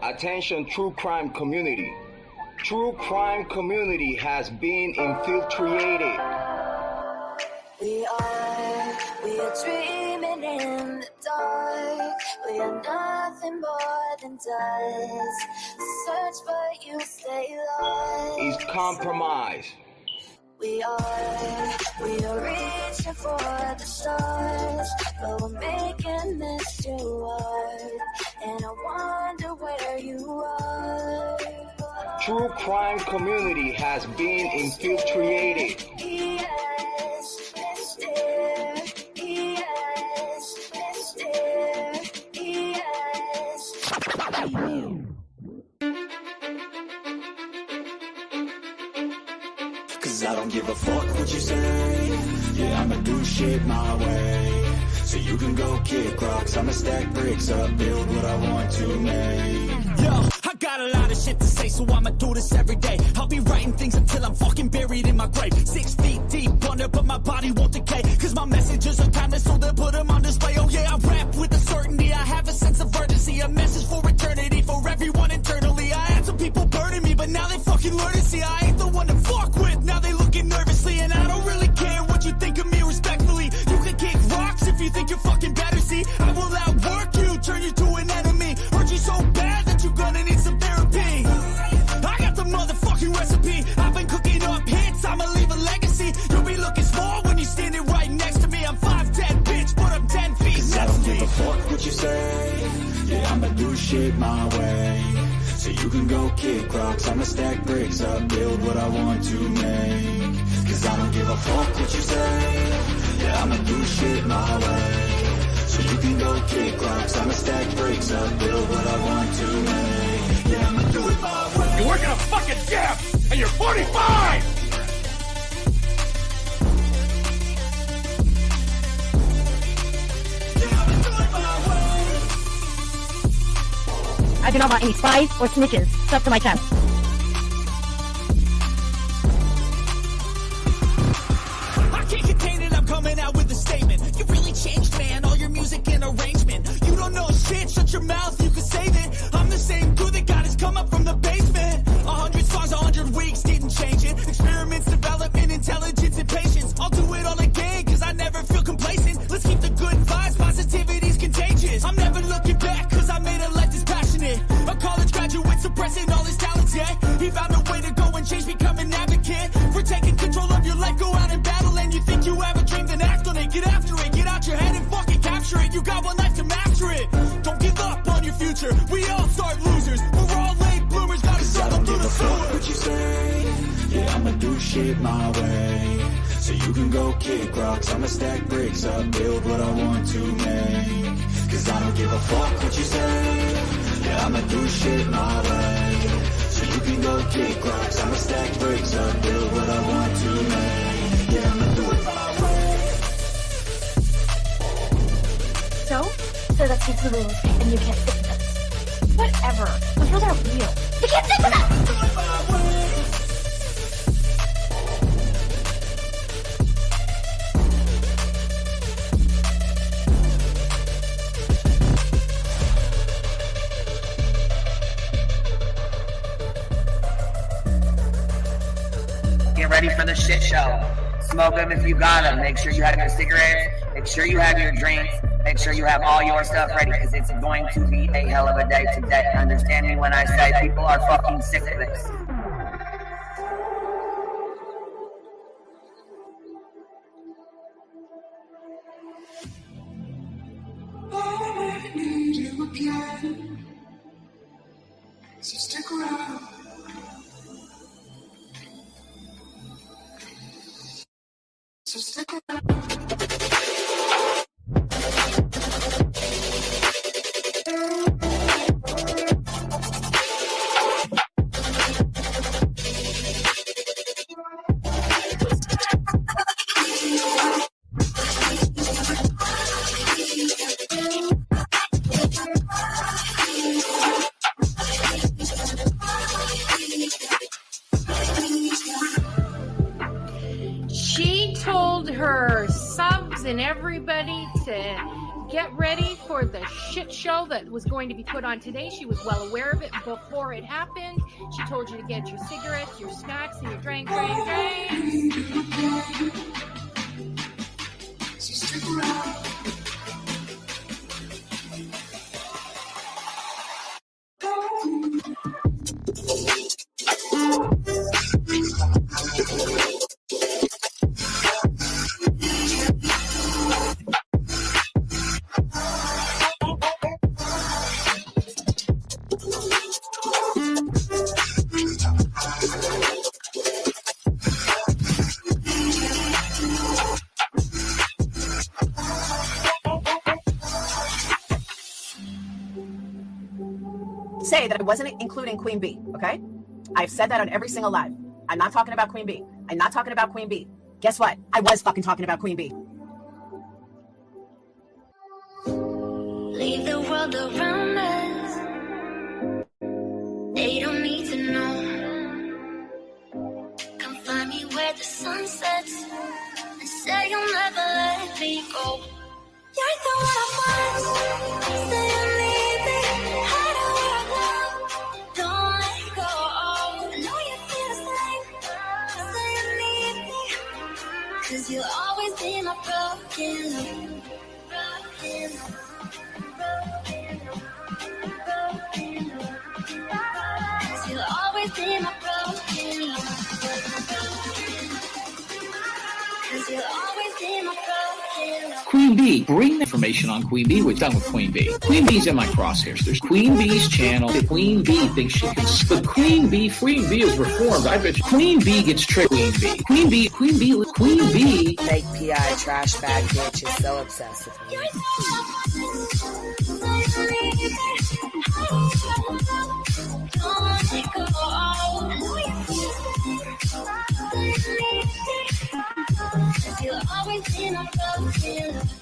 Attention, true crime community. True crime community has been infiltrated. We are dreaming in the dark. We are nothing more than dust. Search but you stay lost. Is compromised. We are reaching for the stars, but we're making this too hard. And I wonder where you are. True crime community has been infiltrated. Yes, it's there. Yes, it's there. Yes. Cause I don't give a fuck what you say. Yeah, I'ma do shit my way. So you can go kick rocks, I'ma stack bricks up, build what I want to make. Yo, I got a lot of shit to say, so I'ma do this every day. I'll be writing things until I'm fucking buried in my grave. 6 feet deep under, but my body won't decay. Cause my messages are timeless, so they'll put them on display. Oh yeah, I rap with a certainty, I have a sense of urgency. A message for eternity, for everyone internally. I had some people burning me, but now they fucking learn to see I ain't the one to fuck with. Now they looking nervously, and I don't really care what you think of me respectfully. You can kick rocks if you think you're fucking better, see. I will outwork you, turn you to an enemy. Hurt you so bad that you're gonna need some therapy. I got the motherfucking recipe. I've been cooking up hits, I'ma leave a legacy. You'll be looking small when you're standing right next to me. I'm 5'10", bitch, but I'm 10 feet. Cause I don't give a fuck what you say. Yeah, I'ma do shit my way. So you can go kick rocks, I'ma stack bricks up, build what I want to make. Cause I don't give a fuck what you say. Yeah, I'ma do shit my way. So you can go kick rocks, I'ma stack bricks up, build what I want to make. Yeah, I'ma do it my way. You work in a fucking gym, and you're 45! I do not want any spies or snitches stuck to my chest. I can't contain it, I'm coming out with a statement. You really changed, man, all your music and arrangement. You don't know shit, shut your mouth, you can save it. I'm the same dude that got his come up from the basement. 100 songs, 100 weeks, didn't change it. Experiments, development, intelligence, and patience. I'll do it all again, cause I never feel complacent. Let's keep the good vibes, positivity's contagious. I'm never looking back, cause I made a life that's passionate. A college graduate suppressing all his talents, yeah. He found a way to go and change, become an advocate. For taking control of your life, go out and battle. And you think you have a dream, then act on it. Get after it, get out your head and fucking capture it. You got one life to master it. Don't give up on your future, we all start losers. We're all late bloomers, gotta struggle through the sewer. What you say? Yeah, I'ma do shit my way. So you can go kick rocks, I'ma stack bricks up, build what I want to make. Cause I don't give a fuck what you say. Yeah, I'ma do shit my way. So you can go kick rocks, I'ma stack bricks up, build what I want to make. Yeah, I'ma do it my way. So that's against the rules, and you can't stick with us. Whatever. Those rules aren't real. You can't stick with us! Do it my way. Get ready for the shit show. Smoke them if you got them. Make sure you have your cigarettes. Make sure you have your drinks. Make sure you have all your stuff ready because it's going to be a hell of a day today. Understand me when I say people are fucking sick of this. I need you again. So stick around. So stick around. She told her subs and everybody to get ready for the shit show that was going to be put on today. She was well aware of it before it happened. She told you to get your cigarettes, your snacks, and your drink. Say that I wasn't including Queen B, okay? I've said that on every single live. I'm not talking about Queen B. I'm not talking about Queen B. Guess what? I was fucking talking about Queen B. Leave the world around us. They don't need to know. Come find me where the sun sets and say you'll never let me go. You're the one I want. Say you need me. Hide away now. Don't let go. I know you feel the same. Say you need me. 'Cause you'll always be my broken love. Broken love. You'll always be my broken love. 'Cause you'll always be my broken love. Queen B, bring the information on Queen B. We're done with Queen B. Queen B's in my crosshairs. There's Queen B's channel. Queen B thinks she can. But Queen B is reformed. I bet you Queen B gets tricked. Queen B. Fake PI trash bag bitch is so obsessed with me. You'll always be my broken love.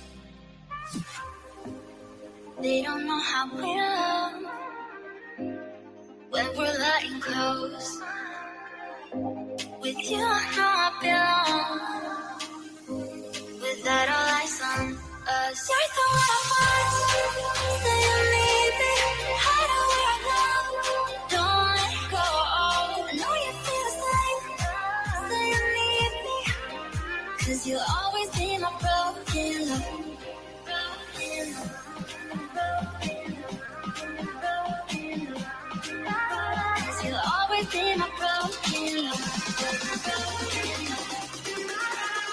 They don't know how we love when we're lying close. With you, I know I belong. Without all eyes on us, you're the one I want. Say you need me. Hide away now. Don't let go. I know you feel the same. Say you need me. 'Cause you'll always be my broken love. Broken love. You'll always be my broken love.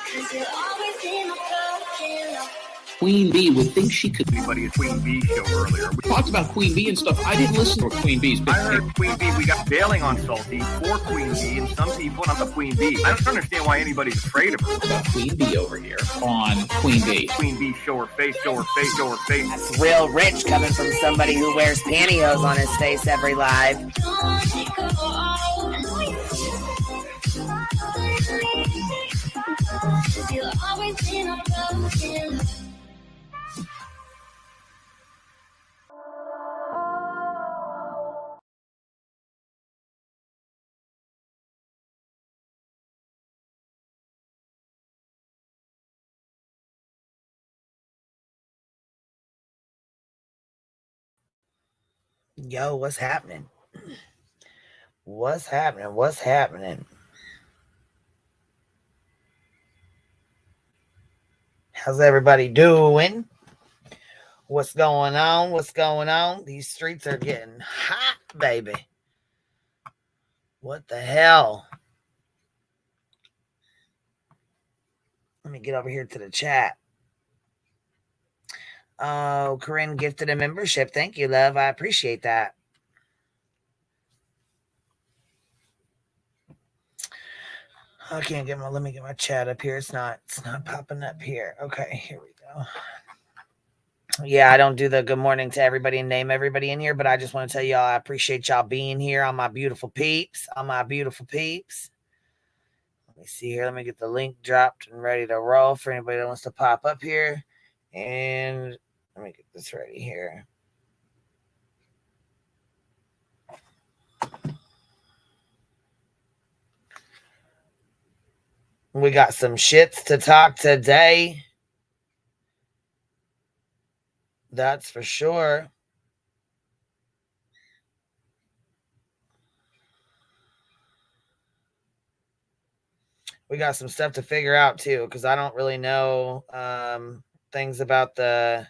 'Cause you'll always be my broken love. Queen B would think she could. Anybody at Queen B show earlier. We talked about Queen B and stuff. I didn't listen to Queen B's. I heard Queen B. We got bailing on Salty for Queen B, and some people not the Queen B. I don't understand why anybody's afraid of her. About Queen B over here on Queen B. Queen B, show her face, show her face, show her face. That's real rich coming from somebody who wears pantyhose on his face every live. Don't let go. I know you feel the same. You'll always be my broken love. Yo, what's happening? What's happening? What's happening? How's everybody doing? What's going on? What's going on? These streets are getting hot, baby. What the hell? Let me get over here to the chat. Oh, Corinne gifted a membership. Thank you, love. I appreciate that. I can't get my, let me get my chat up here. It's not popping up here. Okay, here we go. Yeah, I don't do the good morning to everybody and name everybody in here, but I just want to tell y'all I appreciate y'all being here on my beautiful peeps. On my beautiful peeps. Let me see here. Let me get the link dropped and ready to roll for anybody that wants to pop up here. And let me get this ready here. We got some shits to talk today. That's for sure. We got some stuff to figure out too, because I don't really know things about the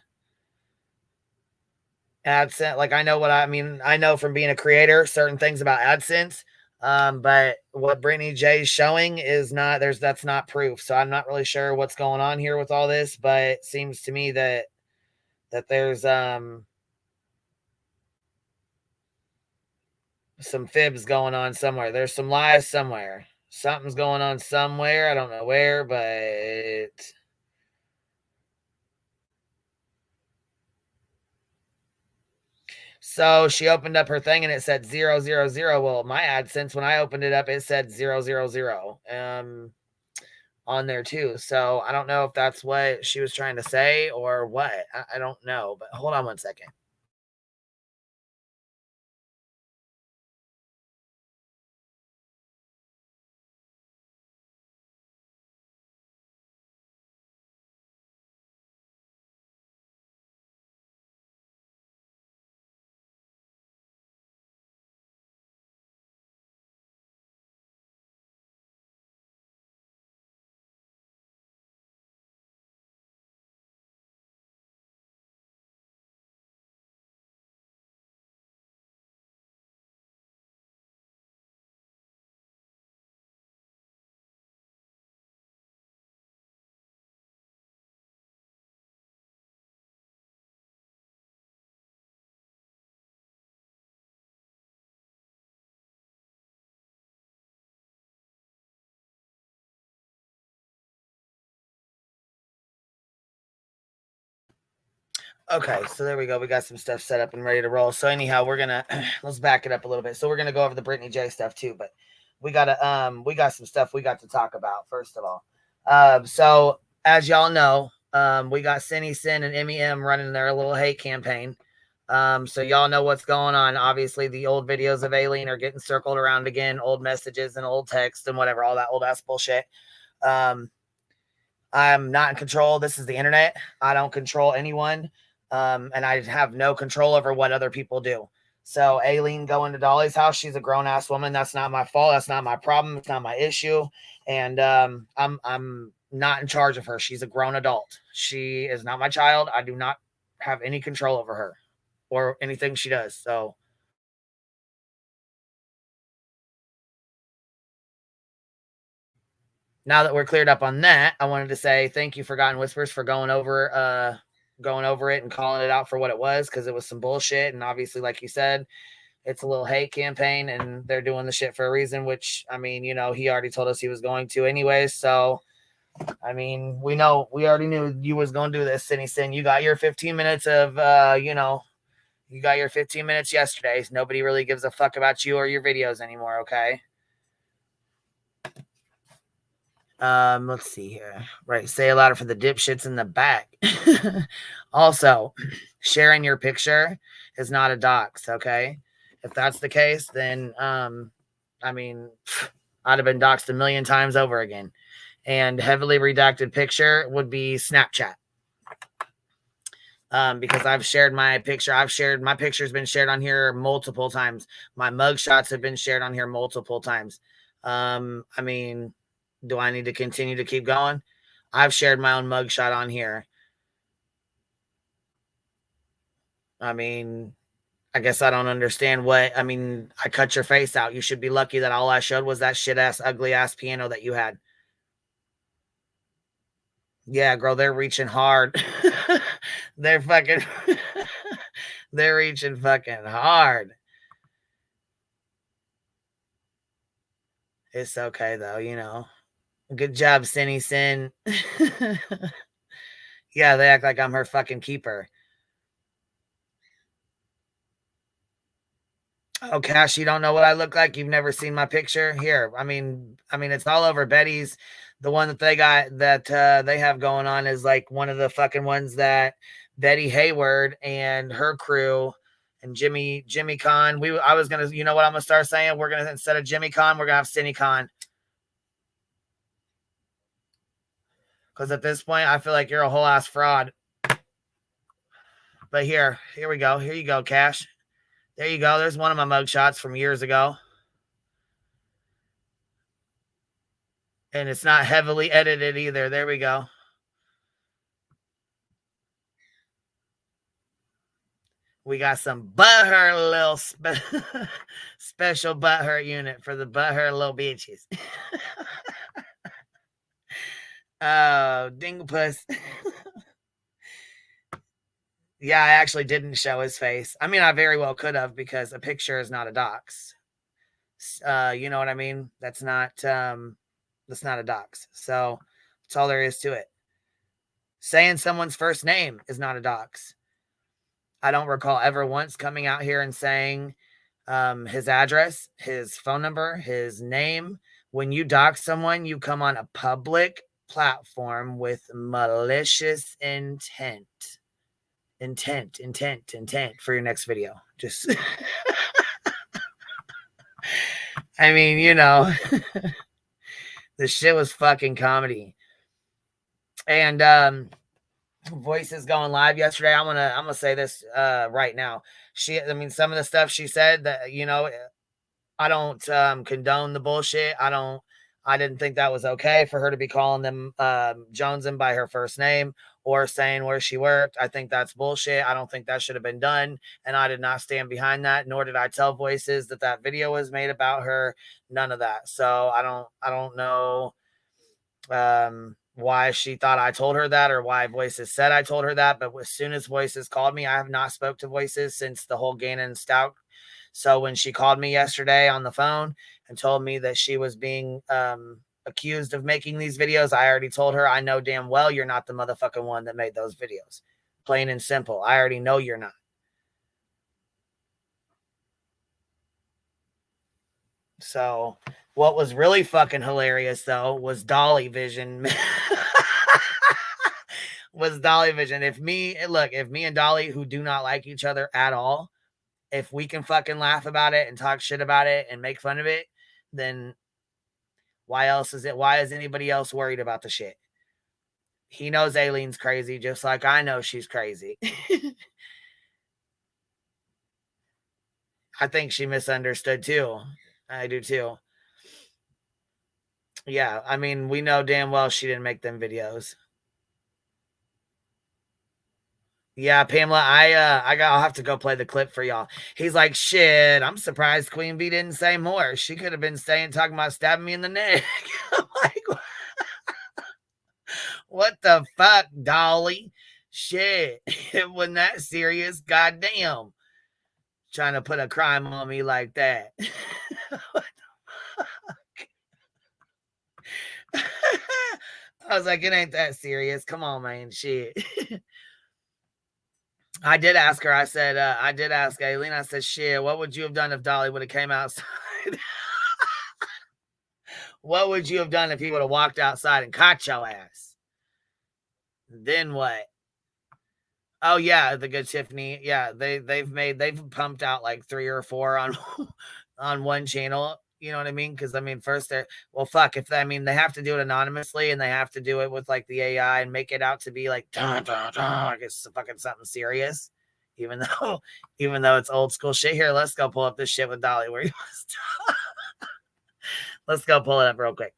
AdSense. Like I know I know from being a creator certain things about AdSense. But what Brittany J's showing is that's not proof. So I'm not really sure what's going on here with all this, but it seems to me that there's some fibs going on somewhere. There's some lies somewhere. Something's going on somewhere. I don't know where, but so she opened up her thing and it said 000. Well, my AdSense, when I opened it up, it said 000 on there too. So I don't know if that's what she was trying to say or what. I don't know. But hold on one second. Okay, so there we go. We got some stuff set up and ready to roll. So anyhow, we're gonna let's back it up a little bit. So we're gonna go over the Brittany J stuff too, but we got some stuff we got to talk about first of all. So as y'all know, we got Cindy Sin and MEM running their little hate campaign. So y'all know what's going on. Obviously, the old videos of Aileen are getting circled around again, old messages and old text and whatever, all that old ass bullshit. I'm not in control. This is the internet. I don't control anyone. And I have no control over what other people do. So Aileen going to Dolly's house, she's a grown ass woman. That's not my fault. That's not my problem. It's not my issue. And I'm not in charge of her. She's a grown adult. She is not my child. I do not have any control over her or anything she does. So now that we're cleared up on that, I wanted to say thank you, Forgotten Whispers, for going over it and calling it out for what it was, because it was some bullshit. And obviously, like you said, it's a little hate campaign and they're doing the shit for a reason, which, I mean, he already told us he was going to anyways. So, I mean, we already knew you was going to do this, Cindy Sin. You got your 15 minutes of, you got your 15 minutes yesterday. So nobody really gives a fuck about you or your videos anymore, okay? Let's see here. Right, say it louder for the dipshits in the back. Also, sharing your picture is not a dox, okay? If that's the case, then I mean, I'd have been doxed a million times over again. And heavily redacted picture would be Snapchat. Because I've shared my picture. My picture's been shared on here multiple times. My mugshots have been shared on here multiple times. I mean, do I need to continue to keep going? I've shared my own mugshot on here. I mean, I guess I don't understand I cut your face out. You should be lucky that all I showed was that shit ass, ugly ass piano that you had. Yeah, girl, they're reaching hard. They're fucking, they're reaching fucking hard. It's okay though, Good job, Cindy Sin. Yeah, they act like I'm her fucking keeper. Oh, Cash, you don't know what I look like? You've never seen my picture? Here, I mean, it's all over Betty's. The one that they got that they have going on is like one of the fucking ones that Betty Hayward and her crew and Jimmy Con. I was gonna, you know what I'm gonna start saying? We're gonna, instead of Jimmy Con, we're gonna have Cindy Con. Because at this point, I feel like you're a whole ass fraud. But here we go. Here you go, Cash. There you go. There's one of my mugshots from years ago. And it's not heavily edited either. There we go. We got some butthurt little special butthurt unit for the butthurt little bitches. Oh, Dinglepuss. Yeah, I actually didn't show his face. I mean, I very well could have, because a picture is not a dox. You know what I mean? That's not a dox. So that's all there is to it. Saying someone's first name is not a dox. I don't recall ever once coming out here and saying his address, his phone number, his name. When you dox someone, you come on a public platform with malicious intent for your next video. Just I mean, you know, this shit was fucking comedy. And Voices going live yesterday. I'm gonna say this right now. Some of the stuff she said, that, you know, I don't condone the bullshit. I didn't think that was okay for her to be calling them Jonesing by her first name or saying where she worked. I think that's bullshit. I don't think that should have been done, and I did not stand behind that, nor did I tell Voices that video was made about her. None of that. So I don't know why she thought I told her that, or why Voices said I told her that. But as soon as Voices called me, I have not spoke to Voices since the whole Gannon Stout. So when she called me yesterday on the phone and told me that she was being accused of making these videos, I already told her, I know damn well you're not the motherfucking one that made those videos. Plain and simple. I already know you're not. So what was really fucking hilarious, though, was Dolly Vision. If me and Dolly, who do not like each other at all, if we can fucking laugh about it and talk shit about it and make fun of it, then why is anybody else worried about the shit? He knows Aileen's crazy, just like I know she's crazy. I think she misunderstood too. I do too. Yeah, I mean, we know damn well she didn't make them videos. Yeah, Pamela, I'll have to go play the clip for y'all. He's like, shit, I'm surprised Queen Bee didn't say more. She could have been talking about stabbing me in the neck. I'm like, what the fuck, Dolly? Shit, it wasn't that serious. Goddamn. Trying to put a crime on me like that. What the fuck? I was like, it ain't that serious. Come on, man. Shit. I did ask her. I did ask Aileen. I said, shit, what would you have done if Dolly would have came outside? What would you have done if he would have walked outside and caught your ass? Then what? Oh yeah, the good Tiffany. Yeah, they've pumped out like 3 or 4 on one channel. You know what I mean? Because I mean, first they have to do it anonymously, and they have to do it with like the AI and make it out to be like it's fucking something serious, even though it's old school shit. Here, let's go pull up this shit with Dolly where he was. Let's go pull it up real quick.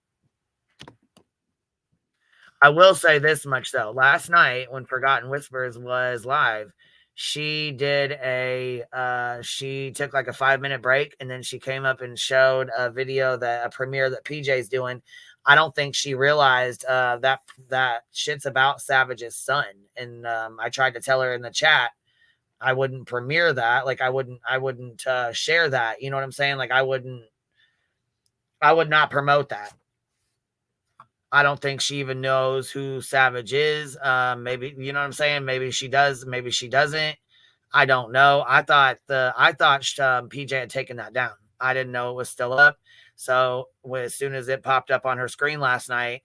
I will say this much though. Last night when Forgotten Whispers was live, she did she took like a 5-minute break, and then she came up and showed a video, a premiere that PJ's doing. I don't think she realized that shit's about Savage's son. And I tried to tell her in the chat I wouldn't premiere that. Like I wouldn't share that. You know what I'm saying? Like I would not promote that. I don't think she even knows who Savage is. Maybe, you know what I'm saying? Maybe she does. Maybe she doesn't. I don't know. I thought PJ had taken that down. I didn't know it was still up. So as soon as it popped up on her screen last night,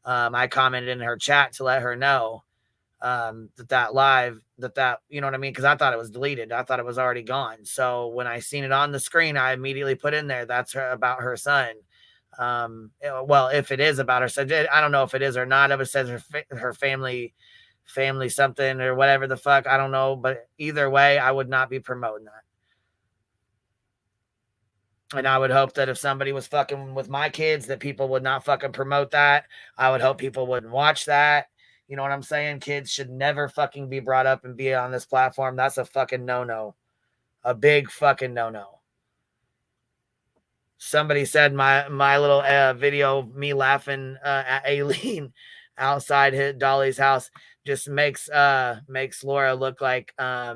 I commented in her chat to let her know that live, you know what I mean? Because I thought it was deleted. I thought it was already gone. So when I seen it on the screen, I immediately put in there, that's about her son. Well, if it is about her son, I don't know if it is or not. It says her family family something or whatever the fuck. I don't know. But either way, I would not be promoting that. And I would hope that if somebody was fucking with my kids, that people would not fucking promote that. I would hope people wouldn't watch that. You know what I'm saying? Kids should never fucking be brought up and be on this platform. That's a fucking no-no. A big fucking no-no. Somebody said my little video of me laughing at Aileen outside Dolly's house just makes Laura look like I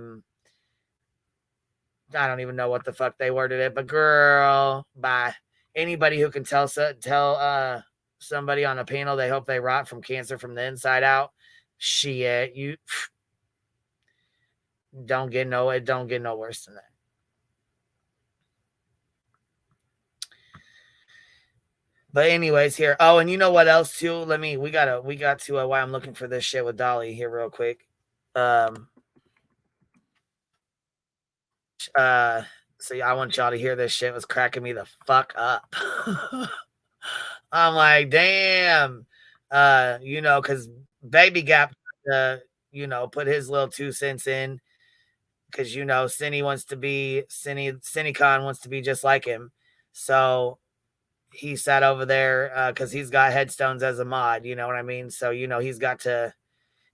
don't even know what the fuck they worded it, but girl, bye. Anybody who can tell somebody on a panel they hope they rot from cancer from the inside out, shit, you don't get no worse than that. But anyways, here. Oh, and you know what else too? We got to why I'm looking for this shit with Dolly here real quick. So yeah, I want y'all to hear this shit. It was cracking me the fuck up. I'm like, damn. Because Baby Gap put his little 2 cents in. Because CineCon wants to be just like him. So he sat over there because he's got headstones as a mod, you know what I mean? So he's got to.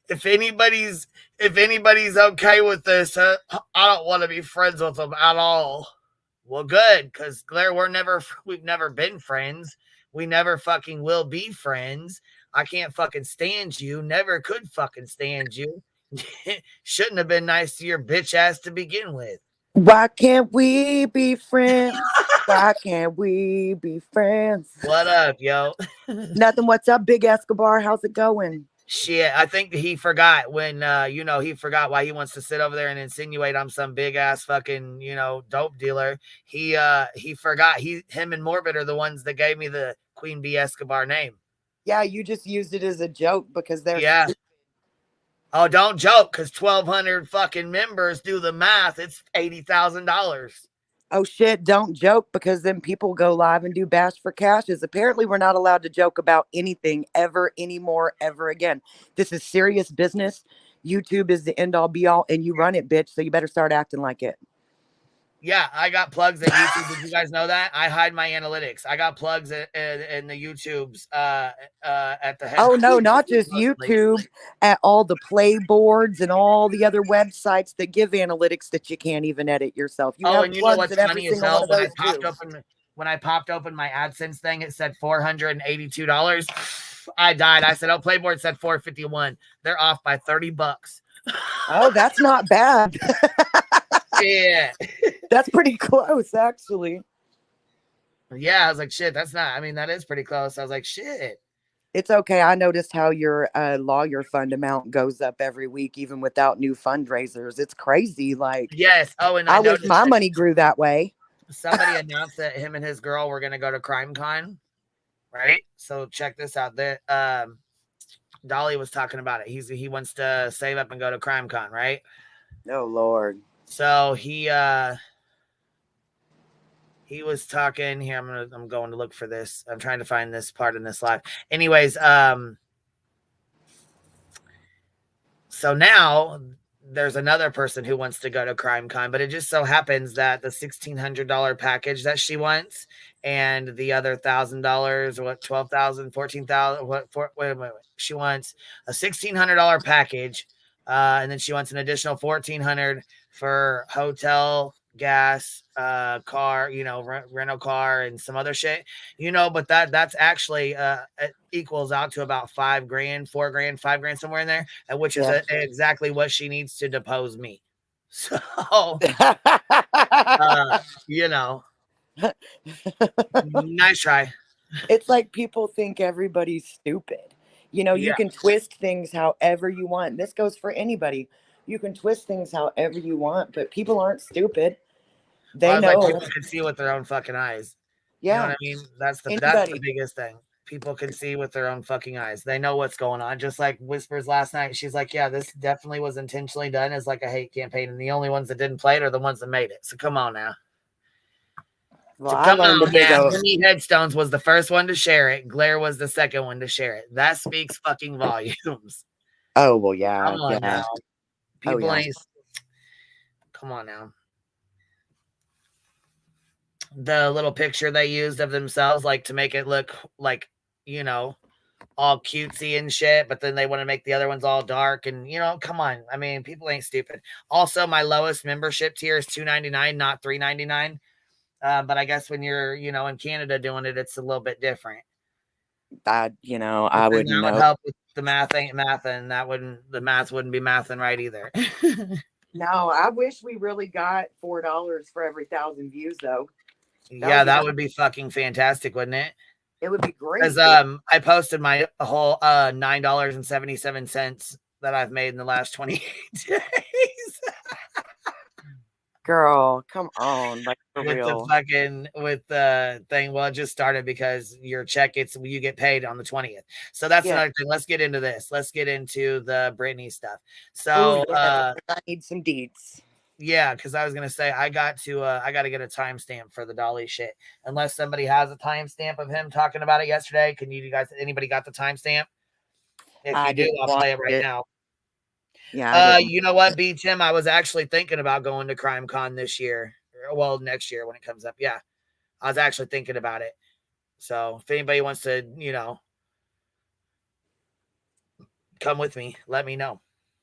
If anybody's okay with this, I don't want to be friends with them at all. Well, good, because Claire, we've never been friends. We never fucking will be friends. I can't fucking stand you. Never could fucking stand you. Shouldn't have been nice to your bitch ass to begin with. Why can't we be friends? Why can't we be friends? What up, yo? Nothing. What's up, Big Escobar? How's it going? Shit, I think he forgot when, he forgot why he wants to sit over there and insinuate I'm some big ass fucking, dope dealer. He forgot him and Morbid are the ones that gave me the Queen Bee Escobar name. Yeah, you just used it as a joke because they're stupid. Oh, don't joke, because 1,200 fucking members, do the math. It's $80,000. Oh shit, don't joke, because then people go live and do bash for cashes. Apparently we're not allowed to joke about anything ever anymore, ever again. This is serious business. YouTube is the end all be all, and you run it, bitch. So you better start acting like it. Yeah, I got plugs at YouTube. Did you guys know that? I hide my analytics. I got plugs in the YouTubes at the head. Oh, no, not just YouTube, at all the play boards and all the other websites that give analytics that you can't even edit yourself. You have and you know what's funny as hell? When I popped open my AdSense thing, it said $482. I died. I said, oh, Playboard said $451. They're off by $30. Oh, that's not bad. Yeah. That's pretty close, actually. Yeah, I was like, shit, that is pretty close. I was like, shit. It's okay. I noticed how your lawyer fund amount goes up every week, even without new fundraisers. It's crazy. Like, yes. Oh, and I wish my money grew that way. Somebody announced that him and his girl were going to go to CrimeCon, right? So check this out. Dolly was talking about it. He wants to save up and go to CrimeCon, right? Oh, Lord. So he was talking here. I'm going to look for this. I'm trying to find this part in this live. Anyways, so now there's another person who wants to go to CrimeCon, but it just so happens that the $1,600 package that she wants and the other $1,000, what, $12,000, $14,000, wait. She wants a $1,600 package, and then she wants an additional $1,400 for hotel, gas, car, rental car and some other shit, but that's actually it equals out to about $5,000, $4,000, $5,000, somewhere in there, which is exactly what she needs to depose me. So, nice try. It's like people think everybody's stupid. You can twist things however you want. This goes for anybody. You can twist things however you want, but people aren't stupid. They know. Like people can see with their own fucking eyes. Yeah. You know what I mean? That's the biggest thing. People can see with their own fucking eyes. They know what's going on. Just like Whispers last night. She's like, yeah, this definitely was intentionally done as like a hate campaign. And the only ones that didn't play it are the ones that made it. So come on now. Well, come on, Jimmy Headstones was the first one to share it. Glare was the second one to share it. That speaks fucking volumes. Oh, well, yeah, Come on yeah. now. Oh, People yeah. ain't. Come on now. The little picture they used of themselves, like to make it look like, you know, all cutesy and shit, but then they want to make the other ones all dark. And, you know, come on. I mean, people ain't stupid. Also, my lowest membership tier is $2.99, not $3.99. But I guess when you're, you know, in Canada doing it, it's a little bit different. You know, But I then wouldn't that would know. help with the math ain't mathin'. The math wouldn't be mathin' right either. No, I wish we really got $4 for every 1,000 views, though. That would be fucking fantastic, wouldn't it? It would be great. Because I posted my whole $9.77 that I've made in the last 28 days. Girl, come on, like for real. With the thing. Well, it just started because your check you get paid on the 20th. So that's another thing. Let's get into this. Let's get into the Brittany stuff. So I need some deeds. Yeah, because I was gonna say I got to get a timestamp for the Dolly shit. Unless somebody has a timestamp of him talking about it yesterday. Can you guys? Anybody got the timestamp? If you do, I'll play it right now. Yeah. You know what, B Tim? I was actually thinking about going to CrimeCon this year. Well, next year when it comes up. Yeah, I was actually thinking about it. So if anybody wants to, you know, come with me, let me know.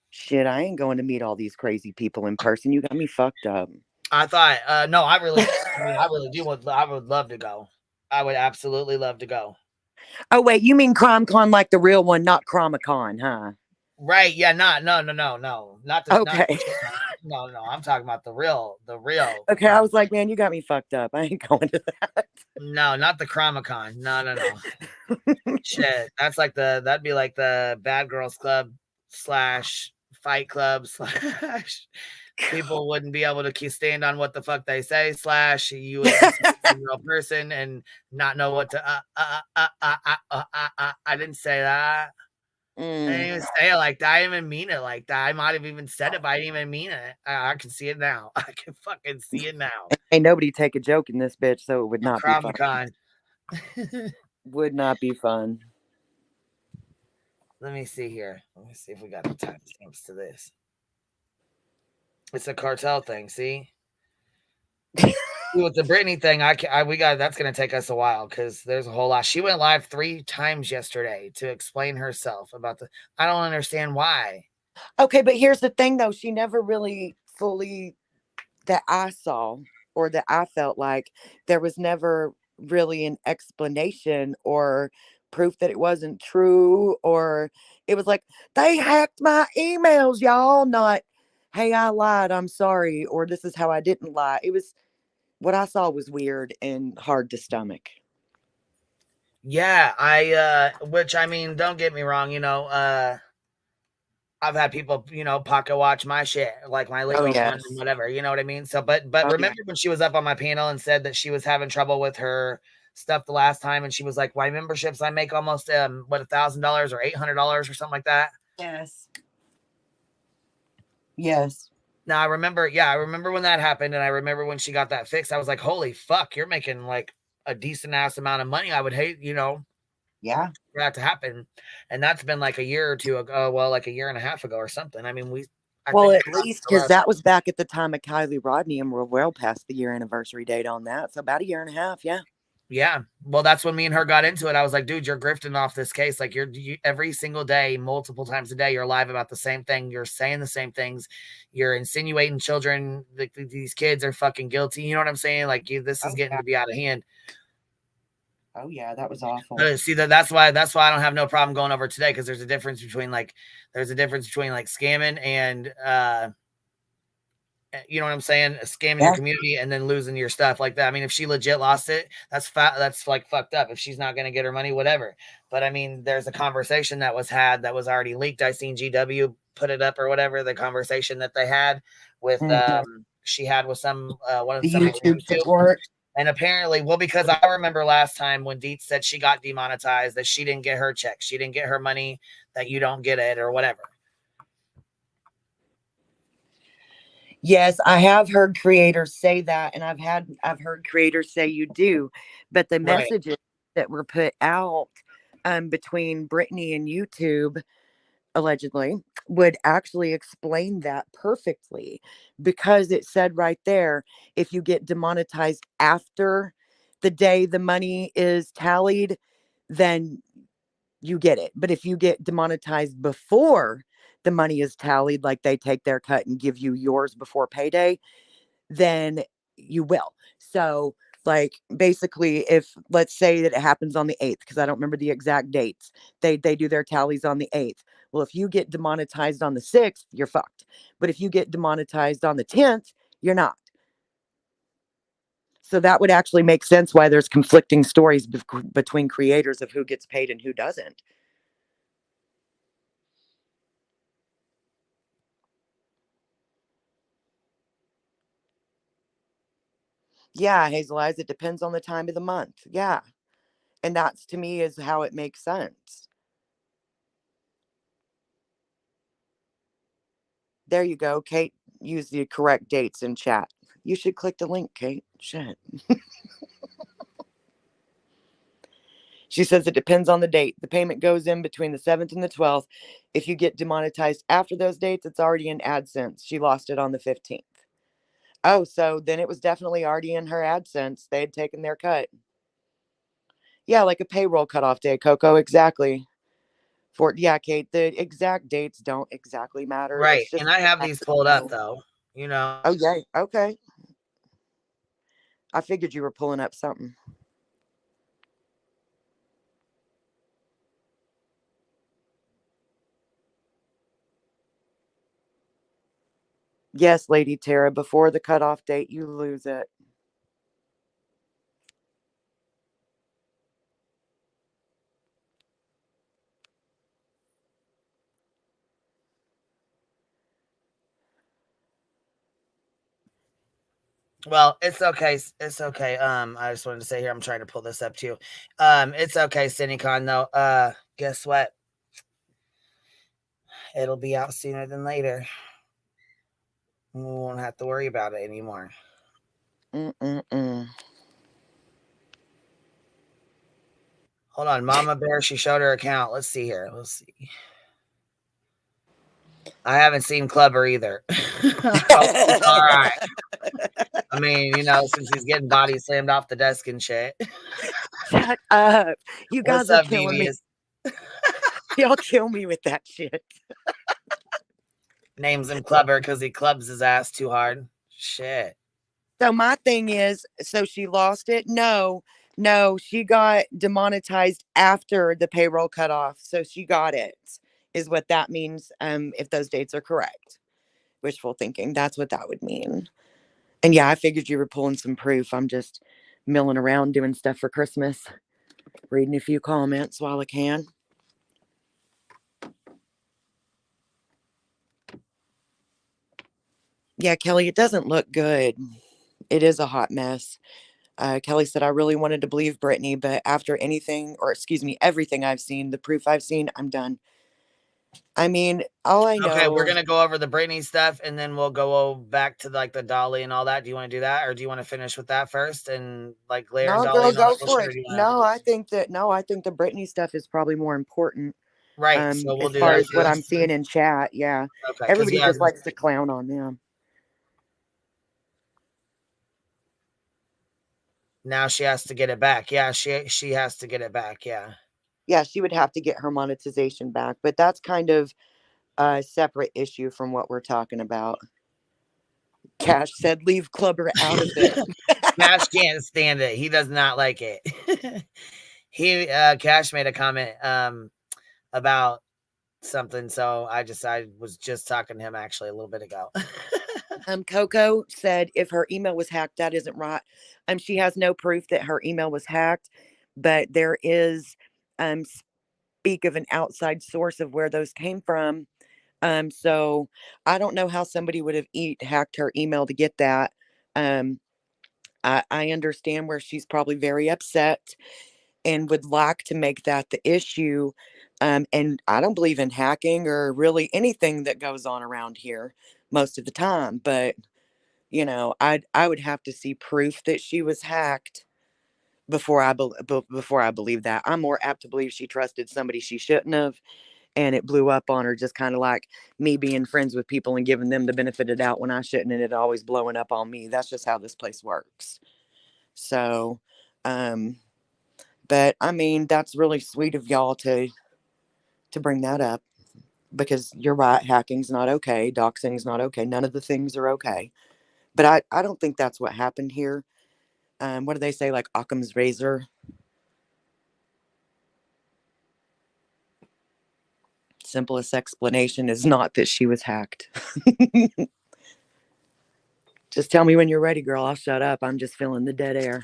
Shit, I ain't going to meet all these crazy people in person. You got me fucked up. I thought, no, I really do. I would love to go. I would absolutely love to go. Oh, wait, you mean CrimeCon like the real one, not Chromacon, huh? Right. Yeah. No. Not the. Okay. No. I'm talking about the real. Okay. I was like, man, you got me fucked up. I ain't going to that. No, not the Chromacon. No. Shit. That'd be like the Bad Girls Club / Fight Club / people wouldn't be able to stand on what the fuck they say / you would be a real person and not know what to I didn't say that. I didn't even say it like that. I didn't even mean it like that. I might have even said it, but I didn't even mean it. I can see it now. I can fucking see it now. Ain't nobody take a joke in this bitch, so it would not be fun. Would not be fun. Let me see here. Let me see if we got the timestamps to this. It's a cartel thing. See, with the Brittany thing, that's gonna take us a while because there's a whole lot. She went live 3 times yesterday to explain herself about I don't understand why. Okay, but here's the thing, though. She never really fully that I saw or that I felt like there was never really an explanation or proof that it wasn't true, or it was like they hacked my emails, y'all, not hey, I lied, I'm sorry, or this is how I didn't lie. It was what I saw was weird and hard to stomach. Yeah, which I mean, don't get me wrong, you know, I've had people, you know, pocket watch my shit, like my legal fund and whatever, you know what I mean? So, but remember when she was up on my panel and said that she was having trouble with her stuff the last time, and she was like, "Why memberships? I make almost $1,000 or $800 or something like that." Yes. Now I remember when that happened, and I remember when she got that fixed. I was like, "Holy fuck, you're making like a decent ass amount of money." I would hate, you know. Yeah. For that to happen. And that's been like a year or two ago. Well, like a year and a half ago or something. I mean, at least because that was back at the time of Kylie Rodney, and we're well past the year anniversary date on that. So about a year and a half. Yeah. Yeah. Well, that's when me and her got into it. I was like, dude, you're grifting off this case. Like you every single day, multiple times a day, you're live about the same thing. You're saying the same things. You're insinuating children. These kids are fucking guilty. You know what I'm saying? Like this is getting to be out of hand. Oh yeah, that was awful. See that's why I don't have no problem going over today, because there's a difference between like scamming and you know what I'm saying, scamming your community and then losing your stuff like that. I mean, if she legit lost it, that's like fucked up. If she's not gonna get her money, whatever. But I mean, there's a conversation that was had that was already leaked. I seen GW put it up or whatever. The conversation that they had with she had with some one of the YouTube support. And apparently, well, because I remember last time when Deets said she got demonetized, that she didn't get her check. She didn't get her money, that you don't get it or whatever. Yes, I have heard creators say that, and I've heard creators say you do. But the messages that were put out between Brittany and YouTube, allegedly, would actually explain that perfectly, because it said right there, if you get demonetized after the day the money is tallied, then you get it. But if you get demonetized before the money is tallied, like they take their cut and give you yours before payday, then you will. So, like, basically, if let's say that it happens on the 8th, because I don't remember the exact dates, they do their tallies on the 8th. Well, if you get demonetized on the 6th, you're fucked. But if you get demonetized on the 10th, you're not. So that would actually make sense why there's conflicting stories between creators of who gets paid and who doesn't. Yeah, Hazel Eyes, it depends on the time of the month. Yeah. And that's, to me, is how it makes sense. There you go. Kate used the correct dates in chat. You should click the link, Kate. Shit. She says it depends on the date. The payment goes in between the 7th and the 12th. If you get demonetized after those dates, it's already in AdSense. She lost it on the 15th. Oh, so then it was definitely already in her AdSense. They had taken their cut. Yeah, like a payroll cutoff day, Coco. Exactly. Yeah, Kate, the exact dates don't exactly matter. Right. It's just, And I have these pulled up though, you know. oh, yay. Okay. I figured you were pulling up something. Yes, Lady Tara, before the cutoff date, you lose it. Well, it's okay. It's okay. I just wanted to say here, I'm trying to pull this up too. It's okay, CineCon though. Guess what? It'll be out sooner than later. We won't have to worry about it anymore. Hold on, Mama Bear. She showed her account. Let's see here. Let's see. I haven't seen Clubber either. Oh, all right. I mean, you know, since he's getting body slammed off the desk and shit. Shut up. You guys What's are up, killing me. Devious? Y'all kill me with that shit. Names him Clubber because he clubs his ass too hard. Shit. So my thing is, so she lost it? No, she got demonetized after the payroll cutoff. So she got it, is what that means. If those dates are correct. Wishful thinking. That's what that would mean. And yeah, I figured you were pulling some proof. I'm just milling around doing stuff for Christmas. Reading a few comments while I can. Yeah, Kelly, it doesn't look good. It is a hot mess. Kelly said, I really wanted to believe Brittany, but after everything I've seen, the proof I've seen, I'm done. I mean, all I know. Okay, we're gonna go over the Brittany stuff, and then we'll go back to like the Dolly and all that. Do you want to do that, or do you want to finish with that first and like Blair and No, Dolly girl, and all go that for bullshit? it. No, I think the Brittany stuff is probably more important. Right, so we'll as do far that as what I'm first. seeing in chat, yeah. Okay, Everybody just likes to clown on them. Now she has to get it back. Yeah, she has to get it back. Yeah. Yeah, she would have to get her monetization back, but that's kind of a separate issue from what we're talking about. Cash said, leave Clubber out of it. Cash can't stand it. He does not like it. Cash made a comment about something, so I was just talking to him actually a little bit ago. Coco said if her email was hacked, that isn't right. She has no proof that her email was hacked, but there is speak of an outside source of where those came from. So I don't know how somebody would have hacked her email to get that. I understand where she's probably very upset and would like to make that the issue. And I don't believe in hacking or really anything that goes on around here most of the time. But, you know, I would have to see proof that she was hacked before I believe that. I'm more apt to believe she trusted somebody she shouldn't have. and it blew up on her, just kind of like me being friends with people and giving them the benefit of the doubt when I shouldn't, and it always blowing up on me. That's just how this place works. So, but I mean, that's really sweet of y'all to bring that up, because you're right. Hacking's not okay. Doxing's not okay. None of the things are okay. But I don't think that's what happened here. What do they say? Like Occam's razor. Simplest explanation is not that she was hacked. Just tell me when you're ready, girl. I'll shut up. I'm just feeling the dead air.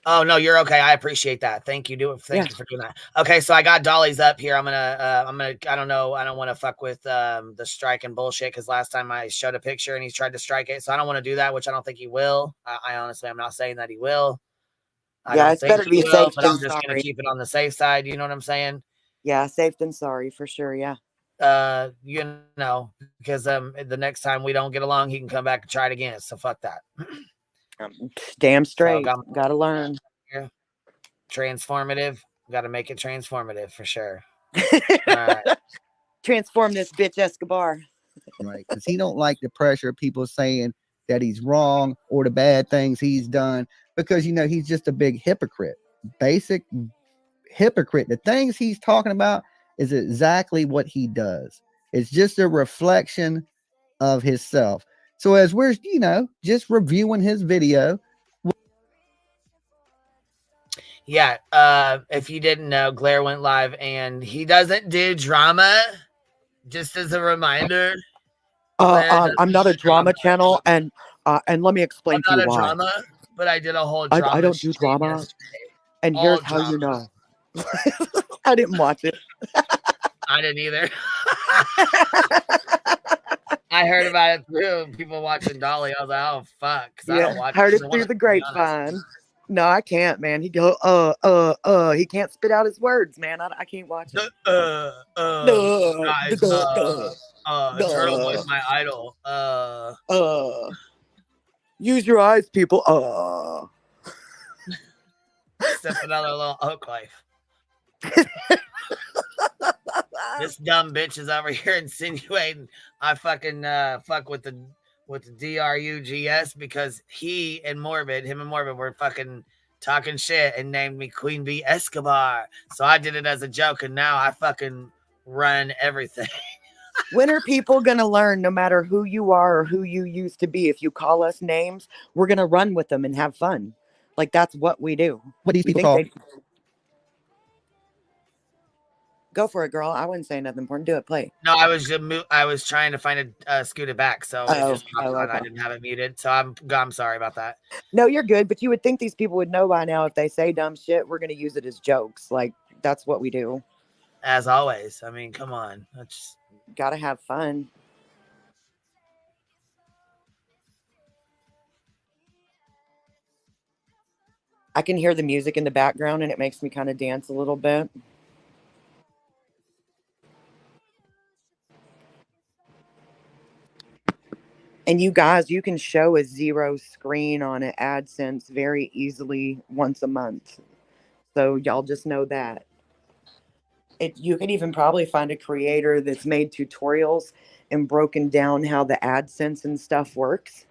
Oh no, you're okay. I appreciate that. Thank you. Thank you for doing that. Okay, so I got Dolly's up here. I'm gonna. I don't know. I don't want to fuck with the strike and bullshit, because last time I showed a picture and he tried to strike it, so I don't want to do that. Which I don't think he will. I honestly, I'm not saying that he will. Yeah, it's better to be safe but than I'm just gonna sorry. keep it on the safe side. You know what I'm saying? Yeah, safe than sorry for sure. Yeah. You know, because the next time we don't get along, he can come back and try it again. So fuck that. Damn straight. So Gotta learn. Transformative. Got to make it transformative for sure. Transform this bitch, Escobar. Right, because he don't like the pressure of people saying that he's wrong or the bad things he's done, because you know he's just a big hypocrite. Basic hypocrite. The things he's talking about is exactly what he does. It's just a reflection of himself. So as we're, you know, just reviewing his video. Yeah, if you didn't know, Glare went live and he doesn't do drama. Just as a reminder. I'm not a drama channel, and let me explain to you why. I'm not a drama, but I did a whole drama. I don't do drama, and here's how you know. I didn't watch it. I didn't either. I heard about it through people watching Dolly. I was like, oh fuck, because I don't watch. Heard it through the grapevine. No, I can't, man. He go, he can't spit out his words, man. I can't watch it. Guys, Turtle Boy's my idol. Use your eyes, people. Step another little oak life. This dumb bitch is over here insinuating I fucking fuck with the DRUGS because him and Morbid were fucking talking shit and named me Queen Bee Escobar. So I did it as a joke, and now I fucking run everything. When are people gonna learn, no matter who you are or who you used to be, if you call us names, we're gonna run with them and have fun. Like, that's what we do. What do these people call? Go for it, girl. I wouldn't say nothing important. Do it. Play. No, I was trying to find a scooter back, so it just okay. I didn't have it muted. So I'm sorry about that. No, you're good. But you would think these people would know by now, if they say dumb shit, we're gonna use it as jokes. Like, that's what we do. As always. I mean, come on. That's gotta have fun. I can hear the music in the background, and it makes me kind of dance a little bit. And you guys, you can show a 0 screen on an AdSense very easily once a month. So y'all just know that. You could even probably find a creator that's made tutorials and broken down how the AdSense and stuff works.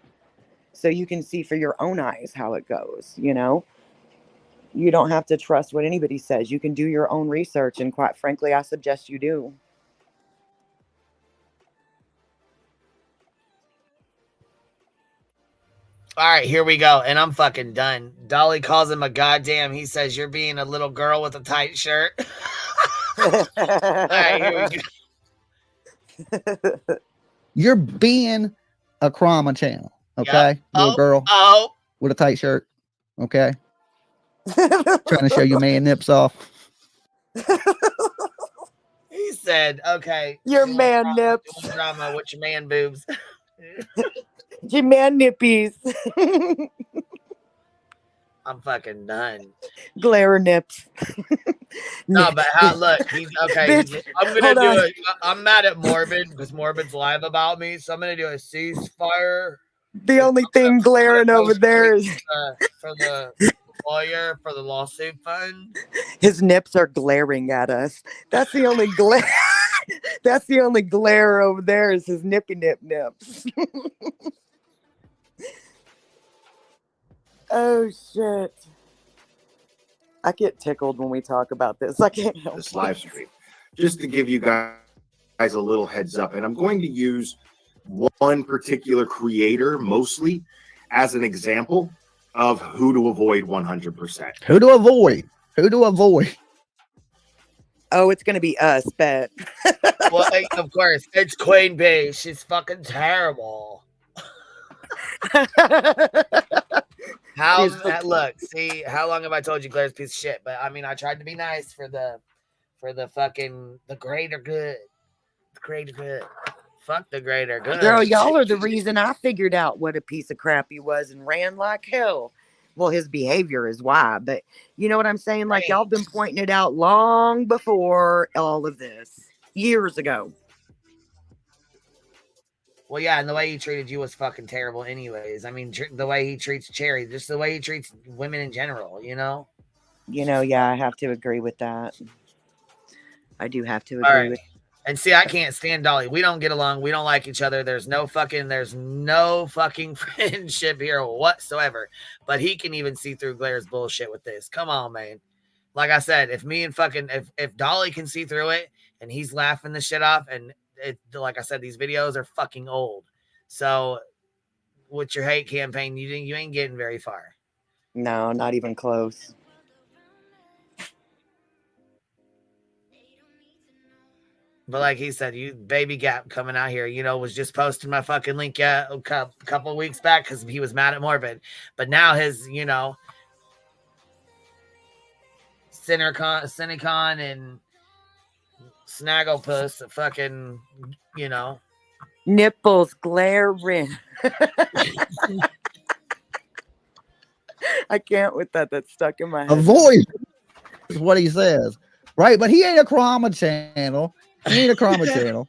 So you can see for your own eyes how it goes, you know? You don't have to trust what anybody says. You can do your own research. And quite frankly, I suggest you do. all right, here we go. And I'm fucking done. Dolly calls him a goddamn. He says, you're being a little girl with a tight shirt. All right, here we go. You're being a Krama channel, okay? Yep. Little girl with a tight shirt, okay? Trying to show your man nips off. He said, okay. Your man nips. Drama with your man boobs. Your man nippies. I'm fucking done. Glare nips. No, but look, he's okay. Bitch, I'm gonna do it. I'm mad at Morbid because Morbid's live about me, so I'm gonna do a ceasefire. The only thing glaring over there is for the lawyer for the lawsuit fund. His nips are glaring at us. That's the only glare. That's the only glare over there is his nippy nip nips. Oh shit. I get tickled when we talk about this. I can't help this live stream. Just to give you guys a little heads up, and I'm going to use one particular creator mostly as an example of who to avoid 100%. Who to avoid? Who to avoid? Oh, it's gonna be us, bet. Well, of course, it's Queen Bee. She's fucking terrible. Look, see, how long have I told you Claire's a piece of shit? But I mean, I tried to be nice for the greater good. The greater good. Fuck the greater good. Girl, y'all are the reason I figured out what a piece of crap he was and ran like hell. Well, his behavior is why, but you know what I'm saying? Like, y'all been pointing it out long before all of this, years ago. Well, yeah, and the way he treated you was fucking terrible anyways. I mean, the way he treats Cherry, just the way he treats women in general, you know? You know, yeah, I have to agree with that. I do have to agree with. And see, I can't stand Dolly. We don't get along. We don't like each other. There's no fucking friendship here whatsoever. But he can even see through Glaire's bullshit with this. Come on, man. Like I said, if Dolly can see through it and he's laughing the shit off, and like I said, these videos are fucking old. So with your hate campaign, you ain't getting very far. No, not even close. But like he said, you baby Gap coming out here, was just posting my fucking link a couple of weeks back because he was mad at Morbid. But now his, Cinecon and Snagglepuss fucking, nipples glaring. I can't with that. That's stuck in my head. Avoid is what he says. Right, but he ain't a Chroma channel. He ain't a Chroma channel.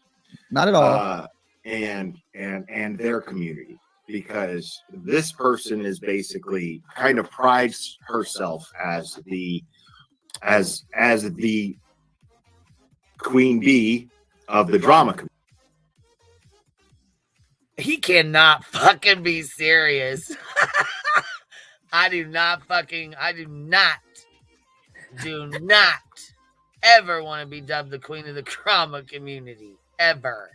Not at all. And their community, because this person is basically kind of prides herself as the Queen Bee of the drama community. He cannot fucking be serious. I do not ever want to be dubbed the queen of the drama community. Ever.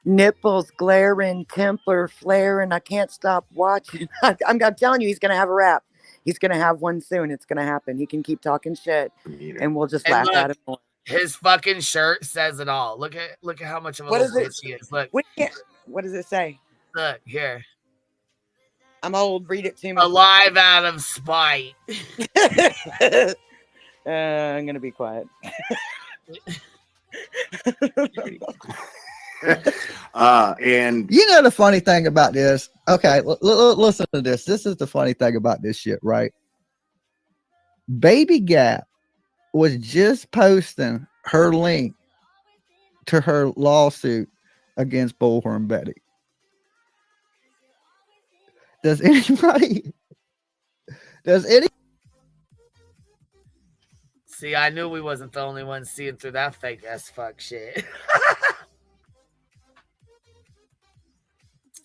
Nipples glaring, temper flaring. I can't stop watching. I'm telling you, he's going to have a rap. He's going to have one soon. It's going to happen. He can keep talking shit and we'll just laugh at him more. His fucking shirt says it all. Look at how much of a little bitch he is. Look. What does it say? Look, here. I'm old. Read it to me. Alive out of spite. I'm going to be quiet. And the funny thing about this, okay, listen to this. This is the funny thing about this shit, right? Baby Gap was just posting her link to her lawsuit against Bullhorn Betty. Does any See, I knew we wasn't the only ones seeing through that fake ass fuck shit.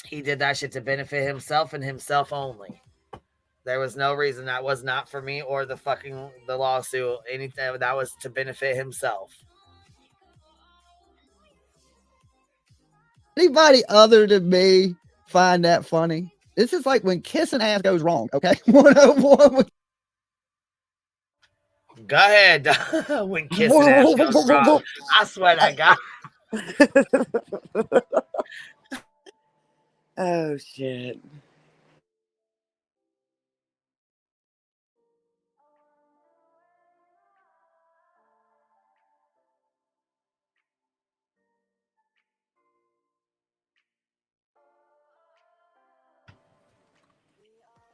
He did that shit to benefit himself and himself only. There was no reason. That was not for me or the lawsuit. Anything that was to benefit himself. Anybody other than me find that funny? This is like when kissing ass goes wrong. Okay, 101. Go ahead. When kissing ass goes wrong. I swear to God. Oh shit.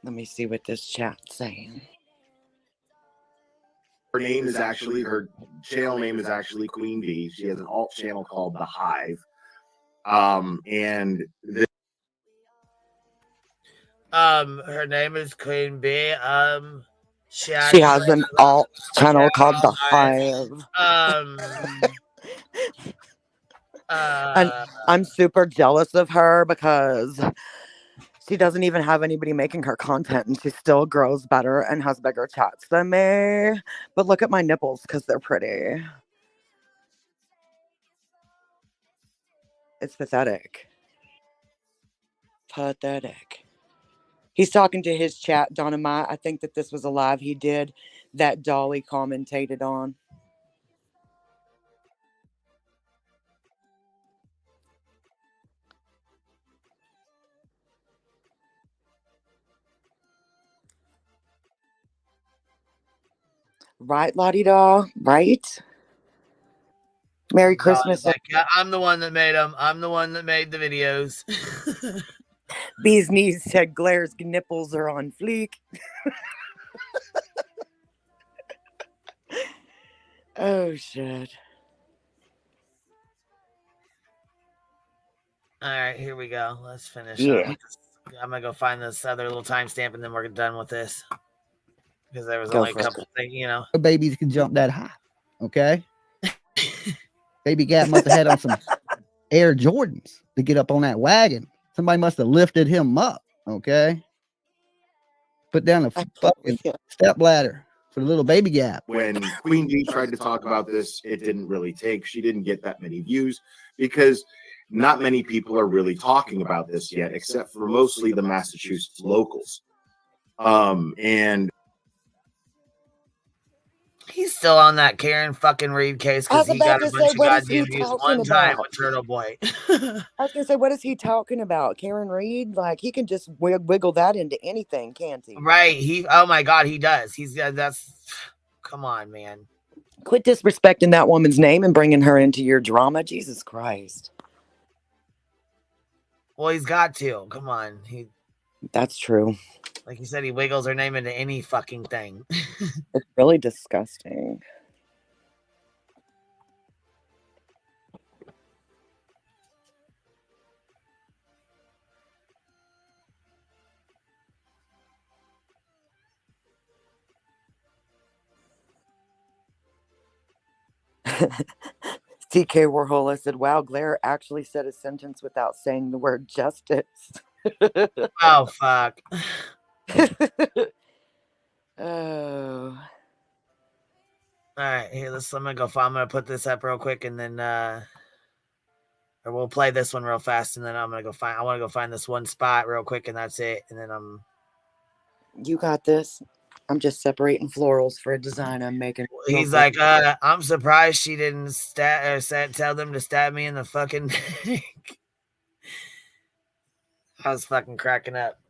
Let me see what this chat's saying. her channel name is actually Queen Bee. She has an alt channel called The Hive. Her name is Queen Bee. She has an alt channel called The Hive. And I'm super jealous of her because she doesn't even have anybody making her content and she still grows better and has bigger chats than me. But look at my nipples because they're pretty. It's pathetic. Pathetic. He's talking to his chat, Dynamite. I think that this was a live he did that Dolly commentated on. Right, La-di-da? Right? Merry Christmas. Like, I'm the one that made them. I'm the one that made the videos. Bee's knees said Glaire's nipples are on fleek. Oh, shit. All right, here we go. Let's finish. Yeah. I'm going to go find this other little timestamp and then we're done with this. Because there was Go only a for it. couple things, you know. Babies can jump that high. Okay. Baby Gap must have had on some Air Jordans to get up on that wagon. Somebody must have lifted him up. Okay. Put down a fucking step ladder for the little Baby Gap. When Queen Bee tried to talk about this, it didn't really take. She didn't get that many views because not many people are really talking about this yet, except for mostly the Massachusetts locals. And he's still on that Karen fucking Reed case because he got a bunch of goddamn views one time with Turtle Boy. I was gonna say, what is he talking about? Karen Reed? Like he can just wiggle that into anything, can't he? Right. Oh my God, he does. That's come on, man. Quit disrespecting that woman's name and bringing her into your drama. Jesus Christ. Well, he's got to. Come on. That's true. Like you said, he wiggles her name into any fucking thing. It's really disgusting. TK Warhol said, wow, Blair actually said a sentence without saying the word justice. Oh, fuck. Oh. All right, here, I'm gonna put this up real quick and then or we'll play this one real fast and then I want to go find this one spot real quick and that's it. And then You got this. I'm just separating florals for a design I'm making. He's like, I'm surprised she didn't tell them to stab me in the fucking neck. I was fucking cracking up.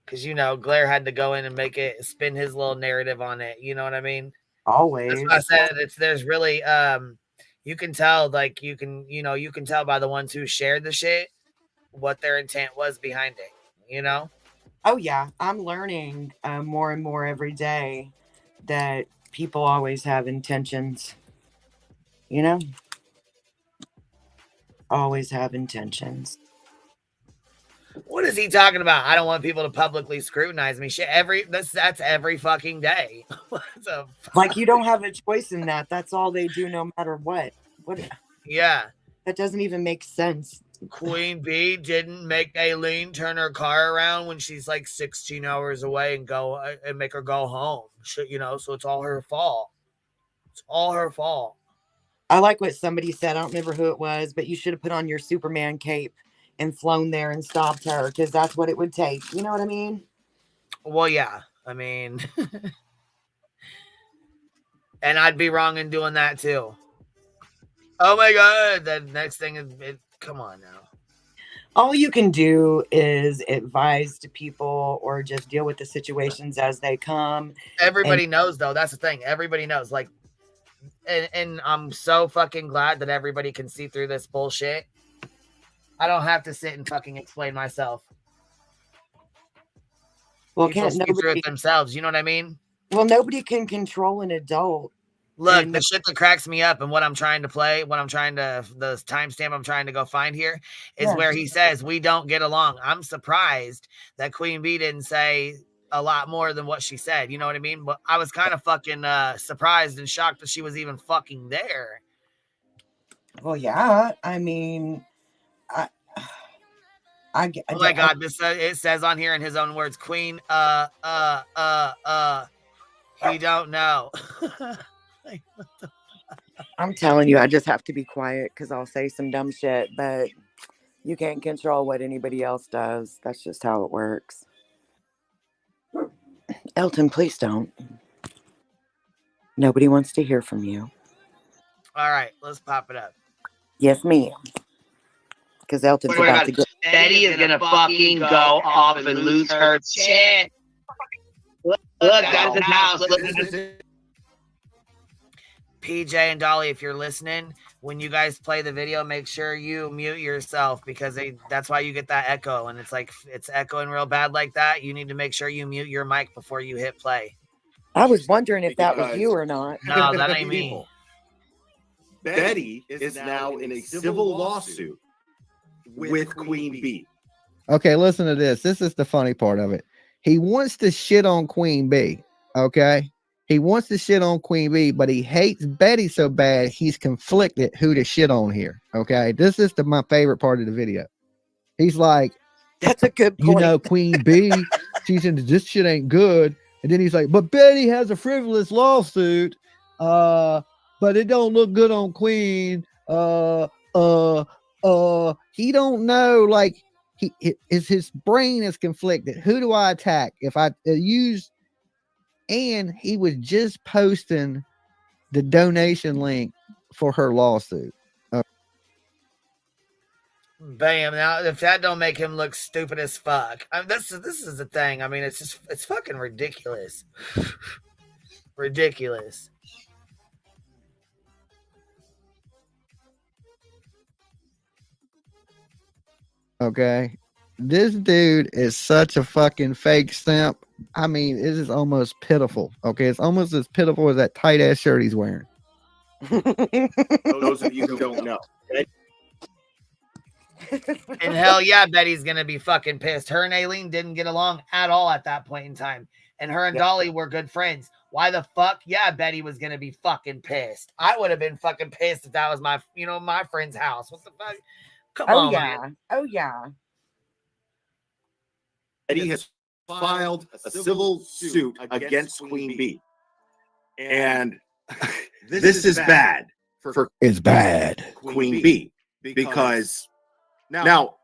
Because, Blair had to go in and spin his little narrative on it. You know what I mean? Always. That's why I said there's really, you can tell, like, you can tell by the ones who shared the shit what their intent was behind it, Oh, yeah. I'm learning more and more every day that people always have intentions. Always have intentions. What is he talking about? I don't want people to publicly scrutinize me. Shit, that's every fucking day. Like you don't have a choice in that. That's all they do, no matter what. Yeah, that doesn't even make sense. Queen Bee didn't make Aileen turn her car around when she's like 16 hours away and make her go home. So it's all her fault. It's all her fault. I like what somebody said. I don't remember who it was, but you should have put on your Superman cape and flown there and stopped her because that's what it would take. You know what I mean? Well, yeah. I mean, and I'd be wrong in doing that too. Oh my God. The next thing is, come on now. All you can do is advise to people or just deal with the situations as they come. Everybody knows, though. That's the thing. Everybody knows. Like, and I'm so fucking glad that everybody can see through this bullshit. I don't have to sit and fucking explain myself. Well, people see through it themselves. You know what I mean? Well, nobody can control an adult. Look, the shit that cracks me up and the timestamp I'm trying to go find here is where he says we don't get along. I'm surprised that Queen Bee didn't say a lot more than what she said. You know what I mean? But I was kind of fucking surprised and shocked that she was even fucking there. Well, yeah. I mean, I, Oh my God! This it says on here in his own words, Queen. He don't know. I'm telling you, I just have to be quiet because I'll say some dumb shit, but you can't control what anybody else does. That's just how it works. Elton, please don't. Nobody wants to hear from you. All right, let's pop it up. Yes, ma'am. Because Elton's about to get. Betty is gonna fucking go off and lose her shit. Look, that's his house. Look, PJ and Dolly, if you're listening, when you guys play the video, make sure you mute yourself because that's why you get that echo. And it's like it's echoing real bad like that. You need to make sure you mute your mic before you hit play. I was wondering if that was you or not. No, that ain't me. Betty is now in a civil lawsuit with Queen Bee. Okay, listen to this. This is the funny part of it. He wants to shit on Queen Bee. Okay. He wants to shit on Queen Bee, but he hates Betty so bad he's conflicted who to shit on here. Okay. This is my favorite part of the video. He's like, that's a good point. You know, Queen Bee, she's into this shit ain't good. And then he's like, but Betty has a frivolous lawsuit. But it don't look good on Queen. He don't know, like his brain is conflicted. Who do I attack? If I use, and he was just posting the donation link for her lawsuit. Bam! Now, if that don't make him look stupid as fuck, I mean, this is the thing. I mean, it's fucking ridiculous. Ridiculous. Okay, this dude is such a fucking fake simp. I mean, it is almost pitiful. Okay, it's almost as pitiful as that tight ass shirt he's wearing. Those of you who don't know. And hell yeah, Betty's gonna be fucking pissed. Her and Aileen didn't get along at all at that point in time. And her and Dolly were good friends. Why the fuck? Yeah, Betty was gonna be fucking pissed. I would have been fucking pissed if that was my friend's house. What the fuck? Come on, man. Oh yeah. Betty has filed a civil suit against Queen Bee. And this is bad for it's bad. Queen Bee because now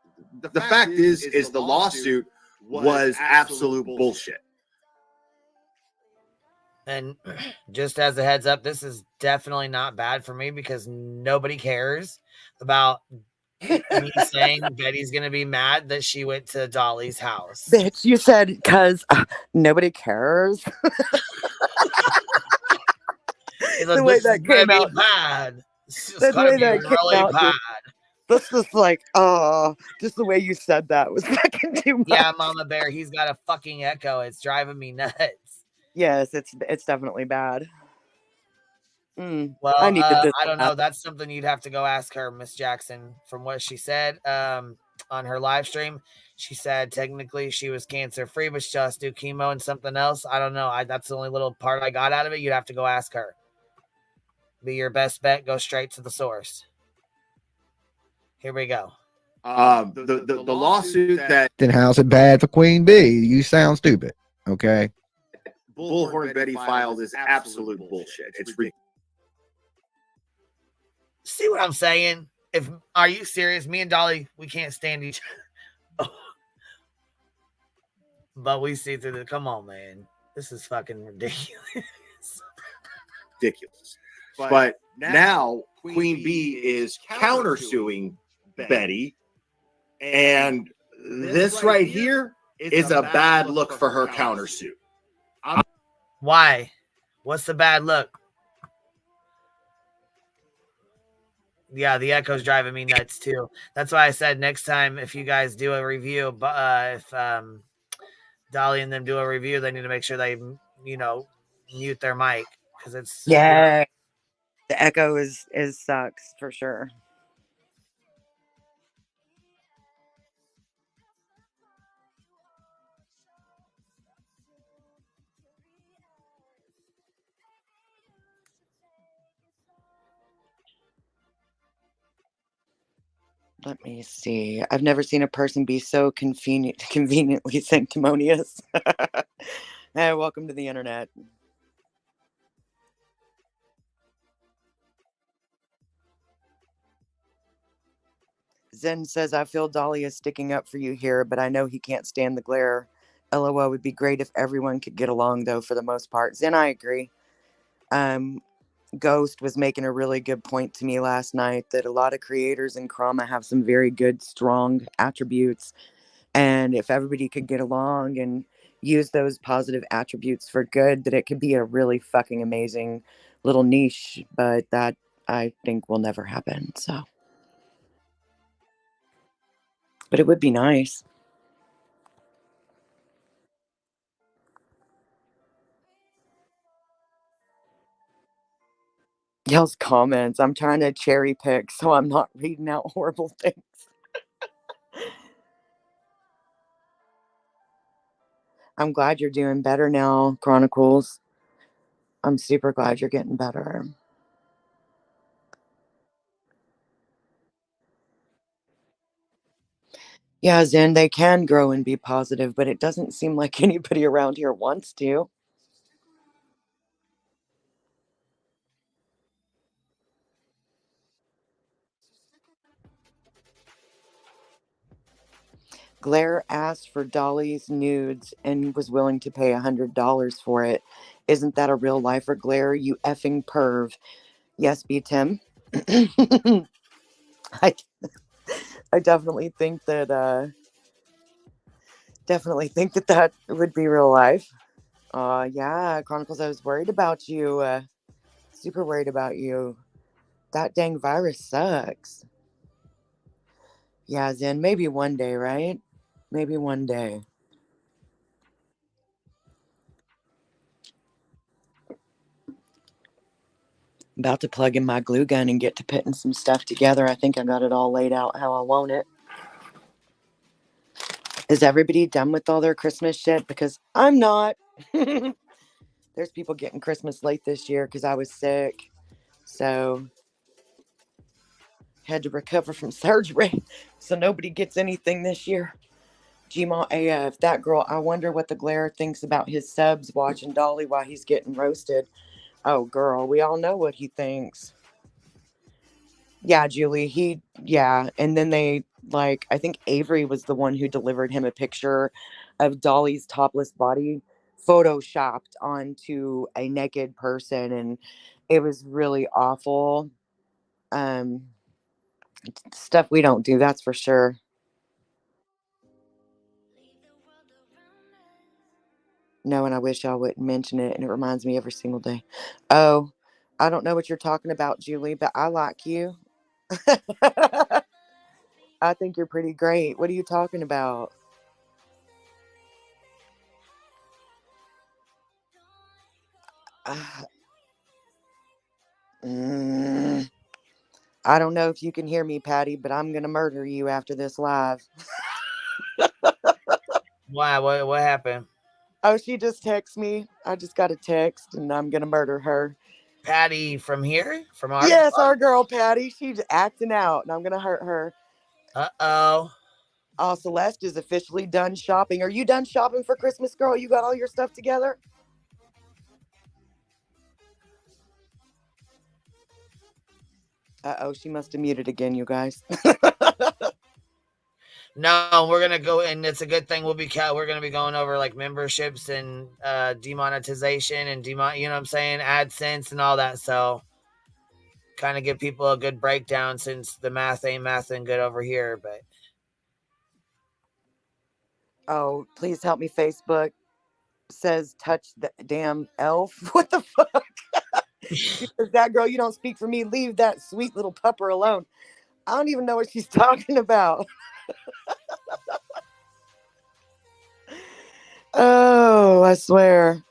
the fact is the lawsuit was absolute bullshit. And just as a heads up, this is definitely not bad for me because nobody cares about me saying Betty's gonna be mad that she went to Dolly's house. Bitch, you said because nobody cares. The way that came out. Bad. The way that came out. Bad. This is like, just the way you said that was fucking too much. Yeah, Mama Bear, he's got a fucking echo. It's driving me nuts. Yes, it's definitely bad. Well, I don't know. That's something you'd have to go ask her, Miss Jackson. From what she said on her live stream, she said technically she was cancer free, but she has to do chemo and something else. I don't know. That's the only little part I got out of it. You'd have to go ask her. Be your best bet. Go straight to the source. Here we go. The lawsuit that then how's it bad for Queen Bee? You sound stupid. Okay. Bullhorn Betty filed is absolute bullshit. It's ridiculous. See what I'm saying? Are you serious? Me and Dolly, we can't stand each other. But we see through the. Come on, man. This is fucking ridiculous. Ridiculous. But now Queen Bee is countersuing Betty, and this right here is a bad look for her countersuit. Why? What's the bad look? Yeah, the echo's driving me nuts too. That's why I said next time if you guys do a review, if Dolly and them do a review, they need to make sure they mute their mic because it's the echo is sucks for sure. Let me see. I've never seen a person be so conveniently sanctimonious. Hey, welcome to the internet. Zen says, I feel Dolly is sticking up for you here, but I know he can't stand the glare. LOL would be great if everyone could get along, though, for the most part. Zen, I agree. Ghost was making a really good point to me last night that a lot of creators in Krama have some very good, strong attributes. And if everybody could get along and use those positive attributes for good, that it could be a really fucking amazing little niche. But that I think will never happen. So, but it would be nice. Y'all's comments. I'm trying to cherry pick so I'm not reading out horrible things. I'm glad you're doing better now, Chronicles. I'm super glad you're getting better. Yeah, Zen, they can grow and be positive, but it doesn't seem like anybody around here wants to. Glare asked for Dolly's nudes and was willing to pay $100 for it. Isn't that a real lifer, Glare? You effing perv. Yes, B. Tim. I, I definitely think that would be real life. Yeah, Chronicles, I was worried about you. Super worried about you. That dang virus sucks. Yeah, Zen, maybe one day, right? Maybe one day. About to plug in my glue gun and get to putting some stuff together. I think I got it all laid out how I want it. Is everybody done with all their Christmas shit? Because I'm not. There's people getting Christmas late this year because I was sick. So had to recover from surgery. So nobody gets anything this year. Gmail AF, that girl, I wonder what the glare thinks about his subs watching Dolly while he's getting roasted. Oh, girl, we all know what he thinks. Yeah, Julie, yeah. And then I think Avery was the one who delivered him a picture of Dolly's topless body photoshopped onto a naked person. And it was really awful. Um, Stuff we don't do, that's for sure. No, and I wish I wouldn't mention it. And it reminds me every single day. Oh, I don't know what you're talking about, Julie, but I like you. I think you're pretty great. What are you talking about? Uh, mm, I don't know if you can hear me, Patty, but I'm going to murder you after this live. Why? What happened? Oh, she just texted me. I just got a text and I'm going to murder her. Patty from here? From our Yes, our girl, Patty. She's acting out and I'm going to hurt her. Uh-oh. Oh, Celeste is officially done shopping. Are you done shopping for Christmas, girl? You got all your stuff together? Uh-oh, she must have muted again, you guys. No, we're gonna go, and it's a good thing we're gonna be going over like memberships and demonetization and you know what I'm saying, AdSense and all that. So kind of give people a good breakdown since the math ain't mathing good over here. But oh, please help me. Facebook says touch the damn elf. What the fuck? She says, that girl, you don't speak for me. Leave that sweet little pupper alone. I don't even know what she's talking about. Oh, I swear.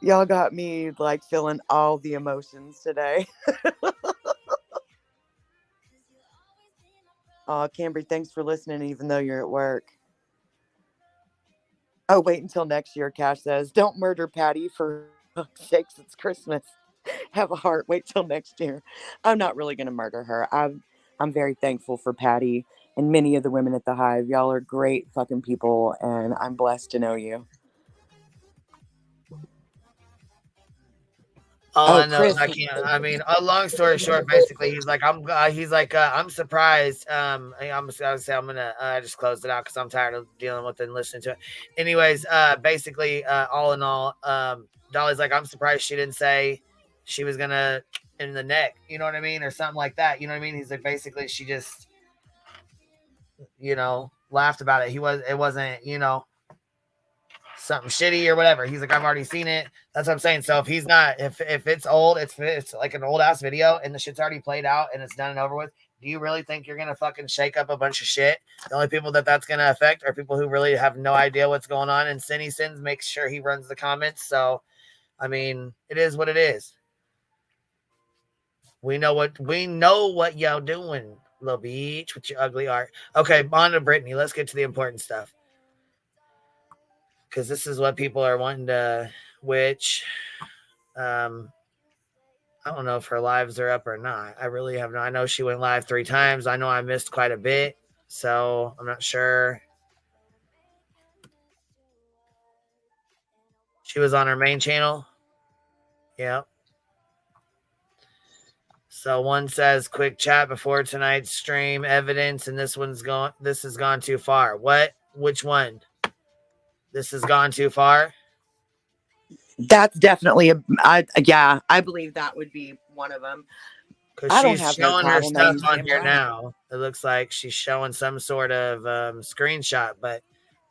Y'all got me like feeling all the emotions today. Oh, Cambry, thanks for listening, even though you're at work. Oh, wait until next year, Cash says. Don't murder Patty, for fuck's sakes, it's Christmas. Have a heart. Wait till next year. I'm not really going to murder her. I'm I'm very thankful for Patty and many of the women at the Hive. Y'all are great fucking people, and I'm blessed to know you. All I know is Chris. I can't. I mean, a long story short, basically, he's like, I'm surprised. I'm gonna just close it out because I'm tired of dealing with it and listening to it. Anyways, basically, all in all, Dolly's like, I'm surprised she didn't say she was gonna in the neck. You know what I mean, or something like that. You know what I mean? He's like, basically, she just, laughed about it. It wasn't, something shitty or whatever. He's like, I've already seen it. That's what I'm saying. So if he's not, if it's old, it's like an old ass video and the shit's already played out and it's done and over with. Do you really think you're gonna fucking shake up a bunch of shit? The only people that's gonna affect are people who really have no idea what's going on. And Cindy Sins makes sure he runs the comments. So, I mean, it is what it is. We know what y'all doing, little beach, with your ugly art. Okay, on to Brittany. Let's get to the important stuff. Because this is what people are wanting to, which I don't know if her lives are up or not. I really have no. I know she went live 3 times. I know I missed quite a bit, so I'm not sure. She was on her main channel. Yep. So one says quick chat before tonight's stream evidence, and this has gone too far. What? Which one? This has gone too far? That's definitely I believe that would be one of them. Because she's showing her stuff on here now. It looks like she's showing some sort of screenshot, but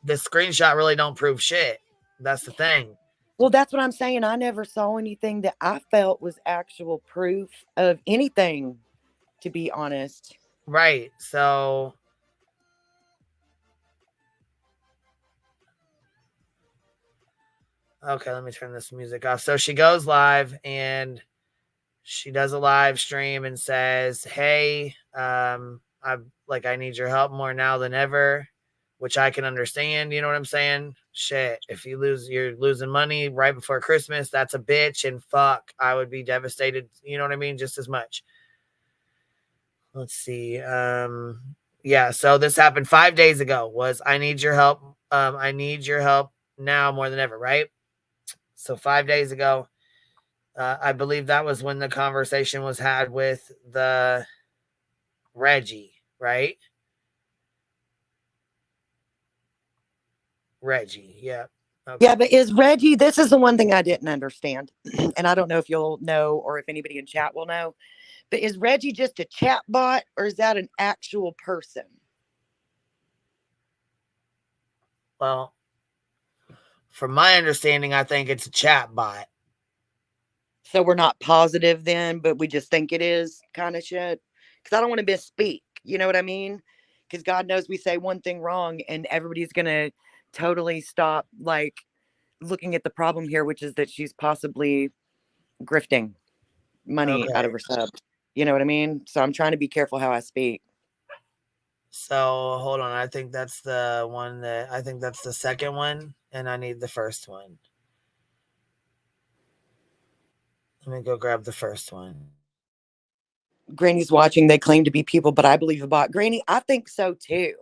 the screenshot really don't prove shit. That's the thing. Well, that's what I'm saying. I never saw anything that I felt was actual proof of anything, to be honest. Right. So okay, let me turn this music off. So she goes live and she does a live stream and says, hey, I need your help more now than ever, which I can understand. You know what I'm saying? Shit. If you're losing money right before Christmas, that's a bitch, and fuck, I would be devastated. You know what I mean? Just as much. Let's see. Yeah. So this happened 5 days ago I need your help. I need your help now more than ever. Right. So 5 days ago, I believe that was when the conversation was had with the Reggie, right? Reggie, yeah. Okay. Yeah, but is Reggie, this is the one thing I didn't understand. And I don't know if you'll know or if anybody in chat will know, but is Reggie just a chat bot or is that an actual person? Well, from my understanding, I think it's a chat bot. So we're not positive then, but we just think it is kind of shit. Because I don't want to misspeak. You know what I mean? Because God knows we say one thing wrong and everybody's going to totally stop looking at the problem here, which is that she's possibly grifting money out of her sub. You know what I mean? So I'm trying to be careful how I speak. So hold on. I think that's the second one. And I need the first one. Let me go grab the first one. Granny's watching. They claim to be people, but I believe a bot. Granny, I think so too.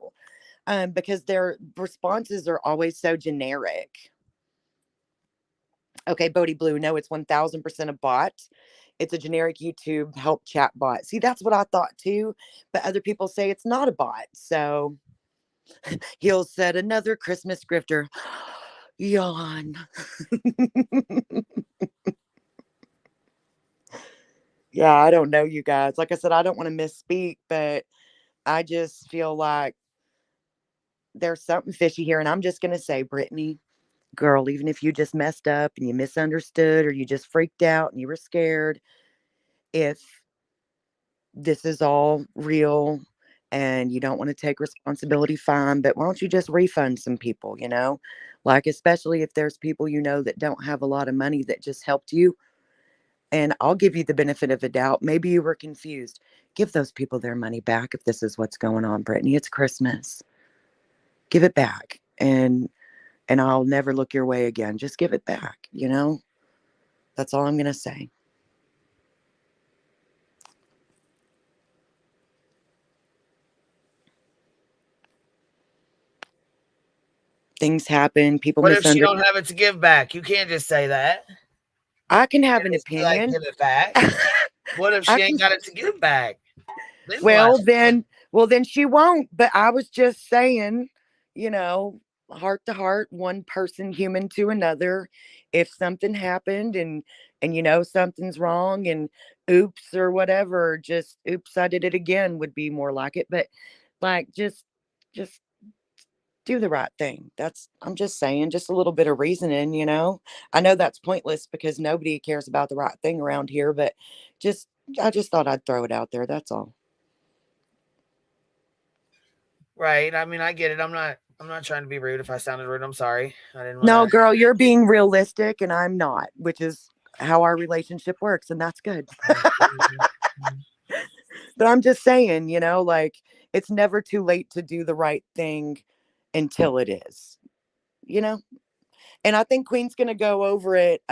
Because their responses are always so generic. Okay, Bodie Blue. No, it's 1000% a bot. It's a generic YouTube help chat bot. See, that's what I thought too. But other people say it's not a bot. So he'll said another Christmas grifter. Yawn. Yeah, I don't know, you guys. Like I said, I don't want to misspeak, but I just feel like there's something fishy here. And I'm just going to say, Brittany, girl, even if you just messed up and you misunderstood or you just freaked out and you were scared, if this is all real and you don't want to take responsibility, fine, but why don't you just refund some people, like especially if there's people that don't have a lot of money that just helped you, and I'll give you the benefit of the doubt. Maybe you were confused. Give those people their money back if this is what's going on, Brittany. It's Christmas. Give it back, and I'll never look your way again. Just give it back, That's all I'm going to say. things happen. People What if she misunderstand. don't have it to give back? You can't just say that. I can have an Just be like, opinion. give it back. What if I she can, ain't got it to give back? Then well, what? then she won't. But I was just saying, heart to heart, one person, human to another. If something happened and something's wrong and oops or whatever, just oops, I did it again would be more like it. But like just do the right thing. I'm just saying, just a little bit of reasoning. I know that's pointless because nobody cares about the right thing around here, but just I just thought I'd throw it out there. That's all. Right. I mean, I get it. I'm not trying to be rude. If I sounded rude, I'm sorry. I didn't want No, to. girl, you're being realistic and I'm not, which is how our relationship works, and that's good. But I'm just saying, like it's never too late to do the right thing until it is, you know? And I think Queen's gonna go over it.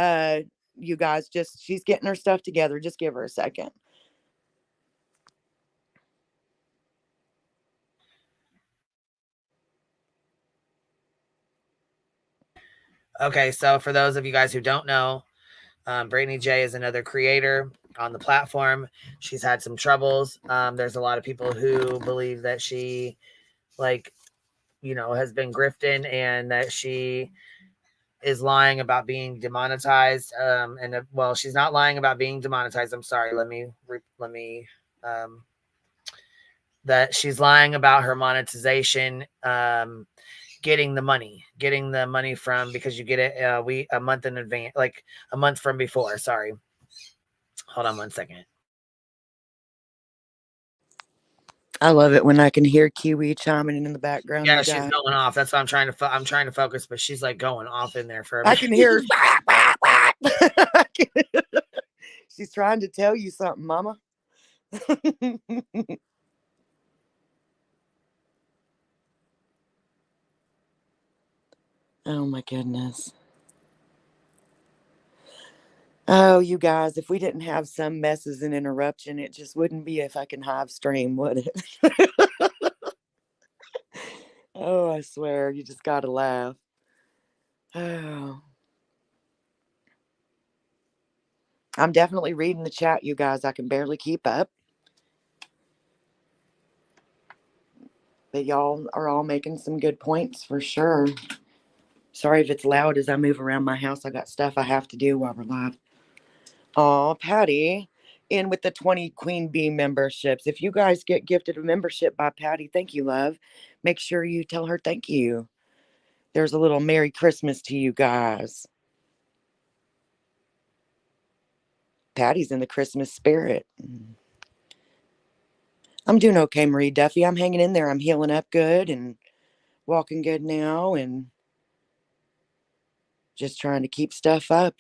You guys, just she's getting her stuff together. Just give her a second. Okay, so for those of you guys who don't know, Brittany J is another creator on the platform. She's had some troubles. There's a lot of people who believe that she, like, has been grifting and that she is lying about being demonetized. Well, she's not lying about being demonetized. I'm sorry. Let me. That she's lying about her monetization. Getting the money from, because you get it a month in advance, like a month from before. Sorry, hold on 1 second. I love it when I can hear Kiwi chiming in the background. Yeah, she's going off. That's why I'm trying to focus, but she's like going off in there for a minute. I can hear her. She's trying to tell you something, mama. Oh my goodness. Oh, you guys, if we didn't have some messes and interruption, it just wouldn't be a fucking hive stream, would it? Oh, I swear, you just gotta laugh. Oh. I'm definitely reading the chat, you guys. I can barely keep up. But y'all are all making some good points for sure. Sorry if it's loud as I move around my house. I got stuff I have to do while we're live. Oh, Patty, in with the 20 Queen Bee memberships. If you guys get gifted a membership by Patty, thank you, love. Make sure you tell her thank you. There's a little Merry Christmas to you guys. Patty's in the Christmas spirit. I'm doing okay, Marie Duffy. I'm hanging in there. I'm healing up good and walking good now and just trying to keep stuff up,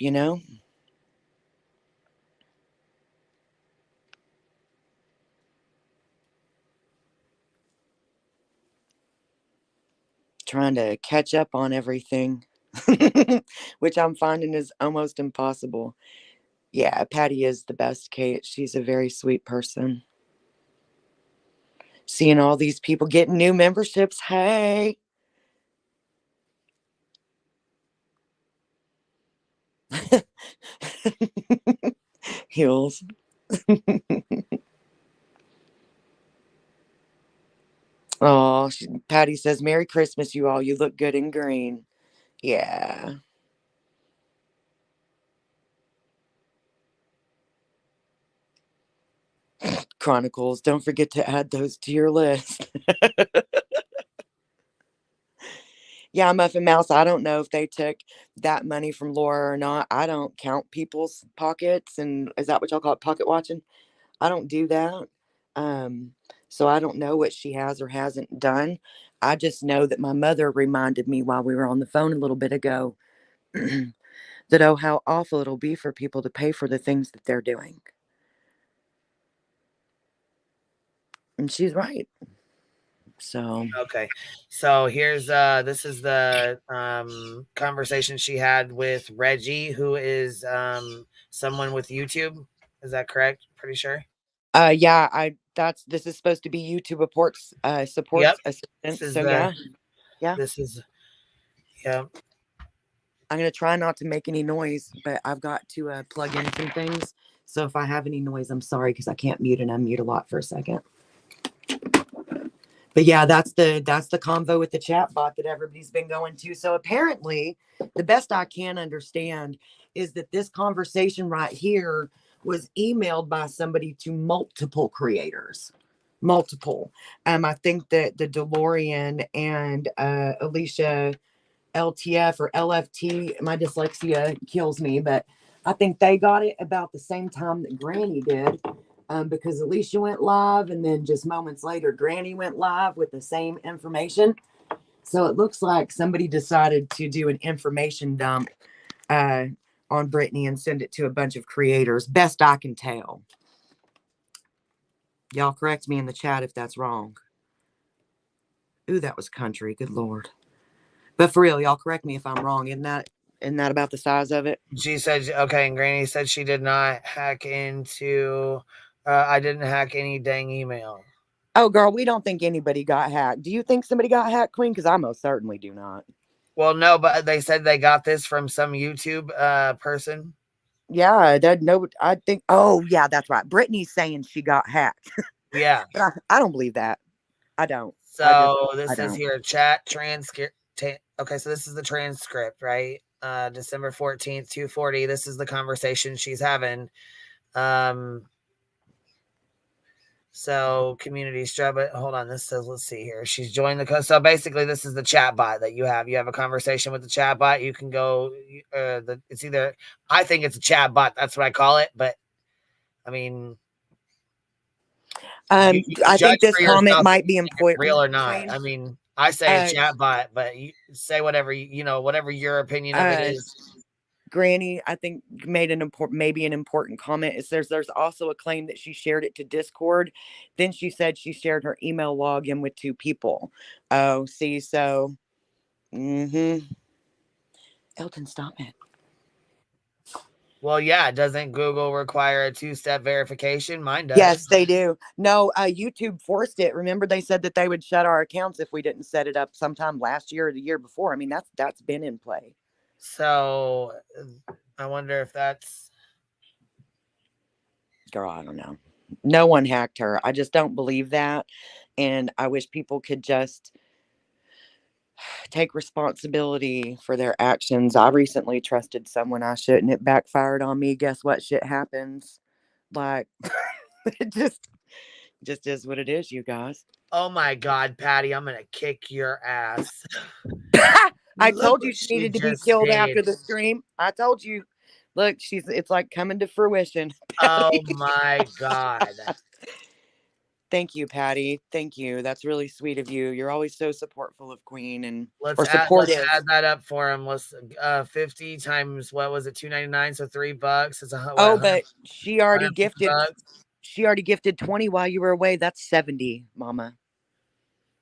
Trying to catch up on everything, which I'm finding is almost impossible. Yeah, Patty is the best, Kate. She's a very sweet person. Seeing all these people getting new memberships. Hey. Heels. Oh, Patty says, Merry Christmas, you all. You look good in green. Yeah. Chronicles, don't forget to add those to your list. Yeah, Muffin Mouse, I don't know if they took that money from Laura or not. I don't count people's pockets. And is that what y'all call it, pocket watching? I don't do that. So I don't know what she has or hasn't done. I just know that my mother reminded me while we were on the phone a little bit ago that, oh, how awful it'll be for people to pay for the things that they're doing. And she's right. So okay, so here's this is the conversation she had with Reggie, who is someone with YouTube. Is that correct? Pretty sure. yeah, this is supposed to be YouTube supports Yep. assistance. This is So the yeah. this is Yeah. I'm going to try not to make any noise, but I've got to plug in some things. So if I have any noise, I'm sorry, because I can't mute and unmute a lot for a second. But yeah, that's the convo with the chat bot that everybody's been going to. So apparently, the best I can understand is that this conversation right here was emailed by somebody to multiple creators. Multiple. I think that the DeLorean and Alicia LTF or LFT, my dyslexia kills me, but I think they got it about the same time that Granny did. Because Alicia went live, and then just moments later, Granny went live with the same information. So it looks like somebody decided to do an information dump on Brittany and send it to a bunch of creators. Best I can tell. Y'all correct me in the chat if that's wrong. Ooh, that was country. Good Lord. But for real, y'all correct me if I'm wrong. Isn't that about the size of it? She said, okay, and Granny said she did not hack into... I didn't hack any dang email. Oh, girl, we don't think anybody got hacked. Do you think somebody got hacked, Queen? Because I most certainly do not. Well, no, but they said they got this from some YouTube person. Yeah, I think... Oh, yeah, that's right. Brittany's saying she got hacked. Yeah. But I don't believe that. I don't. So this is here, chat transcript. Okay, so this is the transcript, right? December 14th, 2:40. This is the conversation she's having. So community strap, but hold on. This says, let's see here. She's joined the, so basically this is the chat bot that you have. You have a conversation with the chat bot. You can go, it's either, I think it's a chat bot. That's what I call it. But I mean, I think this comment might be important. Real or not. I mean, I say a chat bot, but you say whatever, whatever your opinion of it is. Granny, I think, made an important comment. Is there's also a claim that she shared it to Discord. Then she said she shared her email login with 2 people. Oh, see, so Elton, stop it. Well, yeah, doesn't Google require a 2-step verification? Mine does. Yes, they do. No, YouTube forced it. Remember, they said that they would shut our accounts if we didn't set it up sometime last year or the year before. I mean, that's been in play. So I wonder if that's... Girl, I don't know. No one hacked her. I just don't believe that. And I wish people could just take responsibility for their actions. I recently trusted someone I shouldn't. It backfired on me. Guess what? Shit happens. Like, it just is what it is, you guys. Oh my God, Patty, I'm going to kick your ass. I told you she needed to be killed after the stream. I told you. Look, it's like coming to fruition. Oh my God. Thank you, Patty. Thank you. That's really sweet of you. You're always so supportful of Queen and let's add that up for him. Let's 50 times, what was it, $2.99, so $3. It's but she already gifted. She already gifted 20 while you were away. That's 70, Mama.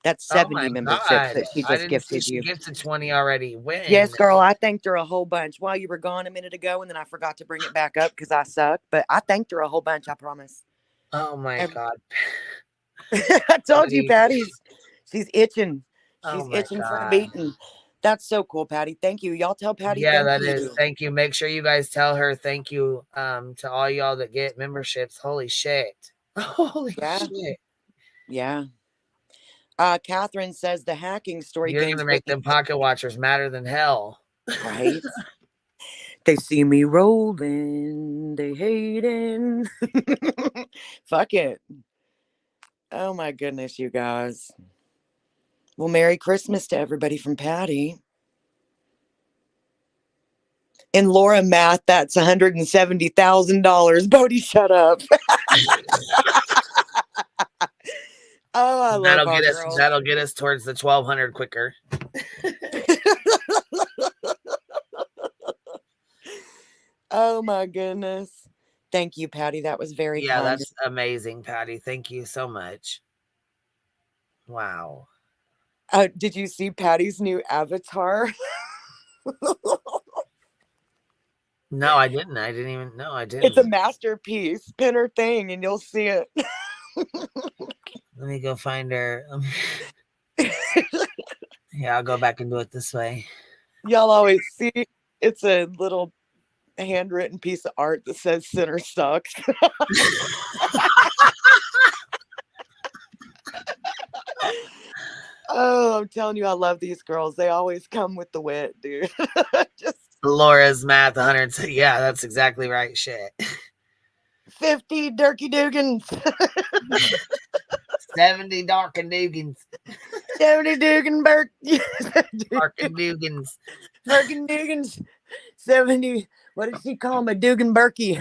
That's 70 memberships that she just gifted you. She gifted 20 already. When? Yes, girl. I thanked her a whole bunch while you were gone a minute ago, and then I forgot to bring it back up because I suck. But I thanked her a whole bunch. I promise. Oh my God. I told you, Patty. She's itching. She's itching for a beating. That's so cool, Patty. Thank you. Y'all tell Patty. Yeah, that is. Thank you. Make sure you guys tell her thank you to all y'all that get memberships. Holy shit. Holy shit. Yeah. Catherine says the hacking story. You're going to make them pocket watchers madder than hell. Right? They see me rolling. They hating. Fuck it. Oh my goodness, you guys. Well, Merry Christmas to everybody from Patty. In Laura math, that's $170,000. Bodie, shut up. Oh, I love our girls. That'll get us towards the 1,200 quicker. Oh my goodness. Thank you, Patty. That was very kind. Yeah, that's amazing, Patty. Thank you so much. Wow. Did you see Patty's new avatar? No, I didn't. I didn't even know. I didn't. It's a masterpiece. Pin her thing and you'll see it. Let me go find her. Yeah, I'll go back and do it this way. Y'all always see it's a little handwritten piece of art that says "Center sucks." Oh, I'm telling you, I love these girls. They always come with the wit, dude. Just Laura's math 100. Yeah, that's exactly right. Shit. 50 Durkey Dugans. 70 Dark and Dugans. 70 Dugan Burke. Dark and Dugans. Durkin Dugans. 70. What did she call him? A Dugan Berkey.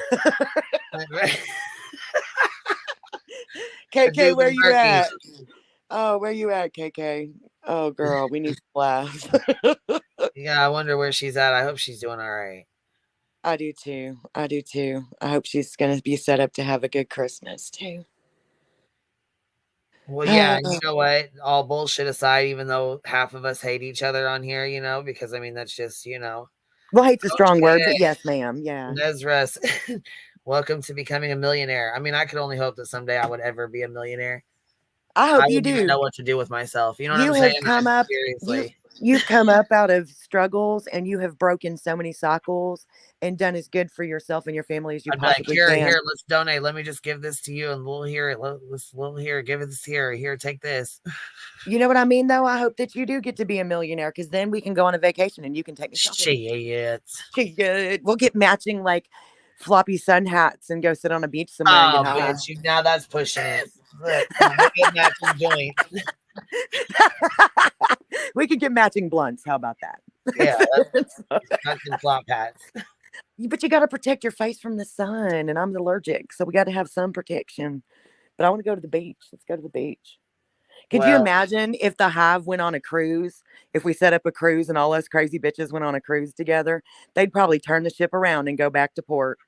KK, where you at? Oh, where you at, KK? Oh, girl, we need to laugh. Yeah, I wonder where she's at. I hope she's doing all right. I do too. I do too. I hope she's going to be set up to have a good Christmas too. Well, yeah, and you know what? All bullshit aside, even though half of us hate each other on here, you know, because I mean, that's just, you know. Well, hate's a strong word, but yes, ma'am. Yeah. Nezra, welcome to becoming a millionaire. I mean, I could only hope that someday I would ever be a millionaire. I hope you wouldn't even do. know what to do with myself. You know what You I'm have saying? come up. Seriously. You've come up out of struggles and you have broken so many cycles and done as good for yourself and your family as you I'd be like, possibly here, can. let's donate. Let me just give this to you, and we'll hear it. We'll hear it. Give it this here. Here, take this. You know what I mean, though? I hope that you do get to be a millionaire because then we can go on a vacation and you can take me shopping. Shit. We'll get matching like floppy sun hats and go sit on a beach somewhere and get high. Bitch, now that's pushing it. Look, we'll get matching joints. We could get matching blunts. How about that? Yeah, that's some flop hats. But you got to protect your face from the sun, and I'm allergic, so we got to have sun protection. But I want to go to the beach. Let's go to the beach. Could you imagine if the Hive went on a cruise? If we set up a cruise and all us crazy bitches went on a cruise together, they'd probably turn the ship around and go back to port.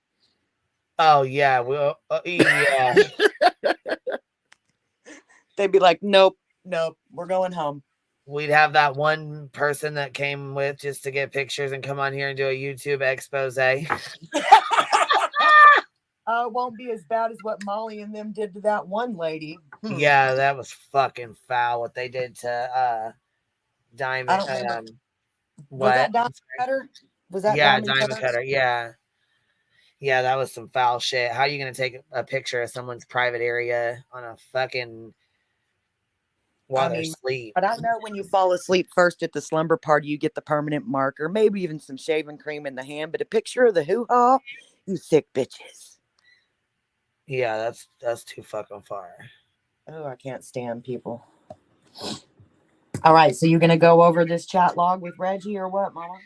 Oh yeah, well, yeah. They'd be like, nope, we're going home. We'd have that one person that came with just to get pictures and come on here and do a YouTube expose. It won't be as bad as what Molly and them did to that one lady. Yeah, that was fucking foul what they did to Diamond. Was that Diamond Cutter? Was that Diamond Cutter? Yeah. Yeah, that was some foul shit. How are you gonna take a picture of someone's private area on a fucking while they're asleep? But I know when you fall asleep first at the slumber party, you get the permanent marker, maybe even some shaving cream in the hand, but a picture of the hoo-ha, you sick bitches. Yeah, that's too fucking far. Oh, I can't stand people. All right, so you're gonna go over this chat log with Reggie or what, Mama?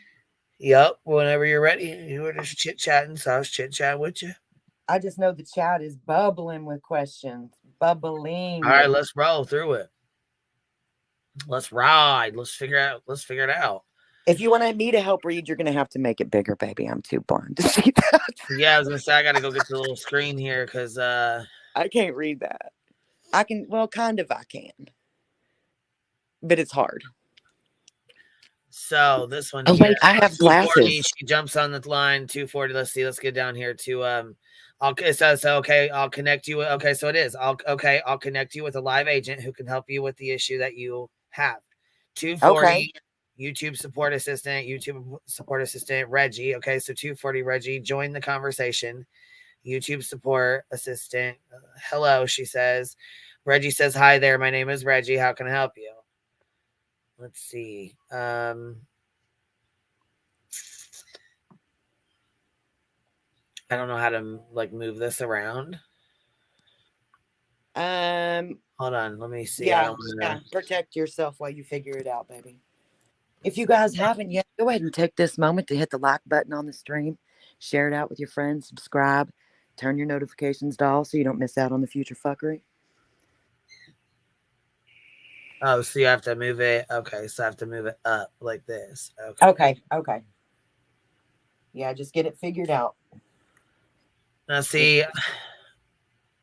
Yep, whenever you're ready. You were just chit-chatting, so I was chit-chatting with you. I just know the chat is bubbling with questions. Bubbling. All right, let's roll through it. Let's ride. Let's figure it out. If you want me to help read, you're gonna have to make it bigger, baby. I'm too blind to see that. Yeah, I was gonna say I gotta go get the little screen here because I can't read that. I can, well, kind of I can. But it's hard. So this one. Oh wait, I have glasses. She jumps on the line. 240. Let's see. Let's get down here to Okay, so okay, I'll connect you. Okay, so it is. I'll connect you with a live agent who can help you with the issue that you have. 240. Okay. YouTube support assistant. Reggie. Okay, so 240 Reggie, join the conversation. YouTube support assistant. Hello, she says. Reggie says, hi there. My name is Reggie. How can I help you? Let's see. I don't know how to like move this around. Hold on. Let me see. Yeah. Protect yourself while you figure it out, baby. If you guys haven't yet, go ahead and take this moment to hit the like button on the stream, share it out with your friends, subscribe, turn your notifications to all so you don't miss out on the future fuckery. Oh, so you have to move it. Okay, so I have to move it up like this. Okay. Yeah, just get it figured out. Now, see,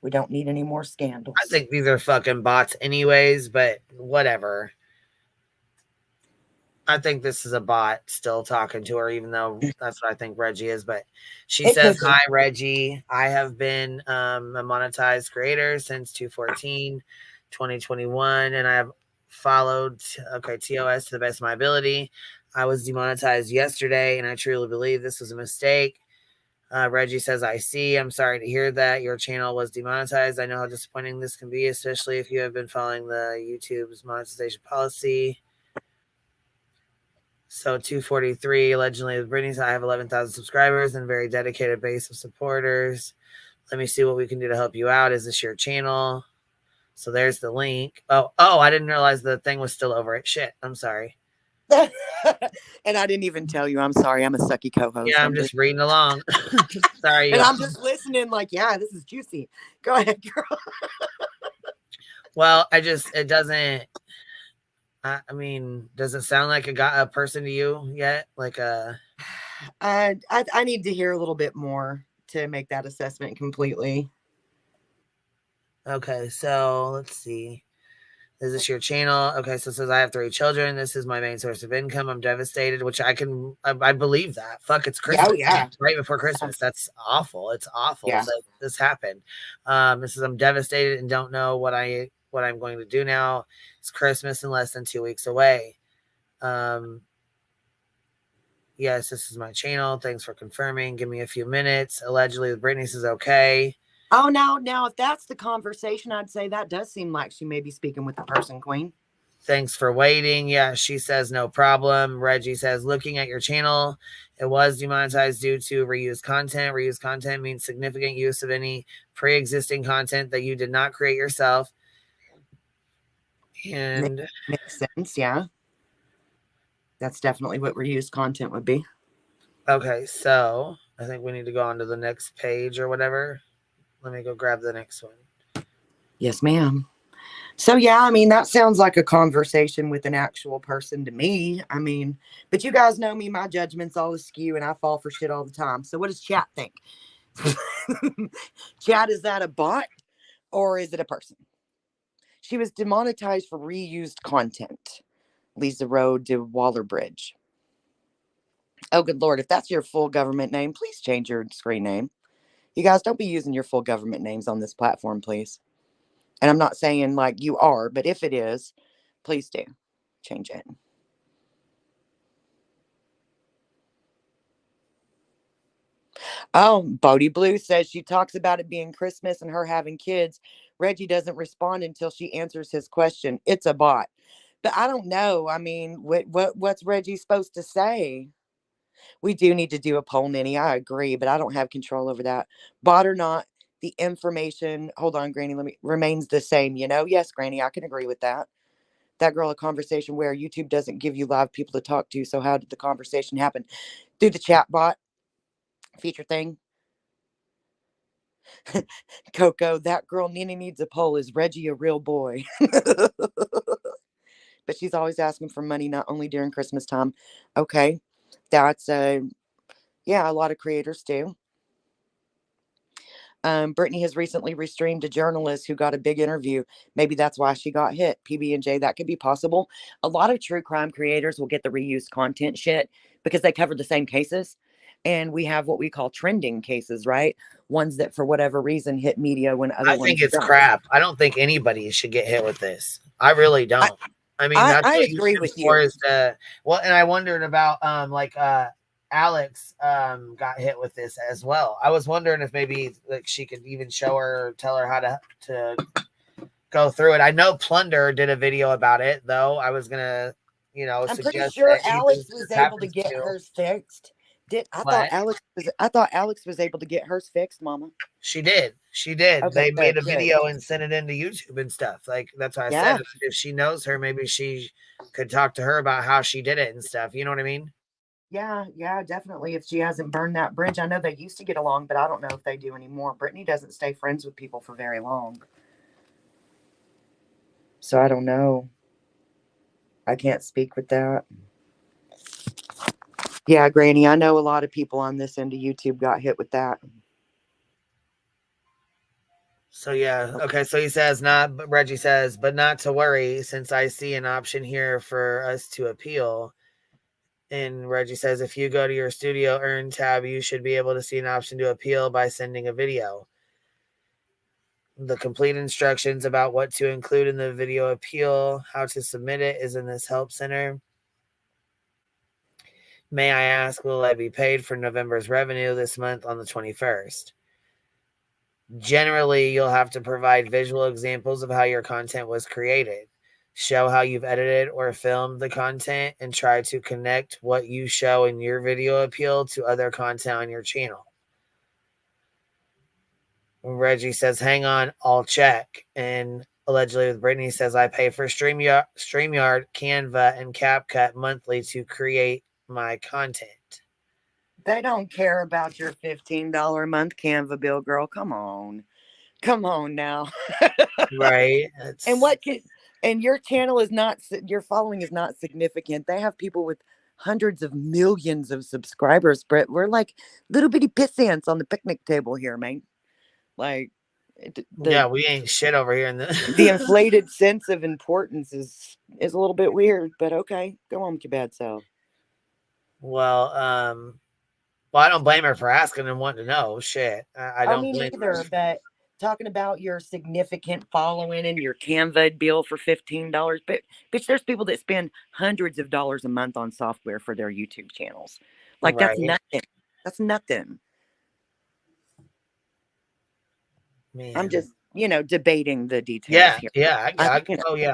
we don't need any more scandals. I think these are fucking bots anyways, but whatever. I think this is a bot still talking to her, even though that's what I think Reggie is. But she says, hi, Reggie. I have been a monetized creator since 2021, and I have followed TOS to the best of my ability. I was demonetized yesterday, and I truly believe this was a mistake. Reggie says, I see. I'm sorry to hear that your channel was demonetized. I know how disappointing this can be, especially if you have been following the YouTube's monetization policy. So 243, allegedly with Brittany, I have 11,000 subscribers and a very dedicated base of supporters. Let me see what we can do to help you out. Is this your channel? So there's the link. Oh, I didn't realize the thing was still over it. Shit, I'm sorry. And I didn't even tell you. I'm sorry. I'm a sucky co-host. Yeah, I'm just reading along. Sorry. And I'm just listening like, yeah, this is juicy. Go ahead, girl. Well, it doesn't, I mean, does it sound like a person to you yet? Like I need to hear a little bit more to make that assessment completely. Okay, so let's see. Is this your channel? Okay, so it says I have 3 children. This is my main source of income. I'm devastated, which I believe that. Fuck, it's Christmas. Oh, yeah. Right before Christmas. That's awful. It's awful that this happened. This is I'm devastated and don't know what I'm going to do now. It's Christmas in less than 2 weeks away. Yes, this is my channel. Thanks for confirming. Give me a few minutes. Allegedly, Brittany says okay. Oh, now, if that's the conversation, I'd say that does seem like she may be speaking with the person, Queen. Thanks for waiting. Yeah, she says no problem. Reggie says, looking at your channel, it was demonetized due to reused content. Reused content means significant use of any pre-existing content that you did not create yourself. And makes sense, yeah. That's definitely what reused content would be. Okay, so I think we need to go on to the next page or whatever. Let me go grab the next one. Yes, ma'am. So, yeah, I mean, that sounds like a conversation with an actual person to me. I mean, but you guys know me, my judgment's all askew and I fall for shit all the time. So what does chat think? Chat, is that a bot or is it a person? She was demonetized for reused content. Leads the road to Waller Bridge. Oh, good Lord. If that's your full government name, please change your screen name. You guys don't be using your full government names on this platform, please. And I'm not saying like you are, but if it is, please do change it. Oh, Bodie Blue says she talks about it being Christmas and her having kids. Reggie doesn't respond until she answers his question. It's a bot. But I don't know. I mean, what's Reggie supposed to say? We do need to do a poll, Ninny. I agree, but I don't have control over that. Bot or not, the information, hold on, Granny, remains the same, you know? Yes, Granny, I can agree with that. That girl, a conversation where YouTube doesn't give you live people to talk to. So how did the conversation happen? Through the chat bot feature thing. Coco, that girl Nina needs a poll. Is Reggie a real boy? But she's always asking for money, not only during Christmas time. Okay. That's yeah, a lot of creators do. Brittany has recently restreamed a journalist who got a big interview. Maybe that's why she got hit. PB&J, that could be possible. A lot of true crime creators will get the reused content shit because they cover the same cases. And we have what we call trending cases, right? Ones that for whatever reason hit media when other ones I think it's don't. crap. I don't think anybody should get hit with this. I really don't. I mean, that's I what agree YouTube with for you. is well, and I wondered about Alex got hit with this as well. I was wondering if maybe like she could even show her or tell her how to go through it. I know Plunder did a video about it though. I was gonna, I'm pretty sure Alex was able to get hers fixed. I thought Alex was able to get hers fixed, Mama. She did. Okay, they made a video and sent it into YouTube and stuff. Like that's why I said if she knows her, maybe she could talk to her about how she did it and stuff. You know what I mean? Yeah, definitely. If she hasn't burned that bridge, I know they used to get along, but I don't know if they do anymore. Brittany doesn't stay friends with people for very long. So I don't know. I can't speak with that. Yeah, Granny, I know a lot of people on this end of YouTube got hit with that. So yeah, okay. So he says but Reggie says, but not to worry, since I see an option here for us to appeal. And Reggie says, if you go to your studio earn tab, you should be able to see an option to appeal by sending a video. The complete instructions about what to include in the video appeal, how to submit it is in this help center. May I ask, will I be paid for November's revenue this month on the 21st? Generally, you'll have to provide visual examples of how your content was created. Show how you've edited or filmed the content and try to connect what you show in your video appeal to other content on your channel. Reggie says, hang on, I'll check. And allegedly with Brittany says, I pay for StreamYard, Canva, and CapCut monthly to create my content. They don't care about your $15 a month Canva bill, girl. Come on. Come on now. Right. And what can, and your channel is not, your following is not significant. They have people with hundreds of millions of subscribers, Britt. We're like little bitty piss ants on the picnic table here, man. Like, yeah, we ain't shit over here in the inflated sense of importance is a little bit weird, but okay, go on with your bad self. Well, I don't blame her for asking and wanting to know. Shit, I don't mean blame either. her. But talking about your significant following and your Canva bill for $15, but bitch, there's people that spend hundreds of dollars a month on software for their YouTube channels. Like that's nothing. That's nothing. Man. I'm just, debating the details here. Yeah. Oh yeah.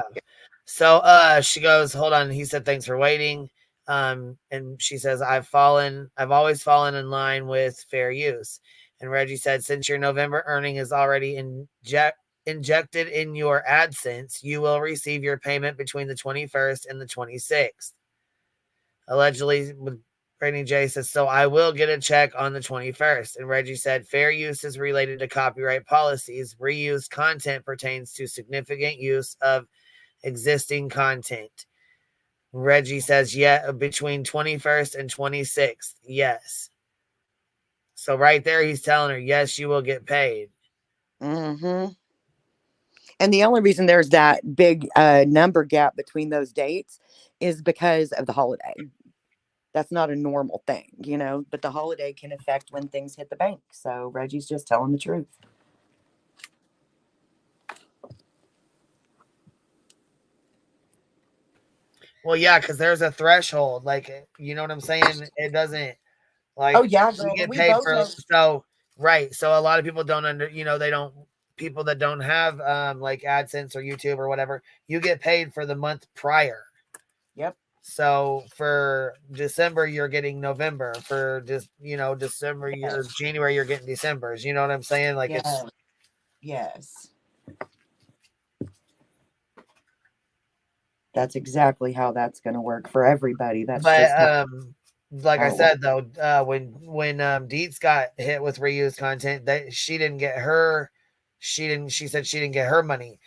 So she goes, hold on. He said, thanks for waiting. And she says, I've always fallen in line with fair use. And Reggie said, since your November earning is already injected in your AdSense, you will receive your payment between the 21st and the 26th. Allegedly, with Brittany J says, so I will get a check on the 21st. And Reggie said, fair use is related to copyright policies. Reused content pertains to significant use of existing content. Reggie says, yeah, between 21st and 26th. Yes. So right there, he's telling her, yes, you will get paid. Mm-hmm. And the only reason there's that big number gap between those dates is because of the holiday. That's not a normal thing, but the holiday can affect when things hit the bank. So Reggie's just telling the truth. Well, yeah, because there's a threshold. Like, you know what I'm saying? It doesn't, like, oh, yeah, girl, you get paid for, so, right. So a lot of people don't people that don't have like AdSense or YouTube or whatever, you get paid for the month prior. Yep. So for December, you're getting November. For just, December, January, you're getting December's. You know what I'm saying? Like it's. Yes. That's exactly how that's going to work for everybody. That's but like I said though, when Deets got hit with reused content, that she said she didn't get her money.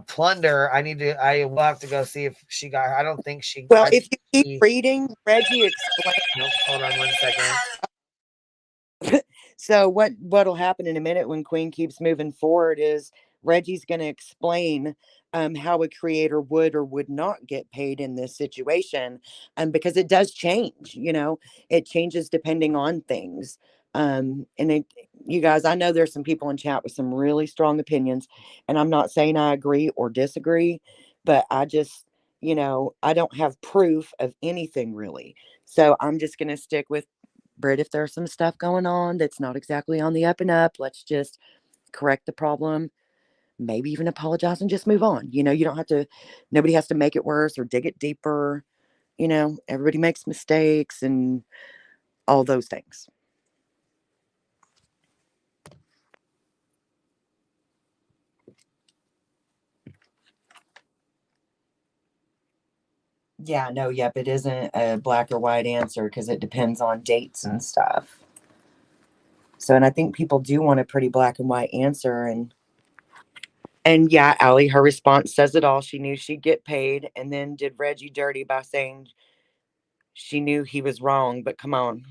Plunder, I will have to go see if she got her. I don't think she. Well, if you keep reading, Reggie explains. Nope, hold on 1 second. So what'll happen in a minute when Queen keeps moving forward is Reggie's going to explain how a creator would or would not get paid in this situation, because it does change. It changes depending on things. And you guys, I know there's some people in chat with some really strong opinions, and I'm not saying I agree or disagree, but I just, I don't have proof of anything really. So I'm just going to stick with Britt. If there's some stuff going on that's not exactly on the up and up, let's just correct the problem. Maybe even apologize and just move on. You don't have to, nobody has to make it worse or dig it deeper. Everybody makes mistakes and all those things. Yeah, no, yep, it isn't a black or white answer because it depends on dates and stuff. So, and I think people do want a pretty black and white answer. And yeah, Allie, her response says it all. She knew she'd get paid and then did Reggie dirty by saying she knew he was wrong. But come on.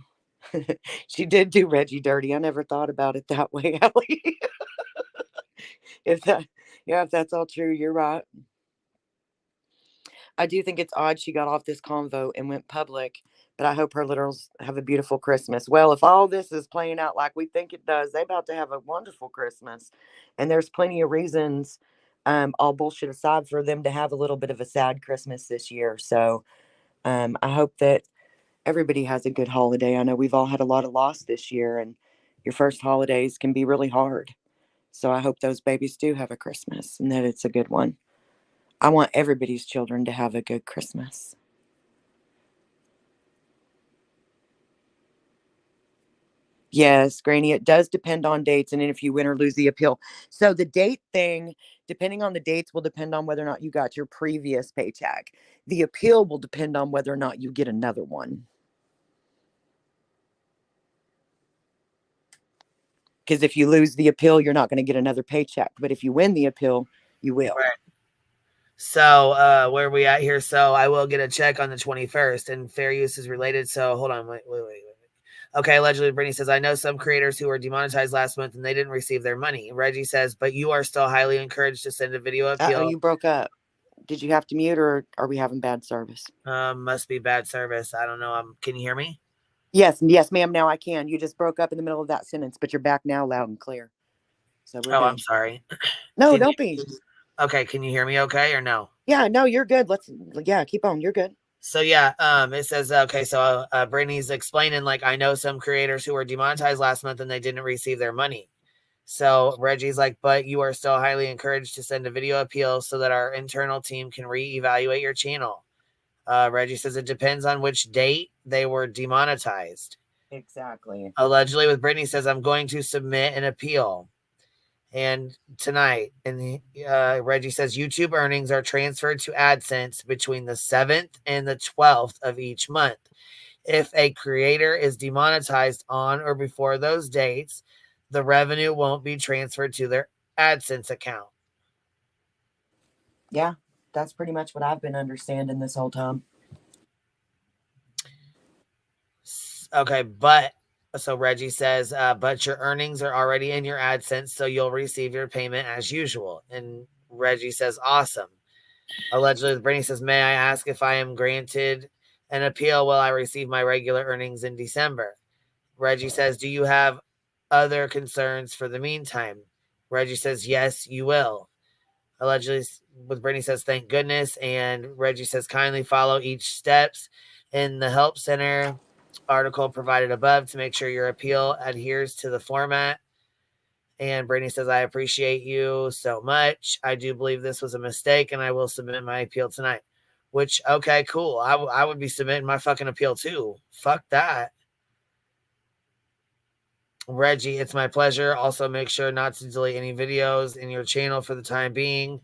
She did do Reggie dirty. I never thought about it that way, Allie. if that's all true, you're right. I do think it's odd she got off this convo and went public, but I hope her literals have a beautiful Christmas. Well, if all this is playing out like we think it does, they're about to have a wonderful Christmas. And there's plenty of reasons, all bullshit aside, for them to have a little bit of a sad Christmas this year. So I hope that everybody has a good holiday. I know we've all had a lot of loss this year, and your first holidays can be really hard. So I hope those babies do have a Christmas and that it's a good one. I want everybody's children to have a good Christmas. Yes, Granny, it does depend on dates and if you win or lose the appeal. So the date thing, depending on the dates, will depend on whether or not you got your previous paycheck. The appeal will depend on whether or not you get another one. Because if you lose the appeal, you're not going to get another paycheck. But if you win the appeal, you will. Right. So where are we at here? So I will get a check on the 21st, and fair use is related. So hold on, wait. Okay, allegedly, Brittany says, I know some creators who were demonetized last month and they didn't receive their money. Reggie says, but you are still highly encouraged to send a video appeal. Oh, you broke up. Did you have to mute, or are we having bad service? Must be bad service. I don't know. Can you hear me? Yes, ma'am. Now I can. You just broke up in the middle of that sentence, but you're back now, loud and clear. So we're good. I'm sorry. No, don't be. Okay, can you hear me okay or no? Yeah, no, you're good. Keep on. You're good. So yeah, it says, okay, so Brittany's explaining, like, I know some creators who were demonetized last month and they didn't receive their money. So Reggie's like, but you are still highly encouraged to send a video appeal so that our internal team can reevaluate your channel. Reggie says it depends on which date they were demonetized. Exactly. Allegedly with Brittany says, I'm going to submit an appeal. And tonight, and Reggie says YouTube earnings are transferred to AdSense between the 7th and the 12th of each month. If a creator is demonetized on or before those dates, the revenue won't be transferred to their AdSense account. Yeah, that's pretty much what I've been understanding this whole time. Okay, but so Reggie says, but your earnings are already in your AdSense, so you'll receive your payment as usual. And Reggie says, awesome. Allegedly, Brittany says, may I ask if I am granted an appeal while I receive my regular earnings in December? Reggie says, do you have other concerns for the meantime? Reggie says, yes, you will. Allegedly, with Brittany says, thank goodness. And Reggie says, kindly follow each steps in the help center article provided above to make sure your appeal adheres to the format. And Brittany says, I appreciate you so much. I do believe this was a mistake and I will submit my appeal tonight. Which, okay, cool. I would be submitting my fucking appeal too. Fuck that. Reggie, it's my pleasure. Also, make sure not to delete any videos in your channel for the time being.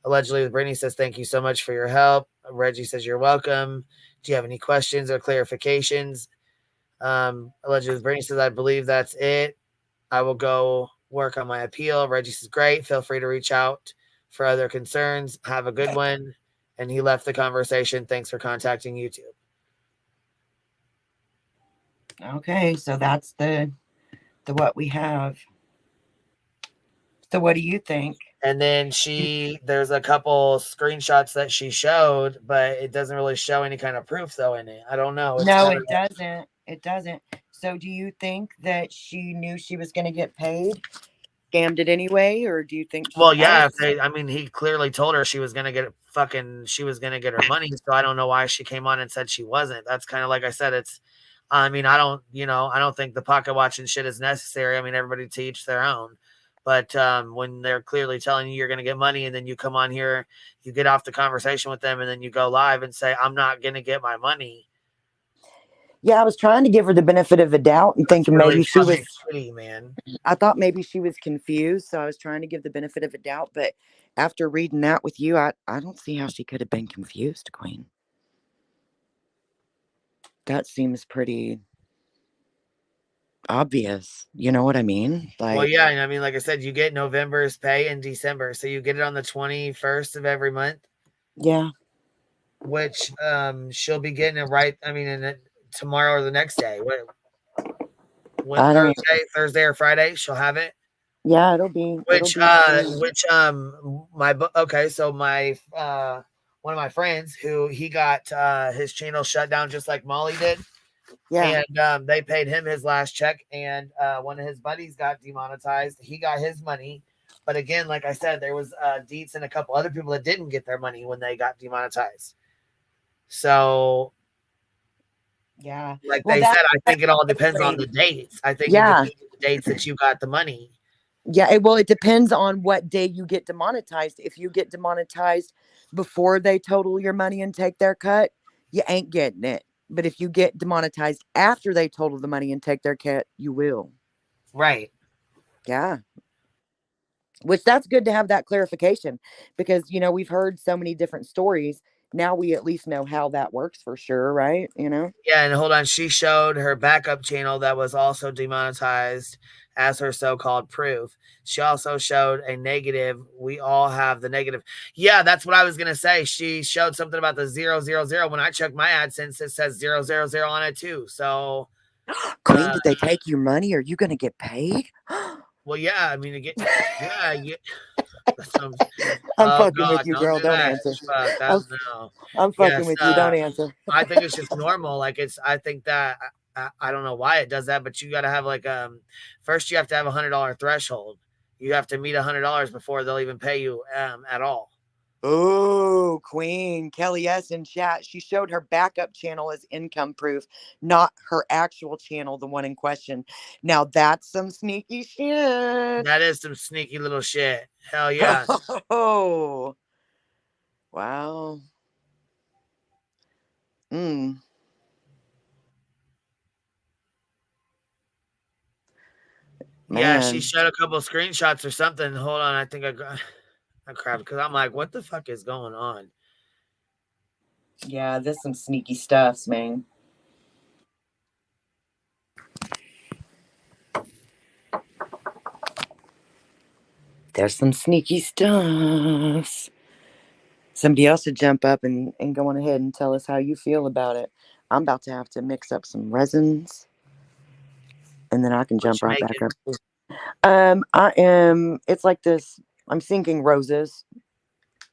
Allegedly, Brittany says, thank you so much for your help. Reggie says, you're welcome. Do you have any questions or clarifications? Allegedly, Brittany says, I believe that's it. I will go work on my appeal. Reggie says, great. Feel free to reach out for other concerns. Have a good one. And he left the conversation. Thanks for contacting YouTube. Okay, so that's the what we have. So what do you think? And then there's a couple screenshots that she showed, but it doesn't really show any kind of proof though in it. I don't know. No, it doesn't. It doesn't. So do you think that she knew she was going to get paid, scammed it anyway, or do you think? Well, yeah. He clearly told her she was going to get her money. So I don't know why she came on and said she wasn't. That's kind of like I said. I don't think the pocket watching shit is necessary. I mean, everybody to each their own. But when they're clearly telling you you're going to get money and then you come on here, you get off the conversation with them and then you go live and say, I'm not going to get my money. Yeah, I was trying to give her the benefit of the doubt and thinking really maybe she was shitty, man. I thought maybe she was confused. So I was trying to give the benefit of a doubt. But after reading that with you, I don't see how she could have been confused, Queen. That seems pretty obvious. You know what I mean? Well, yeah. I mean, like I said, you get November's pay in December. So you get it on the 21st of every month. Yeah. Which she'll be getting it tomorrow or the next day. Thursday or Friday, she'll have it. Yeah, it'll be. So my one of my friends who he got his channel shut down just like Molly did. Yeah. And they paid him his last check, and one of his buddies got demonetized. He got his money. But again, like I said, there was Dietz and a couple other people that didn't get their money when they got demonetized. So Yeah. Like Well, they that's said, I think it all the depends on thing. the dates. I think it Yeah. depends on the dates that you got the money. Yeah, well, it depends on what day you get demonetized. If you get demonetized before they total your money and take their cut, you ain't getting it. But if you get demonetized after they total the money and take their cut, you will. Right. Yeah. Which that's good to have that clarification because, you know, we've heard so many different stories. Now we at least know how that works for sure, right? You know? Yeah, and hold on. She showed her backup channel that was also demonetized as her so-called proof. She also showed a negative. We all have the negative. Yeah, that's what I was gonna say. She showed something about the 000. When I check my AdSense, it says 000 on it too. So, Queen, did they take your money? Are you gonna get paid? well, yeah. I mean, yeah. I'm Oh fucking with God, you, don't girl. do Don't that. answer. Fuck that. No. I'm fucking Yes. with you. Don't answer. I think it's just normal. Like I think that I don't know why it does that, but you got to have like first you have to have $100 threshold. You have to meet $100 before they'll even pay you at all. Oh, Queen Kelly S in chat. She showed her backup channel as income proof, not her actual channel, the one in question. Now that's some sneaky shit. That is some sneaky little shit. Hell yeah. Oh, wow. Mm. Yeah, she Man. showed a couple of screenshots or something. Hold on, I think I got crap because I'm like, what the fuck is going on? Yeah, there's some sneaky stuffs, man. There's some sneaky stuffs. Somebody else would jump up and go on ahead and tell us how you feel about it. I'm about to have to mix up some resins, and then I can jump right back up. It's like this. I'm sinking roses,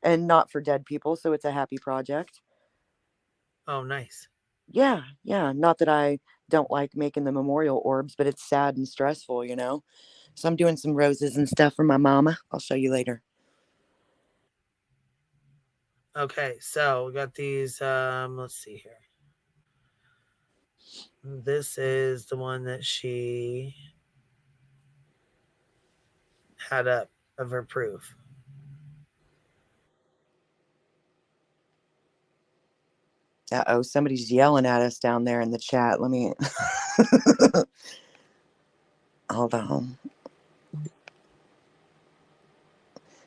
and not for dead people, so it's a happy project. Oh, nice. Yeah. Not that I don't like making the memorial orbs, but it's sad and stressful, you know. So I'm doing some roses and stuff for my mama. I'll show you later. Okay, so we got these. Let's see here. This is the one that she had up of her proof. Uh-oh, somebody's yelling at us down there in the chat. Let me hold on.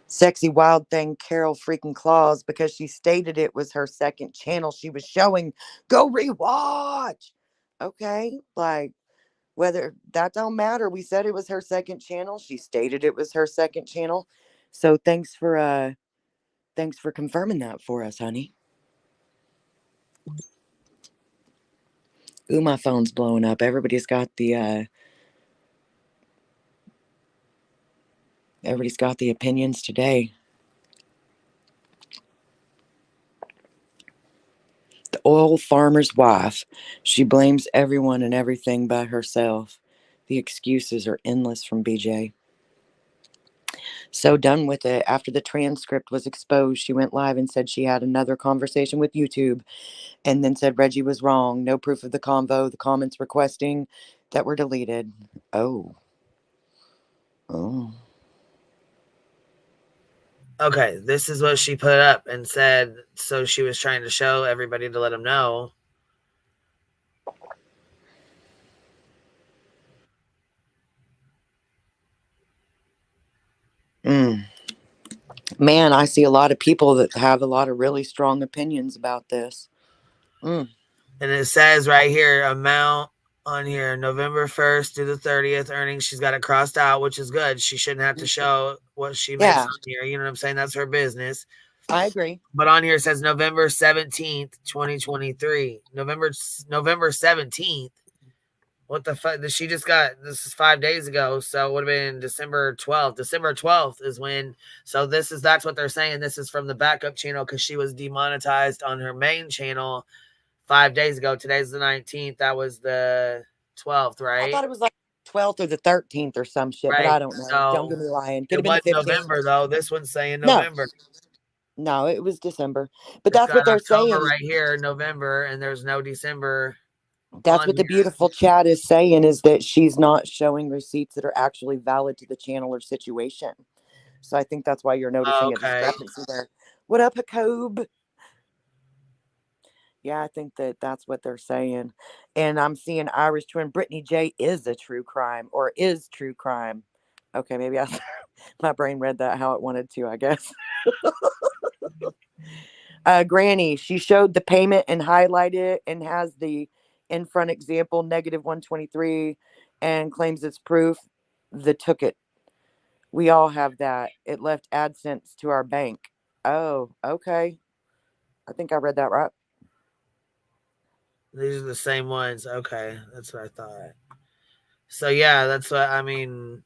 Sexy wild thing Carol freaking Claus, because she stated it was her second channel she was showing. Go rewatch. Okay, like whether that don't matter. We said it was her second channel. She stated it was her second channel. So thanks for confirming that for us, honey. Ooh, my phone's blowing up. Everybody's got the opinions today. The oil farmer's wife. She blames everyone and everything but herself. The excuses are endless from BJ. So done with it. After the transcript was exposed, she went live and said she had another conversation with YouTube, and then said Reggie was wrong. No proof of the convo. The comments requesting that were deleted. Oh. Okay, this is what she put up and said. So she was trying to show everybody to let them know. Man, I see a lot of people that have a lot of really strong opinions about this. And it says right here, amount on here, November 1st through the 30th earnings. She's got it crossed out, which is good. She shouldn't have to show what she makes on here. You know what I'm saying? That's her business. I agree. But on here it says November 17th, 2023. November 17th. What the fuck? She just got, this is 5 days ago. So it would have been December 12th. December 12th is when, so that's what they're saying. This is from the backup channel because she was demonetized on her main channel 5 days ago. Today's the 19th. That was the 12th, right? I thought it was like 12th or the 13th or some shit, but I don't know. So don't get me lying. Could it have been was the 15th. November, though. This one's saying November. No, it was December. But that's what they're October saying. right here, November, and there's no December. That's on what the here. beautiful chat is saying, is that she's not showing receipts that are actually valid to the channel or situation. So I think that's why you're noticing a Okay. discrepancy there. What up, Jacob? Yeah, I think that that's what they're saying. And I'm seeing Irish twin Brittany J is a true crime, or is true crime. Okay, maybe my brain read that how it wanted to, I guess. Granny, she showed the payment and highlighted it and has the in front example negative 123 and claims it's proof the took it. We all have that. It left AdSense to our bank. Oh, okay. I think I read that right. These are the same ones. Okay, that's what I thought. So yeah, that's what I mean.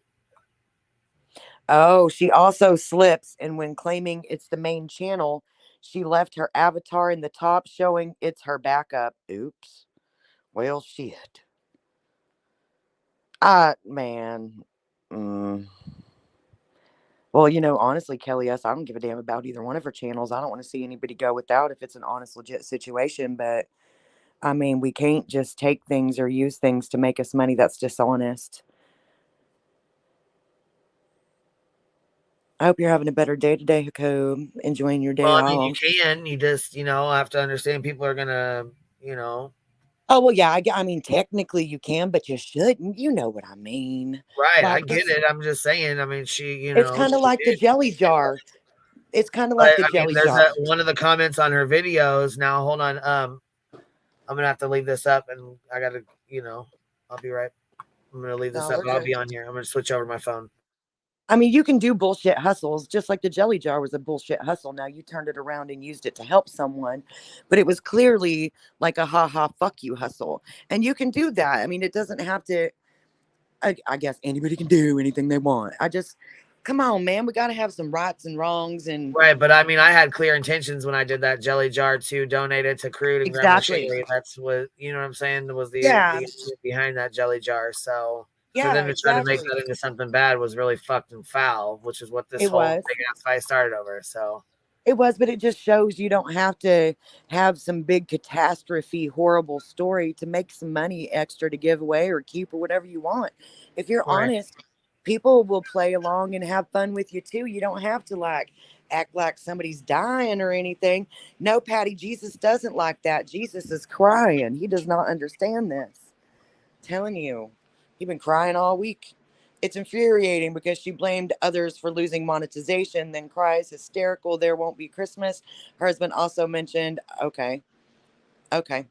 Oh, she also slips, and when claiming it's the main channel, she left her avatar in the top showing it's her backup. Oops. Well, shit. Man. Mm. Well, honestly, Kelly S., I don't give a damn about either one of her channels. I don't want to see anybody go without if it's an honest, legit situation. But, I mean, we can't just take things or use things to make us money that's dishonest. I hope you're having a better day today, Jacob. Enjoying your day Well, I mean, you off. can. You just, have to understand people are gonna, Oh, well, yeah, I mean, technically you can, but you shouldn't. You know what I mean. Right, I Like, get it. I'm just saying. I mean, it's kind of she like the did. jelly jar. It's kind of But like the I mean, jelly there's jar. one of the comments on her videos. Now, hold on. I'm gonna have to leave this up, and I gotta, I'll be right. I'm gonna leave this No, up. we're I'll good. be on here. I'm gonna switch over my phone. I mean, you can do bullshit hustles, just like the jelly jar was a bullshit hustle. Now you turned it around and used it to help someone, but it was clearly like a ha ha fuck you hustle. And you can do that. I mean, it doesn't have to. I guess anybody can do anything they want. Come on, man. We got to have some rights and wrongs and Right, but I mean, I had clear intentions when I did that jelly jar to donate it to Crude and Grandma exactly. Sherry. That's what what I'm saying was the Yeah, intent behind that jelly jar. So for yeah, them to try to make exactly. that into something bad was really fucked and foul, which is what this It whole was. big ass fight started over. So It was, but it just shows you don't have to have some big catastrophe, horrible story to make some money extra to give away or keep or whatever you want. If you're right, honest, people will play along and have fun with you too. You don't have to act like somebody's dying or anything. No, Patty, Jesus doesn't like that. Jesus is crying. He does not understand this. Telling you, he's been crying all week. It's infuriating because she blamed others for losing monetization, then cries hysterical, there won't be Christmas. Her husband also mentioned, okay, okay.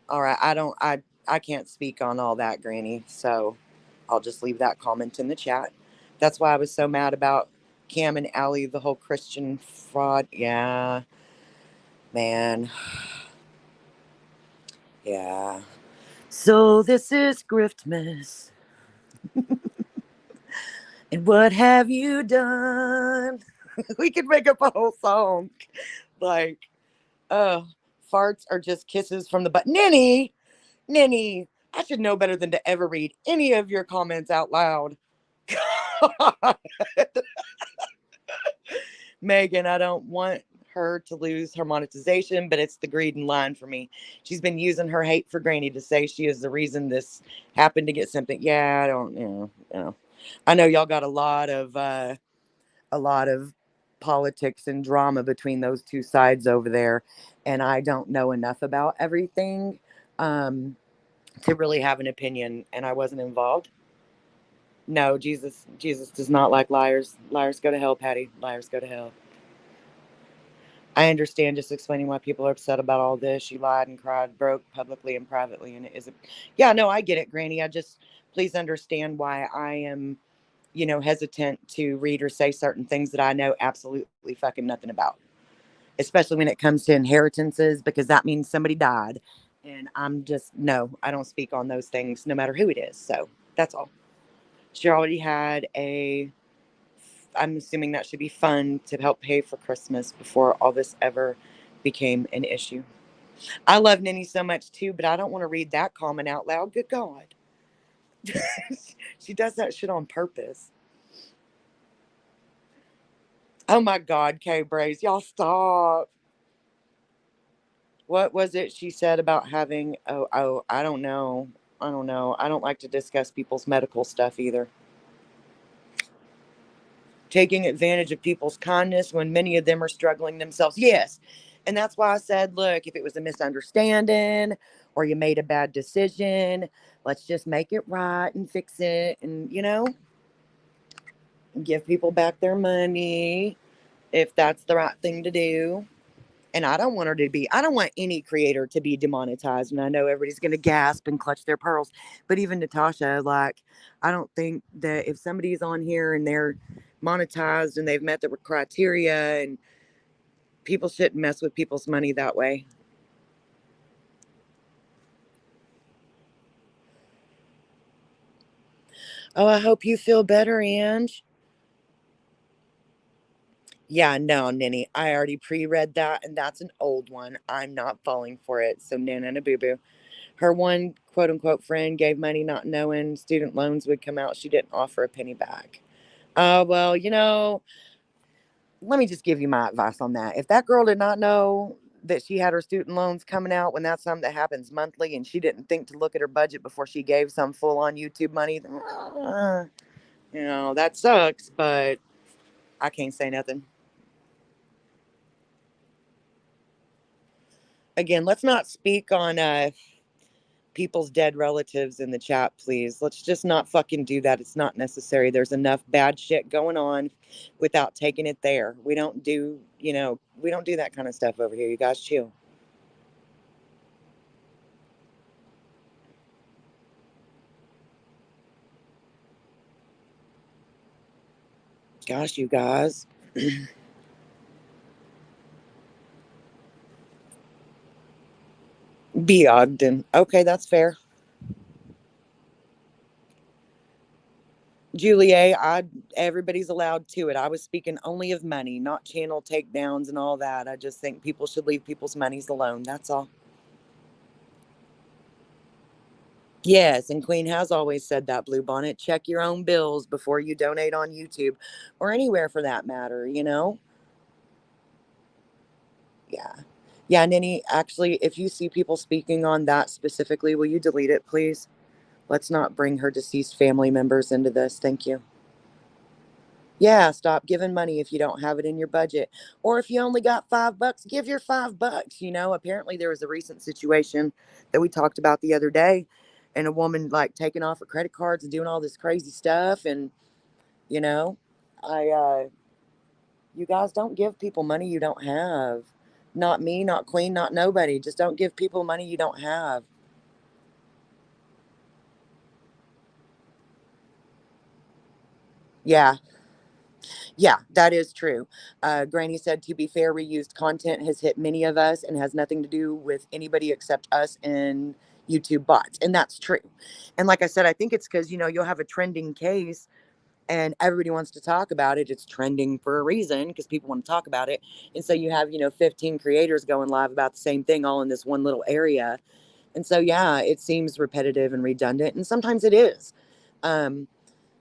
All right. I can't speak on all that, Granny. So I'll just leave that comment in the chat. That's why I was so mad about Cam and Allie, the whole Christian fraud. Yeah, man. Yeah. So this is Griftmas. And what have you done? We could make up a whole song. Like, farts are just kisses from the butt. Ninny, I should know better than to ever read any of your comments out loud. Megan, I don't want her to lose her monetization, but it's the greed in line for me. She's been using her hate for Granny to say she is the reason this happened to get something. Yeah, I don't, I know y'all got a lot of politics and drama between those two sides over there, and I don't know enough about everything to really have an opinion, and I wasn't involved. No, Jesus does not like liars. Liars go to hell, Patty. Liars go to hell. I understand just explaining why people are upset about all this. She lied and cried, broke publicly and privately, and it isn't. Yeah, no, I get it, Granny. I just please understand why I am, hesitant to read or say certain things that I know absolutely fucking nothing about, especially when it comes to inheritances, because that means somebody died. And I'm just, no, I don't speak on those things, no matter who it is. So that's all. She already had I'm assuming that should be fun to help pay for Christmas before all this ever became an issue. I love Ninny so much too, but I don't want to read that comment out loud. Good God. She does that shit on purpose. Oh my God, K Braze, y'all stop. What was it she said about having? Oh, I don't know. I don't know. I don't like to discuss people's medical stuff either. Taking advantage of people's kindness when many of them are struggling themselves. Yes. And that's why I said, look, if it was a misunderstanding or you made a bad decision, let's just make it right and fix it and, give people back their money if that's the right thing to do. And I don't want any creator to be demonetized. And I know everybody's going to gasp and clutch their pearls. But even Natasha, like, I don't think that if somebody's on here and they're monetized and they've met the criteria, and people shouldn't mess with people's money that way. Oh, I hope you feel better, Ange. Yeah, no, Ninny. I already pre-read that, and that's an old one. I'm not falling for it. So, Nana boo boo. Her one quote unquote friend gave money not knowing student loans would come out. She didn't offer a penny back. Well, let me just give you my advice on that. If that girl did not know that she had her student loans coming out when that's something that happens monthly, and she didn't think to look at her budget before she gave some full on YouTube money, that sucks, but I can't say nothing. Again, let's not speak on people's dead relatives in the chat, please. Let's just not fucking do that. It's not necessary. There's enough bad shit going on without taking it there. We don't do that kind of stuff over here. You guys chill. Gosh, you guys. Be Ogden. Okay, that's fair. Julie, everybody's allowed to it. I was speaking only of money, not channel takedowns and all that. I just think people should leave people's monies alone. That's all. Yes, and Queen has always said that, Blue Bonnet. Check your own bills before you donate on YouTube or anywhere for that matter, Yeah. Yeah, Ninny, actually, if you see people speaking on that specifically, will you delete it, please? Let's not bring her deceased family members into this. Thank you. Yeah, stop giving money if you don't have it in your budget. Or if you only got $5, give your $5. Apparently there was a recent situation that we talked about the other day, and a woman like taking off her credit cards and doing all this crazy stuff. And, I, you guys don't give people money you don't have. Not me, not Queen, not nobody. Just don't give people money you don't have. Yeah. Yeah, that is true. Granny said, to be fair, reused content has hit many of us and has nothing to do with anybody except us and YouTube bots. And that's true. And like I said, I think it's because, you'll have a trending case and everybody wants to talk about it. It's trending for a reason because people want to talk about it. And so you have, 15 creators going live about the same thing all in this one little area. And so, yeah, it seems repetitive and redundant. And sometimes it is.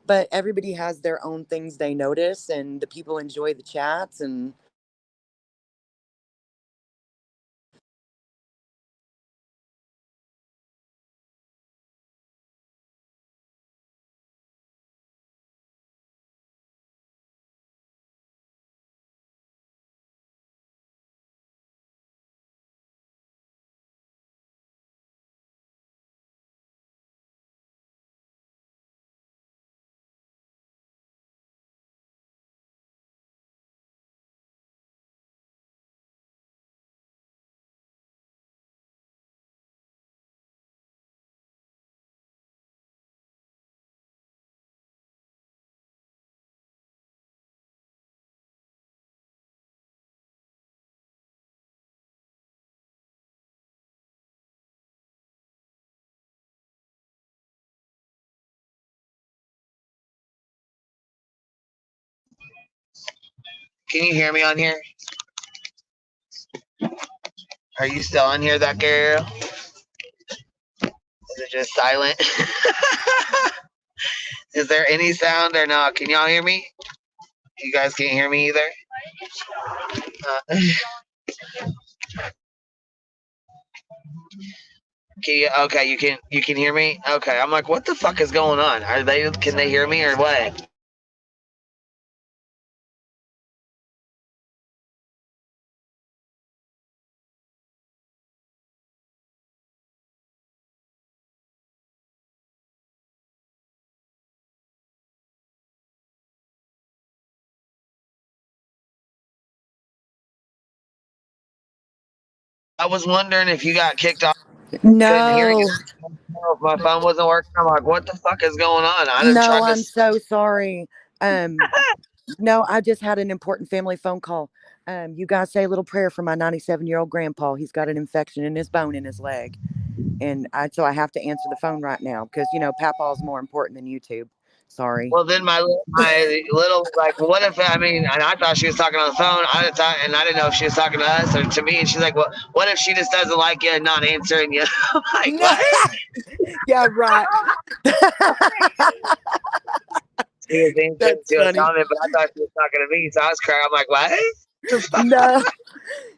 But everybody has their own things they notice, and the people enjoy the chats. And Can you hear me on here? Are you still on here, that girl? Is it just silent? Is there any sound or not? Can y'all hear me? You guys can't hear me either? Okay, you can hear me? Okay. I'm like, what the fuck is going on? Can they hear me or what? I was wondering if you got kicked off. Couldn't hear No, you. If my phone wasn't working, I'm like, what the fuck is going on? I didn't try no, to. I'm so sorry. No, I just had an important family phone call. You guys say a little prayer for my 97-year-old grandpa. He's got an infection in his bone in his leg. And so I have to answer the phone right now because, Papaw's more important than YouTube. Sorry. Well, then my little like, what if I mean? And I thought she was talking on the phone. I didn't know if she was talking to us or to me. And she's like, well, what if she just doesn't like you and not answering you? I'm like, No. what? Yeah, right. She was answering That's to a funny. comment, but I thought she was talking to me, so I was crying. I'm like, what? No,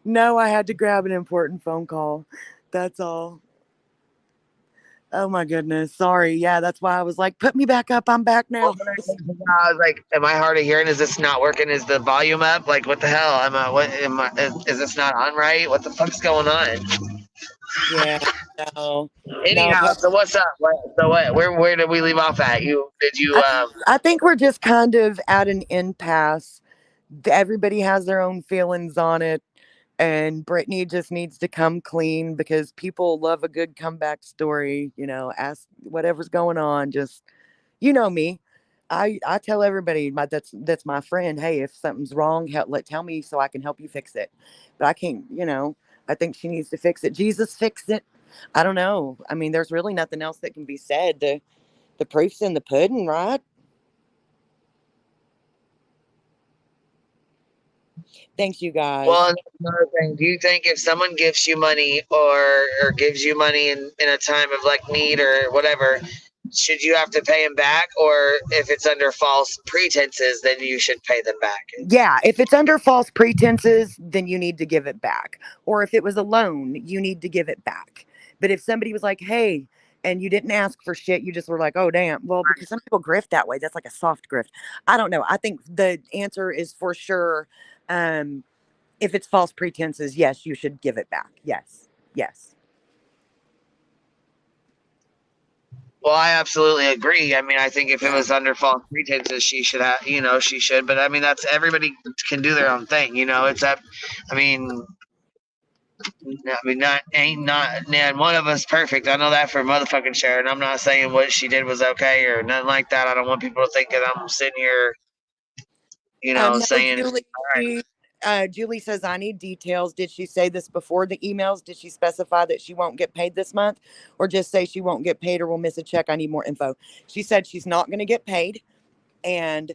no, I had to grab an important phone call. That's all. Oh my goodness. Sorry. Yeah, that's why I was like, put me back up. I'm back now. Well, then I was like, am I hard of hearing? Is this not working? Is the volume up? Like, what the hell? Is this not on right? What the fuck's going on? Yeah, no. Anyhow, so what's up? Where did we leave off at? I think we're just kind of at an impasse. Everybody has their own feelings on it. And Brittany just needs to come clean because people love a good comeback story. Ask whatever's going on. Just, me. I tell everybody that's my friend. Hey, if something's wrong, tell me so I can help you fix it. But I can't. I think she needs to fix it. Jesus fixed it. I don't know. I mean, there's really nothing else that can be said. The proof's in the pudding, right? Thanks, you guys. Well, another thing, do you think if someone gives you money or gives you money in a time of like need or whatever, should you have to pay them back? Or if it's under false pretenses, then you should pay them back? Yeah, if it's under false pretenses, then you need to give it back. Or if it was a loan, you need to give it back. But if somebody was like, hey, and you didn't ask for shit, you just were like, oh, damn. Well, because some people grift that way. That's like a soft grift. I don't know. I think the answer is for sure. If it's false pretenses, yes, you should give it back. Yes. Yes. Well, I absolutely agree. I mean, I think if it was under false pretenses, she should have, she should. But I mean, that's everybody can do their own thing. It's that. I mean, man, one of us perfect. I know that for motherfucking sure. And I'm not saying what she did was okay or nothing like that. I don't want people to think that I'm sitting here, No, saying, Julie, all right. Julie says, I need details. Did she say this before the emails? Did she specify that she won't get paid this month or just say she won't get paid or will miss a check? I need more info. She said she's not going to get paid. And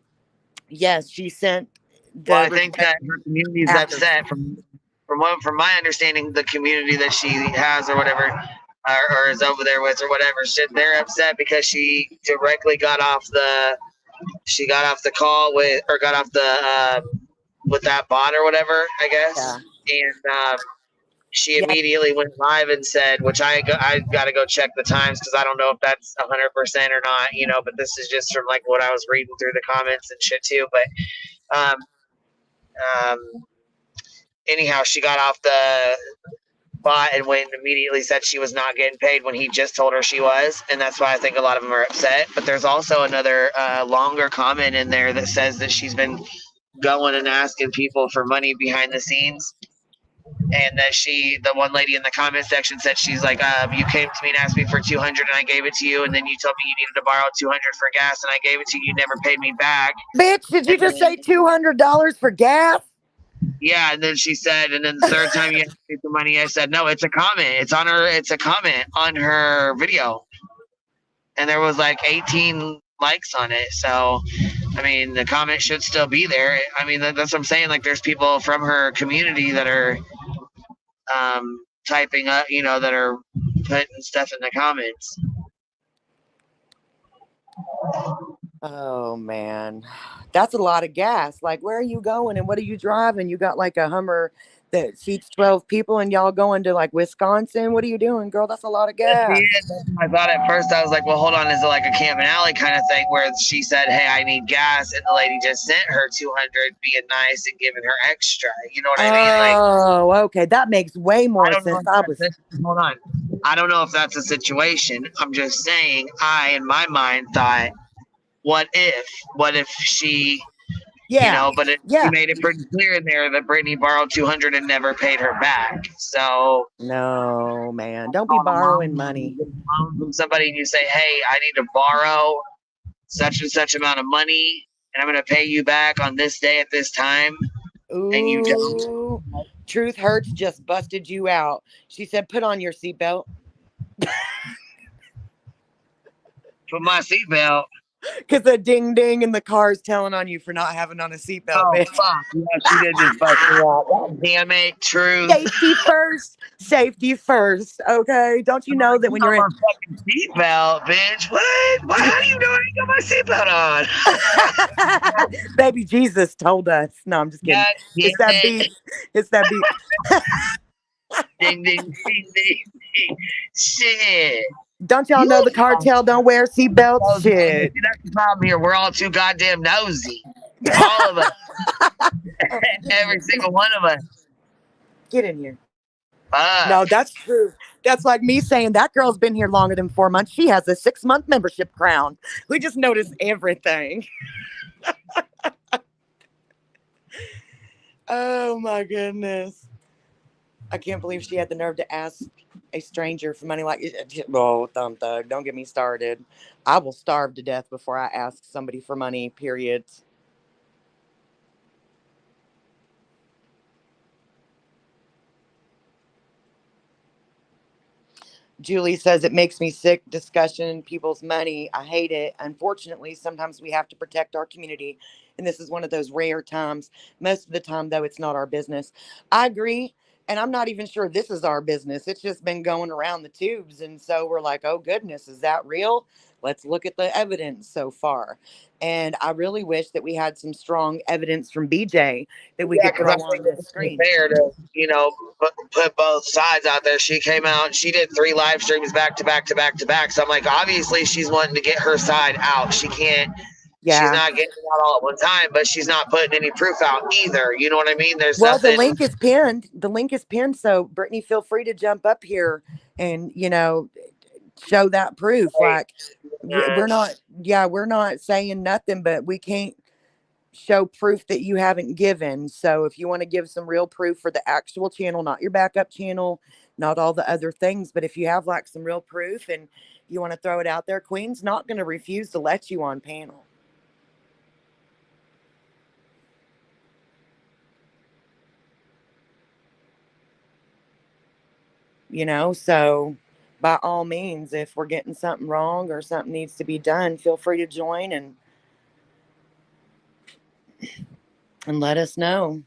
yes, she sent the. Well, I think that her community is upset from my understanding, the community that she has or whatever, or is over there with or whatever, they're upset because she directly got off the call with, or got off the with that bot or whatever, I guess. Yeah. And she immediately went live and said, which I got to go check the times because I don't know if that's 100% or not, but this is just from like what I was reading through the comments and shit too. But anyhow, she got off the bot and went and immediately said she was not getting paid when he just told her she was, and that's why I think a lot of them are upset. But there's also another longer comment in there that says that she's been going and asking people for money behind the scenes, and that the one lady in the comment section said, she's like, you came to me and asked me for 200 and I gave it to you, and then you told me you needed to borrow 200 for gas and I gave it to you, you never paid me back. Bitch, did you just say $200 for gas? Yeah, and then she said, and then the third time you asked me for money, I said, no, it's a comment. It's a comment on her video. And there was like 18 likes on it. So, I mean, the comment should still be there. I mean, that's what I'm saying. Like, there's people from her community that are typing up, that are putting stuff in the comments. Oh man, that's a lot of gas. Like, where are you going and what are you driving? You got like a Hummer that seats 12 people and y'all going to like Wisconsin? What are you doing, girl? That's a lot of gas. I thought at first, I was like, well, hold on, is it like a Camp and Alley kind of thing where she said, hey, I need gas, and the lady just sent her 200, being nice and giving her extra. You know what I mean? Like, Oh, okay. That makes way more sense. Hold on. I don't know if that's a situation. I'm just saying, I, in my mind, thought, what if she, you know, but she made it pretty clear in there that Brittany borrowed 200 and never paid her back. So no, man, don't be borrowing money from somebody and you say, hey, I need to borrow such and such amount of money and I'm going to pay you back on this day at this time. Ooh, and you don't. Truth Hurts just busted you out. She said, put on your seatbelt. Put my seatbelt. Because the ding ding in the car is telling on you for not having on a seatbelt. Oh, bitch. fuck. Yeah, she did just bust me out. Damn it, Truth. Safety first. Safety first. Okay. Don't you know that when you're in fucking seatbelt, bitch? What? Why? How do you know I ain't got my seatbelt on? Baby Jesus told us. No, I'm just kidding. It's that beat. It's that beat. Ding, ding, ding, ding, ding. Shit. Don't y'all know the cartel don't wear seatbelts? Shit. That's the problem here. We're all too goddamn nosy. All of us. Every single one of us. Get in here. Fuck. No, that's true. That's like me saying that girl's been here longer than 4 months. She has a 6-month membership crown. We just notice everything. Oh my goodness. I can't believe she had the nerve to ask a stranger for money like, oh, Thumb Thug, don't get me started. I will starve to death before I ask somebody for money, period. Julie says it makes me sick discussion people's money. I hate it. Unfortunately, sometimes we have to protect our community. And this is one of those rare times. Most of the time, though, it's not our business. I agree. And I'm not even sure this is our business. It's just been going around the tubes. And so we're like, oh, goodness, is that real? Let's look at the evidence so far. And I really wish that we had some strong evidence from BJ that we could throw on the screen. Fair to, you know, put both sides out there. She came out, she did 3 live streams back to back to back to back. So I'm like, obviously she's wanting to get her side out. She can't. Yeah. She's not getting it out all at one time, but she's not putting any proof out either. You know what I mean? There's nothing. The link is pinned. The link is pinned. So Brittany, feel free to jump up here and, you know, show that proof. Like we're not saying nothing, but we can't show proof that you haven't given. So if you want to give some real proof for the actual channel, not your backup channel, not all the other things, but if you have like some real proof and you want to throw it out there, Queen's not going to refuse to let you on panel. You know, so by all means, if we're getting something wrong or something needs to be done, feel free to join and let us know.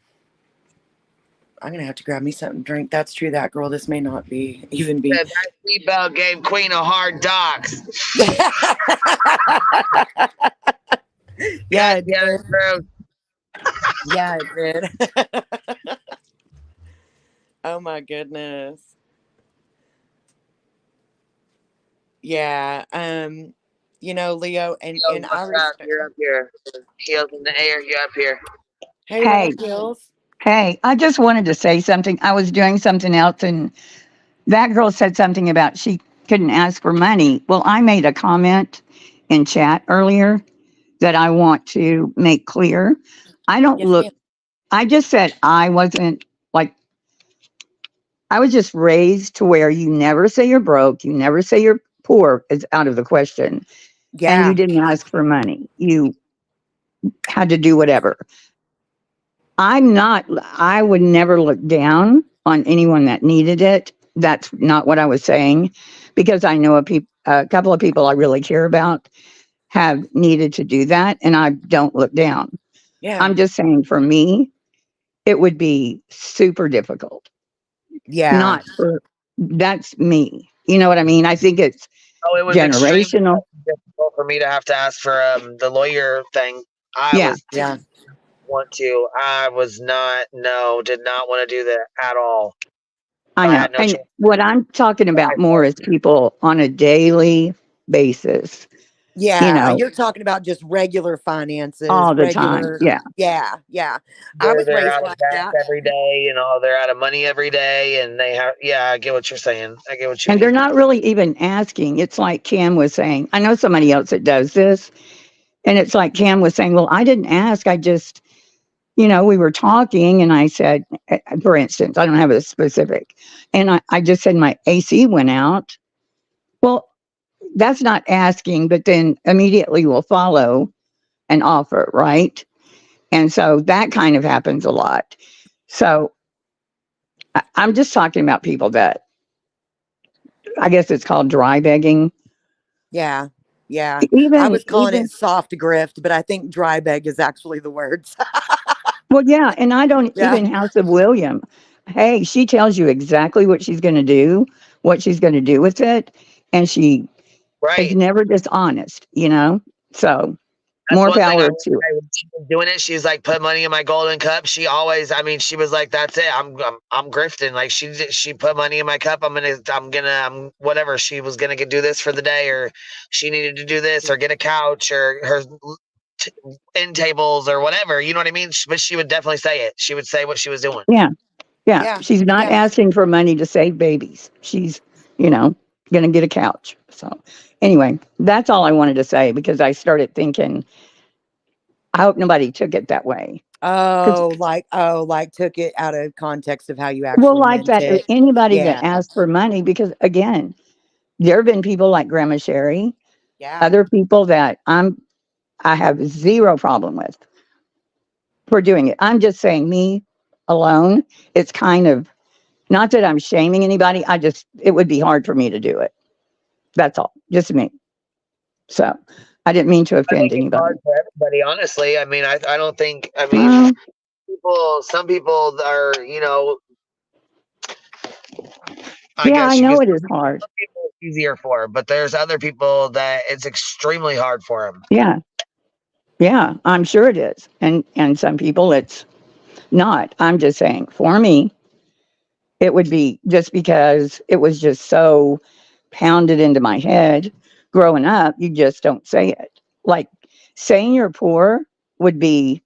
I'm going to have to grab me something to drink. That's true, that girl. This may not be even be. That seatbelt gave Queen a hard docs. Yeah, it did. Yeah, it did. Oh, my goodness. Yeah, you know, Leo, and Iris. You're up here. Heels in the air, you're up here. Hey, Heels. Hey, I just wanted to say something. I was doing something else, and that girl said something about she couldn't ask for money. Well, I made a comment in chat earlier that I want to make clear. I don't look, I just said I wasn't like, I was just raised to where you never say you're broke, you never say you're poor, is out of the question. Yeah. And you didn't ask for money. You had to do whatever. I would never look down on anyone that needed it. That's not what I was saying, because I know a couple of people I really care about have needed to do that, and I don't look down. Yeah. I'm just saying, for me, it would be super difficult. Yeah. That's me. You know what I mean? I think it's generational. Difficult for me to have to ask for the lawyer thing. I was want to. I did not want to do that at all. I know. had no And choice. what I'm talking about more is people on a daily basis, Yeah, you're talking about just regular finances, all the time. regular. Yeah. Yeah. I was They're raised out of like gas that. every day, they're out of money every day, and they have. Yeah, I get what you're saying. I get what you And mean. they're not really even asking. It's like Cam was saying. I know somebody else that does this. And it's like Cam was saying, well, I didn't ask. I just, we were talking and I said, for instance, I don't have a specific. And I just said my AC went out. Well, that's not asking, but then immediately will follow an offer, right? And so that kind of happens a lot. So I'm just talking about people that I guess it's called dry begging. Yeah. I was calling Even it soft grift, but I think dry beg is actually the words. well, yeah, and I don't Yeah. even House of William. Hey, she tells you exactly what she's going to do, what she's going to do with it, and she is never dishonest. So That's more one thing I power would to her. say when she was doing it. She's like, put money in my golden cup. She always, she was like, that's it. I'm grifting. Like she put money in my cup. I'm whatever. She was gonna do this for the day, or she needed to do this, or get a couch, or her end tables, or whatever. You know what I mean? But she would definitely say it. She would say what she was doing. Yeah. She's not asking for money to save babies. She's, going to get a couch. So anyway, that's all I wanted to say because I started thinking, I hope nobody took it that way. Like took it out of context of how you actually Well, like meant that, it. anybody Yeah. that asks for money, because again, there have been people like Grandma Sherry, Yeah. other people that I have zero problem with for doing it. I'm just saying me alone, it's kind of not that I'm shaming anybody. It would be hard for me to do it. That's all, just me. So I didn't mean to offend It's hard anybody. for everybody, honestly. I don't think. Some people are, I Yeah, I guess you know could. it is hard. Some people it's easier for, but there's other people that it's extremely hard for them. Yeah, I'm sure it is. And some people it's not. I'm just saying, for me, it would be just because it was just so pounded into my head growing up, you just don't say it. Like saying you're poor would be,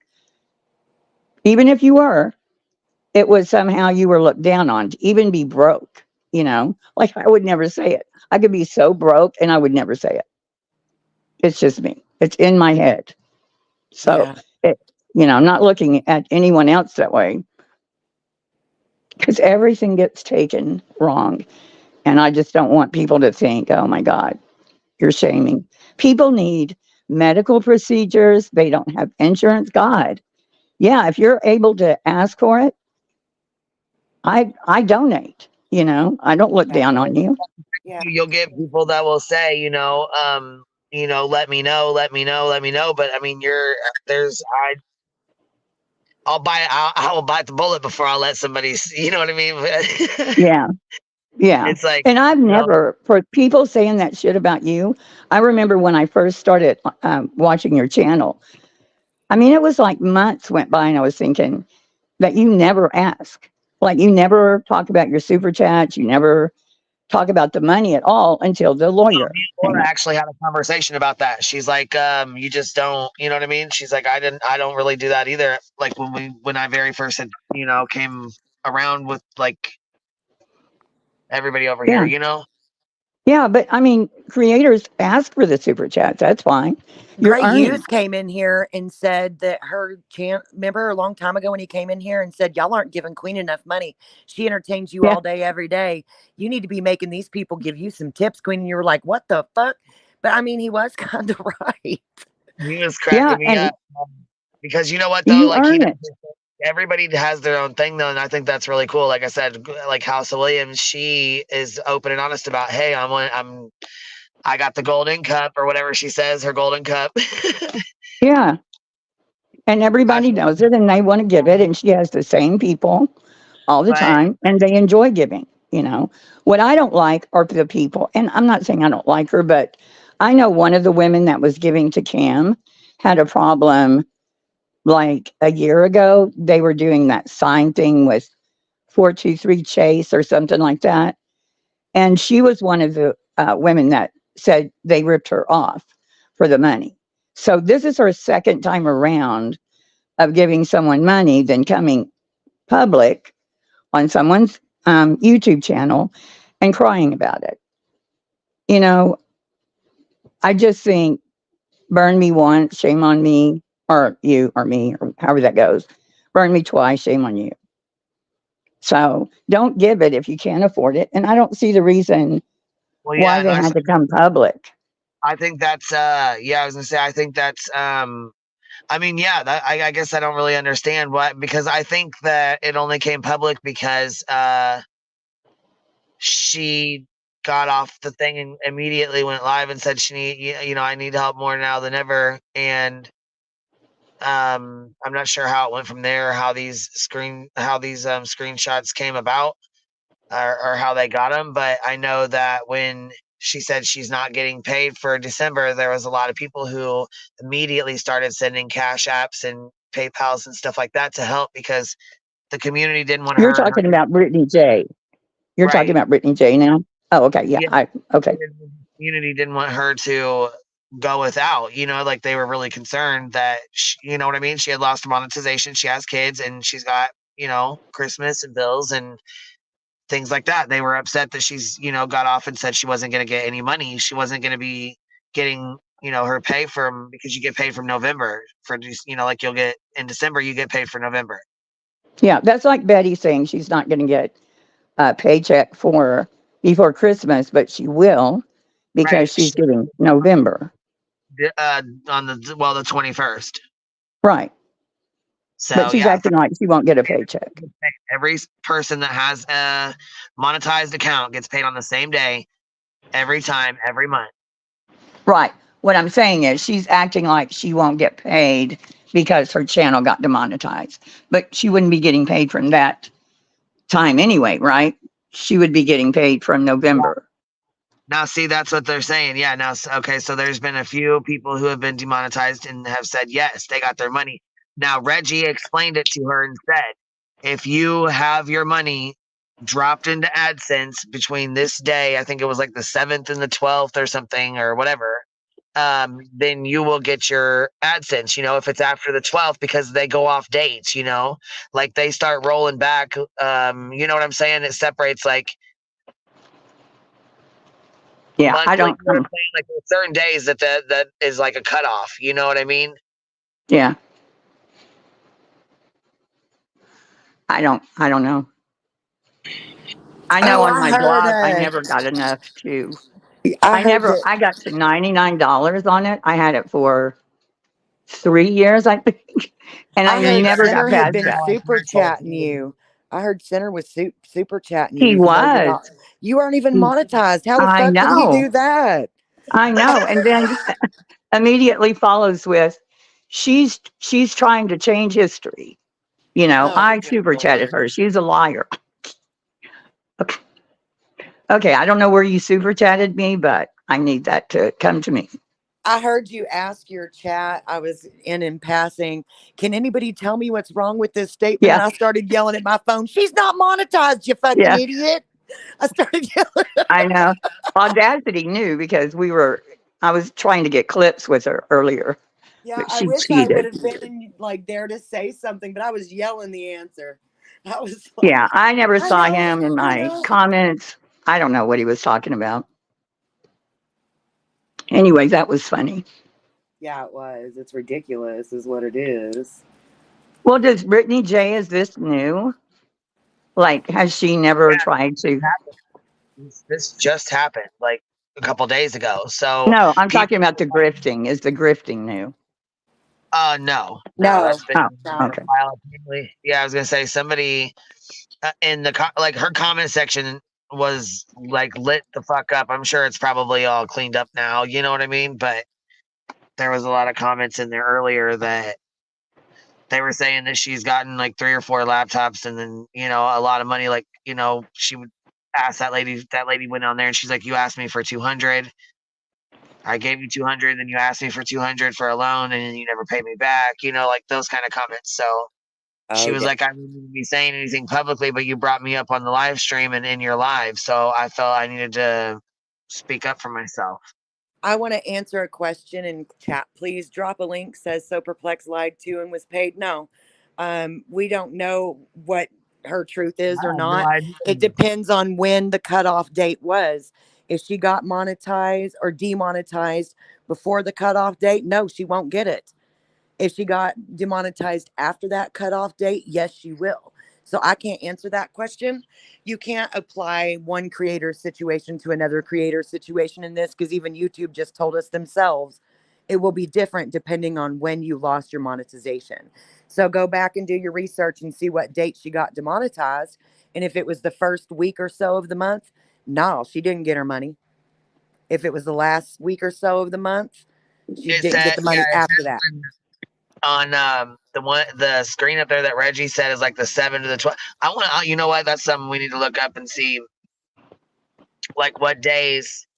even if you were, it was somehow you were looked down on. To even be broke, like I would never say it. I could be so broke and I would never say it. It's just me. It's in my head. So, I'm not looking at anyone else that way because everything gets taken wrong. And I just don't want people to think, oh my God, you're shaming. People need medical procedures. They don't have insurance. God, yeah, if you're able to ask for it, I donate. I don't look down on you. You'll get people that will say, let me know. But I will bite the bullet before I let somebody. You know what I mean? Yeah. It's like, and I've never, for people saying that shit about you, I remember when I first started watching your channel. It was like months went by and I was thinking that you never ask. Like you never talk about your super chats. You never talk about the money at all until the lawyer. Laura actually had a conversation about that. She's like, you just don't, you know what I mean? She's like, I don't really do that either. Like when I very first had, came around with like everybody over here, Yeah, but creators ask for the super chats. That's fine. You're Gray earning. Youth came in here and said that remember a long time ago when he came in here and said, y'all aren't giving Queen enough money. She entertains you all day, every day. You need to be making these people give you some tips, Queen. And you were like, what the fuck? But he was kind of right. He was cracking me up. Because you know what, though? You like earn it. Everybody has their own thing, though, and I think that's really cool. Like I said, like House of Williams, she is open and honest about, hey, I got the golden cup or whatever she says, her golden cup. Yeah. And everybody knows it and they want to give it. And she has the same people all the time and they enjoy giving. What I don't like are the people, and I'm not saying I don't like her, but I know one of the women that was giving to Cam had a problem like a year ago, they were doing that sign thing with 423 Chase or something like that. And she was one of the women that said they ripped her off for the money. So this is her second time around of giving someone money, then coming public on someone's YouTube channel and crying about it. You know, I just think burn me once, shame on me, or you, or me, or however that goes. Burn me twice, shame on you. So don't give it if you can't afford it. And I don't see the reason Well, why yeah, they had to come public. I think that's yeah, I was gonna say I think that's I mean, yeah, I guess I don't really understand what, because I think that it only came public because she got off the thing and immediately went live and said I need help more now than ever. And I'm not sure how it went from there, how these screenshots came about, or how they got them. But I know that when she said she's not getting paid for December, there was a lot of people who immediately started sending cash apps and PayPals and stuff like that to help, because the community didn't want You're her talking about Brittany J. You're talking right. about Brittany J now? Oh, okay. Yeah. Okay. The community didn't want her to go without, like they were really concerned that you know what I mean, she had lost monetization, she has kids, and she's got Christmas and bills and things like that. They were upset that she's got off and said she wasn't going to get any money, she wasn't going to be getting her pay from, because you get paid from November for like you'll get in December, you get paid for November. Yeah, that's like Betty saying she's not going to get a paycheck for before Christmas, but she will because Right. she's getting November. On the 21st. Right. So but she's yeah, acting like she won't get a paycheck. every person that has a monetized account gets paid on the same day, every time, every month. Right. What I'm saying is she's acting like she won't get paid because her channel got demonetized, but she wouldn't be getting paid from that time anyway, right? She would be getting paid from November. Now, see, that's what they're saying. Yeah. Now, okay. So there's been a few people who have been demonetized and have said, yes, they got their money. Now, Reggie explained it to her and said, if you have your money dropped into AdSense between this day, I think it was like the 7th and the 12th or something or whatever, then you will get your AdSense, if it's after the 12th, because they go off dates, like they start rolling back. You know what I'm saying? It separates like, yeah, monthly, I don't. like certain days that is like a cutoff. You know what I mean? Yeah. I don't know. I know on my blog, I never got enough to. I got to $99 on it. I had it for 3 years, I think, and I heard never Center got had past been that. super chatting you. I heard Center was super chatting you. He Even though you're was. not, you aren't even monetized. How the I fuck did he know. do that? I know. And then immediately follows with, she's trying to change history. I super chatted her. She's a liar. Okay, I don't know where you super chatted me, but I need that to come to me. I heard you ask your chat. I was in passing. Can anybody tell me what's wrong with this statement? Yeah. And I started yelling at my phone. She's not monetized, you fucking Yeah. idiot. I started yelling. I know. Audacity knew because I was trying to get clips with her earlier. Yeah, But I she wish I would cheated. have been like there to say something, but I was yelling the answer. I was like, Yeah, I never saw know, him in my comments. I don't know what he was talking about. Anyway, that was funny. Yeah, it was. It's ridiculous, is what it is. Well, does Brittany J, is this new? Like, has she never tried to? This just happened like a couple days ago. So No, I'm talking about the grifting. Is the grifting new? No, No. that's been okay. Yeah, I was gonna say somebody in the like her comment section was like lit the fuck up. I'm sure it's probably all cleaned up now. You know what I mean? But there was a lot of comments in there earlier that they were saying that she's gotten like 3 or 4 laptops and then a lot of money. Like she would ask that lady went on there and she's like, you asked me for 200. I gave you 200, then you asked me for 200 for a loan, and you never paid me back. Like those kind of comments. So she Oh, was yeah. like, I didn't need to be saying anything publicly, but you brought me up on the live stream and in your live, so I felt I needed to speak up for myself. I want to answer a question in chat. Please drop a link. Says so perplexed lied to and was paid. No, we don't know what her truth is or No not. idea. It depends on when the cutoff date was. If she got monetized or demonetized before the cutoff date, no, she won't get it. If she got demonetized after that cutoff date, yes, she will. So I can't answer that question. You can't apply one creator's situation to another creator's situation in this, because even YouTube just told us themselves it will be different depending on when you lost your monetization. So go back and do your research and see what date she got demonetized. And if it was the first week or so of the month, no, she didn't get her money. If it was the last week or so of the month, she didn't get the money after that. On the screen up there that Reggie said is like the 7 to the 12. I want to, you know what? That's something we need to look up and see, like what days.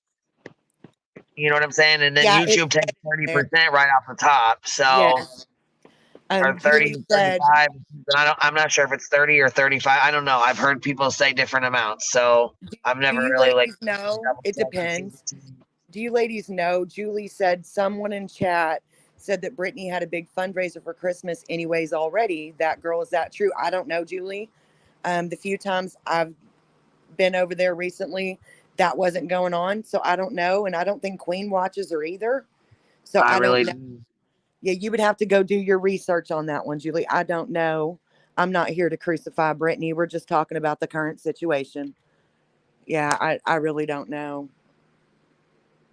You know what I'm saying? And then Yeah, YouTube takes 30% right off the top. So yes. or 30 Julie to said, 35. I'm not sure if it's 30 or 35. I don't know. I've heard people say different amounts, so I've never do you really ladies know? It depends. Do you ladies know? Julie said someone in chat said that Brittany had a big fundraiser for Christmas anyways already. That girl, is that true? I don't know, Julie. The few times I've been over there recently, that wasn't going on. So I don't know. And I don't think Queen watches her either. So I don't know. Yeah, you would have to go do your research on that one, Julie. I don't know. I'm not here to crucify Brittany. We're just talking about the current situation. Yeah, I really don't know.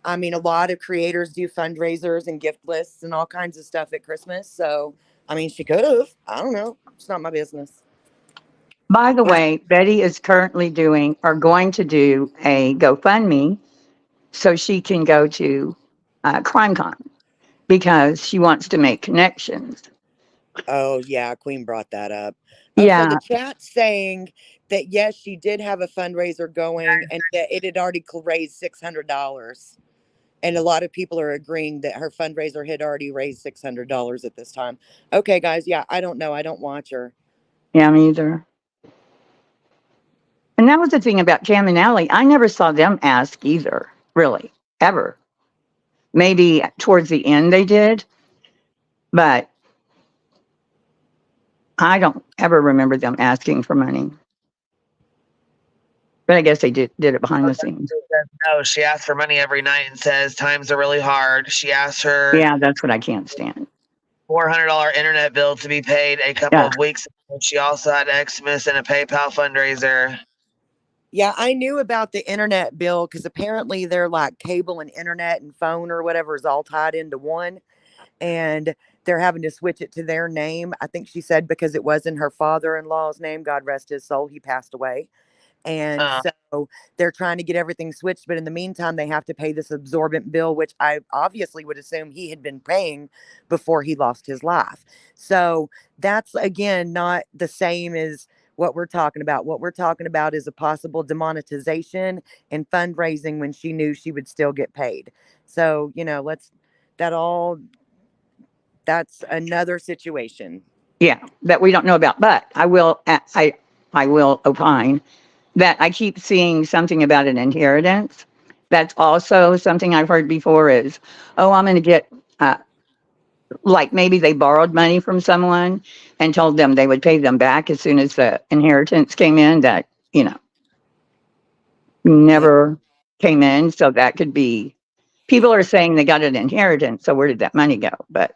I mean, a lot of creators do fundraisers and gift lists and all kinds of stuff at Christmas. So, I mean, she could have. I don't know. It's not my business. By the way, Betty is currently doing or going to do a GoFundMe so she can go to CrimeCon because she wants to make connections. Oh, yeah. Queen brought that up. Oh, so Yeah. the chat's saying that, yes, she did have a fundraiser going and that it had already raised $600. And a lot of people are agreeing that her fundraiser had already raised $600 at this time. Okay, guys. Yeah, I don't know. I don't watch her. Yeah, me either. And that was the thing about Cam and Allie. I never saw them ask either, really, ever. Maybe towards the end they did, but I don't ever remember them asking for money. But I guess they did it behind the scenes. No, she asks for money every night and says times are really hard. She asked her Yeah, that's what I can't stand. $400 internet bill to be paid a couple of weeks ago. She also had Xmas and a PayPal fundraiser. Yeah, I knew about the internet bill because apparently they're like cable and internet and phone or whatever is all tied into one. And they're having to switch it to their name. I think she said because it wasn't her father-in-law's name. God rest his soul. He passed away. And so they're trying to get everything switched. But in the meantime, they have to pay this absorbent bill, which I obviously would assume he had been paying before he lost his life. So that's, again, not the same as what we're talking about. What we're talking about is a possible demonetization and fundraising when she knew she would still get paid. So, that's another situation. Yeah, that we don't know about. But I will opine that I keep seeing something about an inheritance. That's also something I've heard before is, oh, I'm going to get, like maybe they borrowed money from someone and told them they would pay them back as soon as the inheritance came in that, never came in. So that could be, people are saying they got an inheritance. So where did that money go? But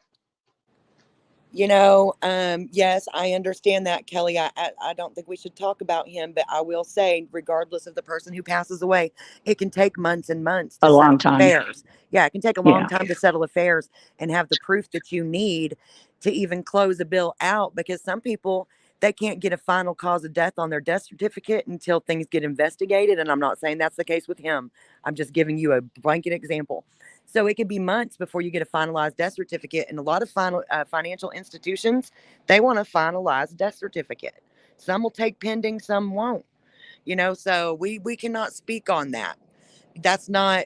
yes, I understand that, Kelly. I don't think we should talk about him, but I will say, regardless of the person who passes away, it can take months and months to a long settle time. affairs. Yeah, it can take a long time to settle affairs and have the proof that you need to even close a bill out, because some people, they can't get a final cause of death on their death certificate until things get investigated. And I'm not saying that's the case with him. I'm just giving you a blanket example. So it could be months before you get a finalized death certificate. And a lot of financial institutions, they want a finalized death certificate. Some will take pending, some won't. So we cannot speak on that. That's not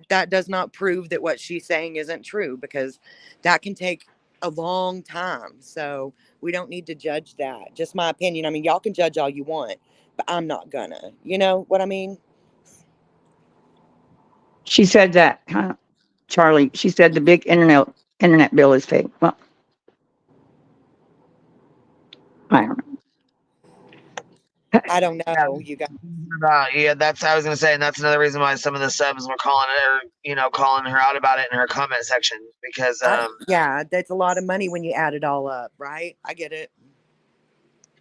that does not prove that what she's saying isn't true, because that can take a long time. So we don't need to judge that. Just my opinion. I mean, y'all can judge all you want, but I'm not gonna. You know what I mean? She said that, huh, Charlie. She said the big internet bill is paid. Well, I don't know. I don't know. You got Yeah, that's I was gonna say, and that's another reason why some of the subs were calling her, calling her out about it in her comment section because yeah, that's a lot of money when you add it all up, right? I get it.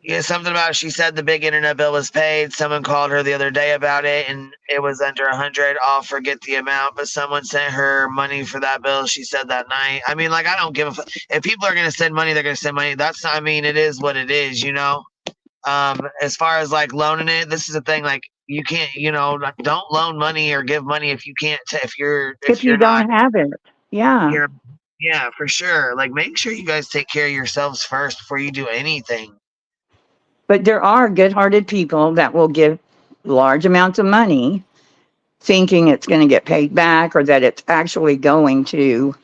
yeah, something about she said the big internet bill was paid. Someone called her the other day about it, and it was under 100. I'll forget the amount, but someone sent her money for that bill. She said that night. I mean, like, I don't give a fuck. If people are gonna send money, they're gonna send money. That's not, I mean, it is what it is, As far as like loaning it, this is the thing. Like, you can't, don't loan money or give money if you can't. If you're You not, don't have it, yeah. yeah, for sure. Like, make sure you guys take care of yourselves first before you do anything. But there are good-hearted people that will give large amounts of money thinking it's going to get paid back or that it's actually going to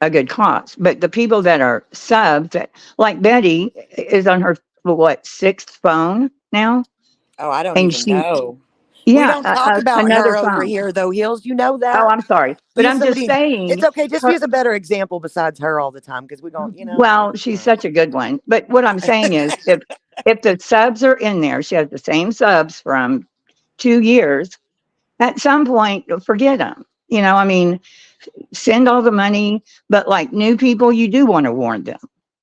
a good cause. But the people that are subs, that like Betty is on her, sixth phone now? Oh, I don't And even she, know. We yeah, don't talk about another her over phone. here, though, Hills. You know Oh, that. I'm sorry. But Use I'm just somebody. It's saying, okay. Just use a better example besides her all the time, because we're going, well, she's such a good one. But what I'm saying is, if the subs are in there, she has the same subs from 2 years, at some point, forget them. I mean, send all the money, but like new people, you do want to warn them.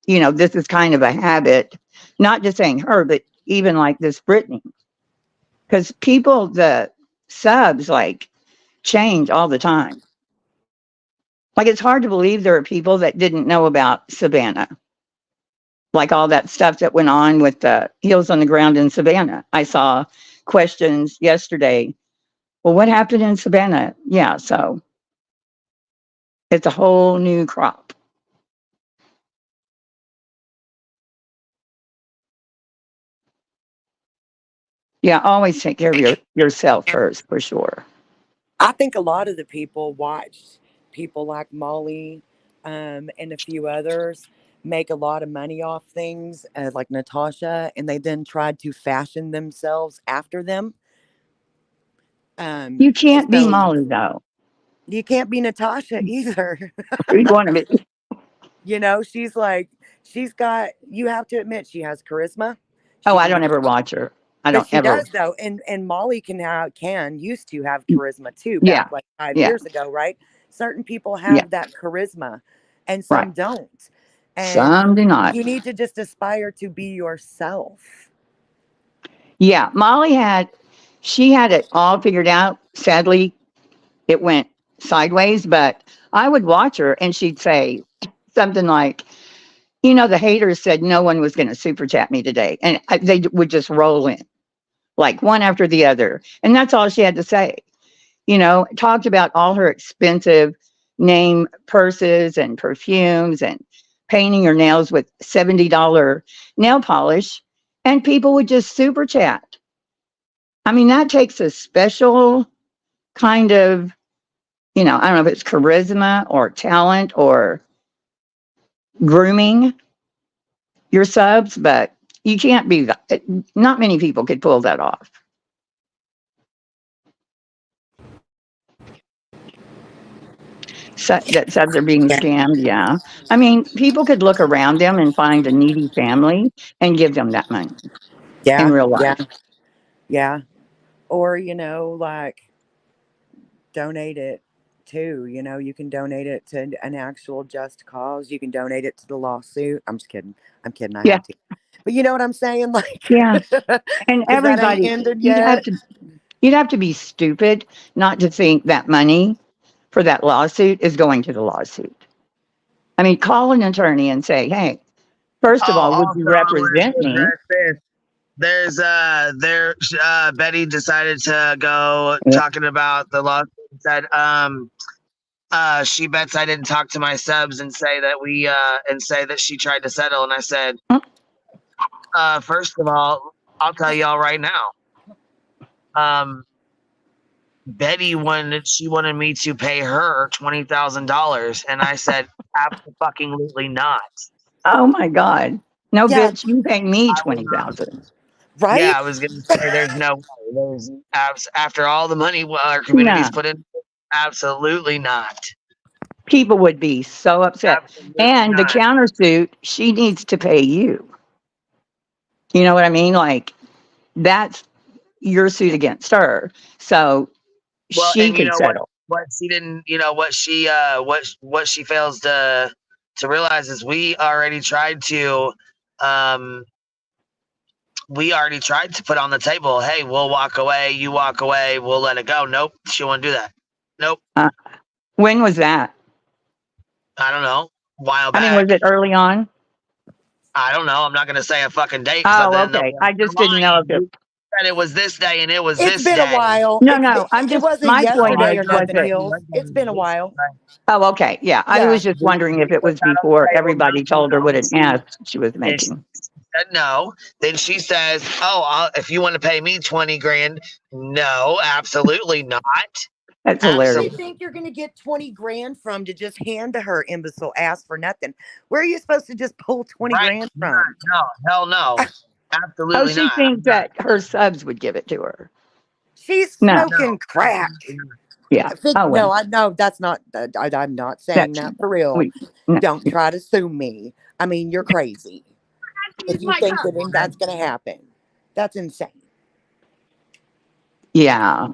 This is kind of a habit, not just saying her, but even like this Brittany. Because people, the subs, like, change all the time. Like, it's hard to believe there are people that didn't know about Savannah. Like all that stuff that went on with the Heels on the Ground in Savannah. I saw questions yesterday. Well, what happened in Savannah? Yeah, so it's a whole new crop. Yeah, always take care of yourself first, for sure. I think a lot of the people watched people like Molly and a few others make a lot of money off things, like Natasha, and they then tried to fashion themselves after them. You can't be So Molly, though. you can't be Natasha either. You want to be. She's got, you have to admit, she has charisma. Oh, She I can don't be, ever watch her. I but don't she ever. does though. And Molly used to have charisma too, Yeah, back like 5 yeah, years ago, right? Certain people yeah. have that charisma and Right. some don't. And Some do not. you need to just aspire to be yourself. Yeah, she had it all figured out. Sadly, it went sideways, but I would watch her and she'd say something like, the haters said no one was going to super chat me today. And they would just roll in like one after the other. And that's all she had to say. Talked about all her expensive name purses and perfumes and painting her nails with $70 nail polish. And people would just super chat. I mean, that takes a special kind of, I don't know if it's charisma or talent or grooming your subs, but you can't be that. Not many people could pull that off. So, that subs are being scammed, yeah. I mean, people could look around them and find a needy family and give them that money in real life. Yeah. Or, like donate it too. You can donate it to an actual just cause. You can donate it to the lawsuit. I'm just kidding. I'm kidding. I Yeah. had to. But you know what I'm saying? Like, Yeah. And because that ain't everybody, ended you'd have yet. to be stupid not to think that money for that lawsuit is going to the lawsuit. I mean, call an attorney and say, hey, first of all, would Also, you I wanted represent to me? address this. Betty decided to go talking about the lawsuit and said, she bets I didn't talk to my subs and say that she tried to settle. And I said, first of all, I'll tell y'all right now. Betty wanted me to pay her $20,000, and I said, absolutely not. Oh my God. No, Yeah, bitch, you pay me I was 20,000. right? Yeah, I was gonna say there's no way. There's after all the money our community's Nah, put in, absolutely not. people would be so upset. Absolutely And the not. countersuit, she needs to pay you. You know what I mean? Like, that's your suit against her. So Well, she and you could know what? settle. What she didn't, what she fails to realize is um we already tried to put on the table, hey, we'll walk away, you walk away, we'll let it go. Nope, she won't do that. Nope. When was that? I don't know. A while I mean, was back. it early on? I don't know. I'm not gonna say a fucking date because Oh, then they'll be okay. like, I you're just didn't know lying. if it. You said it was this day and it was It's this been a day. while. No, no. I'm It just, wasn't my point yesterday is, or was nothing, it? Heels. It's been a while. Oh, okay. Yeah. I Yeah. was just wondering if We it put was that on the before table. everybody told her what an No. ass she was And she making. said no. Then she says, "Oh, if you want to pay me 20 grand, no, absolutely not. That's Where do hilarious. you think you're going to get 20 grand from to just hand to her, imbecile ass, for nothing? Where are you supposed to just pull 20 Right? grand from? No, hell no, Oh, absolutely she not. thinks that her subs would give it to her. She's No. smoking crack. Yeah. Oh, No, well. I know that's not. I'm not saying That's, that for real. no. Don't try to sue me. I mean, you're crazy if you My think God. that's going to happen. That's insane. Yeah.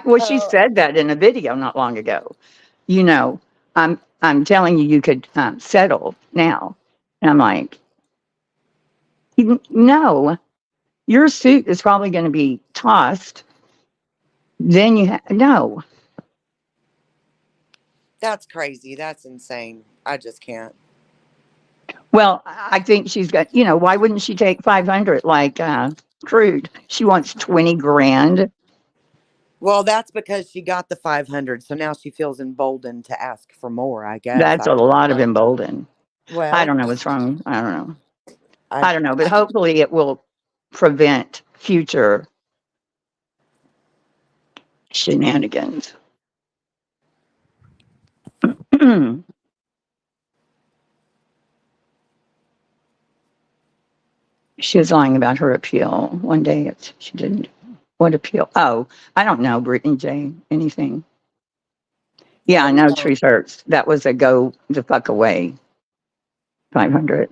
Well, she Uh, said that in a video not long ago. You know, I'm telling you, you could settle now. And I'm like, no, your suit is probably going to be tossed. Then no. that's crazy. That's insane. I just can't. Well, I think she's got, why wouldn't she take 500 like Crude? She wants 20 grand. Well, that's because she got the 500, so now she feels emboldened to ask for more. I guess. That's a lot of emboldened. I Well, don't know what's wrong. I don't know. I I don't know, but hopefully it will prevent future shenanigans. She was lying about her appeal. One day she didn't. What appeal? Oh, I don't know, Brittany J. Anything. Yeah, I know Tree Hurts. That was a go the fuck away. 500.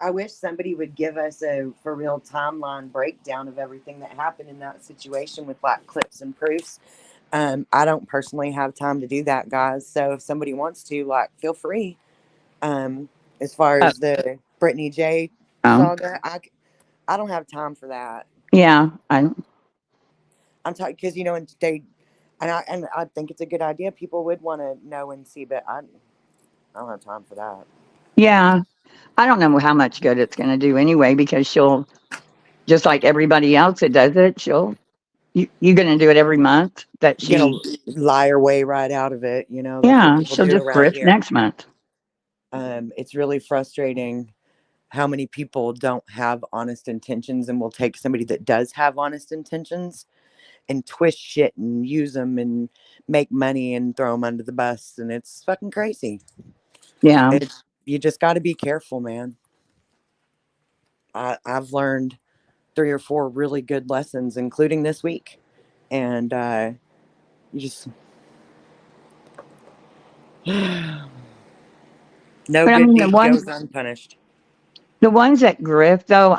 I wish somebody would give us a for real timeline breakdown of everything that happened in that situation with like clips and proofs. I don't personally have time to do that, guys. So if somebody wants to, like, feel free. As far Oh, as the Brittany J oh, saga, I don't have time for that. yeah. I'm talking because and I think it's a good idea. People would want to know and see, but I don't have time for that. Yeah. I don't know how much good it's going to do anyway because she'll, just like everybody else that does it, you're going to do it every month that Lie her way right out of it. That's what yeah, people she'll do just around grift here. next month. It's really frustrating how many people don't have honest intentions and will take somebody that does have honest intentions and twist shit and use them and make money and throw them under the bus. And it's fucking crazy. Yeah. You just got to be careful, man. I've learned 3 or 4 really good lessons, including this week. And you just no But I good mean, deed goes unpunished. the ones that grift though,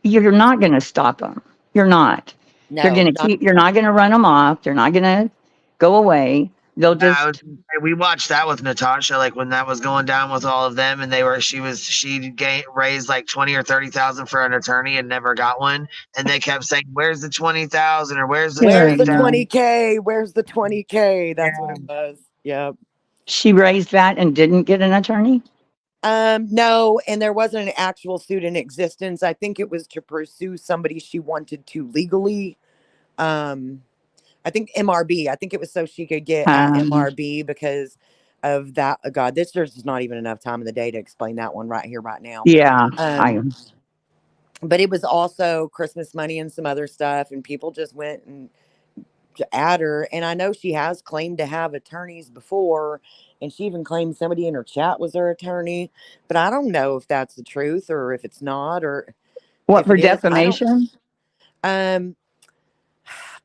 you're not going to stop them. You're not. You're No, going to you're not going to run them off. They're not going to go away. They'll just, We watched that with Natasha, like when that was going down with all of them, and she raised like 20 or 30,000 for an attorney and never got one, and they kept saying, "Where's the 20,000 or where's the 20,000?" 20K? Where's the 20K? That's what it was. Yep. she raised that and didn't get an attorney. No, and there wasn't an actual suit in existence. I think it was to pursue somebody she wanted to legally. I think MRB. I think it was so she could get at MRB because of that. Oh God, there's not even enough time in the day to explain that one right here, right now. Yeah. But it was also Christmas money and some other stuff, and people just went and at her. And I know she has claimed to have attorneys before, and she even claimed somebody in her chat was her attorney. But I don't know if that's the truth or if it's not, or What, if for it is. I don't. defamation?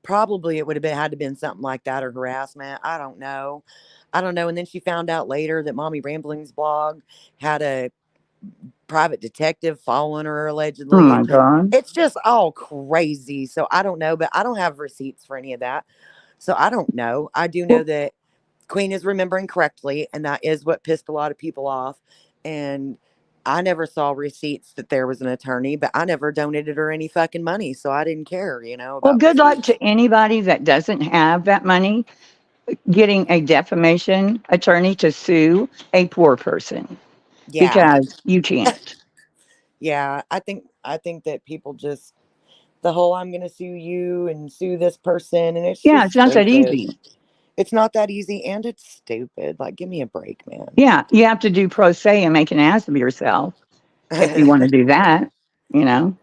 Probably it would have had to been something like that, or harassment. I don't know. And then she found out later that Mommy Rambling's blog had a private detective following her Oh allegedly. my God. It's just all crazy. So I don't know, but I don't have receipts for any of that. So I don't know. I do know that Queen is remembering correctly, and that is what pissed a lot of people off. And I never saw receipts that there was an attorney, but I never donated her any fucking money, so I didn't care, Well, about good luck receipts. to anybody that doesn't have that money getting a defamation attorney to sue a poor person, Yeah. because you can't. Yeah, I think that people just the whole I'm going to sue you and sue this person, and it's Yeah, just it's not that stupid. easy. It's not that easy, and it's stupid. Like, give me a break, man. Yeah, you have to do pro se and make an ass of yourself if you want to do that, you know?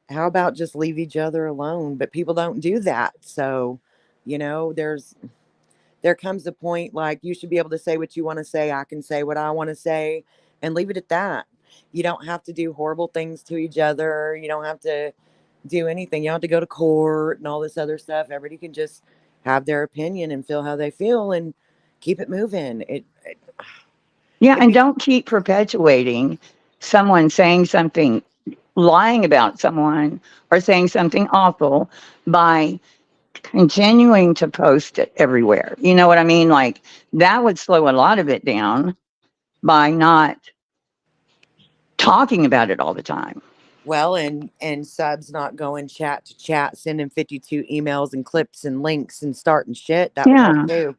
How about just leave each other alone? But people don't do that. So, there comes a point like you should be able to say what you want to say. I can say what I want to say and leave it at that. You don't have to do horrible things to each other. You don't have to do anything. You don't have to go to court and all this other stuff. Everybody can just have their opinion and feel how they feel and keep it moving. Yeah, If and people, don't keep perpetuating someone saying something, lying about someone, or saying something awful by continuing to post it everywhere. You know what I mean? Like, that would slow a lot of it down by not talking about it all the time. well, and subs not going chat to chat, sending 52 emails and clips and links and starting shit, that would help Yeah. too.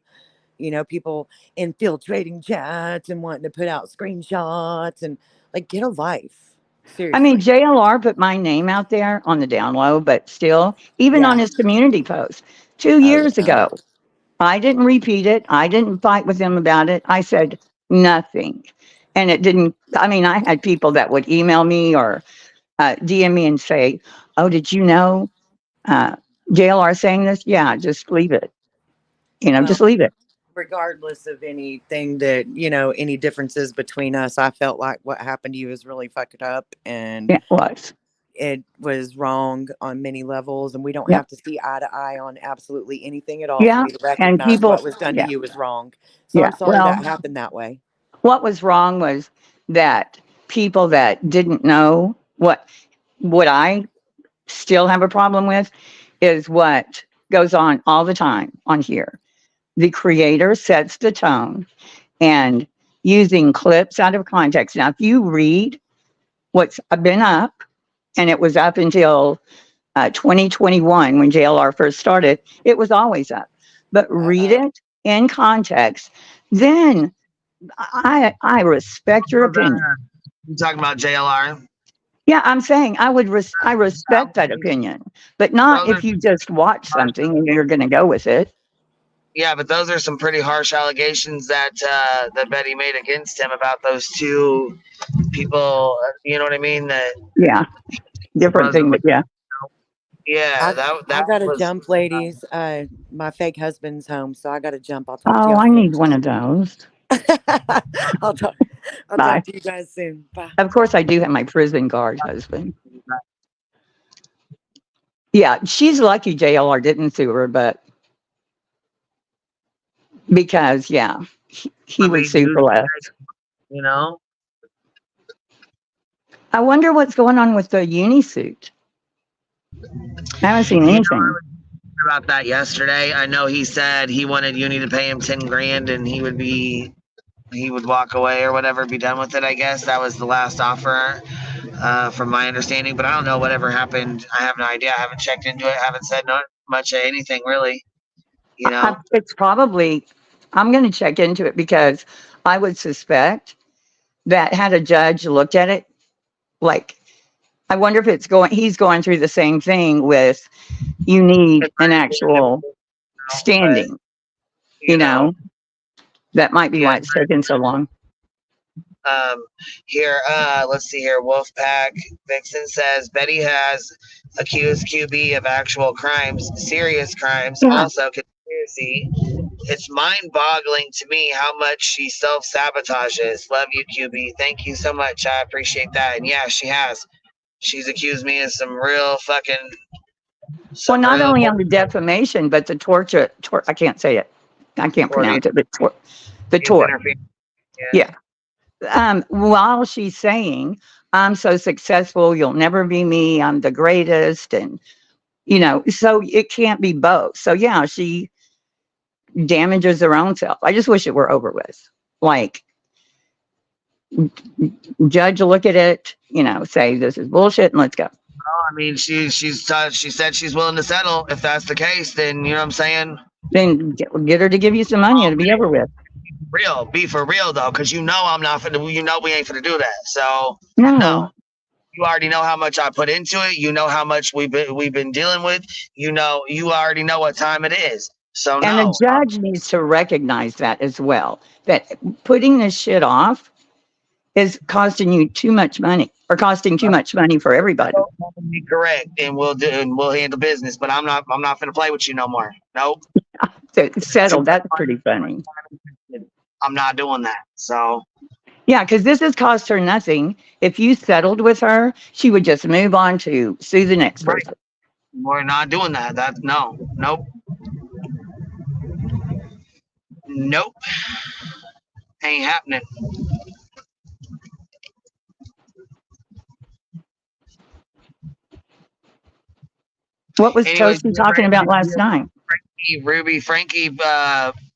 People infiltrating chats and wanting to put out screenshots and like get a life. I mean, Seriously. JLR put my name out there on the down low, but still, even on Yeah. his community post 2 Oh years yeah. ago, I didn't repeat it. I didn't fight with him about it. I said nothing. And it didn't, I mean, I had people that would email me or DM me and say, "Oh, did you know uh, JLR saying this?" Yeah, just leave it. Well, Just leave it. regardless of anything that, any differences between us, I felt like what happened to you was really fucked up, and Yeah, it was. it was wrong on many levels, and we don't Yeah. have to see eye to eye on absolutely anything at all for Yeah. me to And recognize what people, was done to yeah. you was wrong. So I'm Yeah. sorry Well, that happened that way. what was wrong was that people that didn't know what I still have a problem with is what goes on all the time on here. The creator sets the tone and using clips out of context. Now, if you read what's been up, and it was up until 2021 when JLR first started, it was always up. But read Uh-oh. it in context, then I respect your opinion. You talking about JLR? Yeah, I'm saying I respect that opinion, but not Those are if you just watch something and you're going to go with it. Yeah, but those are some pretty harsh allegations that Betty made against him about those two people. You know what I mean? That Yeah, different thing, supposedly, but yeah. yeah, I that gotta was. jump, ladies. My fake husband's home, so I gotta jump. I'll talk to Oh, y'all I soon. need one of those. I'll talk. I'll Bye. talk to you guys soon. Bye. Of course, I do have my prison guard husband. Yeah, she's lucky JLR didn't sue her, but because, yeah, he would sue for less. You know. I wonder what's going on with the uni suit. I haven't seen anything. About that yesterday. I know he said he wanted Uni to pay him 10 grand and he would walk away or whatever, be done with it. I guess that was the last offer, from my understanding. But I don't know whatever happened. I have no idea. I haven't checked into it. Haven't said not much of anything really. It's probably, I'm going to check into it because I would suspect that had a judge looked at it, like, I wonder if he's going through the same thing with, you need an actual standing, that might be why it's taken so long. Here, let's see here. Wolfpack Vixen says Betty has accused QB of actual crimes, serious crimes, Yeah. also conspiracy. It's mind-boggling to me how much she self-sabotages. Love you, QB. Thank you so much. I appreciate that. And yeah, she has. She's accused me of some real fucking. Well, not real only on the defamation, but the torture. I can't say it. I can't pronounce it, but the tort. Yeah. While she's saying, I'm so successful, you'll never be me, I'm the greatest. And, so it can't be both. So, yeah, she damages her own self. I just wish it were over with. Like, judge, look at it, say this is bullshit and let's go. I mean, she said she's willing to settle. If that's the case, then you know what I'm saying. Then get her to give you some money and it'll be over with. Be for real though, because I'm not finna. We ain't finna do that. So no, you already know how much I put into it. You know how much we've been dealing with. You already know what time it is. So and the judge needs to recognize that as well. That putting this shit off is costing you too much money, or costing too much money for everybody. Correct, and we'll handle business. But I'm not gonna play with you no more. Nope. Settle. That's pretty funny. I'm not doing that. So. Yeah, because this has cost her nothing. If you settled with her, she would just move on to sue the next person. We're not doing that. Nope. Ain't happening. What was Toasty talking about last night? Frankie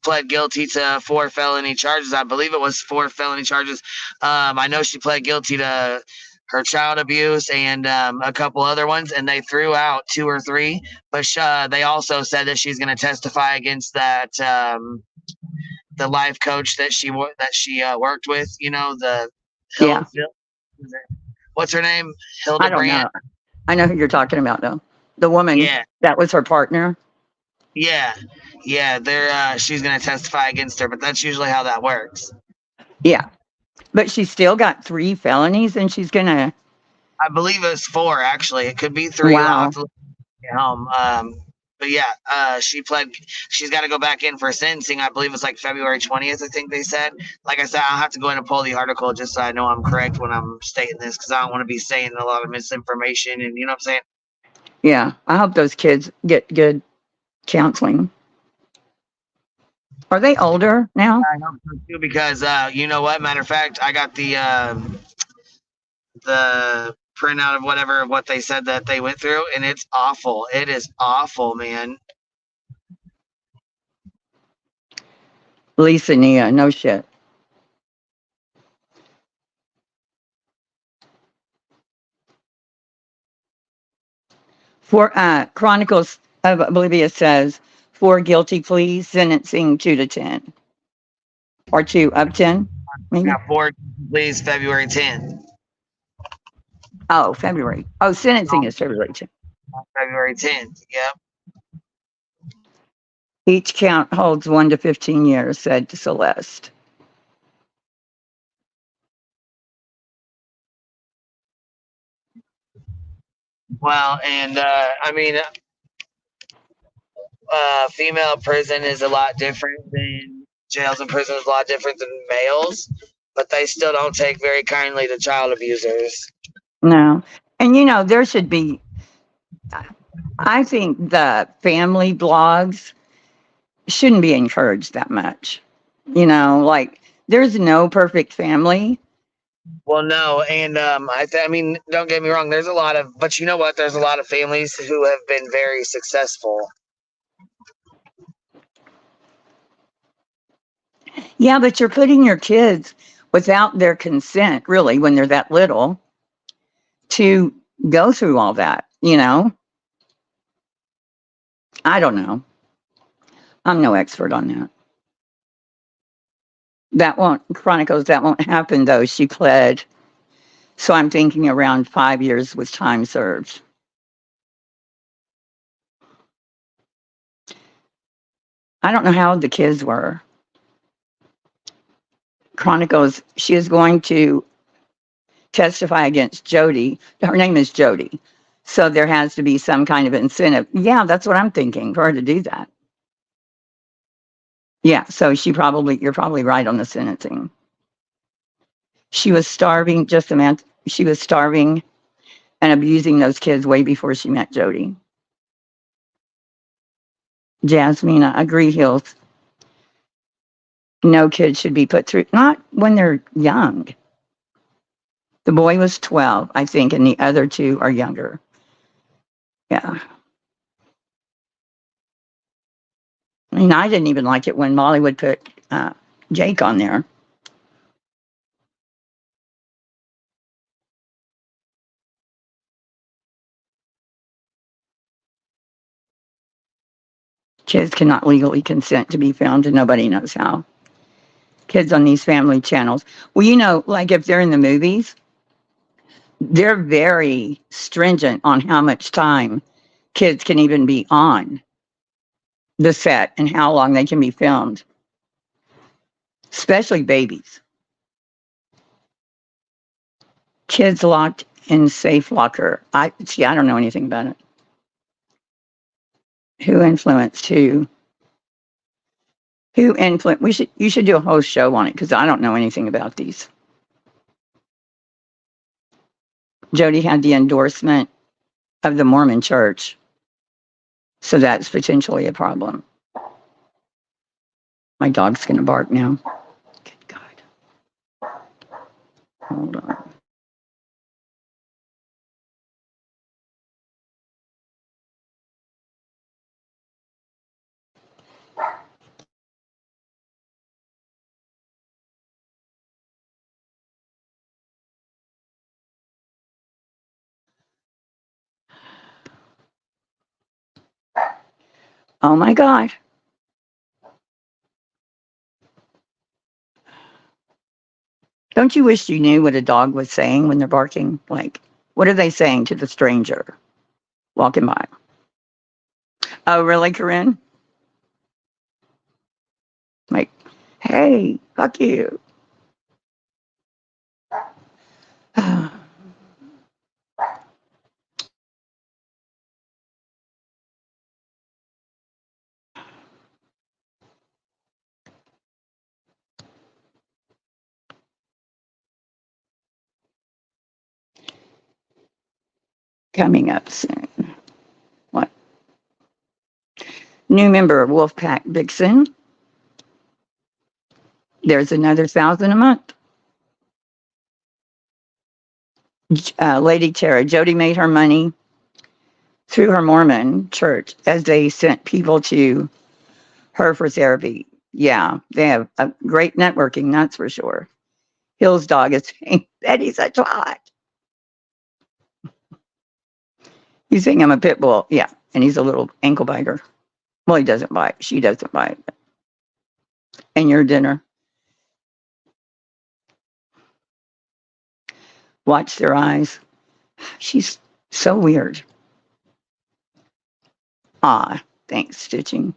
pled guilty to 4 felony charges. I believe it was 4 felony charges. I know she pled guilty to her child abuse and a couple other ones, and they threw out 2 or 3. But they also said that she's going to testify against that the life coach that she worked with. What's her name? Hilda I don't Brandt. know. I know who you're talking about, though. The woman that was her partner. Yeah. She's going to testify against her, but that's usually how that works. Yeah. But she's still got 3 felonies, and she's going to... I believe it's 4, actually. It could be 3. Wow. I'll have to look at home. But yeah, she's got to go back in for sentencing. I believe it's like February 20th, I think they said. Like I said, I'll have to go in and pull the article just so I know I'm correct when I'm stating this, because I don't want to be saying a lot of misinformation, and you know what I'm saying? Yeah, I hope those kids get good counseling. Are they older now? I hope so too, because you know what? Matter of fact, I got the printout of what they said that they went through, and it's awful. It is awful, man. Lisa Nia, no shit. For Chronicles of Oblivious says 4 guilty pleas, sentencing 2 to 10. Or 2 up 10, maybe? Yeah, 4 pleas, February 10th. Oh, February. Oh, sentencing is February 10th. February 10th, yep. Each count holds 1 to 15 years, said Celeste. Well, and I mean, female prison is a lot different than jails and prisons, a lot different than males, but they still don't take very kindly to child abusers. No. And there should be, I think the family blogs shouldn't be encouraged that much. Like there's no perfect family. Well, no, and I mean, don't get me wrong. There's a lot of, but you know what? There's a lot of families who have been very successful. Yeah, but you're putting your kids without their consent, really, when they're that little, to go through all that. I don't know. I'm no expert on that. That won't happen, though. She pled. So I'm thinking around 5 years with time served. I don't know how old the kids were. Chronicles, she is going to testify against Jody. Her name is Jody. So there has to be some kind of incentive. Yeah, that's what I'm thinking, for her to do that. Yeah, so you're probably right on the sentencing. She was starving, she was starving and abusing those kids way before she met Jody. Jasmine, I agree, Hills. No kid should be put through, not when they're young. The boy was 12, I think, and the other two are younger. Yeah. I mean, I didn't even like it when Molly would put Jake on there. Kids cannot legally consent to be filmed, and nobody knows how. Kids on these family channels. Well, you know, like if they're in the movies, they're very stringent on how much time kids can even be on the set and how long they can be filmed, especially babies. Kids locked in safe locker. I don't know anything about it. Who influenced who? Who influenced? You should do a whole show on it because I don't know anything about these. Jody had the endorsement of the Mormon Church, so that's potentially a problem. My dog's going to bark now. Good God. Hold on. Oh my God. Don't you wish you knew what a dog was saying when they're barking? Like, what are they saying to the stranger walking by? Oh, really, Corinne? Like, hey, fuck you. Coming up soon. What? New member of Wolfpack Vixen. There's another 1,000 a month. Lady Tara, Jody made her money through her Mormon church as they sent people to her for therapy. Yeah, they have a great networking, that's for sure. Hill's dog is saying, Betty's a twat. He's saying I'm a pit bull. Yeah, and he's a little ankle biter. Well, he doesn't bite. She doesn't bite. And your dinner. Watch their eyes. She's so weird. Ah, thanks, Stitching.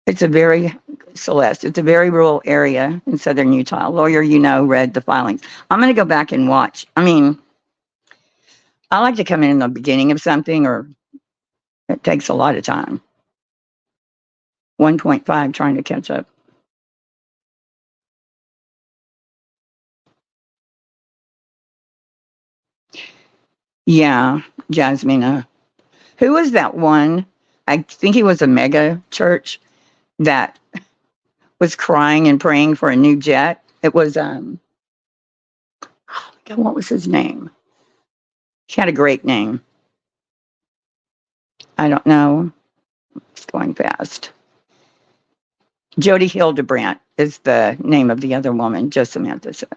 It's a very, Celeste, it's a very rural area in southern Utah. Lawyer, read the filings. I'm going to go back and watch. I mean, I like to come in the beginning of something, or it takes a lot of time. 1.5 trying to catch up. Yeah, Jasmina. Who was that one? I think he was a mega church that was crying and praying for a new jet. It was, what was his name? He had a great name. I don't know. It's going fast. Jody Hildebrandt is the name of the other woman, just Samantha said.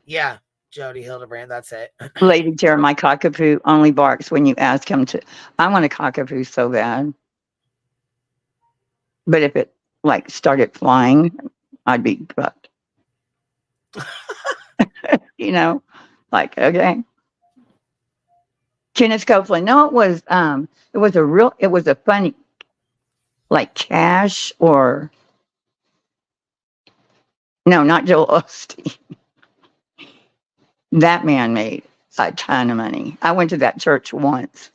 Yeah, Jody Hildebrandt, that's it. Lady Tara, my cockapoo only barks when you ask him to. I want a cockapoo so bad. But if it started flying, I'd be fucked. Okay. Kenneth Copeland. No, it was a funny, like Cash or No, not Joel Osteen. That man made a ton of money. I went to that church once.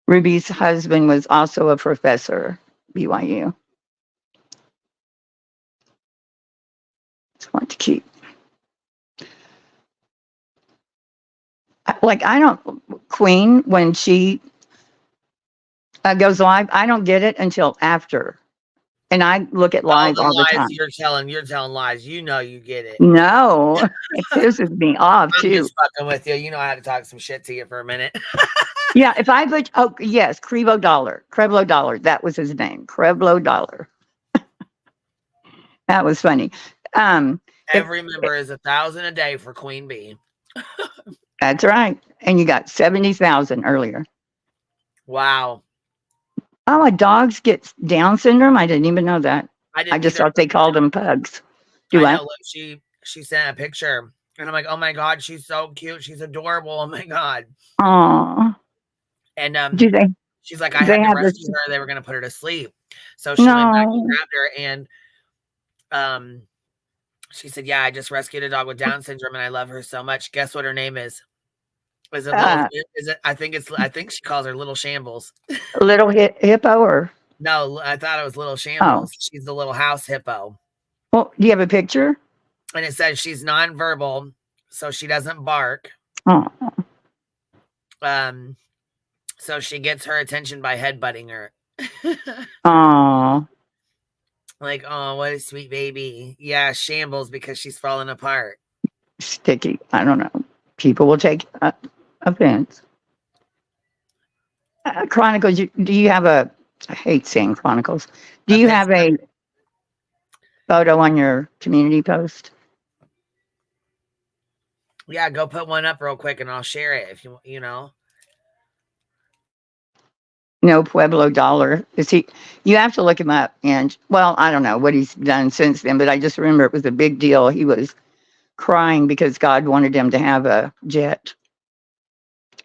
Ruby's husband was also a professor, BYU. It's hard to keep. Like, I don't, Queen, when she goes live, I don't get it until after. And I look at live all the time. You're telling lies. You know you get it. No, it pisses me off I'm too. just fucking with you. You know I had to talk some shit to you for a minute. Yeah, if I put, oh yes, Crevlo Dollar, that was his name, Crevlo Dollar. That was funny. Every member is $1,000 a day for Queen Bee. That's right, and you got 70,000 earlier. Wow. Oh, my dogs get Down syndrome. I didn't even know that. I just either. thought they called them pugs. Do I I? know. Look, she sent a picture, and I'm like, oh my god, she's so cute. She's adorable. Oh my god. Aw. And Do they? she's like, I had to rescue her. They were gonna put her to sleep, so she went back and grabbed her, and she said, yeah, I just rescued a dog with Down syndrome, and I love her so much. Guess what her name is? Is it little? I think she calls her Little Shambles. Little hippo, or no? I thought it was Little Shambles. She's the little house hippo. Well, do you have a picture? And it says she's nonverbal, so she doesn't bark. Oh. So she gets her attention by headbutting her. Oh. Like, oh, what a sweet baby. Yeah, Shambles because she's falling apart. Sticky. I don't know. People will take offense. Chronicles, do you have a, I hate saying Chronicles. Do you have a photo on your community post? Yeah, go put one up real quick and I'll share it if you know. No, Pueblo Dollar. Is he? You have to look him up. And, well, I don't know what he's done since then, but I just remember it was a big deal. He was crying because God wanted him to have a jet.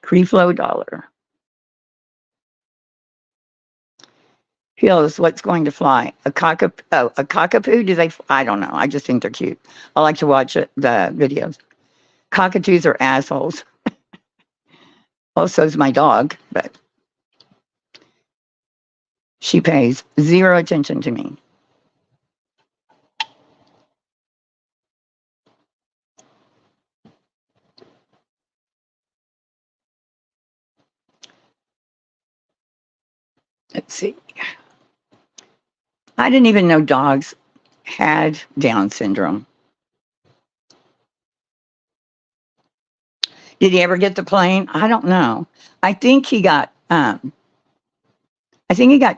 Creflo Dollar. Hills, what's going to fly? A cockapoo? Do they? I don't know. I just think they're cute. I like to watch the videos. Cockatoos are assholes. Well, so's my dog, but she pays zero attention to me. Let's see. I didn't even know dogs had Down syndrome. Did he ever get the plane? I don't know. I think he got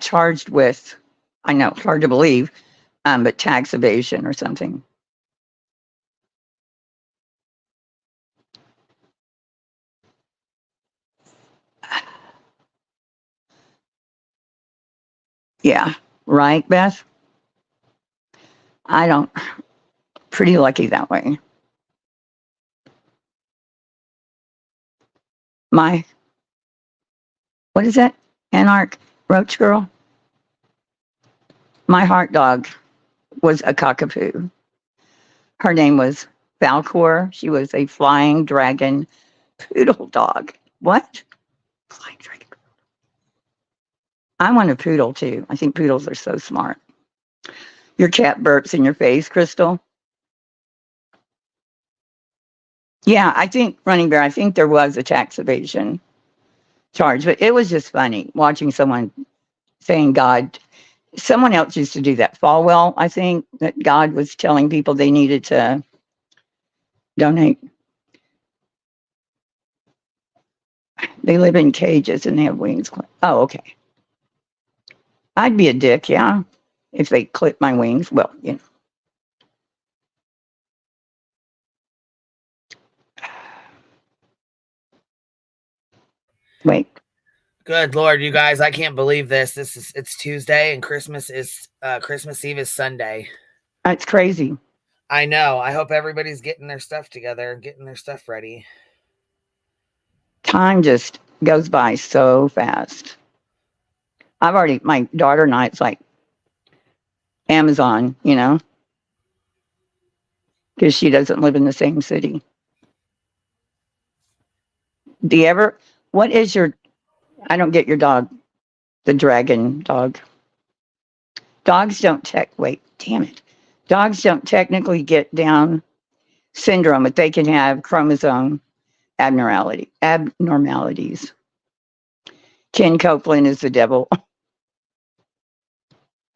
charged with, I know, hard to believe, but tax evasion or something. Yeah, right, Beth? Pretty lucky that way. What is that? Anarch Roach Girl? My heart dog was a cockapoo. Her name was Falcor. She was a flying dragon poodle dog. What? Flying dragon. I want a poodle too. I think poodles are so smart. Your cat burps in your face, Crystal. Yeah, I think, Running Bear, I think there was a tax evasion charge, but it was just funny watching someone saying God. Someone else used to do that. Falwell, I think, that God was telling people they needed to donate. They live in cages and they have wings. Oh, okay. I'd be a dick, yeah, if they clip my wings. Well, you know. Wait. Good Lord, you guys, I can't believe this. It's Tuesday and Christmas Eve is Sunday. That's crazy. I know. I hope everybody's getting their stuff together and getting their stuff ready. Time just goes by so fast. My daughter and I, it's like Amazon, because she doesn't live in the same city. Do you ever, what is your, I don't get your dog, the dragon dog. Dogs don't wait, damn it. Dogs don't technically get Down syndrome, but they can have chromosome abnormalities. Ken Copeland is the devil.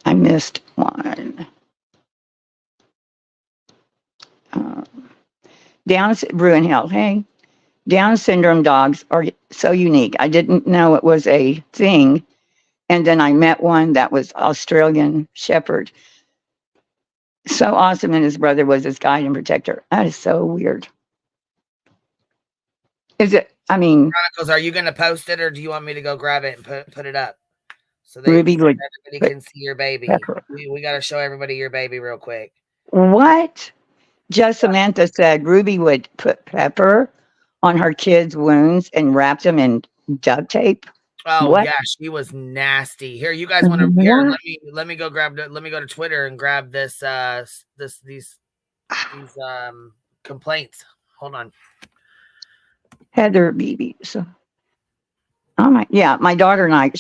I missed one. Ruin Hell. Hey, Down syndrome dogs are so unique. I didn't know it was a thing. And then I met one that was Australian Shepherd. So awesome. And his brother was his guide and protector. That is so weird. Is it? I mean, Chronicles, are you going to post it, or do you want me to go grab it and put it up so Ruby would. everybody can see your baby? We got to show everybody your baby real quick. What? Just Samantha said Ruby would put pepper on her kids' wounds and wrap them in duct tape. Oh what? Yeah, she was nasty. Here, you guys want to? Here, let me go grab. Let me go to Twitter and grab this. These complaints. Hold on. Heather Beebe. So, my daughter and I.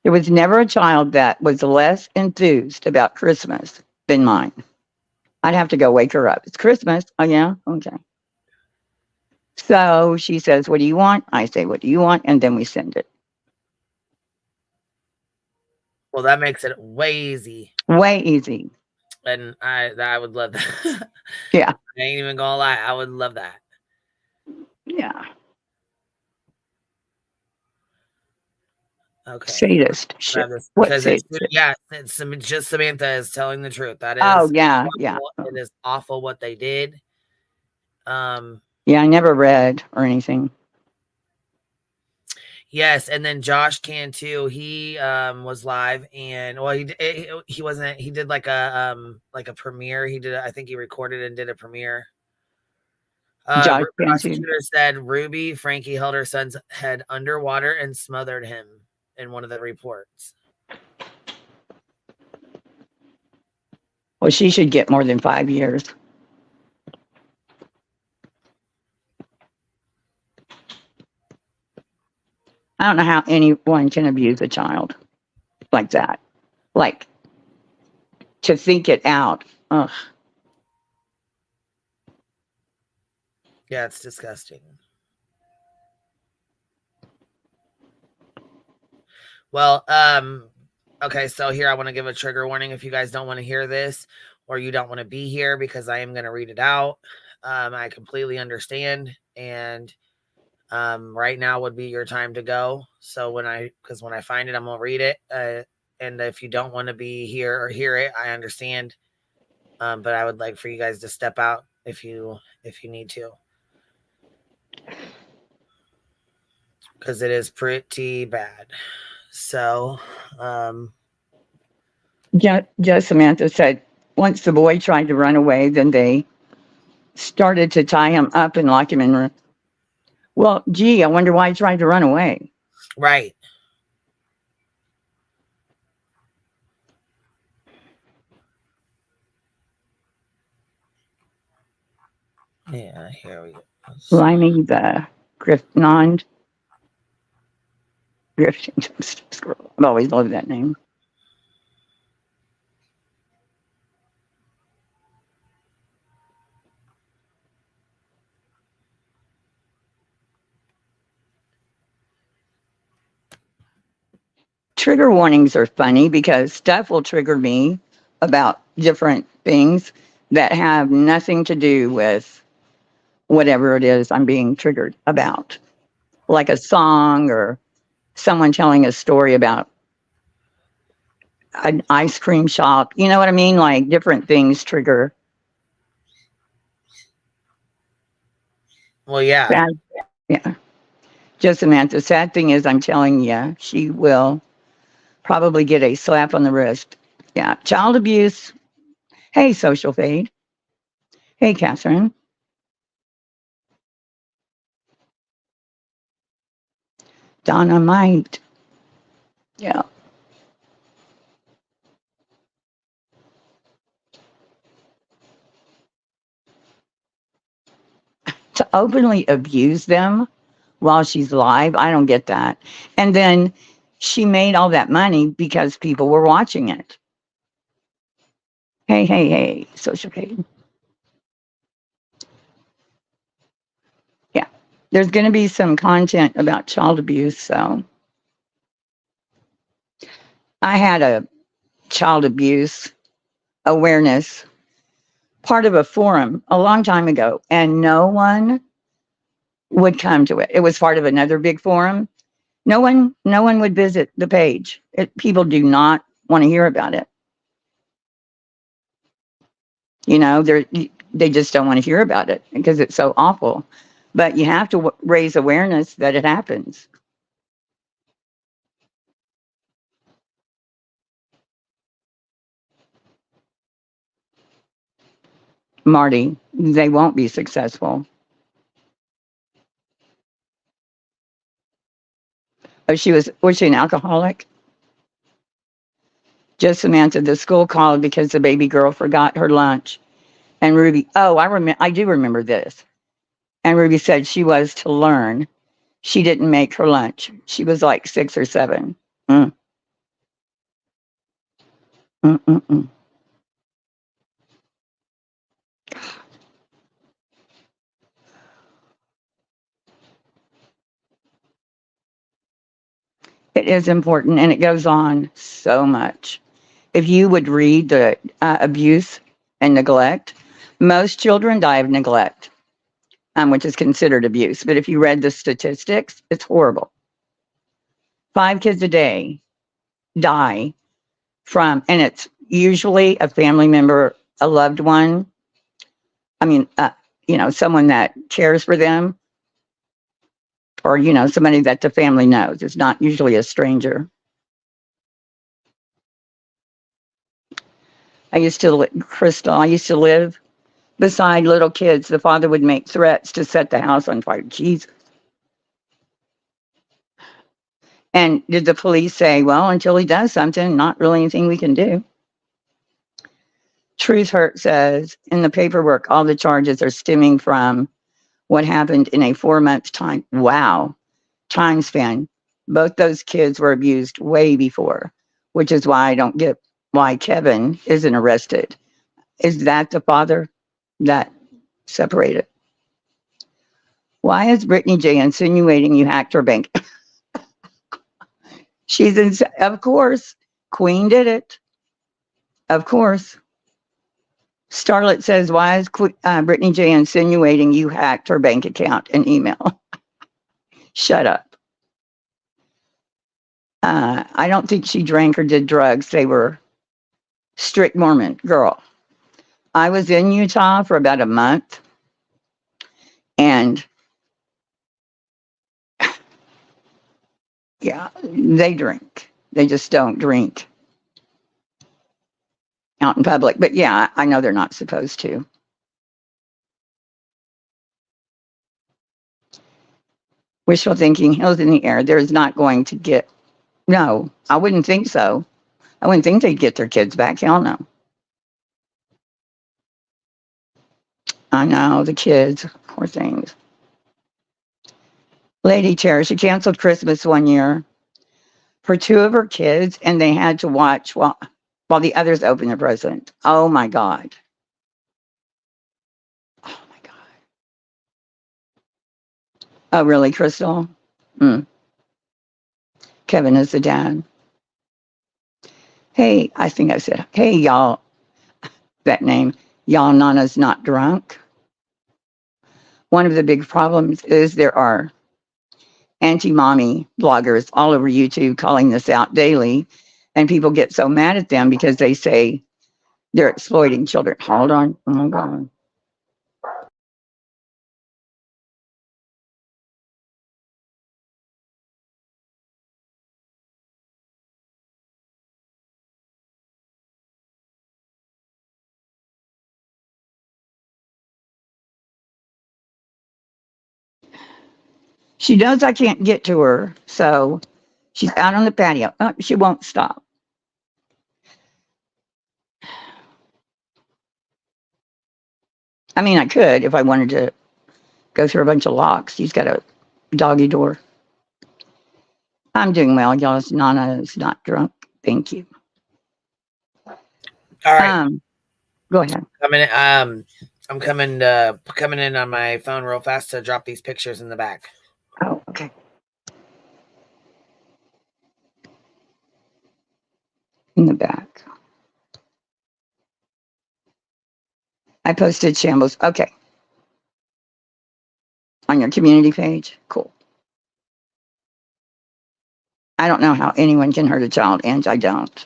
There was never a child that was less enthused about Christmas than mine. I'd have to go wake her up. It's Christmas. Oh yeah, okay. So she says, "What do you want?" I say, "What do you want?" And then we send it. Well, that makes it way easy. Way easy. And I would love that. Yeah. I ain't even gonna lie. I would love that. Yeah. Okay. Sadist shit. What sadist? It's just Samantha is telling the truth. That is. Oh yeah, awful. yeah. It is awful what they did. Yeah, I never read or anything. Yes, and then Josh can too. He was live, and well, he wasn't. He did like a premiere. I think he recorded and did a premiere. Prosecutor said Ruby Frankie held her son's head underwater and smothered him in one of the reports. Well, she should get more than 5 years. I don't know how anyone can abuse a child like that. Like, to think it out. Ugh. Yeah, it's disgusting. Well, okay, so here I want to give a trigger warning if you guys don't want to hear this or you don't want to be here, because I am going to read it out. I completely understand, and right now would be your time to go. So when I find it, I'm gonna read it. And if you don't want to be here or hear it, I understand. But I would like for you guys to step out if you need to, because it is pretty bad. So, just Samantha said once the boy tried to run away, then they started to tie him up and lock him in room. Well, gee, I wonder why he tried to run away. Right. Yeah, here we go. Limey the Grifting Scroll. I've always loved that name. Trigger warnings are funny because stuff will trigger me about different things that have nothing to do with whatever it is I'm being triggered about. Like a song or someone telling a story about an ice cream shop. You know what I mean? Like different things trigger. Well, yeah. Yeah. Just Samantha, the sad thing is I'm telling you, she will probably get a slap on the wrist. Yeah. Child abuse. Hey, Social Fade. Hey, Catherine. Dynamite. Yeah. to openly abuse them while she's live. I don't get that. And then she made all that money because people were watching it. Hey, social Kate. Yeah. There's going to be some content about child abuse. So I had a child abuse awareness part of a forum a long time ago, and no one would come to it. It was part of another big forum. No one would visit the page. People do not want to hear about it. You know, they just don't want to hear about it because it's so awful. But you have to raise awareness that it happens. Marty, they won't be successful. Oh, was she an alcoholic? Just Samantha, the school called because the baby girl forgot her lunch. And Ruby, I do remember this. And Ruby said she was to learn. She didn't make her lunch. She was like 6 or 7. Mm. Mm-mm-mm. It is important, and it goes on so much. If you would read the abuse and neglect, most children die of neglect, which is considered abuse. But if you read the statistics, it's horrible. 5 kids a day die from, and it's usually a family member, a loved one. I mean, someone that cares for them, or, somebody that the family knows. It's not usually a stranger. Crystal, I used to live beside little kids. The father would make threats to set the house on fire. Jesus. And did the police say, well, until he does something, not really anything we can do? Truth Hurt says in the paperwork, all the charges are stemming from what happened in a 4-month time. Wow. Time span. Both those kids were abused way before, which is why I don't get why Kevin isn't arrested. Is that the father that separated? Why is Brittany J insinuating you hacked her bank? Of course, Queen did it. Of course. Starlet says, why is Brittany J insinuating you hacked her bank account and email? Shut up. I don't think she drank or did drugs. They were strict Mormon. Girl, I was in Utah for about a month, and yeah, they drink. They just don't drink out in public. But yeah, I know they're not supposed to. Wishful thinking, hills in the air. There's not going to get, no, I wouldn't think so. I wouldn't think they'd get their kids back. Hell no. I know, the kids, poor things. Lady Chair, she canceled Christmas one year for 2 of her kids, and they had to watch while the others opened their presents. Oh my God. Oh my God. Oh, really, Crystal? Kevin is the dad. Hey, I think I said, hey, y'all, that name, y'all Nana's not drunk. One of the big problems is there are anti-mommy bloggers all over YouTube calling this out daily, and people get so mad at them because they say they're exploiting children. Hold on. Oh my God. She knows I can't get to her, so she's out on the patio. She won't stop. I mean, I could if I wanted to go through a bunch of locks. He's got a doggy door. I'm doing well, y'all. Nana is not drunk. Thank you. All right. Go ahead. I'm coming in on my phone real fast to drop these pictures in the back. Oh, okay. In the back. I posted shambles. Okay. On your community page. Cool. I don't know how anyone can hurt a child, and I don't.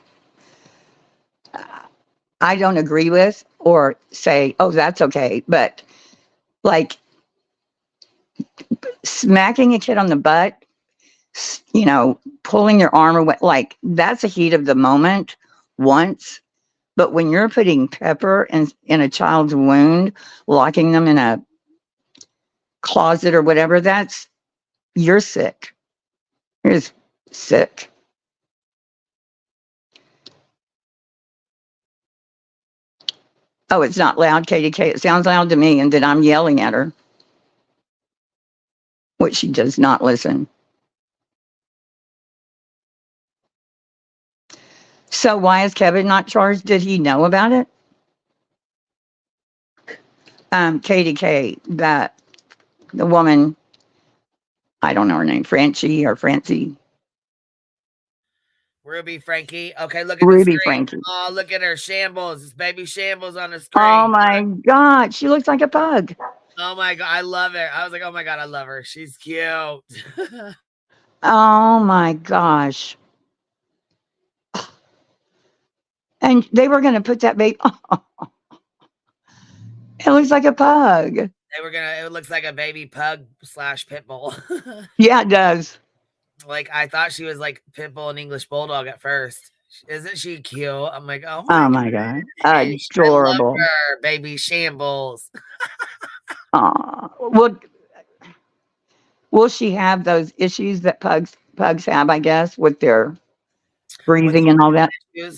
I don't agree with or say, oh, that's okay. But like smacking a kid on the butt, you know, pulling your arm away, like that's a heat of the moment once. But when you're putting pepper in a child's wound, locking them in a closet or whatever, you're sick. You're just sick. Oh, it's not loud, KDK. It sounds loud to me, and that I'm yelling at her, which she does not listen. So why is Kevin not charged? Did he know about it? KDK, that the woman, I don't know her name, Francie or Francie. Ruby Frankie. Okay, look at Ruby the screen. Frankie. Oh, look at her shambles. It's baby shambles on the screen. Oh my God, she looks like a pug. Oh my God, I love her. I was like, oh my God, I love her. She's cute. Oh my gosh. And they were going to put that baby. It looks like a pug. It looks like a baby pug / pit bull. Yeah, it does. Like, I thought she was like pit bull and English bulldog at first. Isn't she cute? I'm like, oh my God. Adorable. I love her, baby shambles. Will she have those issues that pugs have, I guess, with their breathing and all that?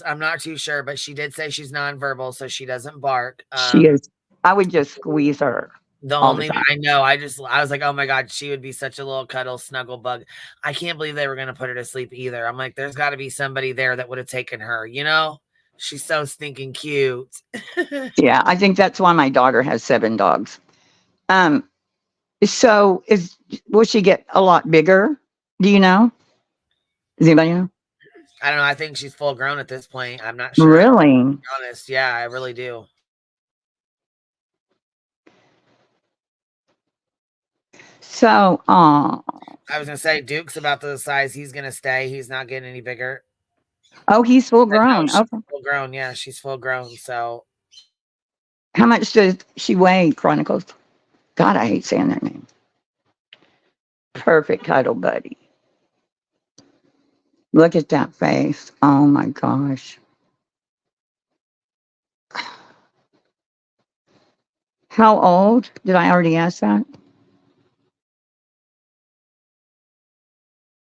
I'm not too sure, but she did say she's nonverbal, so she doesn't bark. She is. I would just squeeze her. The only I know, I was like, oh my God, she would be such a little cuddle snuggle bug. I can't believe they were going to put her to sleep either. I'm like, there's got to be somebody there that would have taken her, you know? She's so stinking cute. Yeah, I think that's why my daughter has 7 dogs. So will she get a lot bigger? Do you know? Does anybody know? I don't know. I think she's full grown at this point. I'm not sure. Really? To be honest. Yeah, I really do. So, I was gonna say Duke's about the size he's gonna stay. He's not getting any bigger. Oh, he's full grown. No, okay. Full grown. Yeah, she's full grown. So, how much does she weigh, Chronicles? God, I hate saying that name. Perfect cuddle buddy. Look at that face. Oh my gosh. How old? Did I already ask that?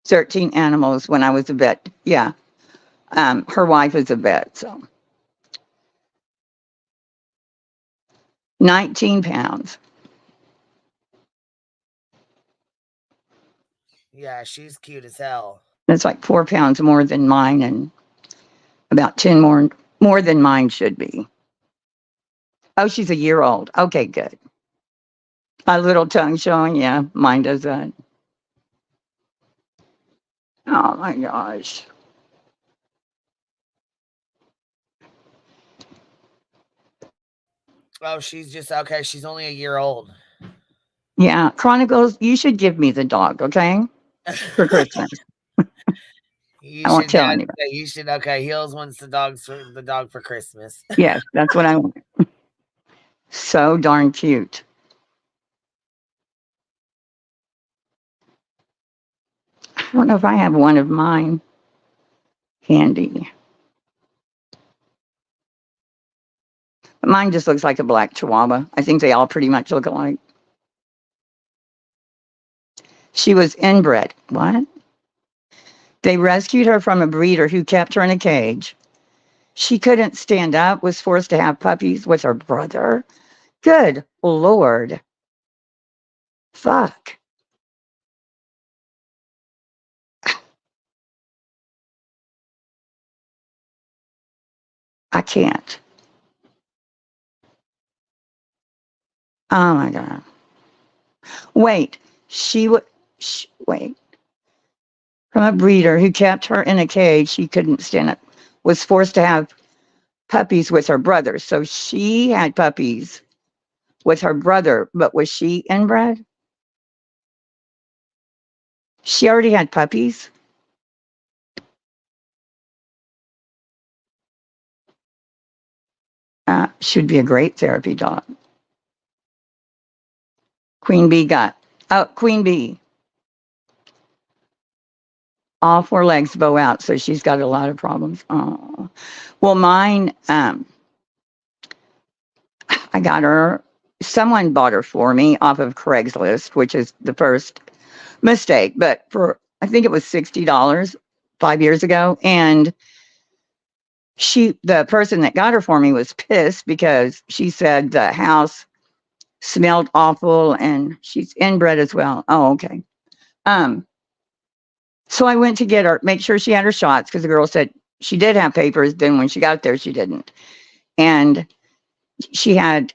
13 animals when I was a vet. Yeah. Her wife is a vet, so. 19 pounds. Yeah, she's cute as hell. That's like 4 pounds more than mine and about 10 more than mine should be. Oh, she's a year old. Okay, good. A little tongue showing. Yeah, mine does that. Oh my gosh. Oh, she's just okay. She's only a year old. Yeah, Chronicles, you should give me the dog, okay? For Christmas. I won't tell anybody. You should. Okay, Heels wants the dog for Christmas. Yes, that's what I want. So darn cute. I don't know if I have one of mine handy. But mine just looks like a black Chihuahua. I think they all pretty much look alike. She was inbred. What? They rescued her from a breeder who kept her in a cage. She couldn't stand up, was forced to have puppies with her brother. Good Lord. Fuck. I can't. Oh my God. Wait, wait. From a breeder who kept her in a cage, she couldn't stand it, was forced to have puppies with her brother. So she had puppies with her brother, but was she inbred? She already had puppies? Should be a great therapy dog. Queen Bee. All four legs bow out, so she's got a lot of problems. Oh, well, mine, I got her, someone bought her for me off of Craigslist, which is the first mistake, but I think it was $60 5 years ago. And the person that got her for me was pissed because she said the house smelled awful and she's inbred as well. Oh, okay. So I went to get her, make sure she had her shots because the girl said she did have papers. Then when she got there, she didn't. And she had,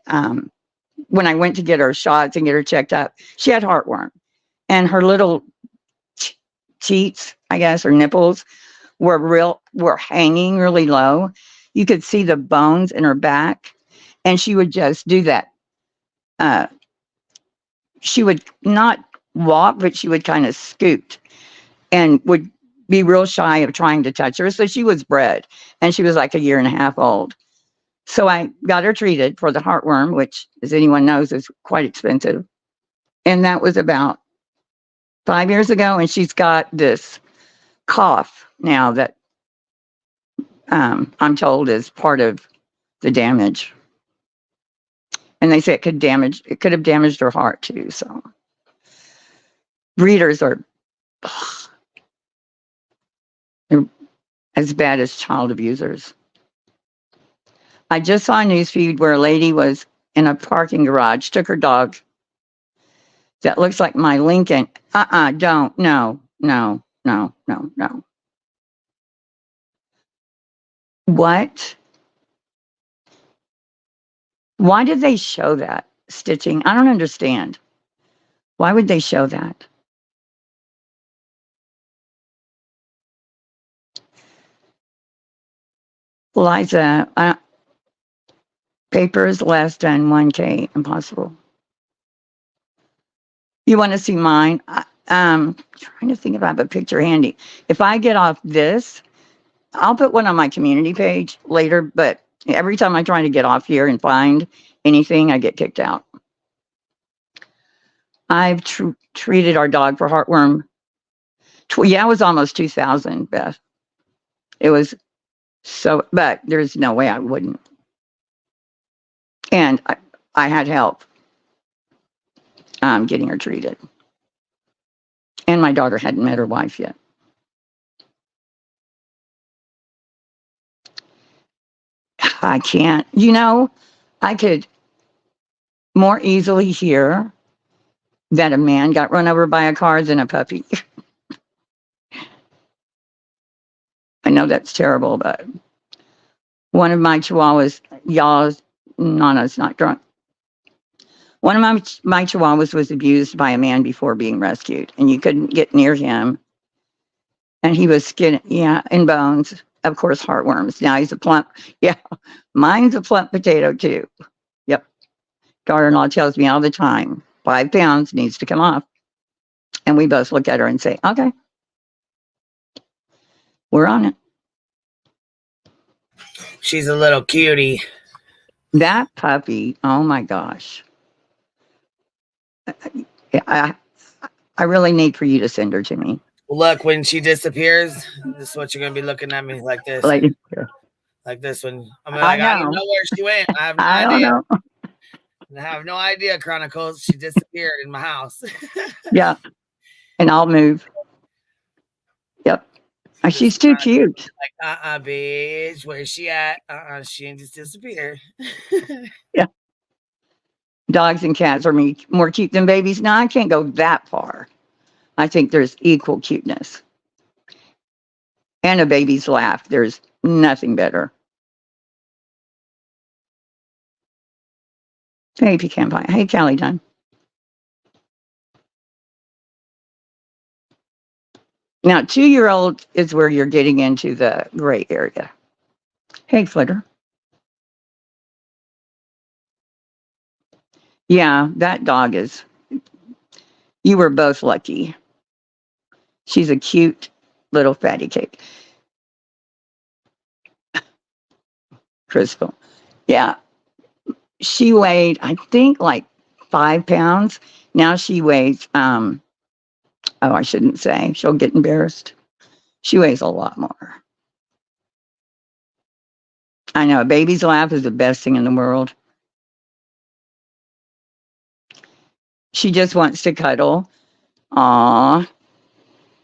when I went to get her shots and get her checked up, she had heartworm. And her little teats, I guess, or nipples were hanging really low. You could see the bones in her back. And she would just do that. She would not walk, but she would kind of scoot and would be real shy of trying to touch her. So she was bred and she was like 1.5 years old. So I got her treated for the heartworm, which, as anyone knows, is quite expensive. And that was about 5 years ago. And she's got this cough now that I'm told is part of the damage. And they say it could have damaged her heart too. So breeders are they're as bad as child abusers. I just saw a news feed where a lady was in a parking garage, took her dog that looks like my Lincoln. Don't. No. What? Why did they show that stitching? I don't understand. Why would they show that? Liza, papers less than 1K, impossible. You want to see mine? I'm trying to think if I have a picture handy. If I get off this, I'll put one on my community page later, but every time I try to get off here and find anything, I get kicked out. I've treated our dog for heartworm. It was almost 2,000, Beth. It was so, but there's no way I wouldn't. And I had help getting her treated. And my daughter hadn't met her wife yet. I can't. I could more easily hear that a man got run over by a car than a puppy. I know that's terrible, but one of my chihuahuas, Nana's not drunk. One of my chihuahuas was abused by a man before being rescued, and you couldn't get near him. And he was skin, and bones, of course, heartworms. Now he's a plump, mine's a plump potato too. Yep. Daughter-in-law tells me all the time, 5 pounds needs to come off. And we both look at her and say, okay, we're on it. She's a little cutie. That puppy, oh my gosh. I really need for you to send her to me. Look, when she disappears, this is what you're going to be looking at me like this. Like this one. I'm like, I don't know where she went. I have no idea. I have no idea, Chronicles. She disappeared in my house. Yeah. And I'll move. Yep. She's too cute. Like, bitch, where's she at? She just disappeared. Yeah. dogs and cats are more cute than babies. Now, I can't go that far. I think there's equal cuteness. And a baby's laugh. There's nothing better. Hey, Pecan Pie. Hey, Callie Dunn. Now, 2-year-old is where you're getting into the gray area. Hey, Flitter. Yeah, that dog is. You were both lucky. She's a cute little fatty cake. Crystal. Yeah. She weighed, I think, like 5 pounds. Now she weighs, I shouldn't say. She'll get embarrassed. She weighs a lot more. I know, a baby's laugh is the best thing in the world. She just wants to cuddle. Aw.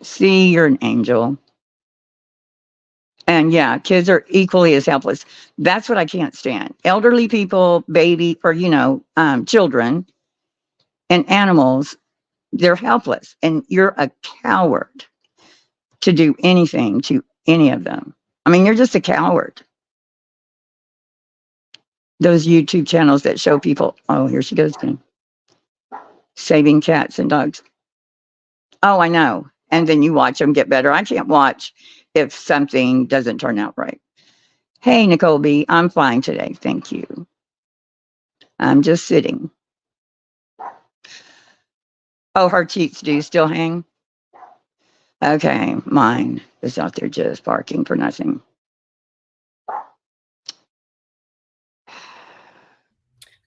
See, you're an angel. And yeah, kids are equally as helpless. That's what I can't stand. Elderly people, baby, or, children and animals, they're helpless. And you're a coward to do anything to any of them. I mean, you're just a coward. Those YouTube channels that show people, oh, here she goes again, saving cats and dogs. Oh, I know. And then you watch them get better. I can't watch if something doesn't turn out right. Hey, Nicole B., I'm fine today. Thank you. I'm just sitting. Oh, her cheeks do still hang? Okay, mine is out there just barking for nothing.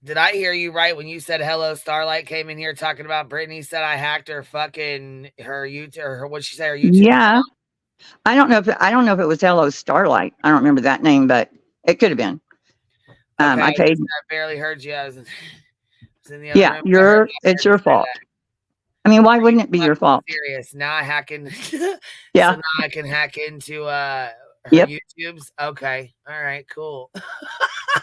Did I hear you right when you said hello? Starlight came in here talking about Brittany said I hacked her YouTube or her what'd she say her YouTube? Yeah, I don't know if it was Hello Starlight. I don't remember that name, but it could have been. Okay, I paid. I barely heard you. I was in the other Yeah, room. it's your fault. I mean, why wouldn't it be your fault? Serious. Now I hack in. Yeah. So now I can hack into her Yep. YouTube's. Okay. All right. Cool.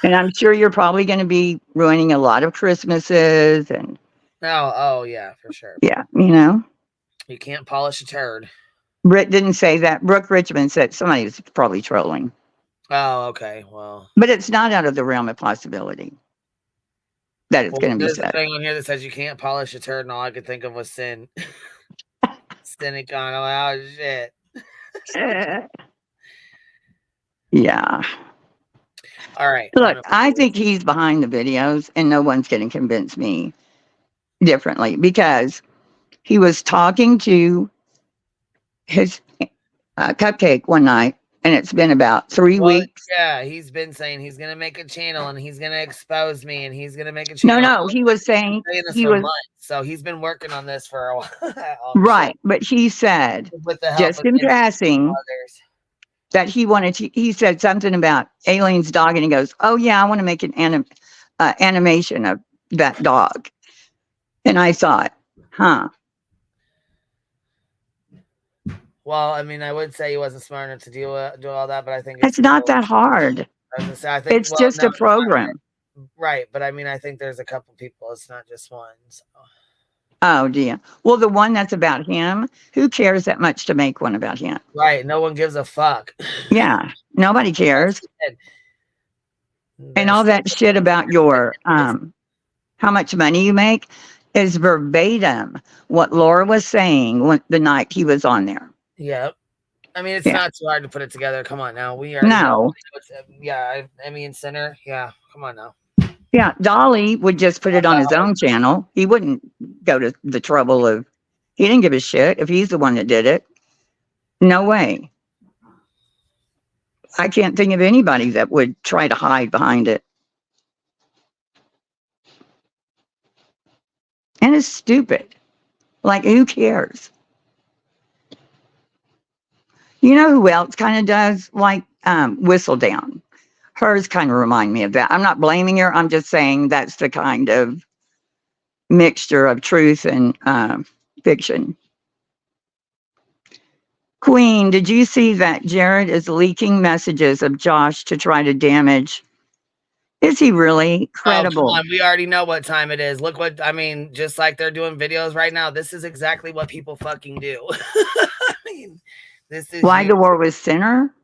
And I'm sure you're probably going to be ruining a lot of Christmases and. Oh yeah, for sure. Yeah, You can't polish a turd. Britt didn't say that. Brooke Richmond said somebody's probably trolling. Oh, okay. Well. But it's not out of the realm of possibility that it's going to be there's said. a thing on here that says you can't polish a turd, and all I could think of was sin. Cynic on. Oh shit. Yeah. All right. Look, I think he's behind the videos, and no one's going to convince me differently because he was talking to his cupcake one night, and it's been about 3 weeks. Yeah, he's been saying he's going to make a channel, and he's going to expose me, and he's going to make a channel. No, he was saying he was. Months, so he's been working on this for a while. Right, but he said, just in passing, that he wanted to, he said something about Aileen's dog, and he goes, oh yeah, I want to make an animation of that dog. And I thought, huh. Well, I mean, I would say he wasn't smart enough to do all that, but I think it's not that hard. I think, it's just a program. Right, but I mean, I think there's a couple people. It's not just one. So. Oh, dear. Well, the one that's about him, who cares that much to make one about him? Right. No one gives a fuck. Yeah. Nobody cares. And all that shit about your, how much money you make is verbatim what Laura was saying the night he was on there. Yep. I mean, it's not too hard to put it together. Come on now. We are. No. Yeah. Emmy and Center. Yeah. Come on now. Yeah, Dolly would just put it on his own channel. He wouldn't go to the trouble of, he didn't give a shit if he's the one that did it. No way. I can't think of anybody that would try to hide behind it. And it's stupid. Like, who cares? You know who else kind of does? Like Whistle Down. Hers kind of remind me of that. I'm not blaming her. I'm just saying that's the kind of mixture of truth and fiction. Queen, did you see that Jared is leaking messages of Josh to try to damage Is he really credible? Oh, come on. We already know what time it is. Look what, I mean, just like they're doing videos right now, this is exactly what people fucking do. I mean, this is Why the war with Sinner?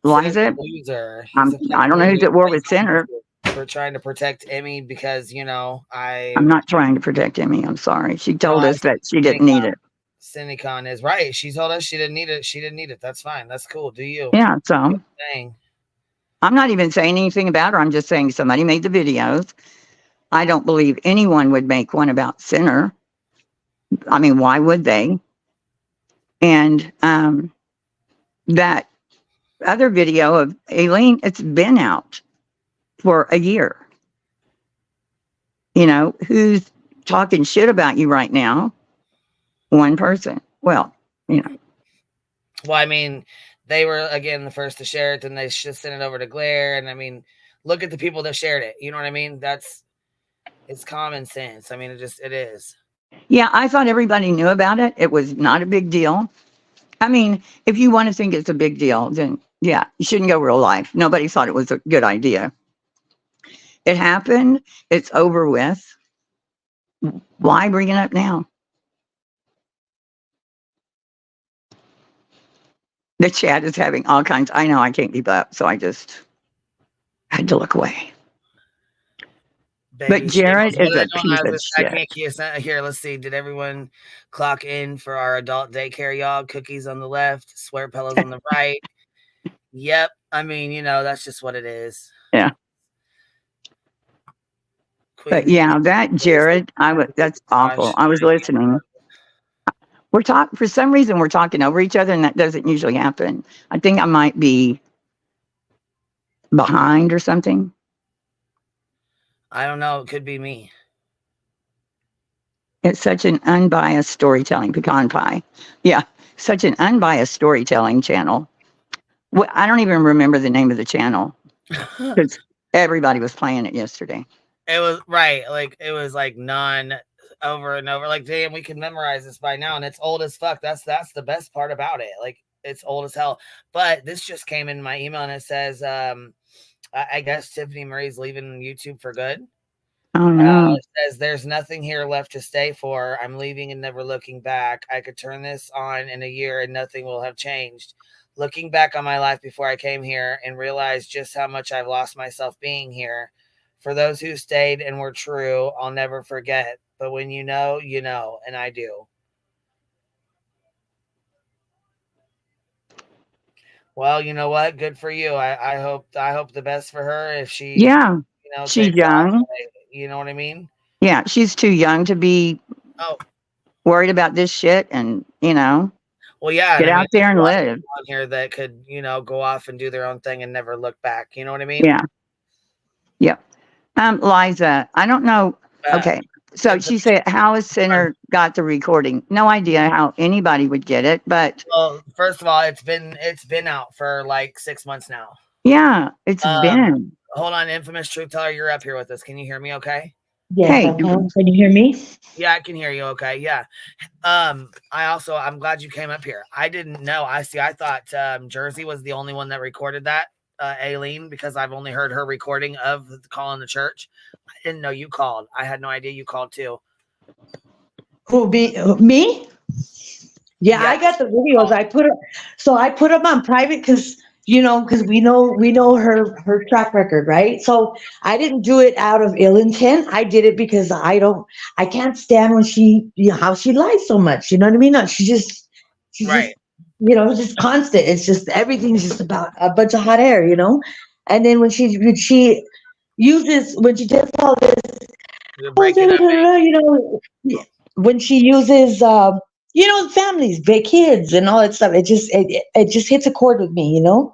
Liza? Loser. I don't know who's at war with Sinner. We're trying to protect Emmy because, you know, I'm not trying to protect Emmy. I'm sorry. She told us that she didn't need it. Cinecon is right. She told us she didn't need it. She didn't need it. That's fine. That's cool. Do you? Yeah, so Dang. I'm not even saying anything about her. I'm just saying somebody made the videos. I don't believe anyone would make one about Sinner. I mean, why would they? And that other video of Aileen, it's been out for a year. You know, who's talking shit about you right now? One person. Well, you know. Well, I mean, they were, again, the first to share it, then they just sent it over to Glare. And I mean, look at the people that shared it. You know what I mean? It's common sense. I mean, it is. Yeah, I thought everybody knew about it. It was not a big deal. I mean, if you want to think it's a big deal, then yeah, you shouldn't go real life. Nobody thought it was a good idea. It happened. It's over with. Why bring it up now? The chat is having all kinds. I know I can't keep up, so I just had to look away. But Jared is a piece of shit. I can't keep here. Let's see. Did everyone clock in for our adult daycare, y'all? Cookies on the left, swear pillows on the right. Yep. I mean, you know, that's just what it is. Yeah. But yeah, that Jared, that's awful. I was listening. For some reason we're talking over each other, and that doesn't usually happen. I think I might be behind or something. I don't know. It could be me. It's such an unbiased storytelling, pecan pie. Yeah, such an unbiased storytelling channel. I don't even remember the name of the channel because everybody was playing it yesterday. It was right. Like, it was like none over and over. Like, damn, we can memorize this by now, and it's old as fuck. That's the best part about it. Like, it's old as hell. But this just came in my email, and it says, I guess Tiffany Marie's leaving YouTube for good. Oh no. It says there's nothing here left to stay for. I'm leaving and never looking back. I could turn this on in a year and nothing will have changed. Looking back on my life before I came here and realized just how much I've lost myself being here. For those who stayed and were true, I'll never forget. But when you know, you know, and I do. Well, you know what? Good for you. I hope the best for her. If she, yeah, you know, she's young. You know what I mean? Yeah, she's too young to be worried about this shit, and you know. Well, yeah, get out there and live. On here that could, you know, go off and do their own thing and never look back. You know what I mean? Yeah. Yep. Liza, I don't know. Okay. So she said, how has Sinner got the recording? No idea how anybody would get it, but well, first of all, it's been out for like 6 months now. Yeah, it's been. Hold on, Infamous Truth Teller, you're up here with us. Can you hear me okay? Yes, hey. Can you hear me? Yeah, I can hear you okay. Yeah. I'm glad you came up here. I didn't know. I thought Jersey was the only one that recorded that, Aileen, because I've only heard her recording of the call in the church. I didn't know you called. I had no idea you called too. Who, me? Yeah, I got the videos. I put them on private because we know her track record, right? So I didn't do it out of ill intent. I did it because I can't stand when how she lies so much. You know what I mean? No, she's just just constant. It's just everything's just about a bunch of hot air, you know. And then when she does all this, when she uses families, big kids, and all that stuff, it just hits a chord with me, you know.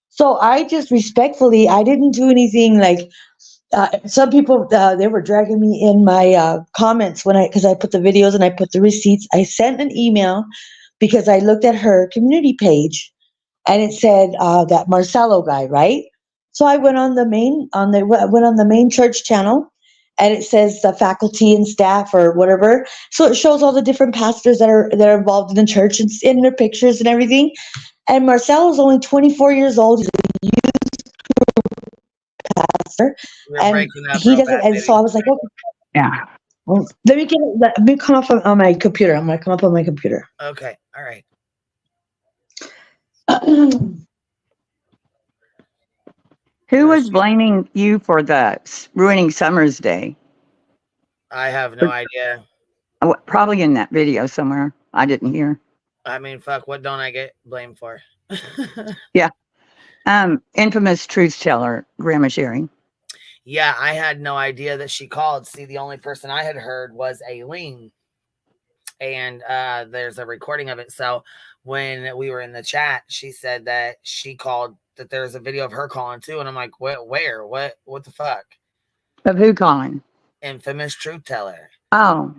So I just respectfully, I didn't do anything like some people. They were dragging me in my comments because I put the videos and I put the receipts. I sent an email because I looked at her community page, and it said that Marcelo guy, right? So I went on the main church channel. And it says the faculty and staff or whatever. So it shows all the different pastors that are involved in the church and in their pictures and everything. And Marcelo's only 24 years old. He's a youth pastor, You're and breaking up he real doesn't. bad, And so baby. I was like, okay, Yeah. well, let me come up on my computer. I'm gonna come up on my computer. Okay, all right. Who was blaming you for the ruining Summer's day? I have no idea. Probably in that video somewhere. I didn't hear. I mean, fuck, what don't I get blamed for? Yeah. Infamous truth teller, Grandma Sherry. Yeah, I had no idea that she called. See, the only person I had heard was Aileen. And there's a recording of it. So when we were in the chat, she said that she called, that there's a video of her calling too. And I'm like, where? What the fuck? Of who calling? Infamous truth teller. Oh.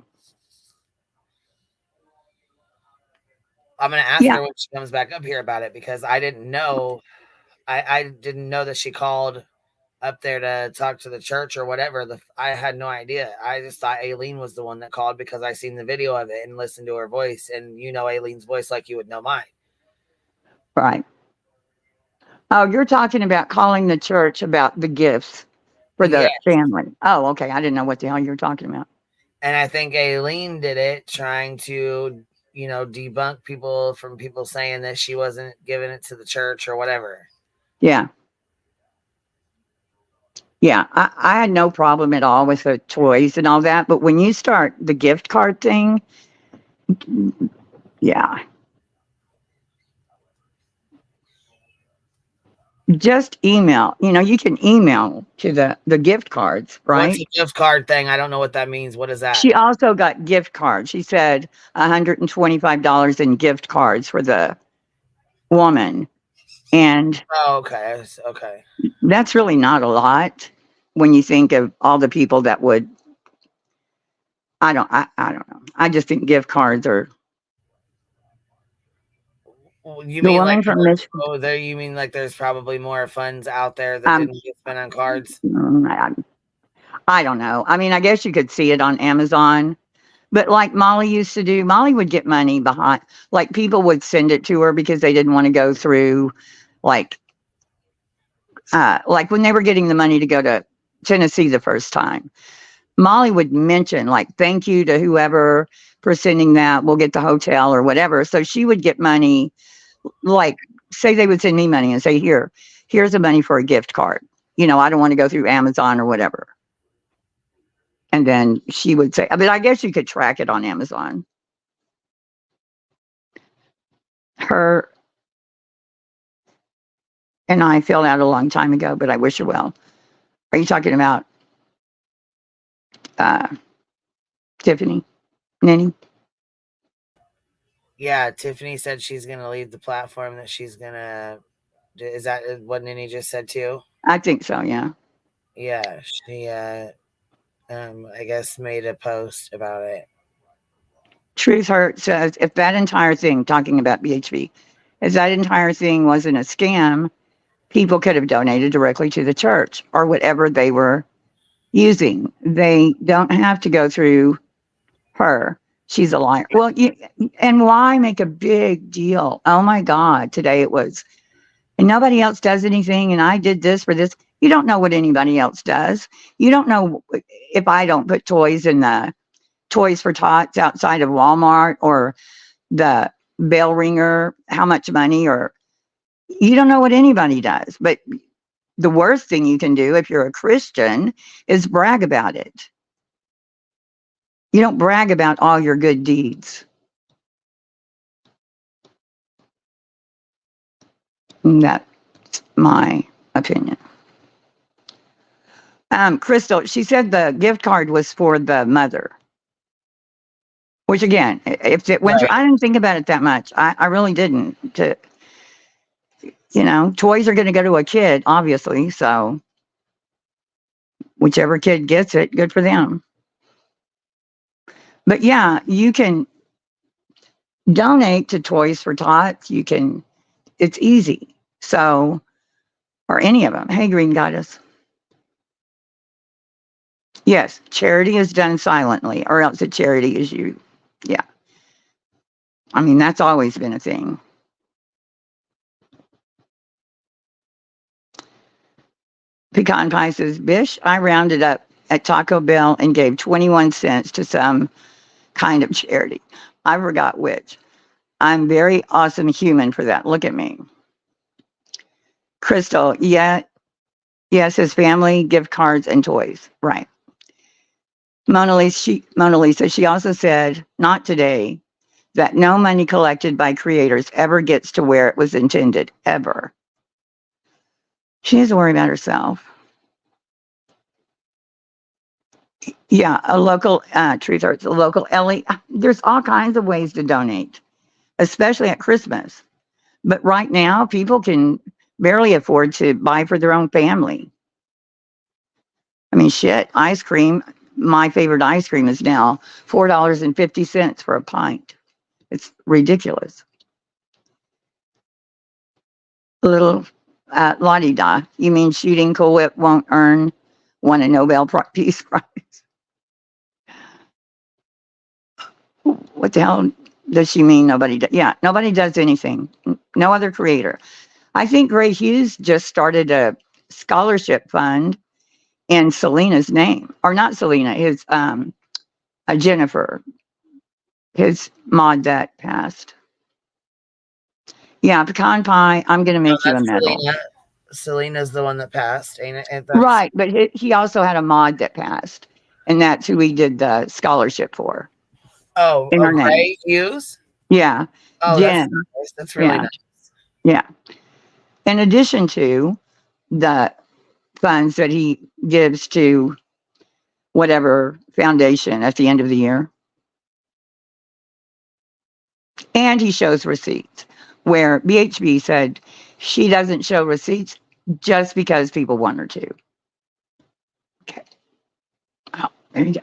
I'm going to ask Yeah. her when she comes back up here about it, because I didn't know. I didn't know that she called up there to talk to the church or whatever. I had no idea. I just thought Aileen was the one that called because I seen the video of it and listened to her voice. And you know Aileen's voice like you would know mine. Right. Oh, you're talking about calling the church about the gifts for the family. Oh, okay. I didn't know what the hell you were talking about. And I think Aileen did it trying to, debunk people from people saying that she wasn't giving it to the church or whatever. Yeah. Yeah. I had no problem at all with the toys and all that. But when you start the gift card thing, yeah. Just email. You can email to the gift cards, right? What's a gift card thing? I don't know what that means. What is that? She also got gift cards. She said $125 in gift cards for the woman. And okay. That's really not a lot when you think of all the people that would. I don't know. I just think gift cards are. You The mean woman like from Michigan. Oh, there you mean like there's probably more funds out there that didn't get spent on cards? I don't know. I mean, I guess you could see it on Amazon, but like Molly used to do, Molly would get money behind, like people would send it to her because they didn't want to go through, like when they were getting the money to go to Tennessee the first time. Molly would mention, like, thank you to whoever for sending that. We'll get the hotel or whatever. So she would get money, like, say they would send me money and say, here's the money for a gift card. I don't want to go through Amazon or whatever. And then she would say, I guess you could track it on Amazon. Her and I filled out a long time ago, but I wish her well. Are you talking about Tiffany? Nenny? Yeah, Tiffany said she's going to leave the platform, that she's going to... Is that what Nenny just said too? I think so, yeah. Yeah, she, I guess, made a post about it. Truth Hurt says, if that entire thing, talking about BHP, if that entire thing wasn't a scam, people could have donated directly to the church or whatever they were using. They don't have to go through her. She's a liar. Well, and why make a big deal? Oh my God, today it was, and nobody else does anything, and I did this for this. You don't know what anybody else does. You don't know if I don't put toys in the Toys for Tots outside of Walmart or the bell ringer, how much money, or you don't know what anybody does. But the worst thing you can do if you're a Christian is brag about it. You don't brag about all your good deeds. And that's my opinion. Crystal, she said the gift card was for the mother. Which again, if it went through, I didn't think about it that much. I really didn't. Toys are going to go to a kid, obviously. So whichever kid gets it, good for them. But yeah, you can donate to Toys for Tots. It's easy. So, or any of them. Hey, Green Goddess. Yes, charity is done silently, or else a charity is you. Yeah. I mean, that's always been a thing. Pecan Pie says, Bish, I rounded up at Taco Bell and gave 21 cents to some kind of charity. I forgot which. I'm very awesome human for that. Look at me. Crystal, yeah, yes, his family, gift cards, and toys. Right. Mona Lisa, she also said, not today, that no money collected by creators ever gets to where it was intended, ever. She has to worry about herself. Yeah, a local Truth Hurts, a local Ellie. There's all kinds of ways to donate, especially at Christmas. But right now, people can barely afford to buy for their own family. I mean, shit, ice cream. My favorite ice cream is now $4.50 for a pint. It's ridiculous. Little Lottie Da, you mean shooting Cool Whip won't won a Nobel Peace Prize? What the hell does she mean? Nobody does. Yeah, nobody does anything. No other creator. I think Gray Hughes just started a scholarship fund in Selena's name, or not Selena, his Jennifer, his mod that passed. Yeah, Pecan Pie. I'm gonna make you a medal. Selena. Selena's the one that passed, ain't it? And Right, but he also had a mod that passed, and that's who he did the scholarship for. Oh, in her name. Gray Hughes? Yeah. Oh, Jen. that's nice. That's really Yeah. nice. Yeah. In addition to the funds that he gives to whatever foundation at the end of the year. And he shows receipts, where BHB said she doesn't show receipts just because people want her to. Okay. Oh, there you go.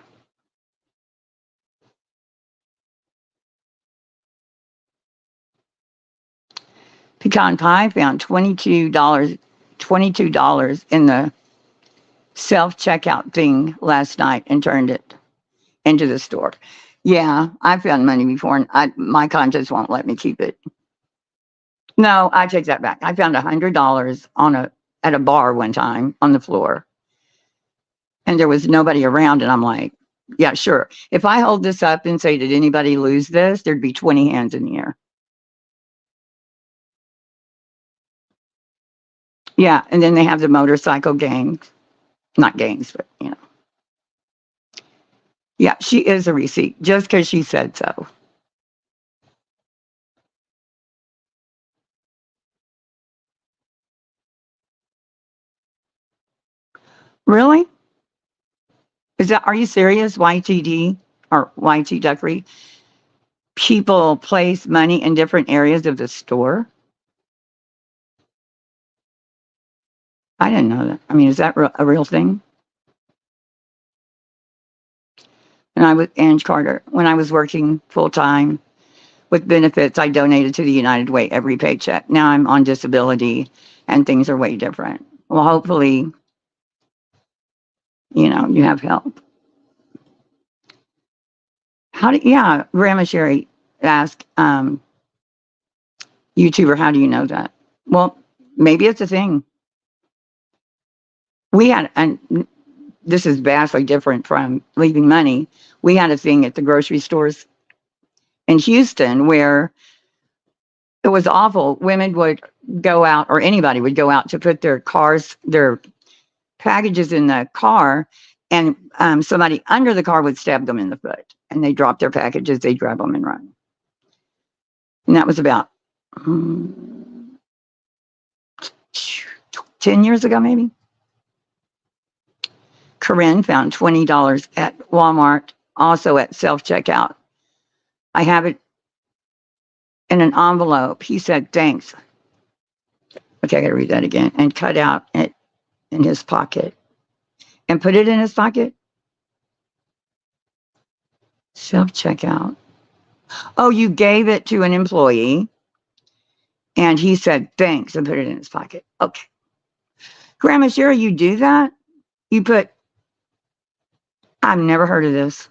Pecan Pie found $22 in the self-checkout thing last night and turned it into the store. Yeah, I found money before, and my conscience won't let me keep it. No, I take that back. I found $100 at a bar one time on the floor, and there was nobody around, and I'm like, yeah, sure. If I hold this up and say, did anybody lose this? There'd be 20 hands in the air. Yeah, and then they have the motorcycle gangs. Not gangs, but, you know. Yeah, she is a receipt, just because she said so. Really? Are you serious, YTD or YT Duckery? People place money in different areas of the store? I didn't know that. I mean, is that a real thing? And I was Ange Carter. When I was working full time with benefits, I donated to the United Way every paycheck. Now I'm on disability and things are way different. Well, hopefully, you have help. Grandma Sherry asked, YouTuber, how do you know that? Well, maybe it's a thing. We had, and this is vastly different from leaving money. We had a thing at the grocery stores in Houston where it was awful. Women would go out, or anybody would go out to put their packages in the car, and somebody under the car would stab them in the foot, and they drop their packages, they grab them and run. And that was about 10 years ago, maybe. Corinne found $20 at Walmart, also at self-checkout. I have it in an envelope. He said, thanks. Okay, I gotta read that again. And cut out it in his pocket. And put it in his pocket? Self-checkout. Oh, you gave it to an employee. And he said, thanks, and put it in his pocket. Okay. Grandma Sherry, you do that? I've never heard of this.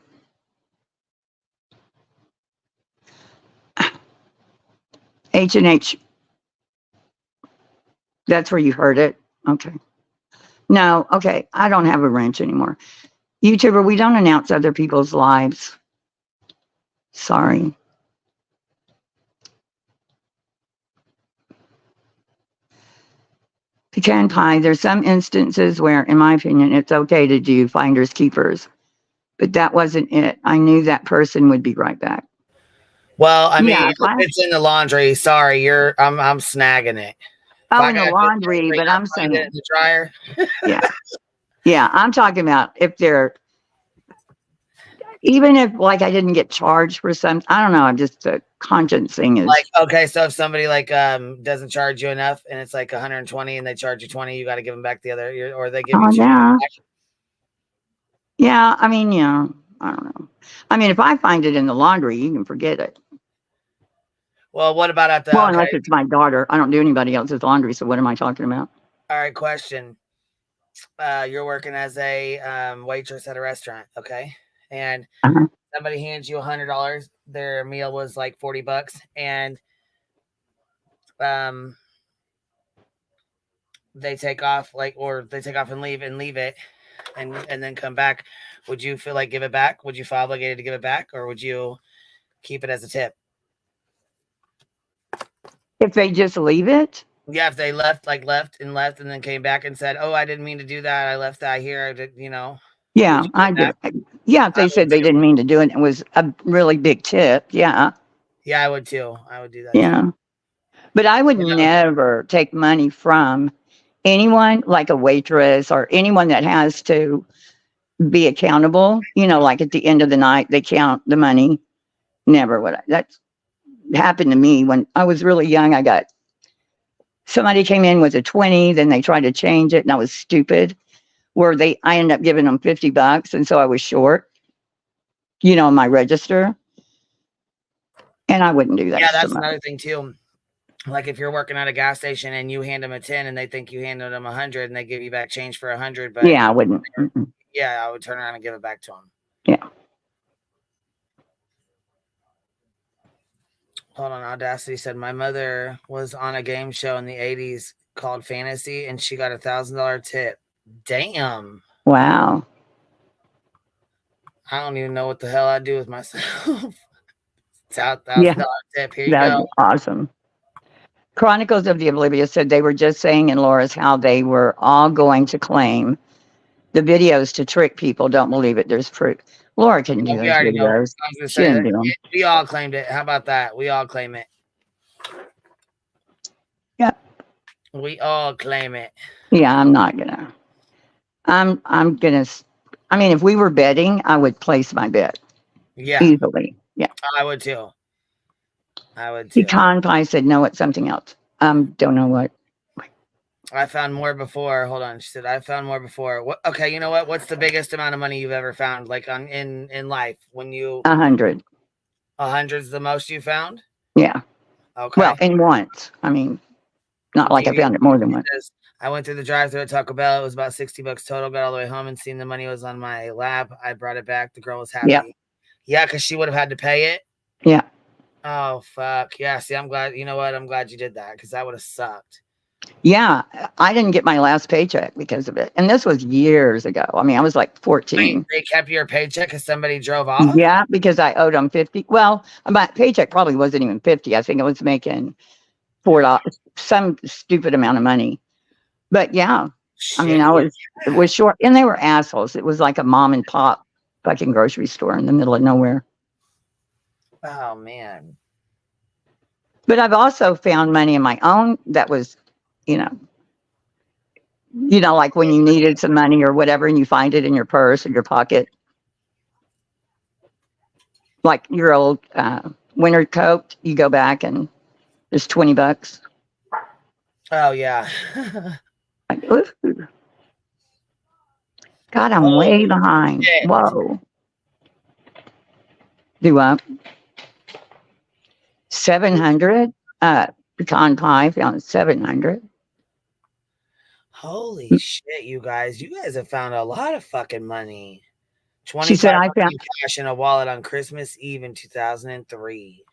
H&H. That's where you heard it? Okay. No, okay. I don't have a wrench anymore. YouTuber, we don't announce other people's lives. Sorry. Pecan pie, there's some instances where, in my opinion, it's okay to do finders keepers, but that wasn't it. I knew that person would be right back. Well, I mean, Yeah, if it's in the laundry, sorry, I'm snagging it. Oh, in the laundry, but I'm saying it in the dryer. Yeah. Yeah, I'm talking about if they're, even if like I didn't get charged for some, I don't know, I'm just a conscience thing is like, okay, so if somebody like doesn't charge you enough and it's like 120 and they charge you 20, you got to give them back the other, or they give you 2. yeah. Yeah, I mean, yeah, I don't know. I mean, if I find it in the laundry, you can forget it. Well, what about at the Well, unless it's my daughter. I don't do anybody else's laundry, so what am I talking about? All right, question. You're working as a waitress at a restaurant, okay? And somebody hands you $100. Their meal was like $40, and they take off and leave it, and then come back. Would you feel like give it back? Would you feel obligated to give it back, or would you keep it as a tip? If they just leave it? Yeah, if they left and then came back and said, "Oh, I didn't mean to do that. I left that here." I did, Yeah, I did. Yeah, if they said they didn't mean to do it, it was a really big tip. Yeah. Yeah, I would too. I would do that. Yeah. Too. But I would never take money from anyone, like a waitress or anyone that has to be accountable. Like at the end of the night, they count the money. Never would I. That's happened to me when I was really young. Somebody came in with a 20, then they tried to change it, and I was stupid. I ended up giving them $50, and so I was short, my register. And I wouldn't do that. Yeah, that's another thing too. Like if you're working at a gas station and you hand them a 10 and they think you handed them 100 and they give you back change for 100, but yeah, I wouldn't. Yeah, I would turn around and give it back to them. Yeah. Hold on, Audacity said my mother was on a game show in the 80s called Fantasy and she got $1,000 tip. Damn. Wow. I don't even know what the hell I'd do with myself. It's $1,000 tip. Here you go. Awesome. Chronicles of the Oblivious said they were just saying in Laura's how they were all going to claim the videos to trick people. Don't believe it. There's proof. Laura couldn't do those videos. She didn't do them. We all claimed it. How about that? We all claim it. Yeah. We all claim it. Yeah, I'm not gonna. I'm gonna. I mean, if we were betting, I would place my bet. Yeah. Easily. Yeah. I would too. I would too. Pecan pie said no, it's something else. Don't know what. I found more before. Hold on. She said, I found more before. What? Okay, you know what? What's the biggest amount of money you've ever found, like in life? When you 100. 100's the most you found? Yeah. Okay. Well, in once. I mean, not like I found it more than once. I went through the drive-thru at Taco Bell. It was about $60 total. Got all the way home and seen the money was on my lap. I brought it back. The girl was happy. Yeah. Yeah, because she would have had to pay it. Yeah. Oh, fuck. Yeah, see, I'm glad. You know what? I'm glad you did that because that would have sucked. Yeah, I didn't get my last paycheck because of it. And this was years ago. I mean, I was like 14. Wait, they kept your paycheck because somebody drove off? Yeah, because I owed them 50. Well, my paycheck probably wasn't even 50. I think I was making $4, some stupid amount of money. But yeah, shit. I mean, it was short. And they were assholes. It was like a mom and pop fucking grocery store in the middle of nowhere. Oh, man. But I've also found money in my own that was, like when you needed some money or whatever, and you find it in your purse or your pocket. Like your old winter coat, you go back and there's $20. Oh, yeah. Like, God, I'm way behind. Shit. Whoa. Do up. 700. Pecan pie found 700. Holy shit, you guys have found a lot of fucking money. She said I found cash in a wallet on Christmas Eve in 2003.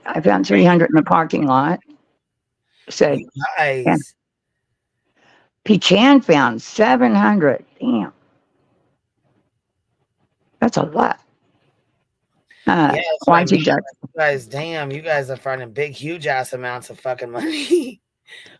I found 300 in the parking lot. Said nice. Pecan found 700. Damn. That's a lot. Yeah, that's what I mean. YG You guys, damn, you guys are finding big, huge ass amounts of fucking money.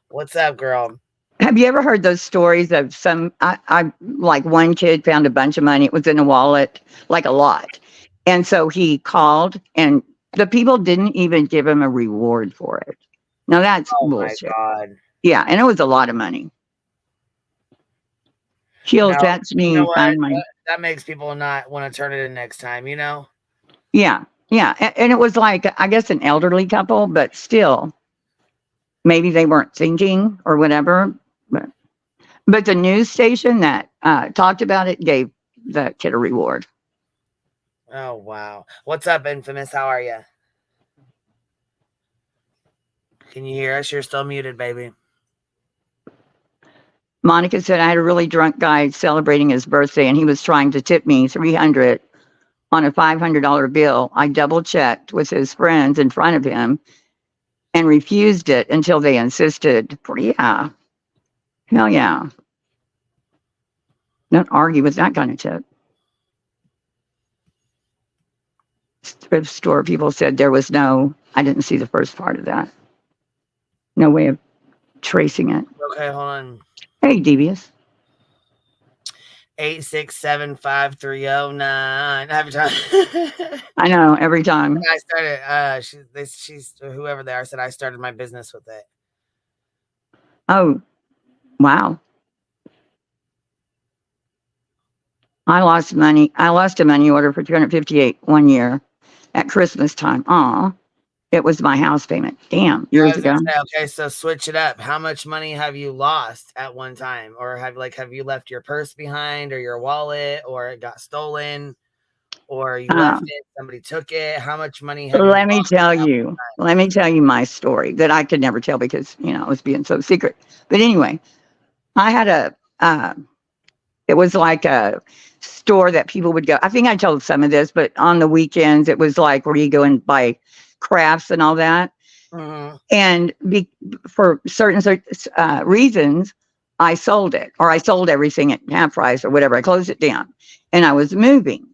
What's up, girl? Have you ever heard those stories of I like one kid found a bunch of money. It was in a wallet, like a lot. And so he called and the people didn't even give him a reward for it. Now that's bullshit. My God. Yeah. And it was a lot of money. Heels, No, that's me. You know what? My... That makes people not want to turn it in next time, you know? Yeah. Yeah. And it was like, I guess, an elderly couple, but still, maybe they weren't thinking or whatever. But the news station that talked about it gave the kid a reward. Oh, wow. What's up, Infamous? How are you? Can you hear us? You're still muted, baby. Monica said, I had a really drunk guy celebrating his birthday, and he was trying to tip me $300 on a $500 bill. I double-checked with his friends in front of him and refused it until they insisted. Yeah. Hell yeah. Don't argue with that kind of tip. Thrift store people said there was no, I didn't see the first part of that. No way of tracing it. Okay, hold on. Hey, Devious. 8675309. Every time. I know, every time. I started, she's whoever they are said I started my business with it. Oh, wow. I lost money. I lost a money order for $258 one year at Christmas time. Aw, it was my house payment. Damn, years ago. Okay, so switch it up. How much money have you lost at one time? Or have you left your purse behind or your wallet or it got stolen or you left it, somebody took it? How much money have you lost? Let me tell you my story that I could never tell because, I was being so secret. But anyway, I had it was like a store that people would go. I think I told some of this, but on the weekends, it was like where you go and buy crafts and all that. Mm-hmm. And for certain reasons, I sold it, or I sold everything at half price or whatever. I closed it down and I was moving.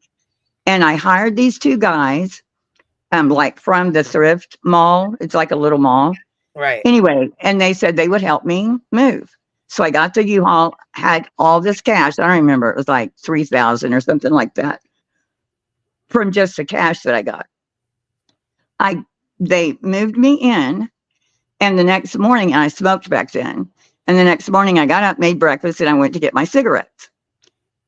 And I hired these two guys, like from the thrift mall. It's like a little mall. Right. Anyway, and they said they would help me move. So I got the U-Haul, had all this cash. I don't remember. It was like $3,000 or something like that from just the cash that I got. They moved me in, and the next morning, and I smoked back then. And the next morning I got up, made breakfast, and I went to get my cigarettes.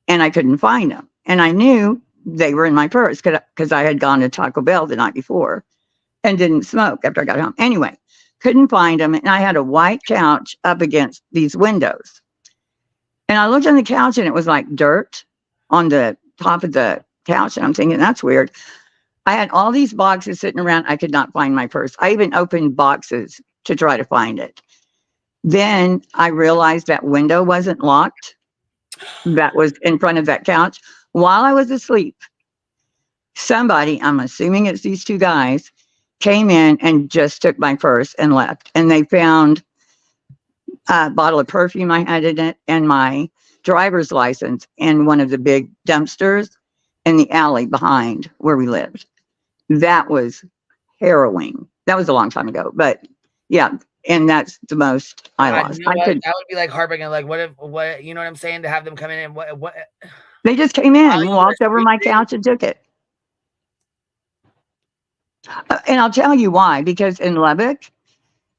And I couldn't find them. And I knew they were in my purse because I had gone to Taco Bell the night before and didn't smoke after I got home. Anyway, couldn't find them. And I had a white couch up against these windows. And I looked on the couch and it was like dirt on the top of the couch. And I'm thinking, that's weird. I had all these boxes sitting around. I could not find my purse. I even opened boxes to try to find it. Then I realized that window wasn't locked. That was in front of that couch. While I was asleep, somebody, I'm assuming it's these two guys, came in and just took my purse and left. And they found a bottle of perfume I had in it and my driver's license in one of the big dumpsters in the alley behind where we lived. That was harrowing. That was a long time ago, but yeah. And that's the most I lost. That would be like heartbreaking. Like what, you know what I'm saying? To have them come in and what? They just came in and walked over my couch and took it. And I'll tell you why, because in Lubbock,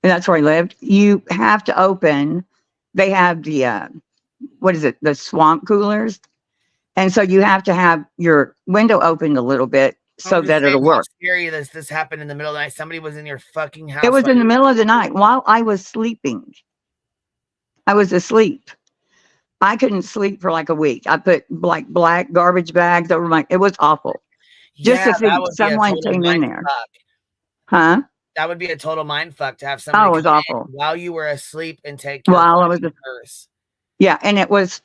and that's where I lived, you have to open, they have the, the swamp coolers. And so you have to have your window opened a little bit so that it'll work. Scary this happened in the middle of the night. Somebody was in your fucking house. It was in the middle of the night while I was sleeping. I was asleep. I couldn't sleep for like a week. I put like black garbage bags over it was awful. Just to think someone came in there. Huh? That would be a total mind fuck to have somebody it was awful. While you were asleep and take your while I was purse. Yeah, and it was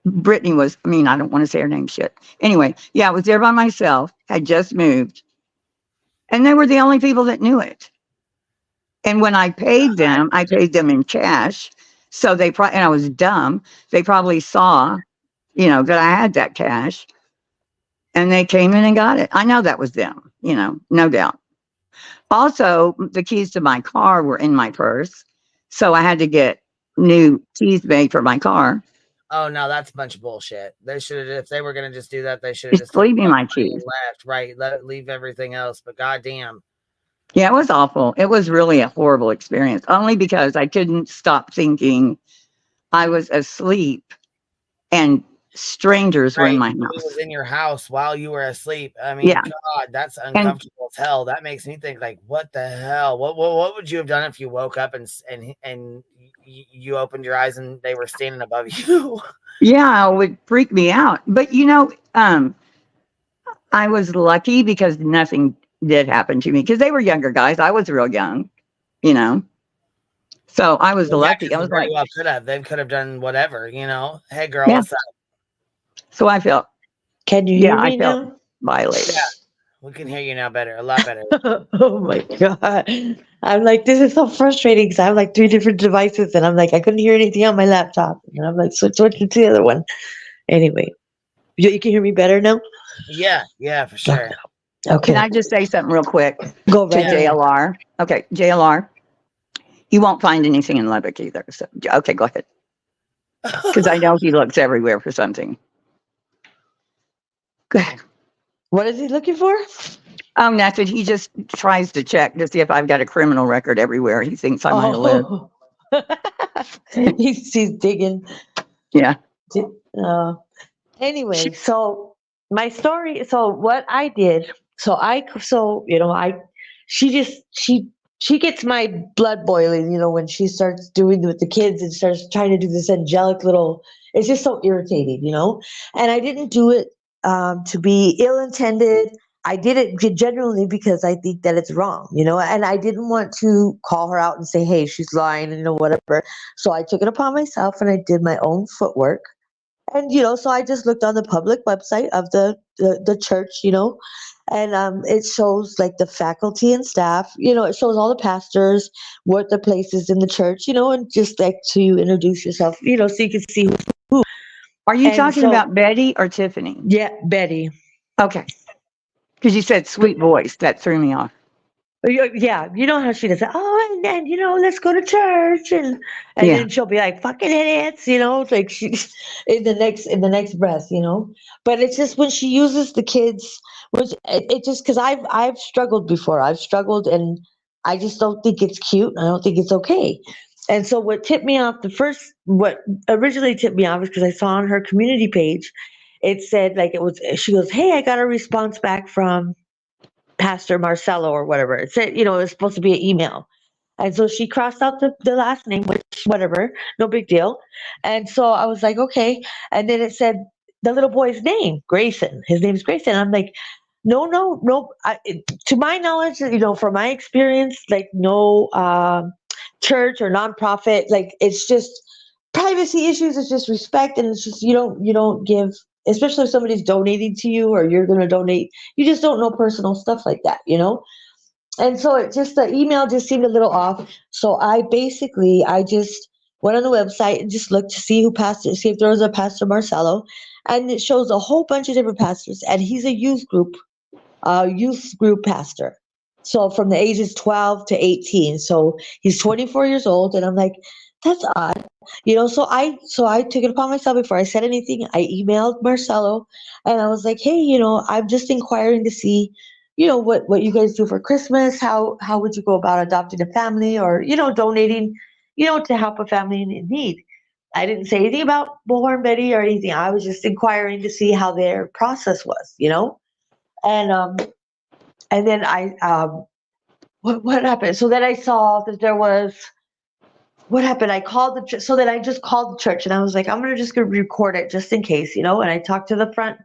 Brittany was, I don't want to say her name shit. Anyway, yeah, I was there by myself, had just moved. And they were the only people that knew it. And when I paid them in cash. So they probably, and I was dumb. They probably saw, that I had that cash, and they came in and got it. I know that was them, no doubt. Also, the keys to my car were in my purse, so I had to get new keys made for my car. Oh no, that's a bunch of bullshit. They should have, if they were gonna just do that, they should have just leave me my and keys. left. Right, leave everything else. But goddamn. Yeah, it was awful. It was really a horrible experience, only because I couldn't stop thinking I was asleep and strangers were in my He house. was in your house while you were asleep. I mean, Yeah. God, that's uncomfortable as hell. That makes me think, like, what the hell? What would you have done if you woke up and you opened your eyes and they were standing above you? Yeah, it would freak me out. But I was lucky because nothing did happen to me because they were younger guys. I was real young, So I was lucky. I was like, well they could have done whatever, Hey, girl, Yeah. what's up? So I felt. Can you hear me I felt now? violated. Yeah, we can hear you now better, a lot better. Oh my God. I'm like, this is so frustrating because I have like 3 different devices and I'm like, I couldn't hear anything on my laptop. And I'm like, switch to the other one. Anyway, you can hear me better now? Yeah, for sure. Okay. Can I just say something real quick Go to right ahead. JLR? Okay, JLR. You won't find anything in Lubbock either. So, okay, go ahead. Because I know he looks everywhere for something. Go ahead. What is he looking for? Oh, nothing. He just tries to check to see if I've got a criminal record everywhere. He thinks I might have lived. He's digging. Yeah. Anyway, so my story. So what I did. She gets my blood boiling. When she starts doing with the kids and starts trying to do this angelic little. It's just so irritating, And I didn't do it to be ill-intended. I did it genuinely because I think that it's wrong, and I didn't want to call her out and say, hey, she's lying, and whatever. So I took it upon myself and I did my own footwork. And, so I just looked on the public website of the church, and it shows like the faculty and staff, it shows all the pastors, what the place is in the church, and just like to introduce yourself, so you can see who. Are you talking about Betty or Tiffany? Yeah, Betty. Okay. Because you said sweet voice. That threw me off. Yeah, you know how she does. Oh, and let's go to church, and then she'll be like, "Fucking idiots," like she in the next breath, But it's just when she uses the kids, which it just because I've struggled before. I've struggled, and I just don't think it's cute. I don't think it's okay. And so what originally tipped me off is because I saw on her community page, it said like she goes, "Hey, I got a response back from Pastor Marcelo," or whatever. It said, it was supposed to be an email. And so she crossed out the last name, which whatever, no big deal. And so I was like, okay. And then it said the little boy's name, Grayson. His name's Grayson. I'm like, no. To my knowledge, from my experience, like no church or nonprofit, like it's just privacy issues. It's just respect, and it's just you don't give. Especially if somebody's donating to you or you're going to donate, you just don't know personal stuff like that, And so the email just seemed a little off. So I just went on the website and just looked to see see if there was a Pastor Marcelo. And it shows a whole bunch of different pastors. And he's a youth group pastor. So from the ages 12 to 18. So he's 24 years old. And I'm like, that's odd. So I took it upon myself before I said anything. I emailed Marcelo and I was like, hey, I'm just inquiring to see, what you guys do for Christmas. How would you go about adopting a family or, donating, to help a family in need? I didn't say anything about Bullhorn Betty or anything. I was just inquiring to see how their process was, And then what happened? So then I saw that there was. What happened? I called the so then I just called the church and I was like, I'm gonna record it just in case, And I talked to the front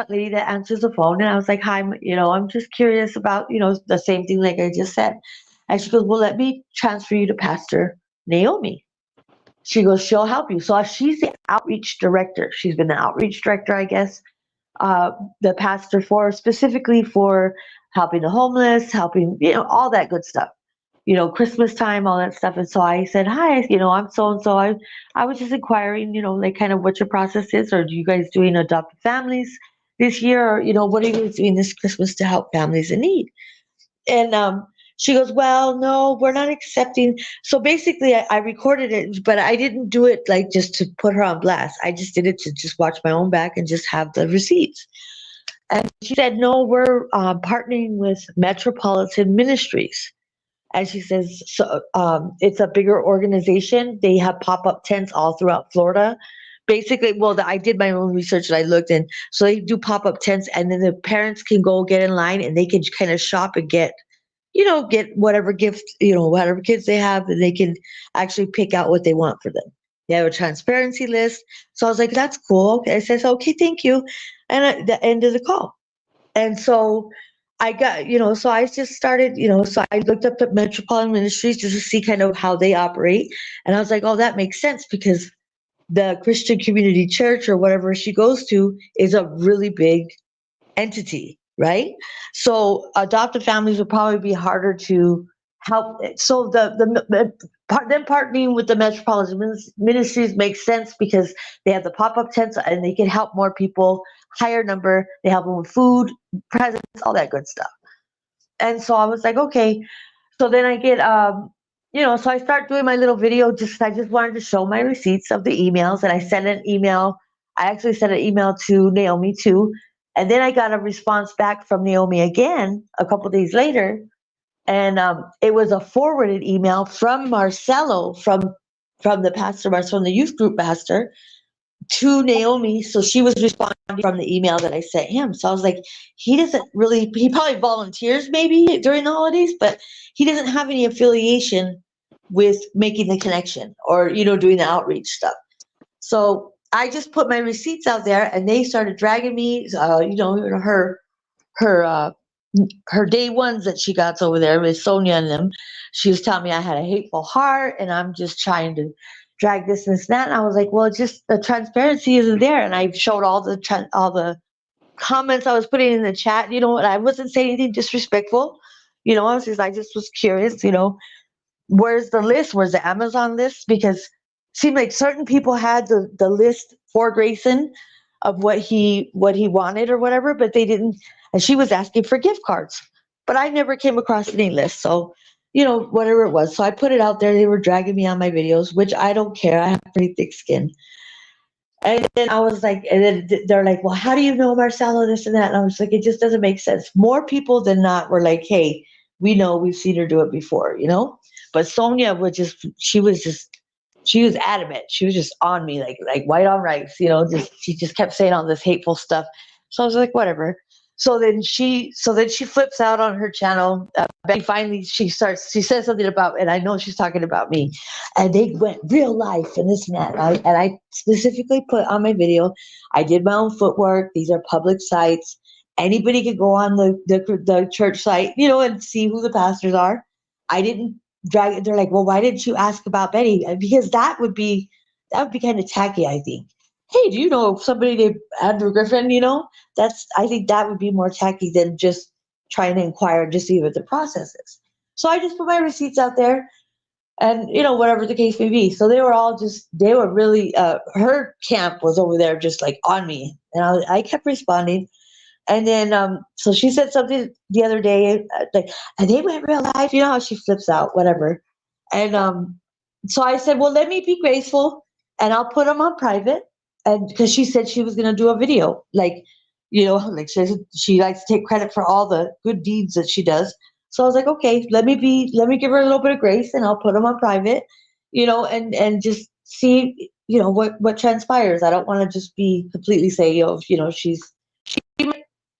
lady that answers the phone, and I was like, hi, I'm just curious about, the same thing like I just said. And she goes, well, let me transfer you to Pastor Naomi. She goes, she'll help you. So she's the outreach director. She's been the outreach director, I guess, the pastor specifically for helping the homeless, helping, all that good stuff. Christmas time, all that stuff. And so I said, hi, I'm so and so. I was just inquiring, like kind of what your process is, or do you guys doing adopted families this year, or what are you guys doing this Christmas to help families in need? And she goes, well, no, we're not accepting. So basically, I recorded it, but I didn't do it like just to put her on blast. I just did it to just watch my own back and just have the receipts. And she said, no, we're partnering with Metropolitan Ministries. And she says, so it's a bigger organization. They have pop-up tents all throughout Florida. Basically, well, I did my own research and I looked, and so they do pop-up tents, and then the parents can go get in line and they can kind of shop and get whatever gift, whatever kids they have, and they can actually pick out what they want for them. They have a transparency list. So I was like, that's cool. Okay. I said, okay, thank you. And at the end of the call. And so I got, so I just started, so I looked up at Metropolitan Ministries just to see kind of how they operate. And I was like, oh, that makes sense, because the Christian Community Church or whatever she goes to is a really big entity, right? So adopted families would probably be harder to help. So them partnering with the Metropolitan Ministries makes sense, because they have the pop-up tents and they can help more people, higher number. They help them with food, presents, all that good stuff. And so I was like, okay. So then I get, so I start doing my little video. I just wanted to show my receipts of the emails, and I sent an email. I actually sent an email to Naomi too. And then I got a response back from Naomi again a couple days later. And it was a forwarded email from Marcelo, from the pastor, from the youth group pastor, to Naomi. So she was responding from the email that I sent him. So I was like, he probably volunteers maybe during the holidays, but he doesn't have any affiliation with making the connection or, doing the outreach stuff. So I just put my receipts out there, and they started dragging me, her day ones that she got over there with Sonia and them. She was telling me I had a hateful heart, and I'm just trying to drag this and that. And I was like, well, it's just the transparency isn't there. And I showed all the comments I was putting in the chat, and I wasn't saying anything disrespectful. I just was curious, where's the list? Where's the Amazon list? Because it seemed like certain people had the list for Grayson of what he wanted or whatever, but they didn't. And she was asking for gift cards, but I never came across any list. So, whatever it was. So I put it out there. They were dragging me on my videos, which I don't care. I have pretty thick skin. And then I was like, and then they're like, well, how do you know Marcelo, this and that? And I was like, it just doesn't make sense. More people than not were like, hey, we know, we've seen her do it before, But Sonia she was adamant. She was just on me, like white on rice, she just kept saying all this hateful stuff. So I was like, whatever. So then she flips out on her channel. Finally, she says something about, and I know she's talking about me, and they went real life and this and that. And I specifically put on my video, I did my own footwork. These are public sites. Anybody could go on the church site, and see who the pastors are. I didn't drag it. They're like, well, why didn't you ask about Betty? Because that would be kind of tacky, I think. Hey, do you know somebody named Andrew Griffin? I think that would be more tacky than just trying to inquire to see what the process is. So I just put my receipts out there, and whatever the case may be. So they were really, her camp was over there just like on me, and I kept responding. And then, so she said something the other day, and they went real life. You know how she flips out, whatever. And so I said, well, let me be graceful, and I'll put them on private. And because she said she was going to do a video, she likes to take credit for all the good deeds that she does. So I was like, okay, let me give her a little bit of grace, and I'll put them on private, and just see, what transpires. I don't want to just be completely say,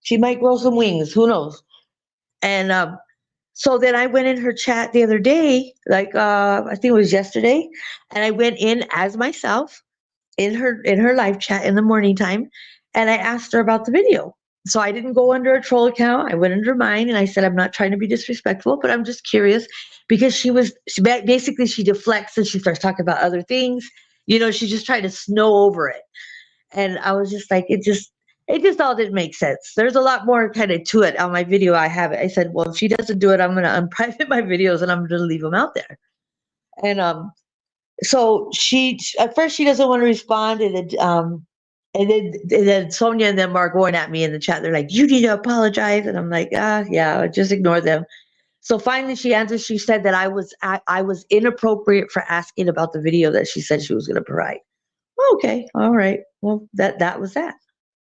she might grow some wings, who knows? And so then I went in her chat the other day, I think it was yesterday, and I went in as myself in her live chat in the morning time, and I asked her about the video. So I didn't go under a troll account. I went under mine, and I said, I'm not trying to be disrespectful, but I'm just curious, because she deflects and she starts talking about other things. She just tried to snow over it. And I was just like, it just all didn't make sense. There's a lot more kind of to it on my video. I have it. I said, well, if she doesn't do it, I'm going to unprivate my videos and I'm going to leave them out there. And so she, at first, she doesn't want to respond, and then Sonia and them are going at me in the chat. They're like, "You need to apologize," and I'm like, yeah, just ignore them. So finally, she answers. She said that I was inappropriate for asking about the video that she said she was going to provide. Okay, all right. Well, that was that.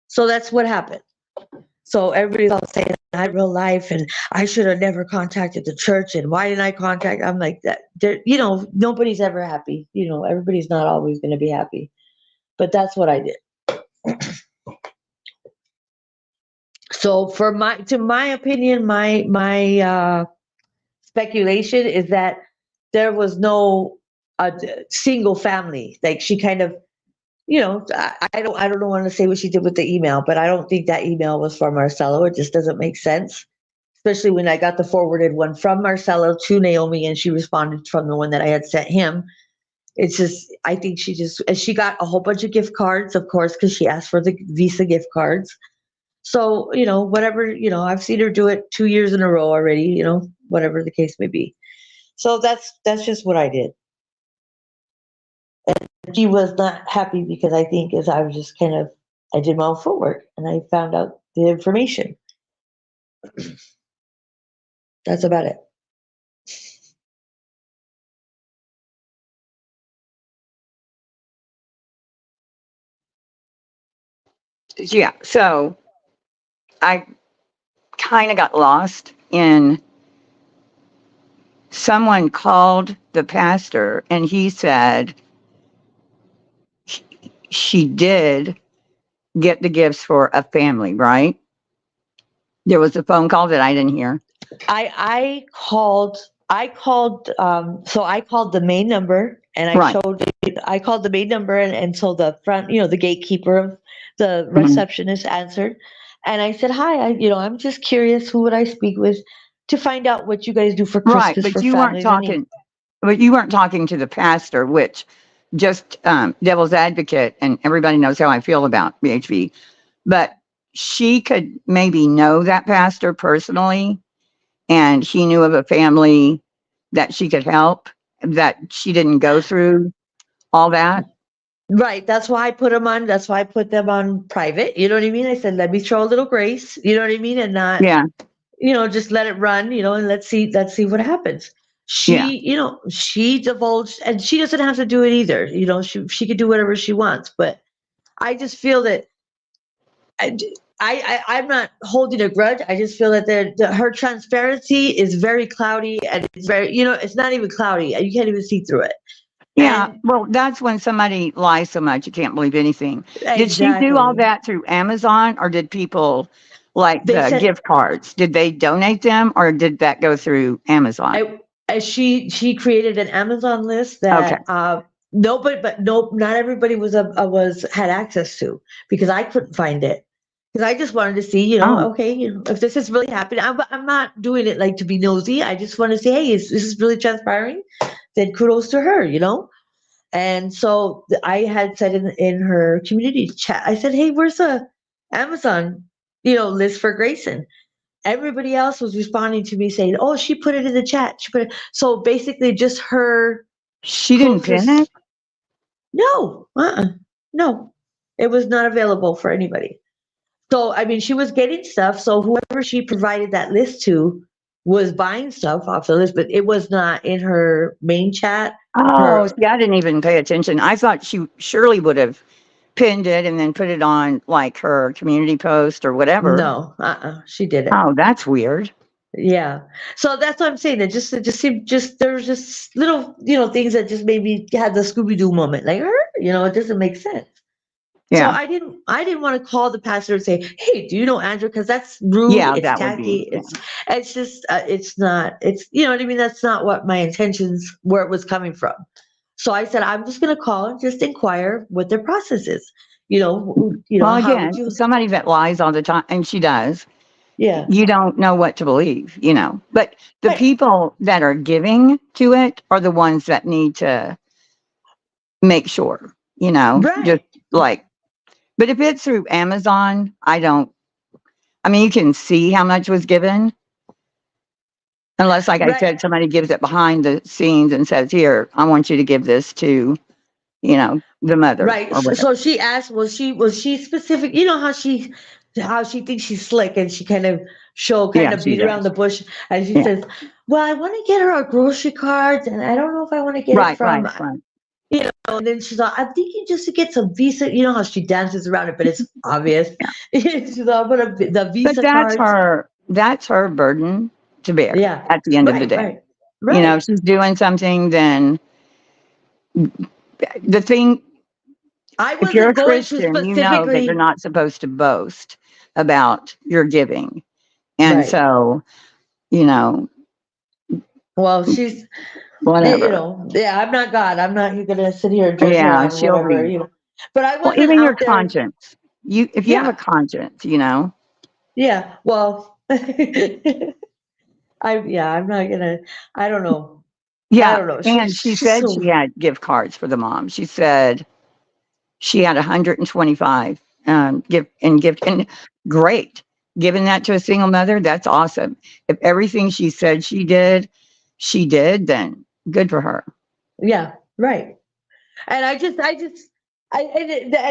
So that's what happened. So everybody's all saying I had real life and I should have never contacted the church and why didn't I contact? I'm like that. Nobody's ever happy. Everybody's not always going to be happy. But that's what I did. So to my opinion, my speculation is that there was no single family. Like she kind of, I don't want to say what she did with the email, but I don't think that email was from Marcelo. It just doesn't make sense, especially when I got the forwarded one from Marcelo to Naomi, and she responded from the one that I had sent him. It's just, I think she got a whole bunch of gift cards, of course, because she asked for the Visa gift cards. So, whatever, I've seen her do it 2 years in a row already, whatever the case may be. So that's just what I did. And she was not happy because I think as I was just I did my own footwork and I found out the information. That's about it. Yeah, so I kind of got lost in someone called the pastor and he said she did get the gifts for a family, right? There was a phone call that I didn't hear. I called the main number and I called the main number and so the front, the gatekeeper of the receptionist answered. And I said, hi, I'm just curious, who would I speak with to find out what you guys do for Christmas? Right, but for you weren't talking. But you weren't talking to the pastor, which just devil's advocate, and everybody knows how I feel about BHB. But she could maybe know that pastor personally, and he knew of a family that she could help, that she didn't go through all that. Right. That's why I put them on. That's why I put them on private. You know what I mean? I said, let me show a little grace. You know what I mean? And not, just let it run, and let's see what happens. She divulged, and she doesn't have to do it either. She could do whatever she wants, but I just feel that I'm not holding a grudge. I just feel that her transparency is very cloudy, and it's very, it's not even cloudy. You can't even see through it. Yeah, well, that's when somebody lies so much you can't believe anything. Exactly. Did she do all that through Amazon, or did people gift cards? Did they donate them, or did that go through Amazon? She created an Amazon list that not everybody had access to, because I couldn't find it. Because I just wanted to see, if this is really happening. I'm not doing it like to be nosy. I just want to say, hey, this is really transpiring. Then kudos to her, And so I had said in her community chat, I said, hey, where's the Amazon, list for Grayson? Everybody else was responding to me saying, oh, she put it in the chat. So basically just her. She didn't pin it? No, no, it was not available for anybody. So, she was getting stuff. So whoever she provided that list to was buying stuff off the list, but it was not in her main chat. Oh, see, I didn't even pay attention. I thought she surely would have pinned it and then put it on like her community post or whatever. No, she didn't. Oh, that's weird. Yeah. So that's what I'm saying. It just there's just little, things that just made me had the Scooby-Doo moment. Like, it doesn't make sense. Yeah. So I didn't want to call the pastor and say, hey, do you know Andrew? Because that's rude. Yeah, it's that tacky. would be. It's just, it's not, you know what I mean? That's not what my intentions, where it was coming from. So I said, I'm just going to call and just inquire what their process is. Well, again, somebody that lies all the time, and she does. Yeah. You don't know what to believe, But the people that are giving to it are the ones that need to make sure, Right. just like But if it's through Amazon, I mean, you can see how much was given. Unless, like I said, somebody gives it behind the scenes and says, here, I want you to give this to, the mother. Right. Or So she asked, was she specific? You know how she thinks she's slick and she kind of she beat around does. the bush, and she Yeah. says, well, I want to get her a grocery cards, and I don't know if I want to get it from Right. and then she's like, I'm thinking just to get some Visa. You know how she dances around it, but it's obvious. She's like, I'm gonna the Visa cards. That's her burden to bear. Yeah. At the end of the day. Right. If she's doing something, then the thing, I if you're a wasn't going to Christian, you know that you're specifically. not supposed to boast about your giving. And Right. so, Well, she's whatever. yeah, I'm not God. I'm not gonna sit here and judge her Yeah, on she'll whatever, be. But I Well, wasn't even your out there. conscience. If you have a conscience, Yeah. Well, I'm not gonna. I don't know. I Yeah, don't know. and she She's said so. she had gift cards for the mom. She said she had 125 gift and great. Giving that to a single mother, that's awesome. If everything she said she did, then good for her. Yeah. Right. And and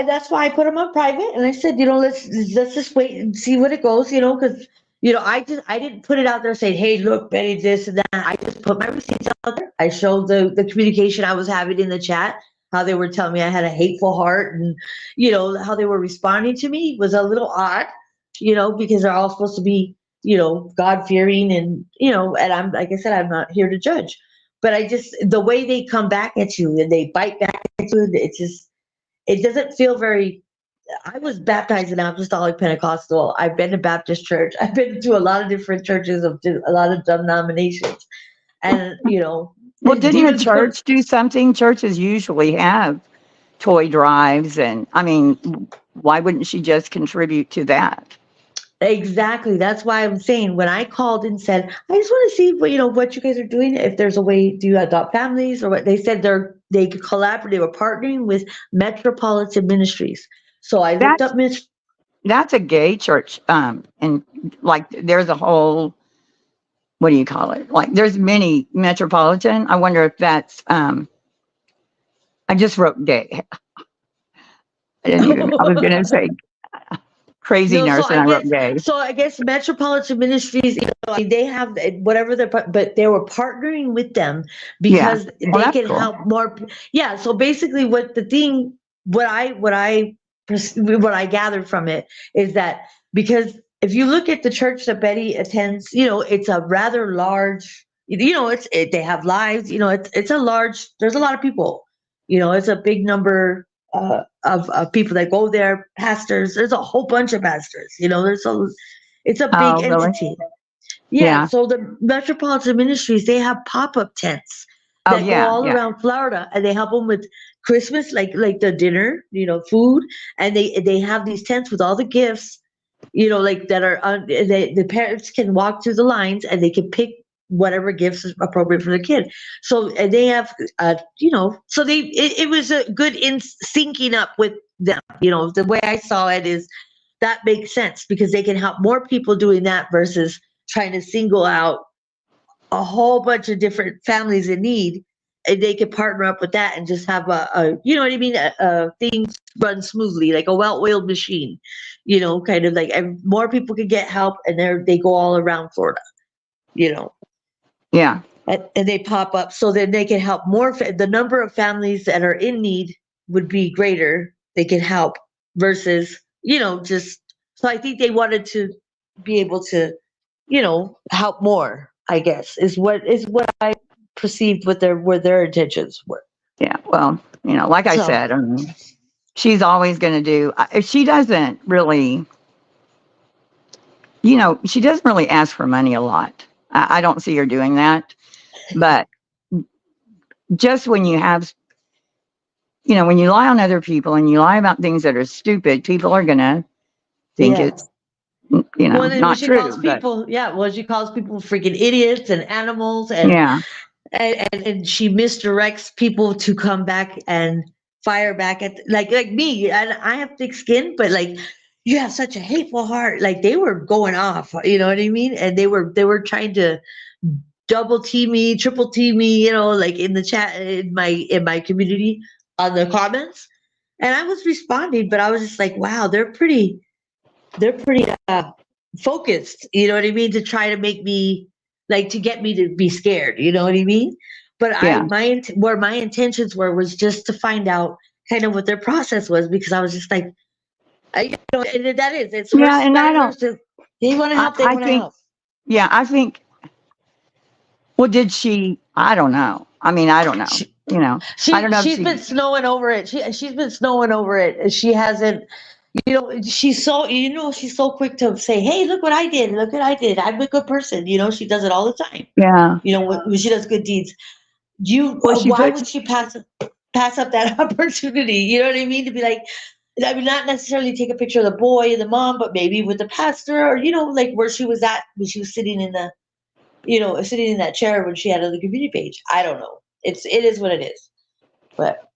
that's why I put them on private. And I said, let's just wait and see what it goes, because I didn't put it out there saying, hey, look, Betty, this and that. I just put my receipts out there. I showed the communication I was having in the chat, how they were telling me I had a hateful heart, and how they were responding to me was a little odd, because they're all supposed to be, God fearing, and and I'm, like I said, I'm not here to judge. But the way they come back at you and they bite back at you, it doesn't feel very. I was baptized in Apostolic Pentecostal. I've been to Baptist church. I've been to a lot of different churches of a lot of denominations, and Well, didn't the church do something? Churches usually have toy drives, and I mean, why wouldn't she just contribute to that? Exactly. That's why I'm saying when I called and said, I just want to see what you guys are doing. If there's a way to adopt families or what they said, they could collaborate. They were partnering with Metropolitan Ministries. So I looked up That's a gay church. And like there's a whole, what do you call it? Like there's many Metropolitan. I wonder if that's, I just wrote gay. I was going to say crazy nurse and I wrote gay. So I guess Metropolitan Ministries, they have whatever but they were partnering with them because they can help more. Yeah. So basically what I gathered from it is that because if you look at the church that Betty attends, it's a rather large, they have lives, it's a large, there's a lot of people, it's a big number of people that go there, pastors. There's a whole bunch of pastors. It's a big entity. Really? Yeah. So the Metropolitan Ministries, they have pop-up tents that go all around Florida, and they help them with Christmas, like the dinner, food, and they have these tents with all the gifts, like that are the parents can walk through the lines and they can pick whatever gifts is appropriate for the kid. So they have, so it was a good in syncing up with them. The way I saw it is that makes sense because they can help more people doing that versus trying to single out a whole bunch of different families in need. And they could partner up with that and just have things run smoothly, like a well-oiled machine, kind of like more people could get help and they go all around Florida, Yeah. And they pop up so then they can help more. The number of families that are in need would be greater. They can help versus, so I think they wanted to be able to, help more, I guess, is what I perceived what their intentions were. Yeah. Well, like I said, she's always going to do, if she doesn't really, she doesn't really ask for money a lot. I don't see her doing that. But just when you have, when you lie on other people and you lie about things that are stupid, people are going to think it's, not true. Calls people, she calls people freaking idiots and animals. And, and she misdirects people to come back and fire back at like me, and I have thick skin, but like you have such a hateful heart. Like they were going off, you know what I mean? And they were trying to double team me, triple team me, like in the chat in my community on the comments. And I was responding, but I was just like, wow, they're pretty focused, you know what I mean, to try to make me like to get me to be scared, you know what I mean? But Yeah. where my intentions was just to find out kind of what their process was, because I was just like, and it's Yeah, and I don't. they want to help, they I want to think. help. Yeah, I think. Well, did she? I don't know. I mean, I don't know. I don't know if She's been snowing over it. She's been snowing over it. She hasn't. She's so she's so quick to say, "Hey, look what I did! Look what I did! I'm a good person." She does it all the time. Yeah. When she does good deeds. Well, she Why puts. would she pass up that opportunity? You know what I mean? To be like, I mean, not necessarily take a picture of the boy and the mom, but maybe with the pastor, or like where she was at when she was sitting in the, sitting in that chair when she had on the community page. I don't know. It is what it is. But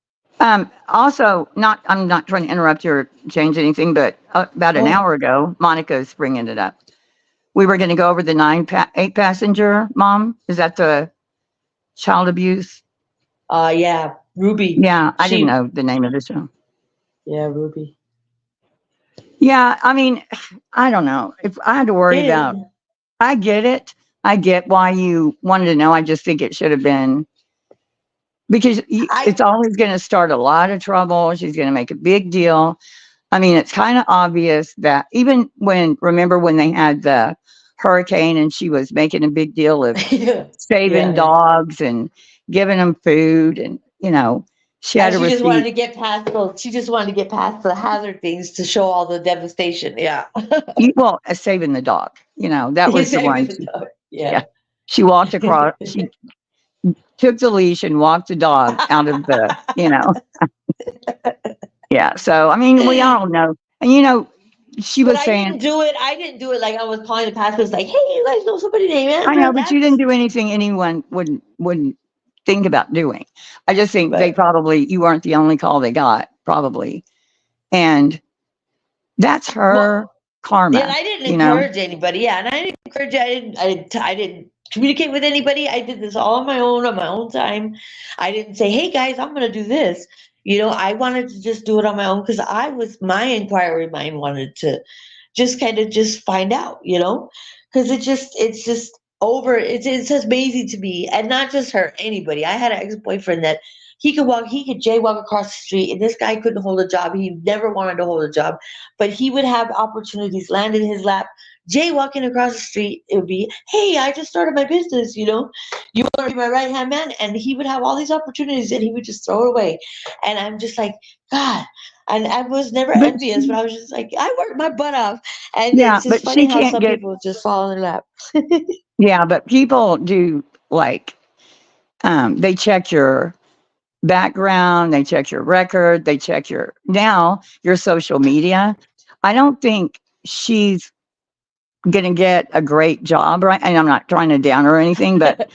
Also, I'm not trying to interrupt you or change anything, but about an hour ago, Monica's bringing it up. We were going to go over the 8 passenger mom. Is that the child abuse? Yeah, Ruby. Yeah, I didn't know the name of the show. Yeah, Ruby. Yeah, I mean, I don't know if I had to worry about. I get it. I get why you wanted to know. I just think it should have been. Because it's always going to start a lot of trouble. She's going to make a big deal. I mean, it's kind of obvious that even remember when they had the hurricane and she was making a big deal of saving dogs and giving them food, and she had a receipt. Just wanted to get past she just wanted to get past the hazard things to show all the devastation. Yeah. Saving the dog. That was the one. Yeah. She walked across. She took the leash and walked the dog out of the, Yeah. So, I mean, we all know. And, she was saying. I didn't do it like I was calling the pastor. Like, hey, you guys know somebody named Andrew? I know, but you didn't do anything anyone wouldn't think about doing. I just think you weren't the only call they got, probably. And that's her karma. Yeah, I didn't encourage anybody. Yeah, and I didn't encourage. I didn't communicate with anybody. I did this all on my own time. I didn't say, "Hey guys, I'm going to do this." I wanted to just do it on my own because my inquiry mind wanted to just kind of just find out, because it's just over. It's just amazing to me, and not just her, anybody. I had an ex-boyfriend that he could jaywalk across the street, and this guy couldn't hold a job. He never wanted to hold a job, but he would have opportunities land in his lap. Jaywalking across the street, it would be, hey, I just started my business, you want to be my right-hand man? And he would have all these opportunities and he would just throw it away. And I'm just like, God. And I was never envious, but I was just like, I worked my butt off. And it's just funny how some people just fall in their lap. Yeah, but people do, like, they check your background, they check your record, they check your social media. I don't think she's gonna get a great job, right? And I'm not trying to down her or anything, but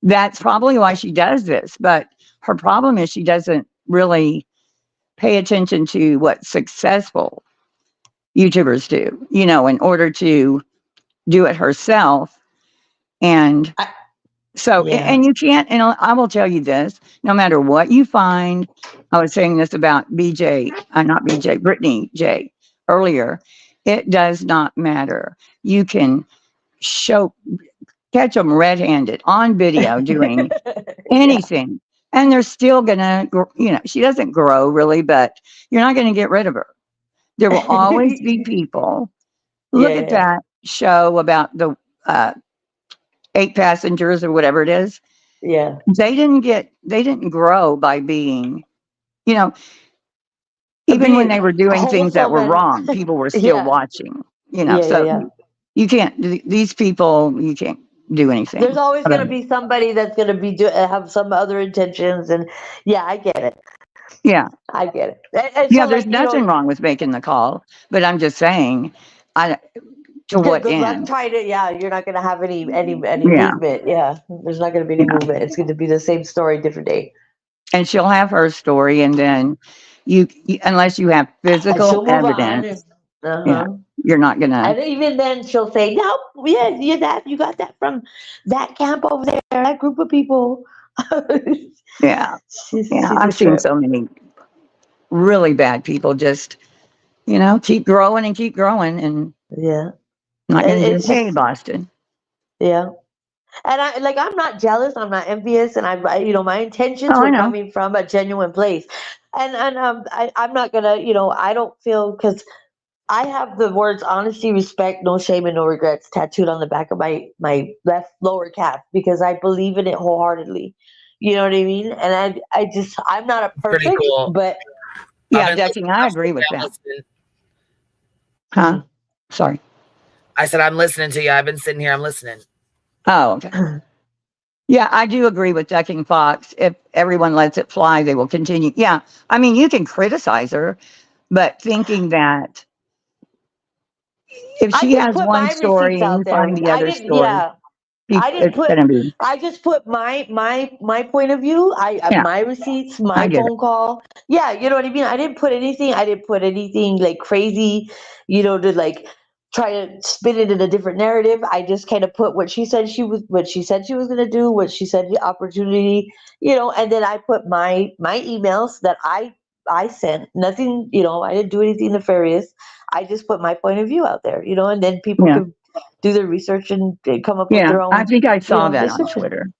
that's probably why she does this. But her problem is she doesn't really pay attention to what successful YouTubers do, in order to do it herself. And and you can't, and I will tell you this, no matter what you find, I was saying this about Brittany J earlier, it does not matter. You can catch them red-handed on video doing anything, and they're still gonna, she doesn't grow really, but you're not gonna get rid of her. There will always be people. Look at that show about the 8 passengers or whatever it is. Yeah. They didn't grow by being, even when they were doing things that were wrong, people were still watching, you can't, these people, you can't do anything. There's always going to be somebody that's going to have some other intentions. And I get it. Yeah. I get it. And so there's nothing wrong with making the call, but I'm just saying, to what end? You're not going to have any movement. Yeah. There's not going to be any movement. It's going to be the same story, different day. and she'll have her story, and then you unless you have And physical she'll move on. evidence, yeah, you're not gonna. And even then, she'll say, "No, yeah, you got that from that camp over there, that group of people." Yeah, she's I've a seen trip. so many really bad people just keep growing and keep growing, and Yeah, not gonna do it's hey just Boston. yeah. And I'm not jealous. I'm not envious, and my intentions Oh, I were know. coming from a genuine place. I'm not gonna, I don't feel because I have the words honesty, respect, no shame, and no regrets tattooed on the back of my left lower calf because I believe in it wholeheartedly. You know what I mean? And I'm not a Pretty perfect, cool. but Yeah, Dexing, I agree with that. Huh? Sorry. I said I'm listening to you. I've been sitting here. I'm listening. Oh, okay. Yeah, I do agree with Ducking Fox. If everyone lets it fly, they will continue. Yeah, I mean, you can criticize her, but thinking that if I she just has put one my story receipts and out you there. find the I other didn't, story, yeah. I didn't it's put. going to be. I just put my point of view. Yeah, My receipts, I my get it. phone call. Yeah, you know what I mean. I didn't put anything like crazy, to like try to spin it in a different narrative. I just kind of put what she said she was going to do, what she said the opportunity, and then I put my emails that I sent. Nothing, I didn't do anything nefarious. I just put my point of view out there, and then people Yeah. could do their research and come up with Yeah, their I own, think I saw that on decision. Twitter.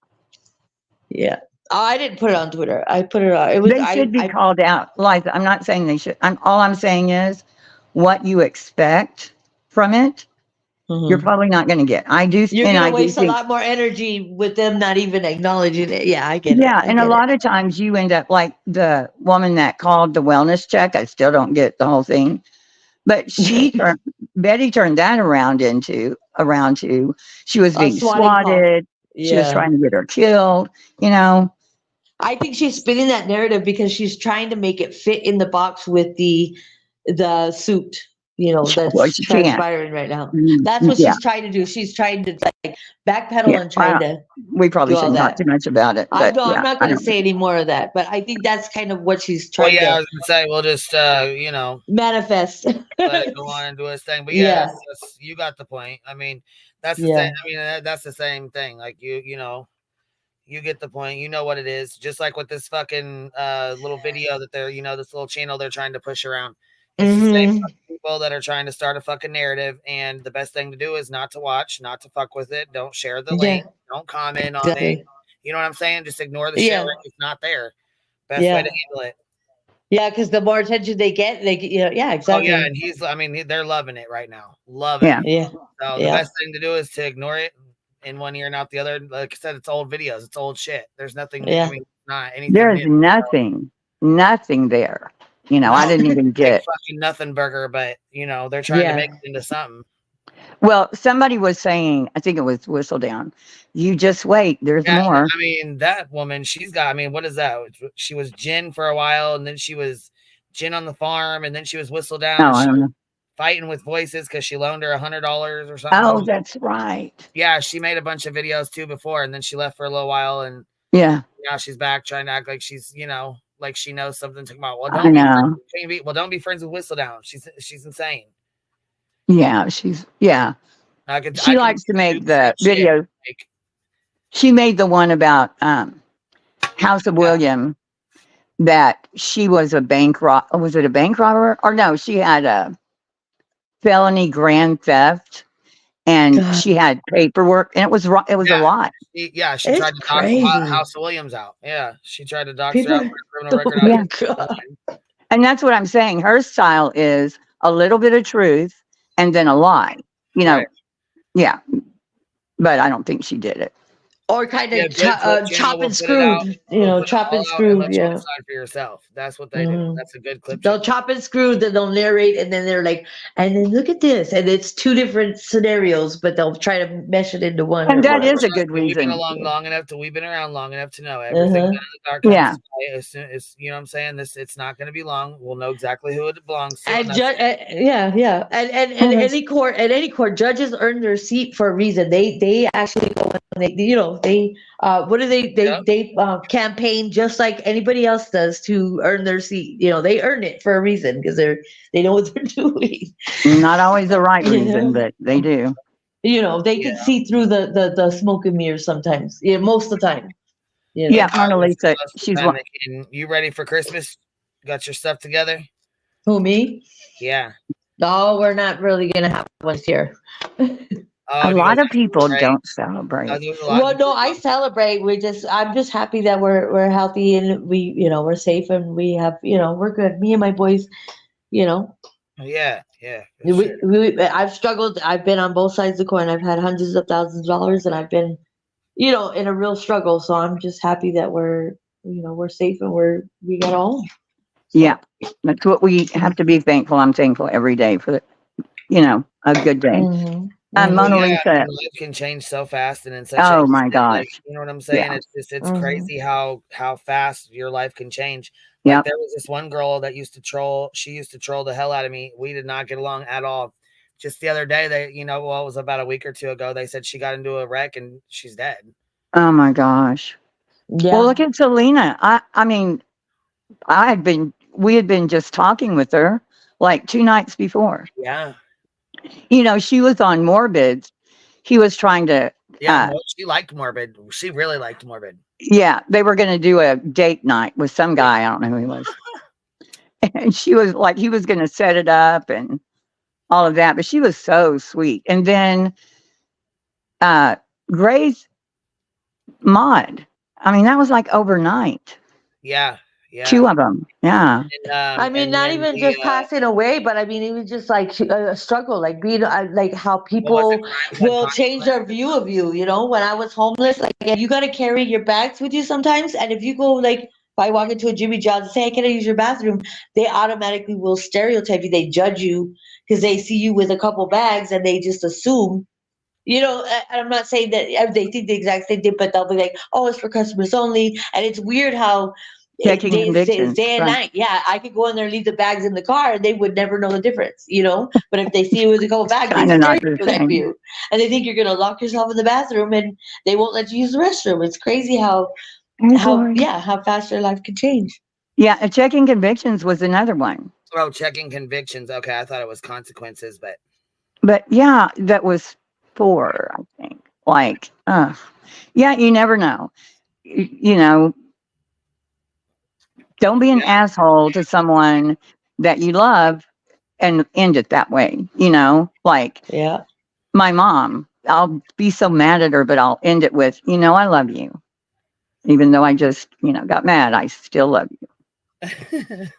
Yeah. Oh, I didn't put it on Twitter. I put it on. It was They should be I called out. Like, I'm not saying they should. All I'm saying is what you expect from it, you're probably not going to get. I do You're gonna waste a think. lot more energy with them not even acknowledging it. Yeah, I get it. Yeah, I and a get lot of times you end up like the woman that called the wellness check. I still don't get the whole thing, but Betty turned that around to she was A being swatting call. swatted. She was Yeah. trying to get her killed. You know. I think she's spinning that narrative because she's trying to make it fit in the box with the suit, Well, that's she can't. transpiring right now. That's what Yeah. she's trying to do. She's trying to like backpedal Yeah. and trying to We probably do all shouldn't talk that. too much about it, I'm but yeah, not I going to don't. say any more of that, but I think that's kind of what she's Well, trying yeah, I to was gonna say we'll just manifest. let it go on and do its thing. But yeah, Yeah. that's you got the point. I mean, that's the Yeah. thing. I mean, that's the same thing. Like you get the point. You know what it is. Just like with this fucking little video that they're, this little channel they're trying to push around. It's the same fucking people that are trying to start a fucking narrative, and the best thing to do is not to watch, not to fuck with it. Don't share the link. Don't comment on it. Exactly. You know what I'm saying? Just ignore the shit Yeah. like it's not there. Best way to handle it. Yeah, because the more attention they get, yeah, exactly. Oh yeah, and they're loving it right now. Loving Yeah. it. Yeah. So the best thing to do is to ignore it in one ear and out the other. Like I said, it's old videos. It's old shit. There's nothing new. I mean, not anything There's new. nothing there. I didn't even get. Fucking nothing burger, but they're trying to make it into something. Well, somebody was saying, I think it was Whistledown. You just wait. There's more. I mean, that woman, she's got. I mean, what is that? She was Jen for a while, and then she was Jen on the farm, and then she was Whistledown. Oh, I don't know. Fighting with voices because she loaned her $100 or something. Oh, that's right. Yeah, she made a bunch of videos too before, and then she left for a little while, and yeah, now she's back trying to act like she's, like she knows something. Talking about, well, don't be friends with Whistledown. She's insane. Yeah, she likes to make the video. She made the one about House of William that she was a bank robber. Was it a bank robber? Or no, she had a felony grand theft, and she had paperwork, and it was a lot. She tried to dox House of Williams out. Yeah, she tried to dox her out for a criminal record. And that's what I'm saying. Her style is a little bit of truth and then a lie. Yeah, but I don't think she did it. Or kind of chop and screwed, chop and screwed. Yeah. For yourself. That's what they do. That's a good clip. They'll chop and screw, then they'll narrate, and then they're like, and then look at this, and it's two different scenarios, but they'll try to mesh it into one. And that is a good reason. We've been around long enough to know everything. Done in the dark. Yeah. As you know what I'm saying? It's not going to be long. We'll know exactly who it belongs to. And and any court, judges earn their seat for a reason. They actually go they what do they campaign just like anybody else does to earn their seat. They earn it for a reason because they know what they're doing. Not always the right You reason, know? but they do. They can see through the smoke and mirrors sometimes. Most of the time. Yeah, Mona Lisa, she's one. You ready for Christmas? Got your stuff together? Who, me? Yeah. No, we're not really gonna have one this year. A lot of people don't celebrate. Well, no, I celebrate. I'm just happy that we're healthy and we're safe and we have, we're good. Me and my boys, Yeah. I've struggled. I've been on both sides of the coin. I've had hundreds of thousands of dollars and I've been, in a real struggle. So I'm just happy that we're safe and we got home. Yeah, that's what we have to be thankful. I'm thankful every day for a good day. Mona Lisa. Life can change so fast and in such Oh a my instant, gosh. like, you know what I'm saying? Yeah. It's crazy how fast your life can change. Yeah. Like there was this one girl that used to troll the hell out of me. We did not get along at all. Just the other day, it was about a week or two ago, they said she got into a wreck and she's dead. Oh my gosh. Yeah. Well, look at Selena. I mean, we had been just talking with her like 2 nights before. Yeah. She was on Morbid. He was trying to. Yeah, she liked Morbid. She really liked Morbid. Yeah, they were going to do a date night with some guy. I don't know who he was. And she was like, he was going to set it up and all of that. But she was so sweet. And then Gray's mod. I mean, that was like overnight. Yeah. 2 of them. Yeah. And, I mean, not even just passing away, but I mean, it was just like a struggle, like being like how people will change their view of you. When I was homeless, like you got to carry your bags with you sometimes. And if you go, like, if I walk into a Jimmy John's and say, "Hey, can I use your bathroom?" They automatically will stereotype you. They judge you because they see you with a couple bags and they just assume. I'm not saying that they think the exact same thing, but they'll be like, "Oh, it's for customers only." And it's weird how checking convictions. Day and night. Yeah, I could go in there and leave the bags in the car and they would never know the difference, But if they see you with a couple bags, they stereotype you. And they think you're going to lock yourself in the bathroom and they won't let you use the restroom. It's crazy how fast your life can change. Yeah, checking convictions was another one. Oh, checking convictions. Okay, I thought it was consequences, but. But yeah, that was 4, I think. Like, yeah, you never know. Don't be an asshole to someone that you love and end it that way. Like my mom, I'll be so mad at her, but I'll end it with, I love you. Even though I just, got mad, I still love you.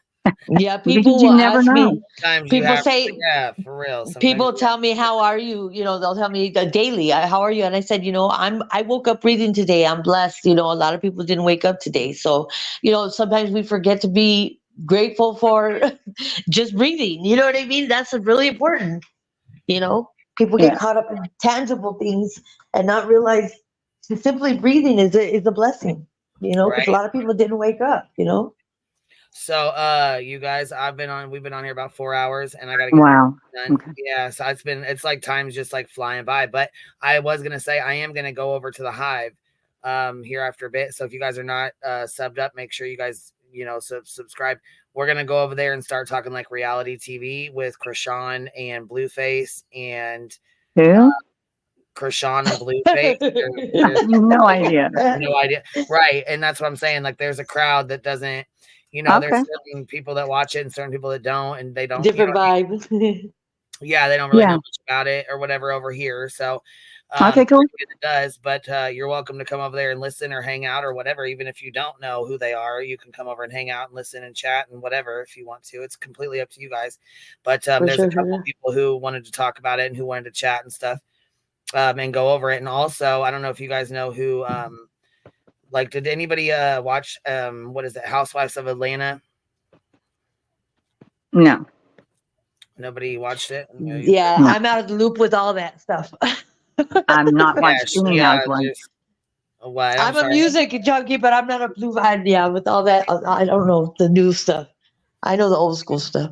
Yeah, people will never ask know. me. People say, yeah, for real. People tell me, "How are you?" They'll tell me daily, "How are you?" And I said, I woke up breathing today. I'm blessed. A lot of people didn't wake up today, so sometimes we forget to be grateful for just breathing. You know what I mean? That's really important. People get caught up in tangible things and not realize simply breathing is a blessing. Because a lot of people didn't wake up. So, you guys, we've been on here about 4 hours and I got to get done. Okay. Yeah. So it's like time's just like flying by, but I was going to say, I am going to go over to the Hive, here after a bit. So if you guys are not, subbed up, make sure you guys, subscribe. We're going to go over there and start talking like reality TV with Krishan and Blueface and who? Krishan and Blueface. No idea. No idea. Right. And that's what I'm saying. Like there's a crowd that doesn't, there's certain people that watch it and certain people that don't, and they don't. Different vibes. Yeah, they don't really know much about it or whatever over here. So, okay, cool. It does, but you're welcome to come over there and listen or hang out or whatever. Even if you don't know who they are, you can come over and hang out and listen and chat and whatever if you want to. It's completely up to you guys. But there's a couple people who wanted to talk about it and who wanted to chat and stuff, and go over it. And also, I don't know if you guys know who. Like, did anybody watch what is it, Housewives of Atlanta? No. Nobody watched it? Yeah, no. I'm out of the loop with all that stuff. I'm not watching Housewives. I'm a music junkie, but I'm not a blue. With all that, I don't know the new stuff. I know the old school stuff.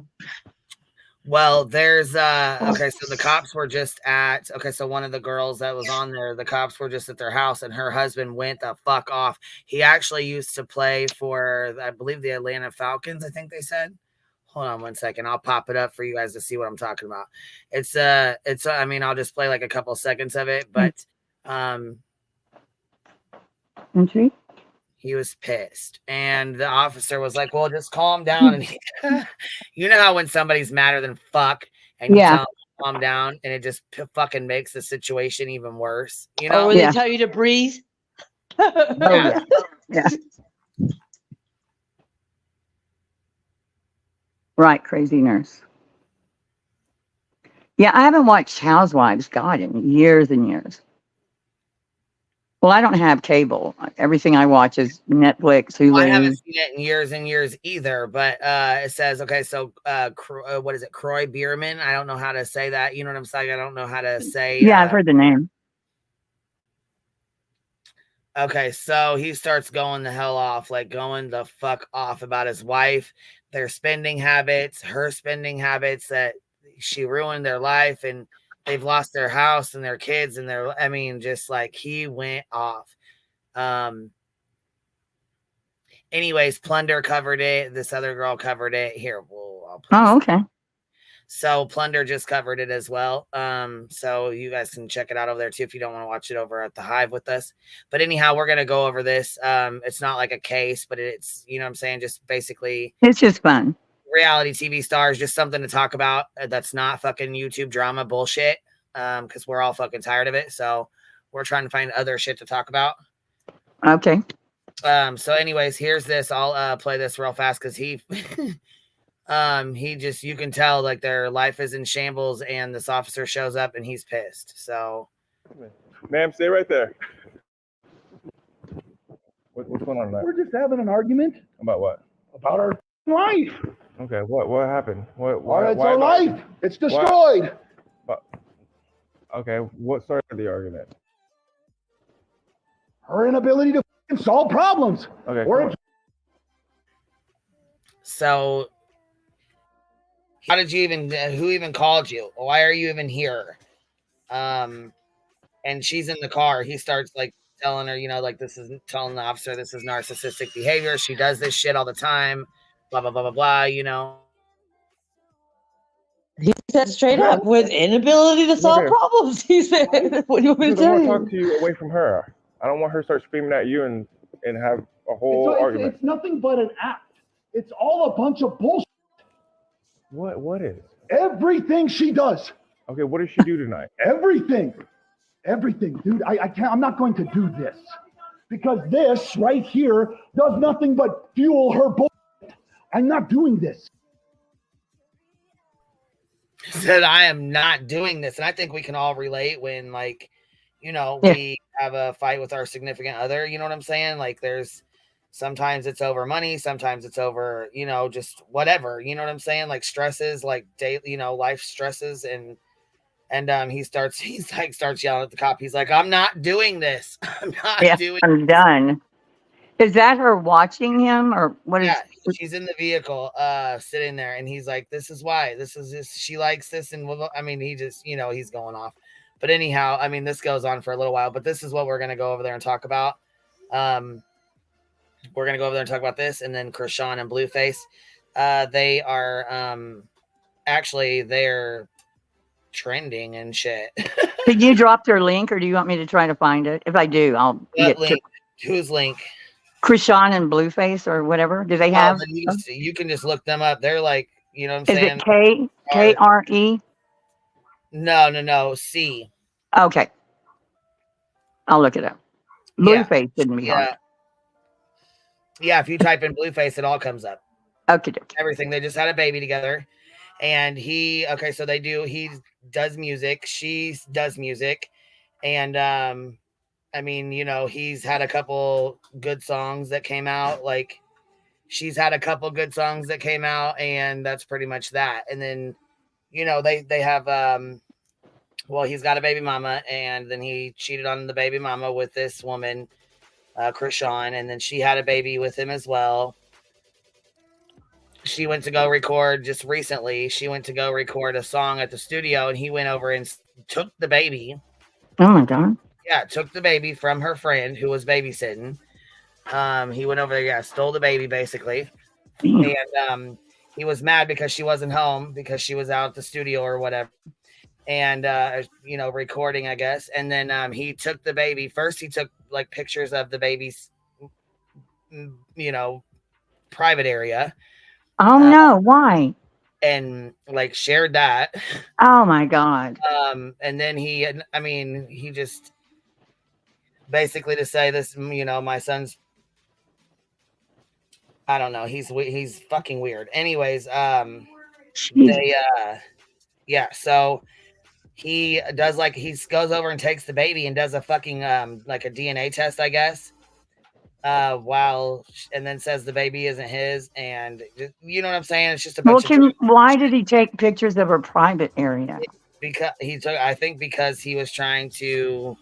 Well, there's okay, so the cops were just at so one of the girls that was on there, the cops were just at their house and her husband went the fuck off. He actually used to play for, I believe, the Atlanta Falcons, I think they said. Hold on one second. I'll pop it up for you guys to see what I'm talking about. It's I mean, I'll just play like a couple seconds of it, but he was pissed. And the officer was like, well, just calm down. And he, you know how when somebody's madder than fuck and you tell them to calm down and it just fucking makes the situation even worse, you know? Or when they tell you to breathe. Yeah. Yeah. Right, crazy nurse. Yeah, I haven't watched Housewives, God, in years and years. Well, I don't have cable. Everything I watch is Netflix, Hulu. Well, I haven't seen it in years and years either, but it says, okay, so what is it? Croy Bierman. I don't know how to say that. You know what I'm saying? I don't know how to say. Yeah, I've heard the name. Okay, so he starts going the hell off, like going the fuck off about his wife, their spending habits, her spending habits, that she ruined their life and they've lost their house and their kids and their, I mean, just like he went off. Anyways, Plunder covered it. This other girl covered it. Here, I'll put Oh, okay. So Plunder just covered it as well. So you guys can check it out over there too if you don't want to watch it over at the Hive with us. But anyhow, we're gonna go over this. It's not like a case, but it's, you know what I'm saying, just basically it's just fun. Reality TV stars, just something to talk about that's not fucking YouTube drama bullshit. Because we're all fucking tired of it. So we're trying to find other shit to talk about. Okay. So anyways, here's this. I'll play this real fast because he just, you can tell like their life is in shambles and this officer shows up and he's pissed. So ma'am, stay right there. What's going on tonight? We're just having an argument. About what? About our life. Okay, what happened? It's our life. It's destroyed. Okay, what started the argument? Her inability to solve problems. Okay. So how did you even, who even called you? Why are you even here? And she's in the car. He starts like telling her, you know, like telling the officer, this is narcissistic behavior. She does this shit all the time. Blah, blah, blah, blah, blah, you know. He said straight up, with inability to solve problems. He said, what do you want me to tell you? I want to talk to you away from her. I don't want her to start screaming at you and have a whole argument. It's nothing but an act. It's all a bunch of bullshit. What is? Everything she does. Okay, what did she do tonight? Everything, dude. I can't. I'm not going to do this because this right here does nothing but fuel her bullshit. I'm not doing this. Said I am not doing this, and I think we can all relate when, like, you know, we have a fight with our significant other. You know what I'm saying? Like, there's sometimes it's over money, sometimes it's over, you know, just whatever. You know what I'm saying? Like stresses, like daily, you know, life stresses, and he starts yelling at the cop. He's like, "I'm not doing this. I'm not doing. I'm done." Is that her watching him or what is? Yeah, she's in the vehicle, sitting there, and he's like, "This is why. This is this. She likes this." And I mean, he just, you know, he's going off. But anyhow, I mean, this goes on for a little while. But this is what we're gonna go over there and talk about. We're gonna go over there and talk about this, and then Krishan and Blueface. They are actually they're trending and shit. Did you drop their link, or do you want me to try to find it? If I do, I'll get link. Whose link? Krishan and Blueface or whatever. Do they have? You can just look them up. They're like, you know what I'm saying? Is it K-R-E? No. C. Okay. I'll look it up. Blueface didn't be hard. Yeah, if you type in Blueface, it all comes up. Okay. Everything. They just had a baby together. And he does music. She does music. And I mean, you know, he's had a couple good songs that came out. Like, she's had a couple good songs that came out, and that's pretty much that. And then, you know, they have, well, he's got a baby mama, and then he cheated on the baby mama with this woman, Krishan, and then she had a baby with him as well. she went to go record just recently. She went to go record a song at the studio, and he went over and took the baby. Oh my God. Yeah, took the baby from her friend who was babysitting. He went over there, yeah, stole the baby basically. Damn. And he was mad because she wasn't home because she was out at the studio or whatever. And recording, I guess. And then he took the baby. First he took like pictures of the baby's private area. Oh no, why? And like shared that. Oh my God. And then he just basically to say this, my son's, I don't know, he's fucking weird. Anyways, so he does he goes over and takes the baby and does a fucking like a DNA test, I guess. And then says the baby isn't his, and you know what I'm saying? It's just a bunch of why did he take pictures of her private area? Because he was trying to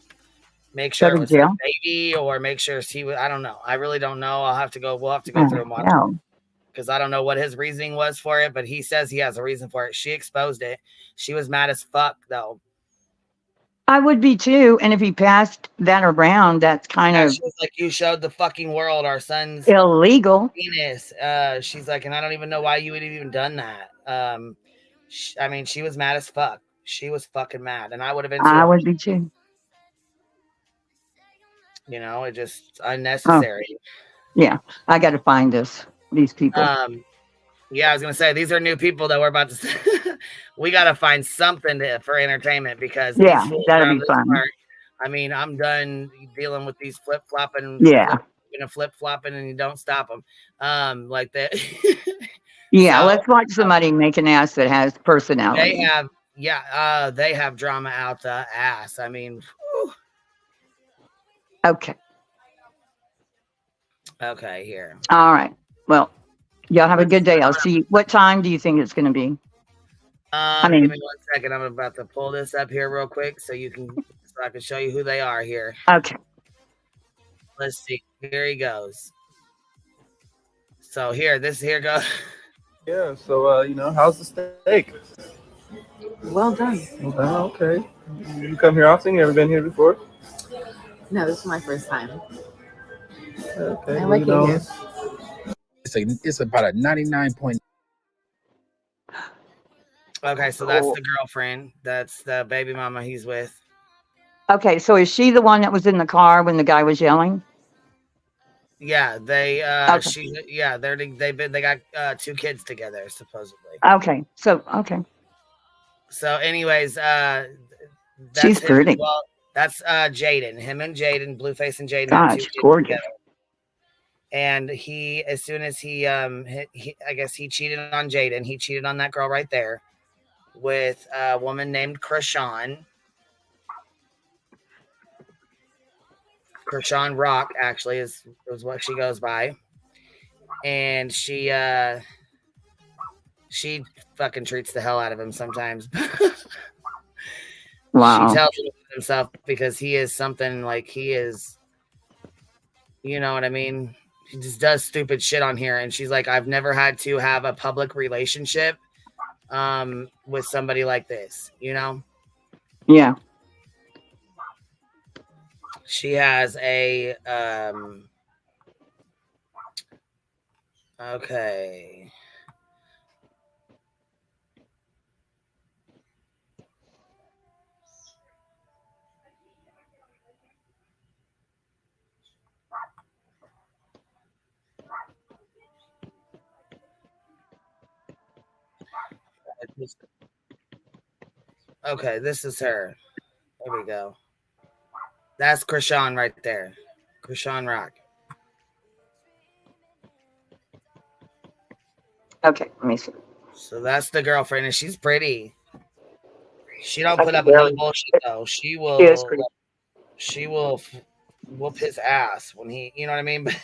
make sure it was his baby, or make sure I don't know. I really don't know. We'll have to go through and watch it, because I don't know what his reasoning was for it, but he says he has a reason for it. She exposed it. She was mad as fuck though. I would be too. And if he passed that around, that's kind of, she was like, you showed the fucking world our son's illegal penis. She's like, and I don't even know why you would have even done that. She was mad as fuck. She was fucking mad, and I would have been too. I would be too. It just unnecessary. Oh. Yeah, I got to find these people. Yeah, I was gonna say these are new people that we're about to. We got to find something for entertainment, because that'll be fun. I'm done dealing with these flip flopping. Yeah, flip flopping, and you don't stop them, like that. Yeah, so, let's watch somebody make an ass that has personality. They have drama out the ass. Whew. Okay. Okay, here. All right. Well, y'all have a good day. I'll see you. What time do you think it's going to be? Give me 1 second. I'm about to pull this up here real quick so I can show you who they are here. Okay. Let's see. Here he goes. So here goes. Yeah. So how's the steak? Well done. Okay. You come here often? You ever been here before? No, this is my first time. Okay. I like it here. It's about a 99 point. Okay, so that's the girlfriend. That's the baby mama he's with. Okay, so is she the one that was in the car when the guy was yelling? Yeah, they got 2 kids together supposedly. Okay. So anyways, she's pretty. Well, that's Jaden. Him and Jaden, Blueface and Jaden. Gosh, gorgeous. Together. And as soon as he I guess he cheated on Jaden. He cheated on that girl right there with a woman named Krishan. Krishan Rock, actually, is what she goes by. And she fucking treats the hell out of him sometimes. Wow. She tells him himself, because he is something like he is, you know what I mean? He just does stupid shit on here. And she's like, I've never had to have a public relationship with somebody like this, Yeah. She has a okay. Okay, this is her. There we go. That's Krishan right there. Krishan Rock. Okay, let me see. So that's the girlfriend, and she's pretty. She don't put up with no bullshit though. She will whoop his ass when he, you know what I mean? But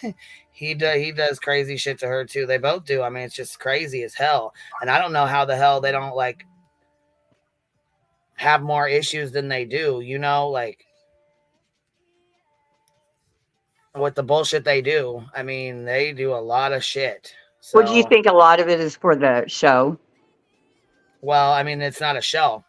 he does crazy shit to her too. They both do. It's just crazy as hell. And I don't know how the hell they don't have more issues than they do, with the bullshit they do. They do a lot of shit. Well, do you So, think a lot of it is for the show? well, I mean, it's not a show.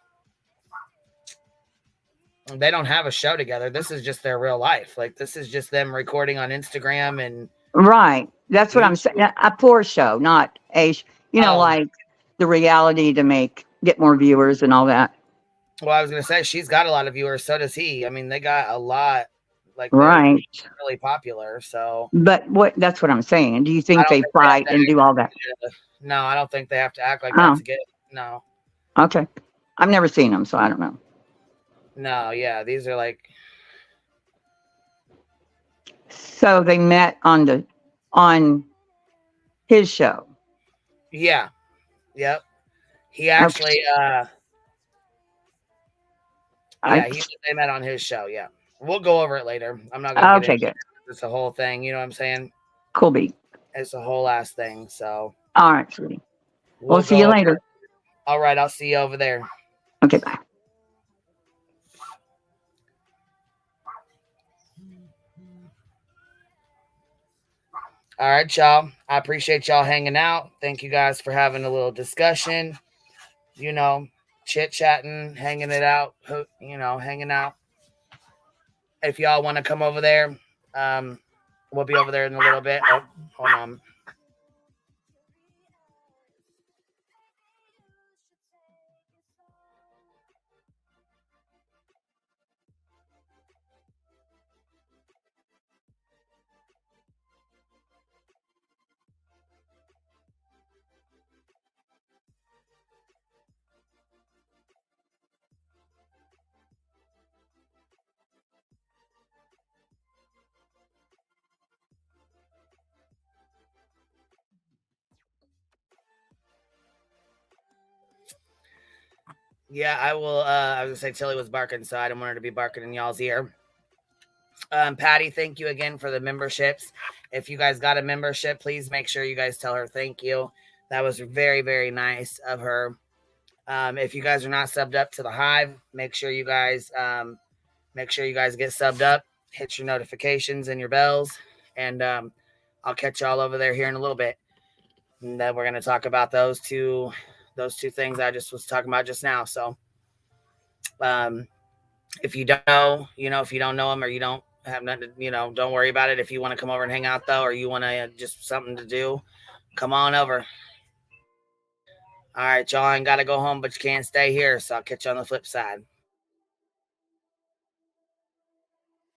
They don't have a show together. This is just their real life. Like, this is just them recording on Instagram and Right. That's what I'm saying. YouTube. A poor show, not Oh, like the reality to get more viewers and all that. well, I was gonna say she's got a lot of viewers. So does he. I mean, they got a lot. Like, they're Right. really popular. So But that's what I'm saying. Do you I think don't they think they have fight to and do all that? No, I don't think they have to act like that Oh, to get. No, okay. I've never seen them, so I don't know. no, yeah, these are like. So they met on his show. Yeah. Yep. He actually. They met on his show. Yeah, we'll go over it later. I'm not gonna get Okay, into good. it. It's a whole thing. You know what I'm saying? Cool beat. It's a whole ass thing. So All right, sweetie. We'll see go you over later. it. All right, I'll see you over there. Okay, bye. All right, y'all. I appreciate y'all hanging out. Thank you guys for having a little discussion. You know, chit-chatting, hanging it out. Hanging out. If y'all want to come over there, we'll be over there in a little bit. Oh, hold on. Yeah, I will. I was gonna say Tilly was barking, so I didn't want her to be barking in y'all's ear. Patty, thank you again for the memberships. If you guys got a membership, please make sure you guys tell her thank you. That was very, very nice of her. If you guys are not subbed up to the Hive, make sure you guys get subbed up. Hit your notifications and your bells, and I'll catch y'all over there here in a little bit. And then we're gonna talk about those two things I just was talking about just now. So, if you don't know, if you don't know them or you don't have nothing, don't worry about it. If you want to come over and hang out though, or you want to just something to do, come on over. All right, y'all, I ain't got to go home, but you can't stay here. So I'll catch you on the flip side.